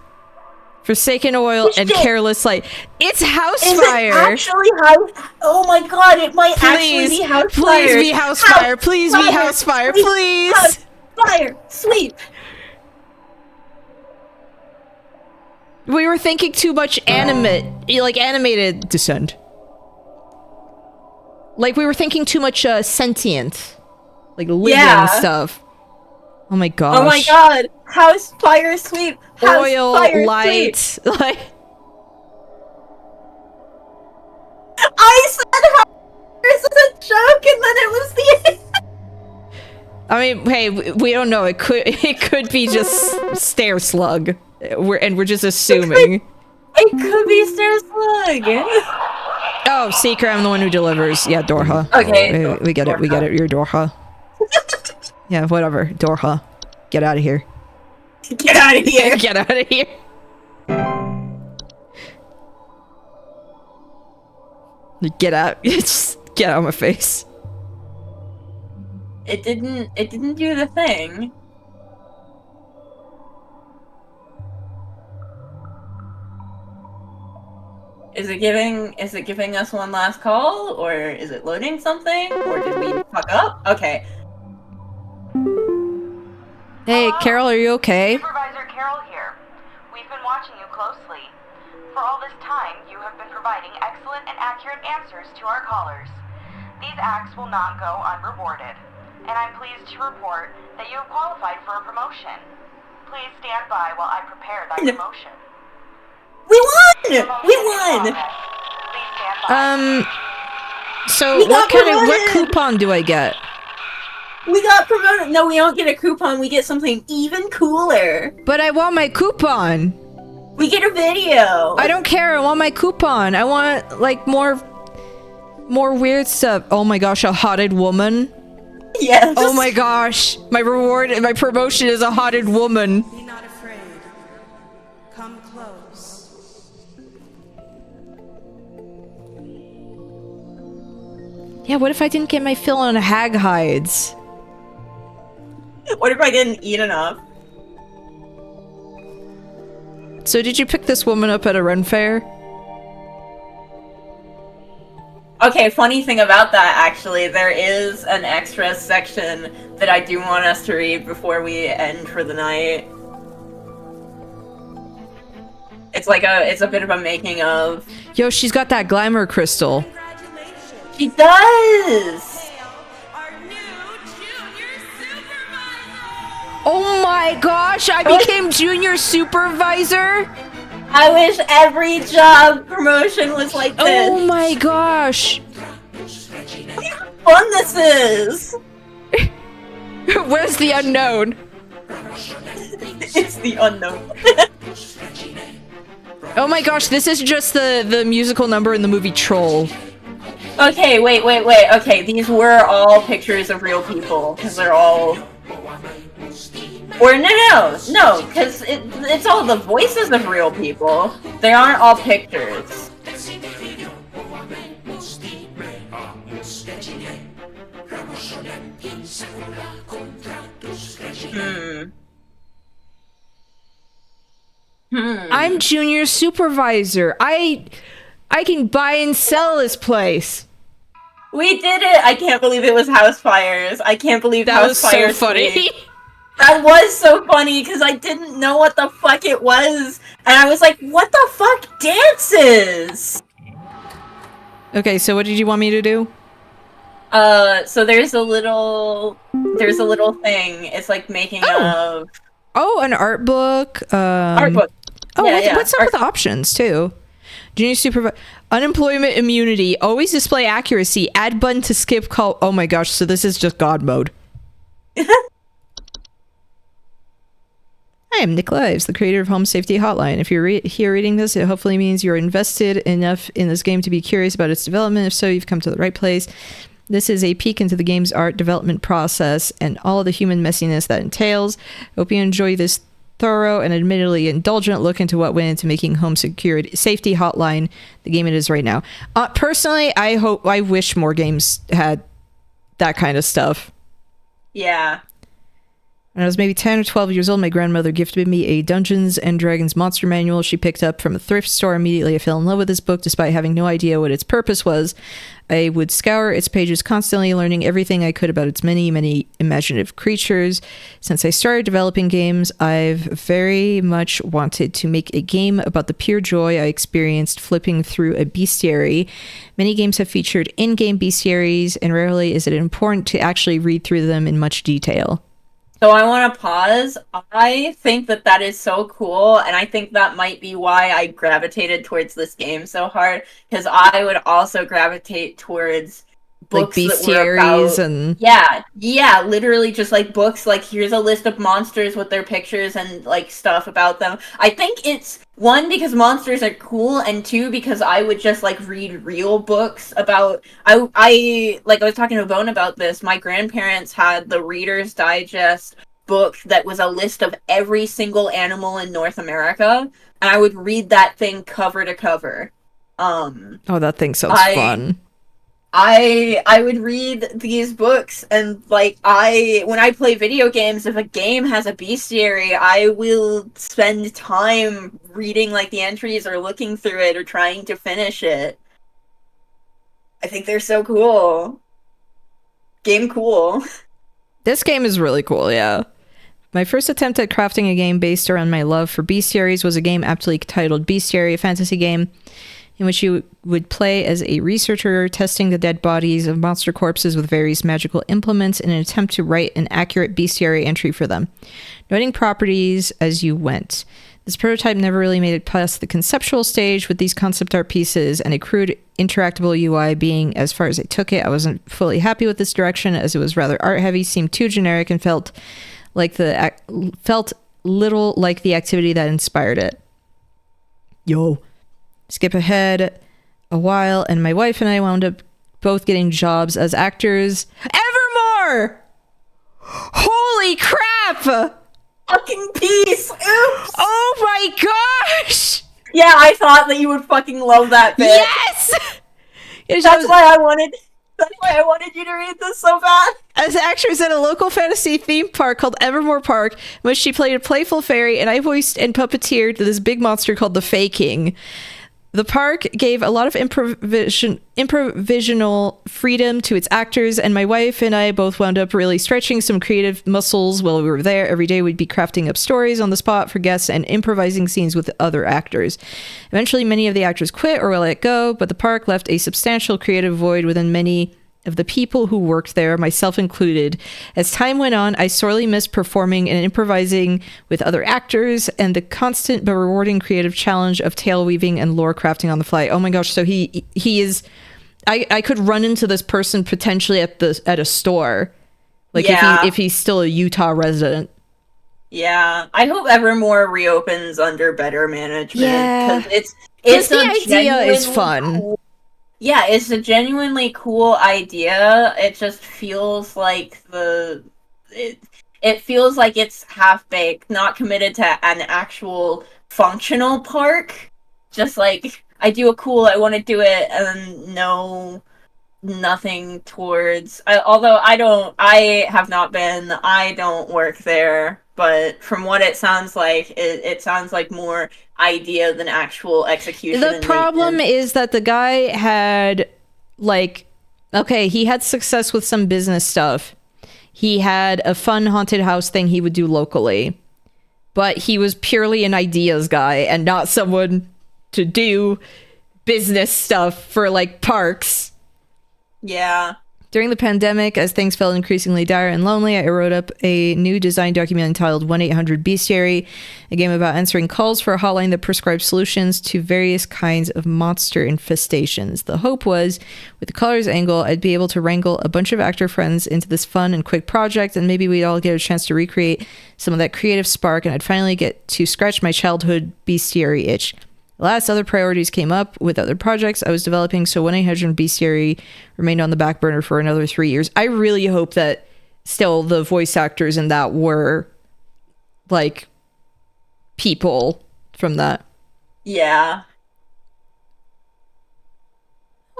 forsaken oil, and careless light. It's house fire! Is it actually house... Oh my god, it might actually be house fire! Please be house fire! Please be house fire! Please! House fire! Sweep! We were thinking too much animated descent. Like, we were thinking too much sentient. Like, living stuff. Oh my gosh. Oh my god! House fire sweep! House Oil, fire light, sweep. like... I said house fire is a joke and then it was the end! I mean, hey, we don't know. It could be just Stair Slug. We're just assuming. It could be Stair Slug! Oh, Seeker, I'm the one who delivers. Yeah, Dorha. Okay. We get it, you're Dorha. Yeah, whatever. Dorha. Get out of here. Get out of here! Get out of here! Get out. Just get out of my face. It didn't do the thing. Is it giving us one last call, or is it loading something, or did we fuck up? Okay. Hey, Carol, are you okay? Supervisor Carol here. We've been watching you closely. For all this time, you have been providing excellent and accurate answers to our callers. These acts will not go unrewarded, and I'm pleased to report that you have qualified for a promotion. Please stand by while I prepare that promotion. We won! We won! So what coupon do I get? We got promoted. No, we don't get a coupon. We get something even cooler. But I want my coupon. We get a video. I don't care. I want my coupon. I want, like, more weird stuff. Oh my gosh, a hotted woman. Yes. Oh my gosh. My reward and my promotion is a hotted woman. Be not afraid. Come close. Yeah, what if I didn't get my fill on hag hides? What if I didn't eat enough? So did you pick this woman up at a Ren fair? Okay, funny thing about that, actually, there is an extra section that I do want us to read before we end for the night. It's a bit of a making of. Yo, she's got that glamour crystal. She does! Oh my gosh, I became junior supervisor? I wish every job promotion was like this. Oh my gosh. Look how fun this is! Where's the unknown? It's the unknown. Oh my gosh, this is just the musical number in the movie Troll. Okay, wait. Okay, these were all pictures of real people, because they're all... Or no, because it's all the voices of real people. They aren't all pictures. I'm junior supervisor. I can buy and sell this place. We did it! I can't believe it was House Fires. I can't believe that House was Fires so funny. 3. That was so funny because I didn't know what the fuck it was, and I was like, "What the fuck dances?" Okay, so what did you want me to do? So there's a little thing. It's like making of. Oh, an art book. Art book. Oh, Yeah, what's up with the options too? Junior supervisor, unemployment immunity, always display accuracy, add button to skip call. Oh my gosh, so this is just God mode. Hi, I'm Nick Lives, the creator of Home Safety Hotline. If you're here reading this, it hopefully means you're invested enough in this game to be curious about its development. If so, you've come to the right place. This is a peek into the game's art development process and all of the human messiness that entails. Hope you enjoy this thorough and admittedly indulgent look into what went into making Home Safety Hotline the game it is right now. Personally, I wish more games had that kind of stuff. Yeah. When I was maybe 10 or 12 years old, my grandmother gifted me a Dungeons and Dragons monster manual she picked up from a thrift store. Immediately, I fell in love with this book despite having no idea what its purpose was. I would scour its pages constantly, learning everything I could about its many, many imaginative creatures. Since I started developing games, I've very much wanted to make a game about the pure joy I experienced flipping through a bestiary. Many games have featured in-game bestiaries, and rarely is it important to actually read through them in much detail. So I want to pause. I think that is so cool, and I think that might be why I gravitated towards this game so hard, because I would also gravitate towards books like bestiaries and yeah, literally just like books like here's a list of monsters with their pictures and like stuff about them. I think it's one because monsters are cool, and two because I would just like read real books about I was talking to Bone about this. My grandparents had the Reader's Digest book that was a list of every single animal in North America, and I would read that thing cover to cover. Oh, that thing sounds fun. I would read these books, and like when I play video games, if a game has a bestiary, I will spend time reading like the entries or looking through it or trying to finish it. I think they're so cool. Game cool. This game is really cool, yeah. My first attempt at crafting a game based around my love for bestiaries was a game aptly titled Bestiary, a fantasy game in which you would play as a researcher testing the dead bodies of monster corpses with various magical implements in an attempt to write an accurate bestiary entry for them, noting properties as you went. This prototype never really made it past the conceptual stage, with these concept art pieces and a crude interactable UI being as far as I took it. I wasn't fully happy with this direction, as it was rather art heavy, seemed too generic, and felt little like the activity that inspired it. Yo. Skip ahead a while, and my wife and I wound up both getting jobs as actors. Evermore! Holy crap! Fucking piece! Oops! Oh my gosh! Yeah, I thought that you would fucking love that bit. Yes! That's why I wanted you to read this so bad. As actors at a local fantasy theme park called Evermore Park, in which she played a playful fairy, and I voiced and puppeteered this big monster called the Fae King. The park gave a lot of improvisational freedom to its actors, and my wife and I both wound up really stretching some creative muscles while we were there. Every day we'd be crafting up stories on the spot for guests and improvising scenes with other actors. Eventually, many of the actors quit or were let go, but the park left a substantial creative void within many of the people who worked there, myself included. As time went on, I sorely missed performing and improvising with other actors and the constant but rewarding creative challenge of tale weaving and lore crafting on the fly. Oh my gosh, so he is... I could run into this person potentially at a store. Like if he's still a Utah resident. Yeah, I hope Evermore reopens under better management. Yeah, because it's the idea is fun. Cool. Yeah, it's a genuinely cool idea. It just feels like it feels like it's half-baked, not committed to an actual functional park. Just like, I do a cool, I want to do it, and nothing towards. Although I don't work there, but from what it sounds like, it sounds like more idea than actual execution. The problem is that the guy had, like, okay, he had success with some business stuff. He had a fun haunted house thing he would do locally, but he was purely an ideas guy and not someone to do business stuff for, like, parks. Yeah. During the pandemic, as things felt increasingly dire and lonely, I wrote up a new design document entitled 1-800-Bestiary, a game about answering calls for a hotline that prescribes solutions to various kinds of monster infestations. The hope was, with the colors angle, I'd be able to wrangle a bunch of actor friends into this fun and quick project, and maybe we'd all get a chance to recreate some of that creative spark, and I'd finally get to scratch my childhood bestiary itch. Last, other priorities came up with other projects I was developing, so 1-800-Bestiary remained on the back burner for another 3 years. I really hope that still the voice actors in that were, like, people from that. Yeah.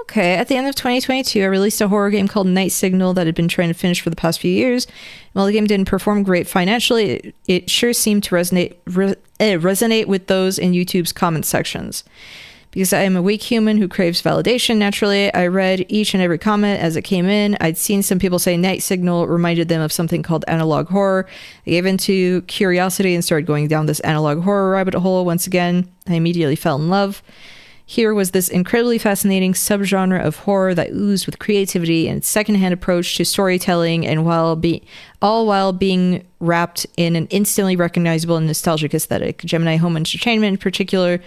Okay, at the end of 2022, I released a horror game called Night Signal that had been trying to finish for the past few years. While the game didn't perform great financially, it sure seemed to resonate with those in YouTube's comment sections. Because I am a weak human who craves validation, naturally, I read each and every comment as it came in. I'd seen some people say Night Signal reminded them of something called analog horror. I gave into curiosity and started going down this analog horror rabbit hole once again. I immediately fell in love. Here was this incredibly fascinating subgenre of horror that oozed with creativity and its secondhand approach to storytelling, and all while being wrapped in an instantly recognizable and nostalgic aesthetic. Gemini Home Entertainment, in particular,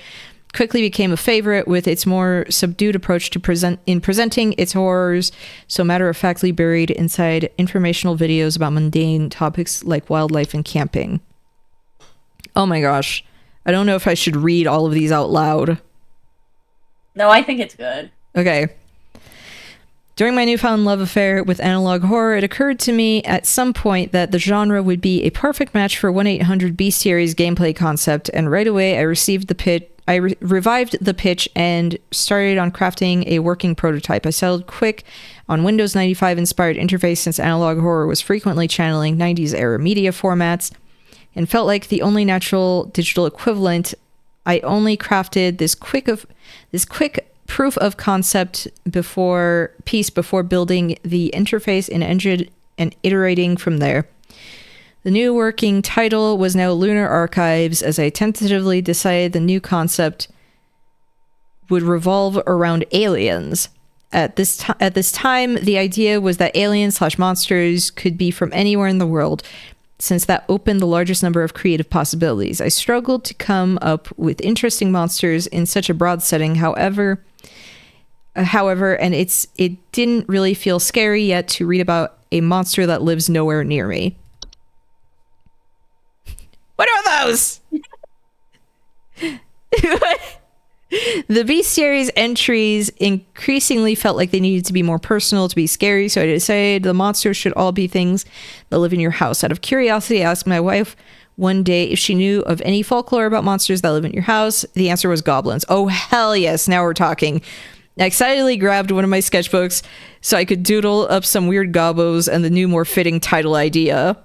quickly became a favorite with its more subdued approach to presenting its horrors, so matter-of-factly buried inside informational videos about mundane topics like wildlife and camping. Oh my gosh. I don't know if I should read all of these out loud. No, I think it's good. Okay. During my newfound love affair with analog horror, it occurred to me at some point that the genre would be a perfect match for 1-800-Bestiary's gameplay concept, and right away I revived the pitch and started on crafting a working prototype. I settled quick on Windows 95 inspired interface, since analog horror was frequently channeling 90s era media formats, and felt like the only natural digital equivalent. I only crafted this quick proof of concept before building the interface and engine and iterating from there. The new working title was now Lunar Archives, as I tentatively decided the new concept would revolve around aliens. At this time, the idea was that aliens/monsters could be from anywhere in the world, since that opened the largest number of creative possibilities. I struggled to come up with interesting monsters in such a broad setting, however, and it didn't really feel scary yet to read about a monster that lives nowhere near me. What are those? The Bestiary's entries increasingly felt like they needed to be more personal to be scary, so I decided the monsters should all be things that live in your house. Out of curiosity, I asked my wife one day if she knew of any folklore about monsters that live in your house. The answer was goblins. Oh, hell yes, now we're talking. I excitedly grabbed one of my sketchbooks so I could doodle up some weird gobbos and the new, more fitting title idea.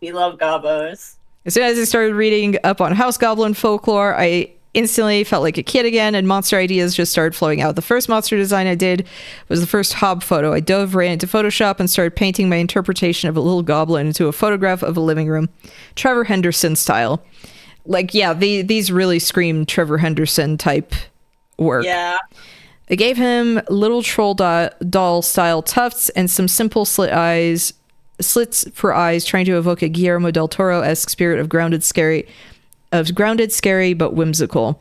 We love gobbos. As soon as I started reading up on house goblin folklore, I instantly felt like a kid again, and monster ideas just started flowing out. The first monster design I did was the first Hob photo. I dove right into Photoshop and started painting my interpretation of a little goblin into a photograph of a living room, Trevor Henderson style. Like, yeah, these really scream Trevor Henderson type work. Yeah. I gave him little troll doll style tufts and some simple slits for eyes, trying to evoke a Guillermo del Toro-esque spirit of grounded, scary, but whimsical.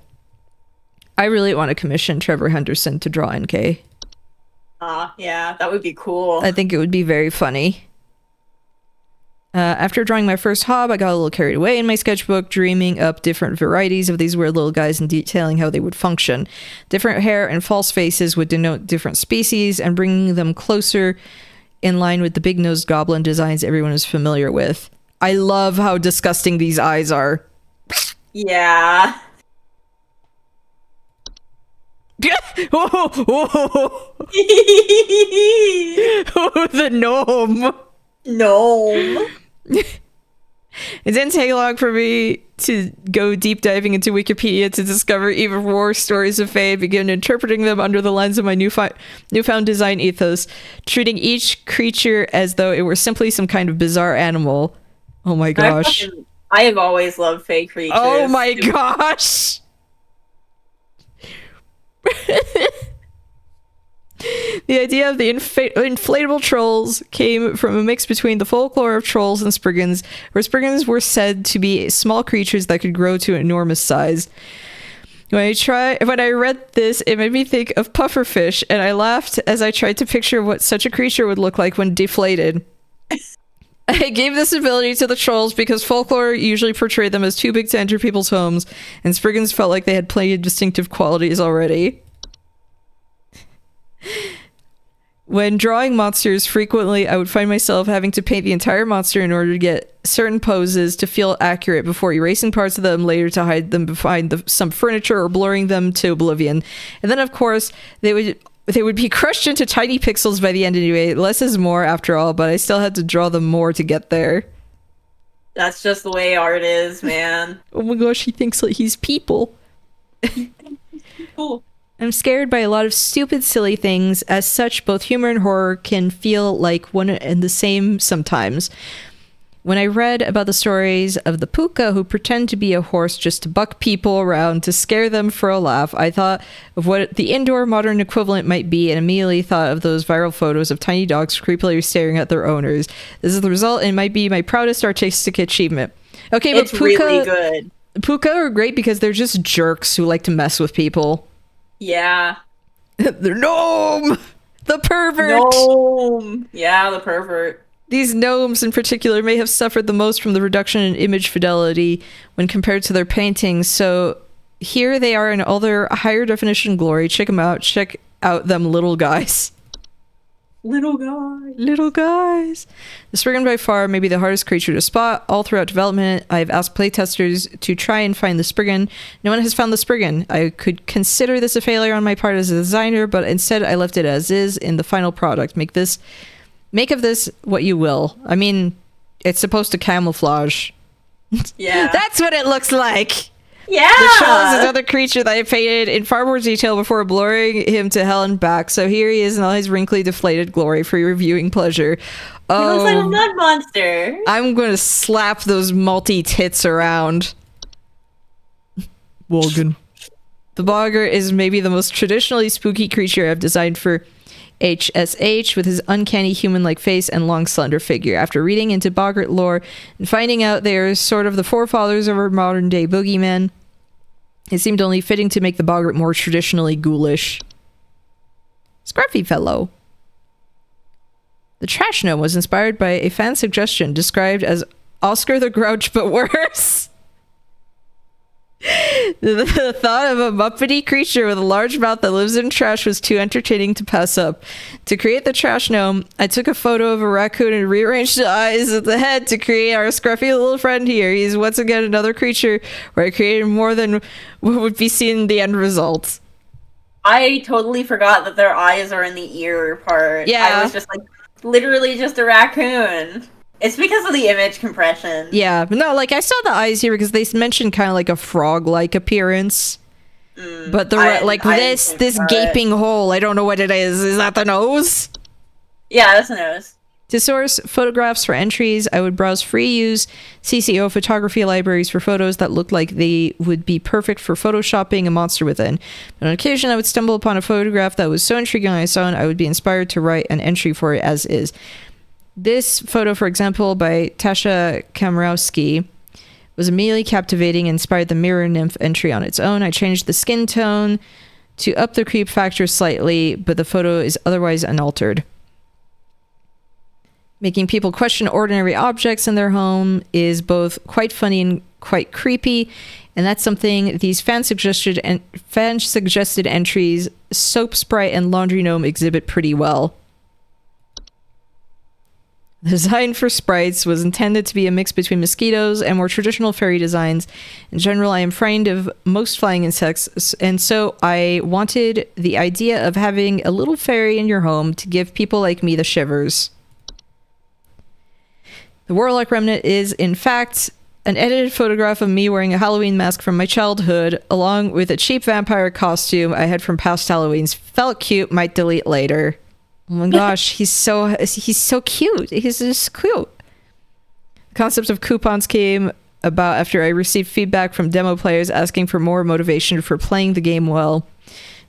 I really want to commission Trevor Henderson to draw NK. Yeah, that would be cool. I think it would be very funny. After drawing my first Hob, I got a little carried away in my sketchbook, dreaming up different varieties of these weird little guys and detailing how they would function. Different hair and false faces would denote different species, and bringing them closer in line with the big-nosed goblin designs everyone is familiar with. I love how disgusting these eyes are. Yeah. Oh, the gnome. Gnome. It didn't take long for me to go deep diving into Wikipedia to discover even more stories of Fae and begin interpreting them under the lens of my newfound design ethos, treating each creature as though it were simply some kind of bizarre animal. Oh my gosh. I have always loved Fae creatures. Oh my gosh. The idea of the inflatable trolls came from a mix between the folklore of trolls and spriggans, where spriggans were said to be small creatures that could grow to enormous size. When I read this, it made me think of pufferfish, and I laughed as I tried to picture what such a creature would look like when deflated. I gave this ability to the trolls because folklore usually portrayed them as too big to enter people's homes, and spriggans felt like they had plenty of distinctive qualities already. When drawing monsters, frequently I would find myself having to paint the entire monster in order to get certain poses to feel accurate before erasing parts of them later to hide them behind some furniture or blurring them to oblivion. And then, of course, they would be crushed into tiny pixels by the end anyway. Less is more, after all, but I still had to draw them more to get there. That's just the way art is, man. Oh my gosh, he thinks like he's people. Cool. I'm scared by a lot of stupid, silly things. As such, both humor and horror can feel like one and the same sometimes. When I read about the stories of the puka who pretend to be a horse just to buck people around to scare them for a laugh, I thought of what the indoor modern equivalent might be and immediately thought of those viral photos of tiny dogs creepily staring at their owners. This is the result and might be my proudest artistic achievement. Okay, but it's really good. Puka are great because they're just jerks who like to mess with people. Yeah. The gnome! The pervert! Gnome! Yeah, the pervert. These gnomes in particular may have suffered the most from the reduction in image fidelity when compared to their paintings, so here they are in all their higher definition glory. Check them out. Check out them little guys. Little guys. Little guys. The spriggan by far may be the hardest creature to spot. All throughout development, I've asked playtesters to try and find the spriggan. No one has found the spriggan. I could consider this a failure on my part as a designer, but instead I left it as is in the final product. Make of this what you will. I mean, it's supposed to camouflage. Yeah. That's what it looks like. Yeah! The troll is another creature that I painted in far more detail before blurring him to hell and back, so here he is in all his wrinkly, deflated glory for your viewing pleasure. He looks like a mud monster. I'm going to slap those multi-tits around. Wogan. The boggart is maybe the most traditionally spooky creature I've designed for HSH, with his uncanny human-like face and long, slender figure. After reading into boggart lore and finding out they are sort of the forefathers of our modern-day boogeymen, it seemed only fitting to make the boggart more traditionally ghoulish. Scruffy fellow. The trash gnome was inspired by a fan suggestion described as Oscar the Grouch, but worse. The thought of a muppety creature with a large mouth that lives in trash was too entertaining to pass up. To create the trash gnome, I took a photo of a raccoon and rearranged the eyes and the head to create our scruffy little friend here. He's once again another creature where I created more than what would be seen in the end result. I totally forgot that their eyes are in the ear part. Yeah. I was just like, literally just a raccoon. It's because of the image compression. Yeah, but no, like I saw the eyes here because they mentioned kind of like a frog-like appearance. But this gaping hole, I don't know what it is. Is that the nose? Yeah, that's the nose. To source photographs for entries, I would browse free-use CCO photography libraries for photos that looked like they would be perfect for photoshopping a monster within. But on occasion, I would stumble upon a photograph that was so intriguing on its own, I would be inspired to write an entry for it as is. This photo, for example, by Tasha Kamrowski, was immediately captivating and inspired the Mirror Nymph entry on its own. I changed the skin tone to up the creep factor slightly, but the photo is otherwise unaltered. Making people question ordinary objects in their home is both quite funny and quite creepy, and that's something these fan-suggested entries, Soap Sprite and Laundry Gnome exhibit pretty well. Designed for sprites, was intended to be a mix between mosquitoes and more traditional fairy designs. In general, I am frightened of most flying insects, and so I wanted the idea of having a little fairy in your home to give people like me the shivers. The Warlock Remnant is, in fact, an edited photograph of me wearing a Halloween mask from my childhood, along with a cheap vampire costume I had from past Halloweens. Felt cute, might delete later. Oh my gosh, he's so cute. He's just cute. The concept of coupons came about after I received feedback from demo players asking for more motivation for playing the game well.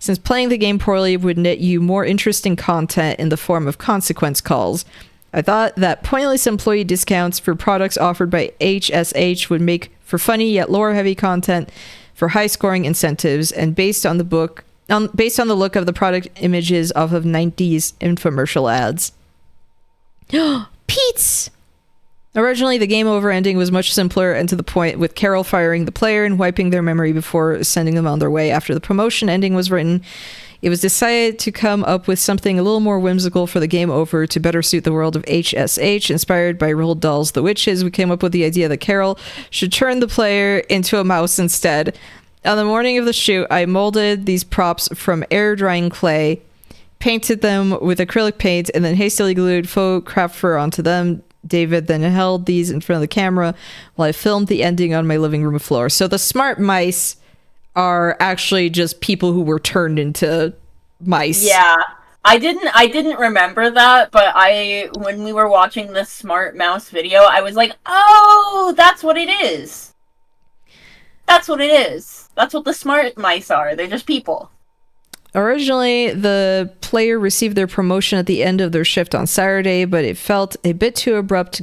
Since playing the game poorly would net you more interesting content in the form of consequence calls, I thought that pointless employee discounts for products offered by HSH would make for funny yet lore-heavy content for high-scoring incentives, and based on the look of the product images off of 90s infomercial ads. Pete's! Originally, the game over ending was much simpler and to the point, with Carol firing the player and wiping their memory before sending them on their way. After the promotion ending was written, it was decided to come up with something a little more whimsical for the game over to better suit the world of HSH. Inspired by Roald Dahl's The Witches, we came up with the idea that Carol should turn the player into a mouse instead. On the morning of the shoot, I molded these props from air drying clay, painted them with acrylic paint, and then hastily glued faux craft fur onto them. David then held these in front of the camera while I filmed the ending on my living room floor. So the smart mice are actually just people who were turned into mice. Yeah. I didn't remember that, but when we were watching the Smart Mouse video, I was like, oh, that's what it is. That's what it is. That's what the smart mice are. They're just people. Originally, the player received their promotion at the end of their shift on Saturday, but it felt a bit too abrupt to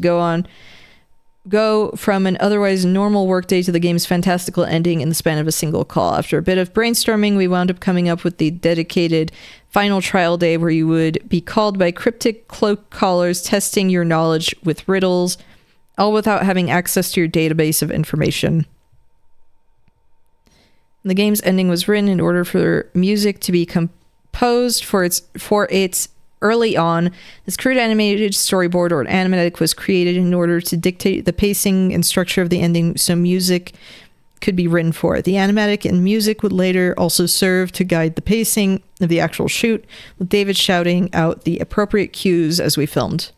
go from an otherwise normal workday to the game's fantastical ending in the span of a single call. After a bit of brainstorming, we wound up coming up with the dedicated final trial day where you would be called by cryptic cloak callers testing your knowledge with riddles, all without having access to your database of information. The game's ending was written in order for music to be composed for its early on. This crude animated storyboard or an animatic was created in order to dictate the pacing and structure of the ending so music could be written for it. The animatic and music would later also serve to guide the pacing of the actual shoot, with David shouting out the appropriate cues as we filmed.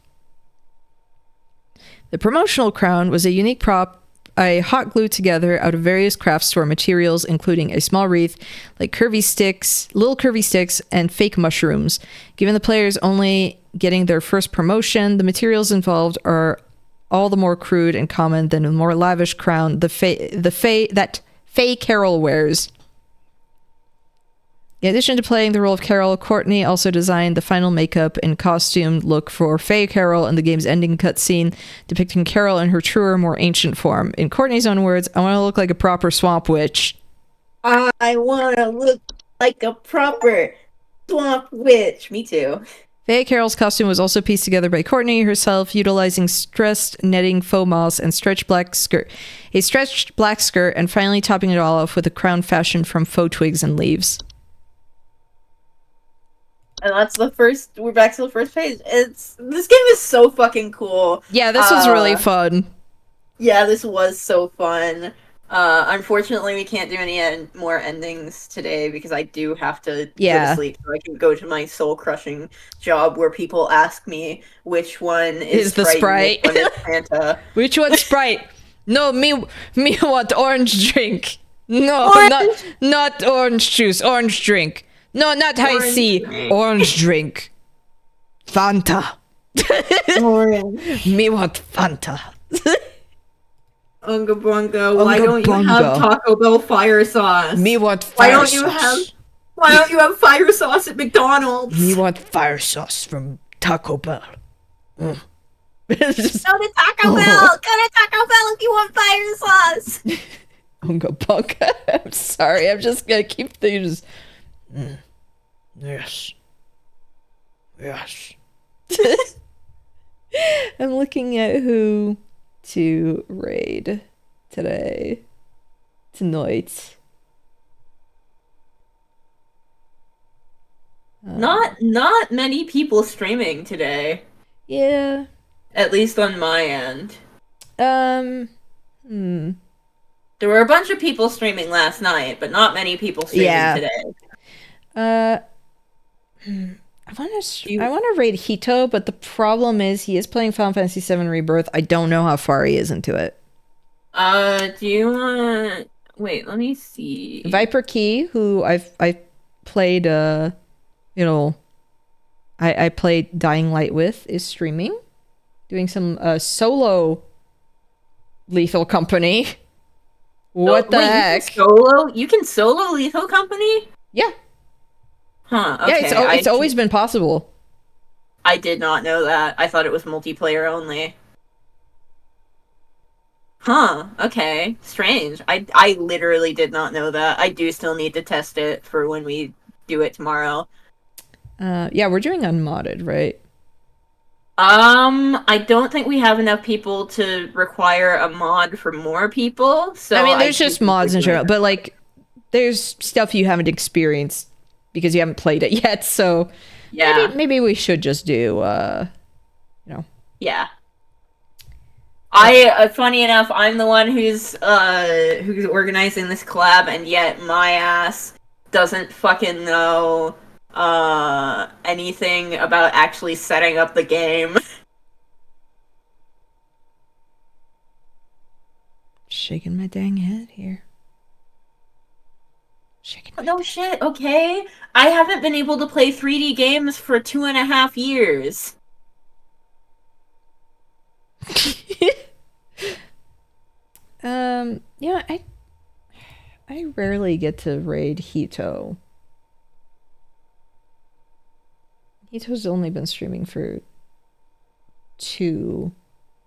The promotional crown was a unique prop I hot glued together out of various craft store materials, including a small wreath, like little curvy sticks, and fake mushrooms. Given the players only getting their first promotion, the materials involved are all the more crude and common than the more lavish crown that Faye Carol wears. In addition to playing the role of Carol, Courtney also designed the final makeup and costume look for Faye Carol in the game's ending cutscene, depicting Carol in her truer, more ancient form. In Courtney's own words, I want to look like a proper swamp witch. I want to look like a proper swamp witch. Me too. Faye Carol's costume was also pieced together by Courtney herself, utilizing stressed netting faux moss and stretched black skirt, and finally topping it all off with a crown fashioned from faux twigs and leaves. And we're back to the first page. This game is so fucking cool. Yeah, this was really fun. Yeah, this was so fun. Unfortunately, we can't do any more endings today because I do have to go to sleep so I can go to my soul-crushing job where people ask me which one is the Sprite. Which one is Fanta. Which one's Sprite? No, me want orange drink. No, not orange juice, orange drink. No, not high C. Orange drink. Fanta. Orange. Me want Fanta. Unga Bunga, why don't you have Taco Bell fire sauce? Me want fire sauce. Why don't you have fire sauce at McDonald's? Me want fire sauce from Taco Bell. Go to Taco Bell! Go to Taco Bell if you want fire sauce! Unga Bunga. I'm sorry, I'm just gonna keep things... Yes. I'm looking at who to raid tonight. Not many people streaming today. Yeah. At least on my end. Hmm. There were a bunch of people streaming last night, but not many people streaming today. I want to raid Hito, but the problem is he is playing Final Fantasy VII Rebirth. I don't know how far he is into it. Do you want... Wait, let me see. Viper Key, who I played, I played Dying Light with, is streaming. Doing some solo Lethal Company. What the heck? You can solo Lethal Company? Yeah. Huh, okay. Yeah, it's always been possible. I did not know that. I thought it was multiplayer only. Huh, okay. Strange. I literally did not know that. I do still need to test it for when we do it tomorrow. Yeah, we're doing unmodded, right? I don't think we have enough people to require a mod for more people, so I mean, there's just mods in general, but like, there's stuff you haven't experienced because you haven't played it yet, so yeah. Maybe we should just do, Yeah. Funny enough, I'm the one who's organizing this collab, and yet my ass doesn't fucking know anything about actually setting up the game. Shaking my dang head here. No shit, okay? I haven't been able to play 3D games for 2.5 years. Yeah, I rarely get to raid Hito. Hito's only been streaming for 2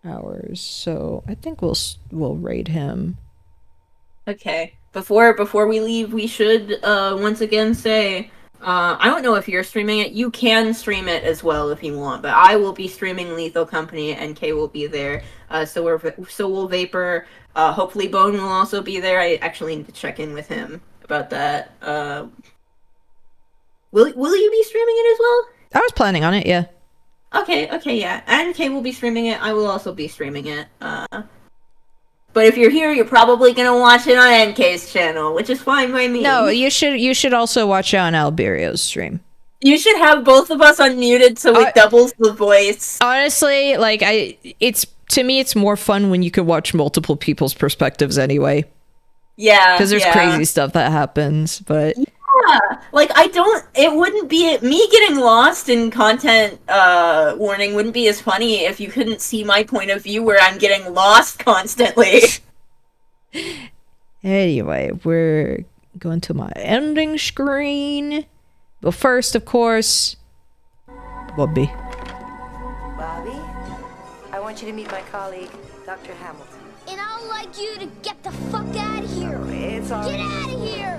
hours, so I think we'll raid him. Okay. Before we leave, we should once again say, I don't know if you're streaming it. You can stream it as well if you want, but I will be streaming Lethal Company, and Kay will be there. So will Vapor. Hopefully Bone will also be there. I actually need to check in with him about that. Will you be streaming it as well? I was planning on it, yeah. Okay, yeah. And Kay will be streaming it. I will also be streaming it. But if you're here, you're probably gonna watch it on NK's channel, which is fine by me. No, you should also watch it on Albireo's stream. You should have both of us unmuted so it doubles the voice. Honestly, like to me it's more fun when you can watch multiple people's perspectives anyway. Yeah. Because there's crazy stuff that happens, but yeah, like it wouldn't be, me getting lost in content warning wouldn't be as funny if you couldn't see my point of view where I'm getting lost constantly. Anyway, we're going to my ending screen. But first, of course, Bobby. Bobby, I want you to meet my colleague, Dr. Hamilton. And I'd like you to get the fuck out of here. It's all Get out of here!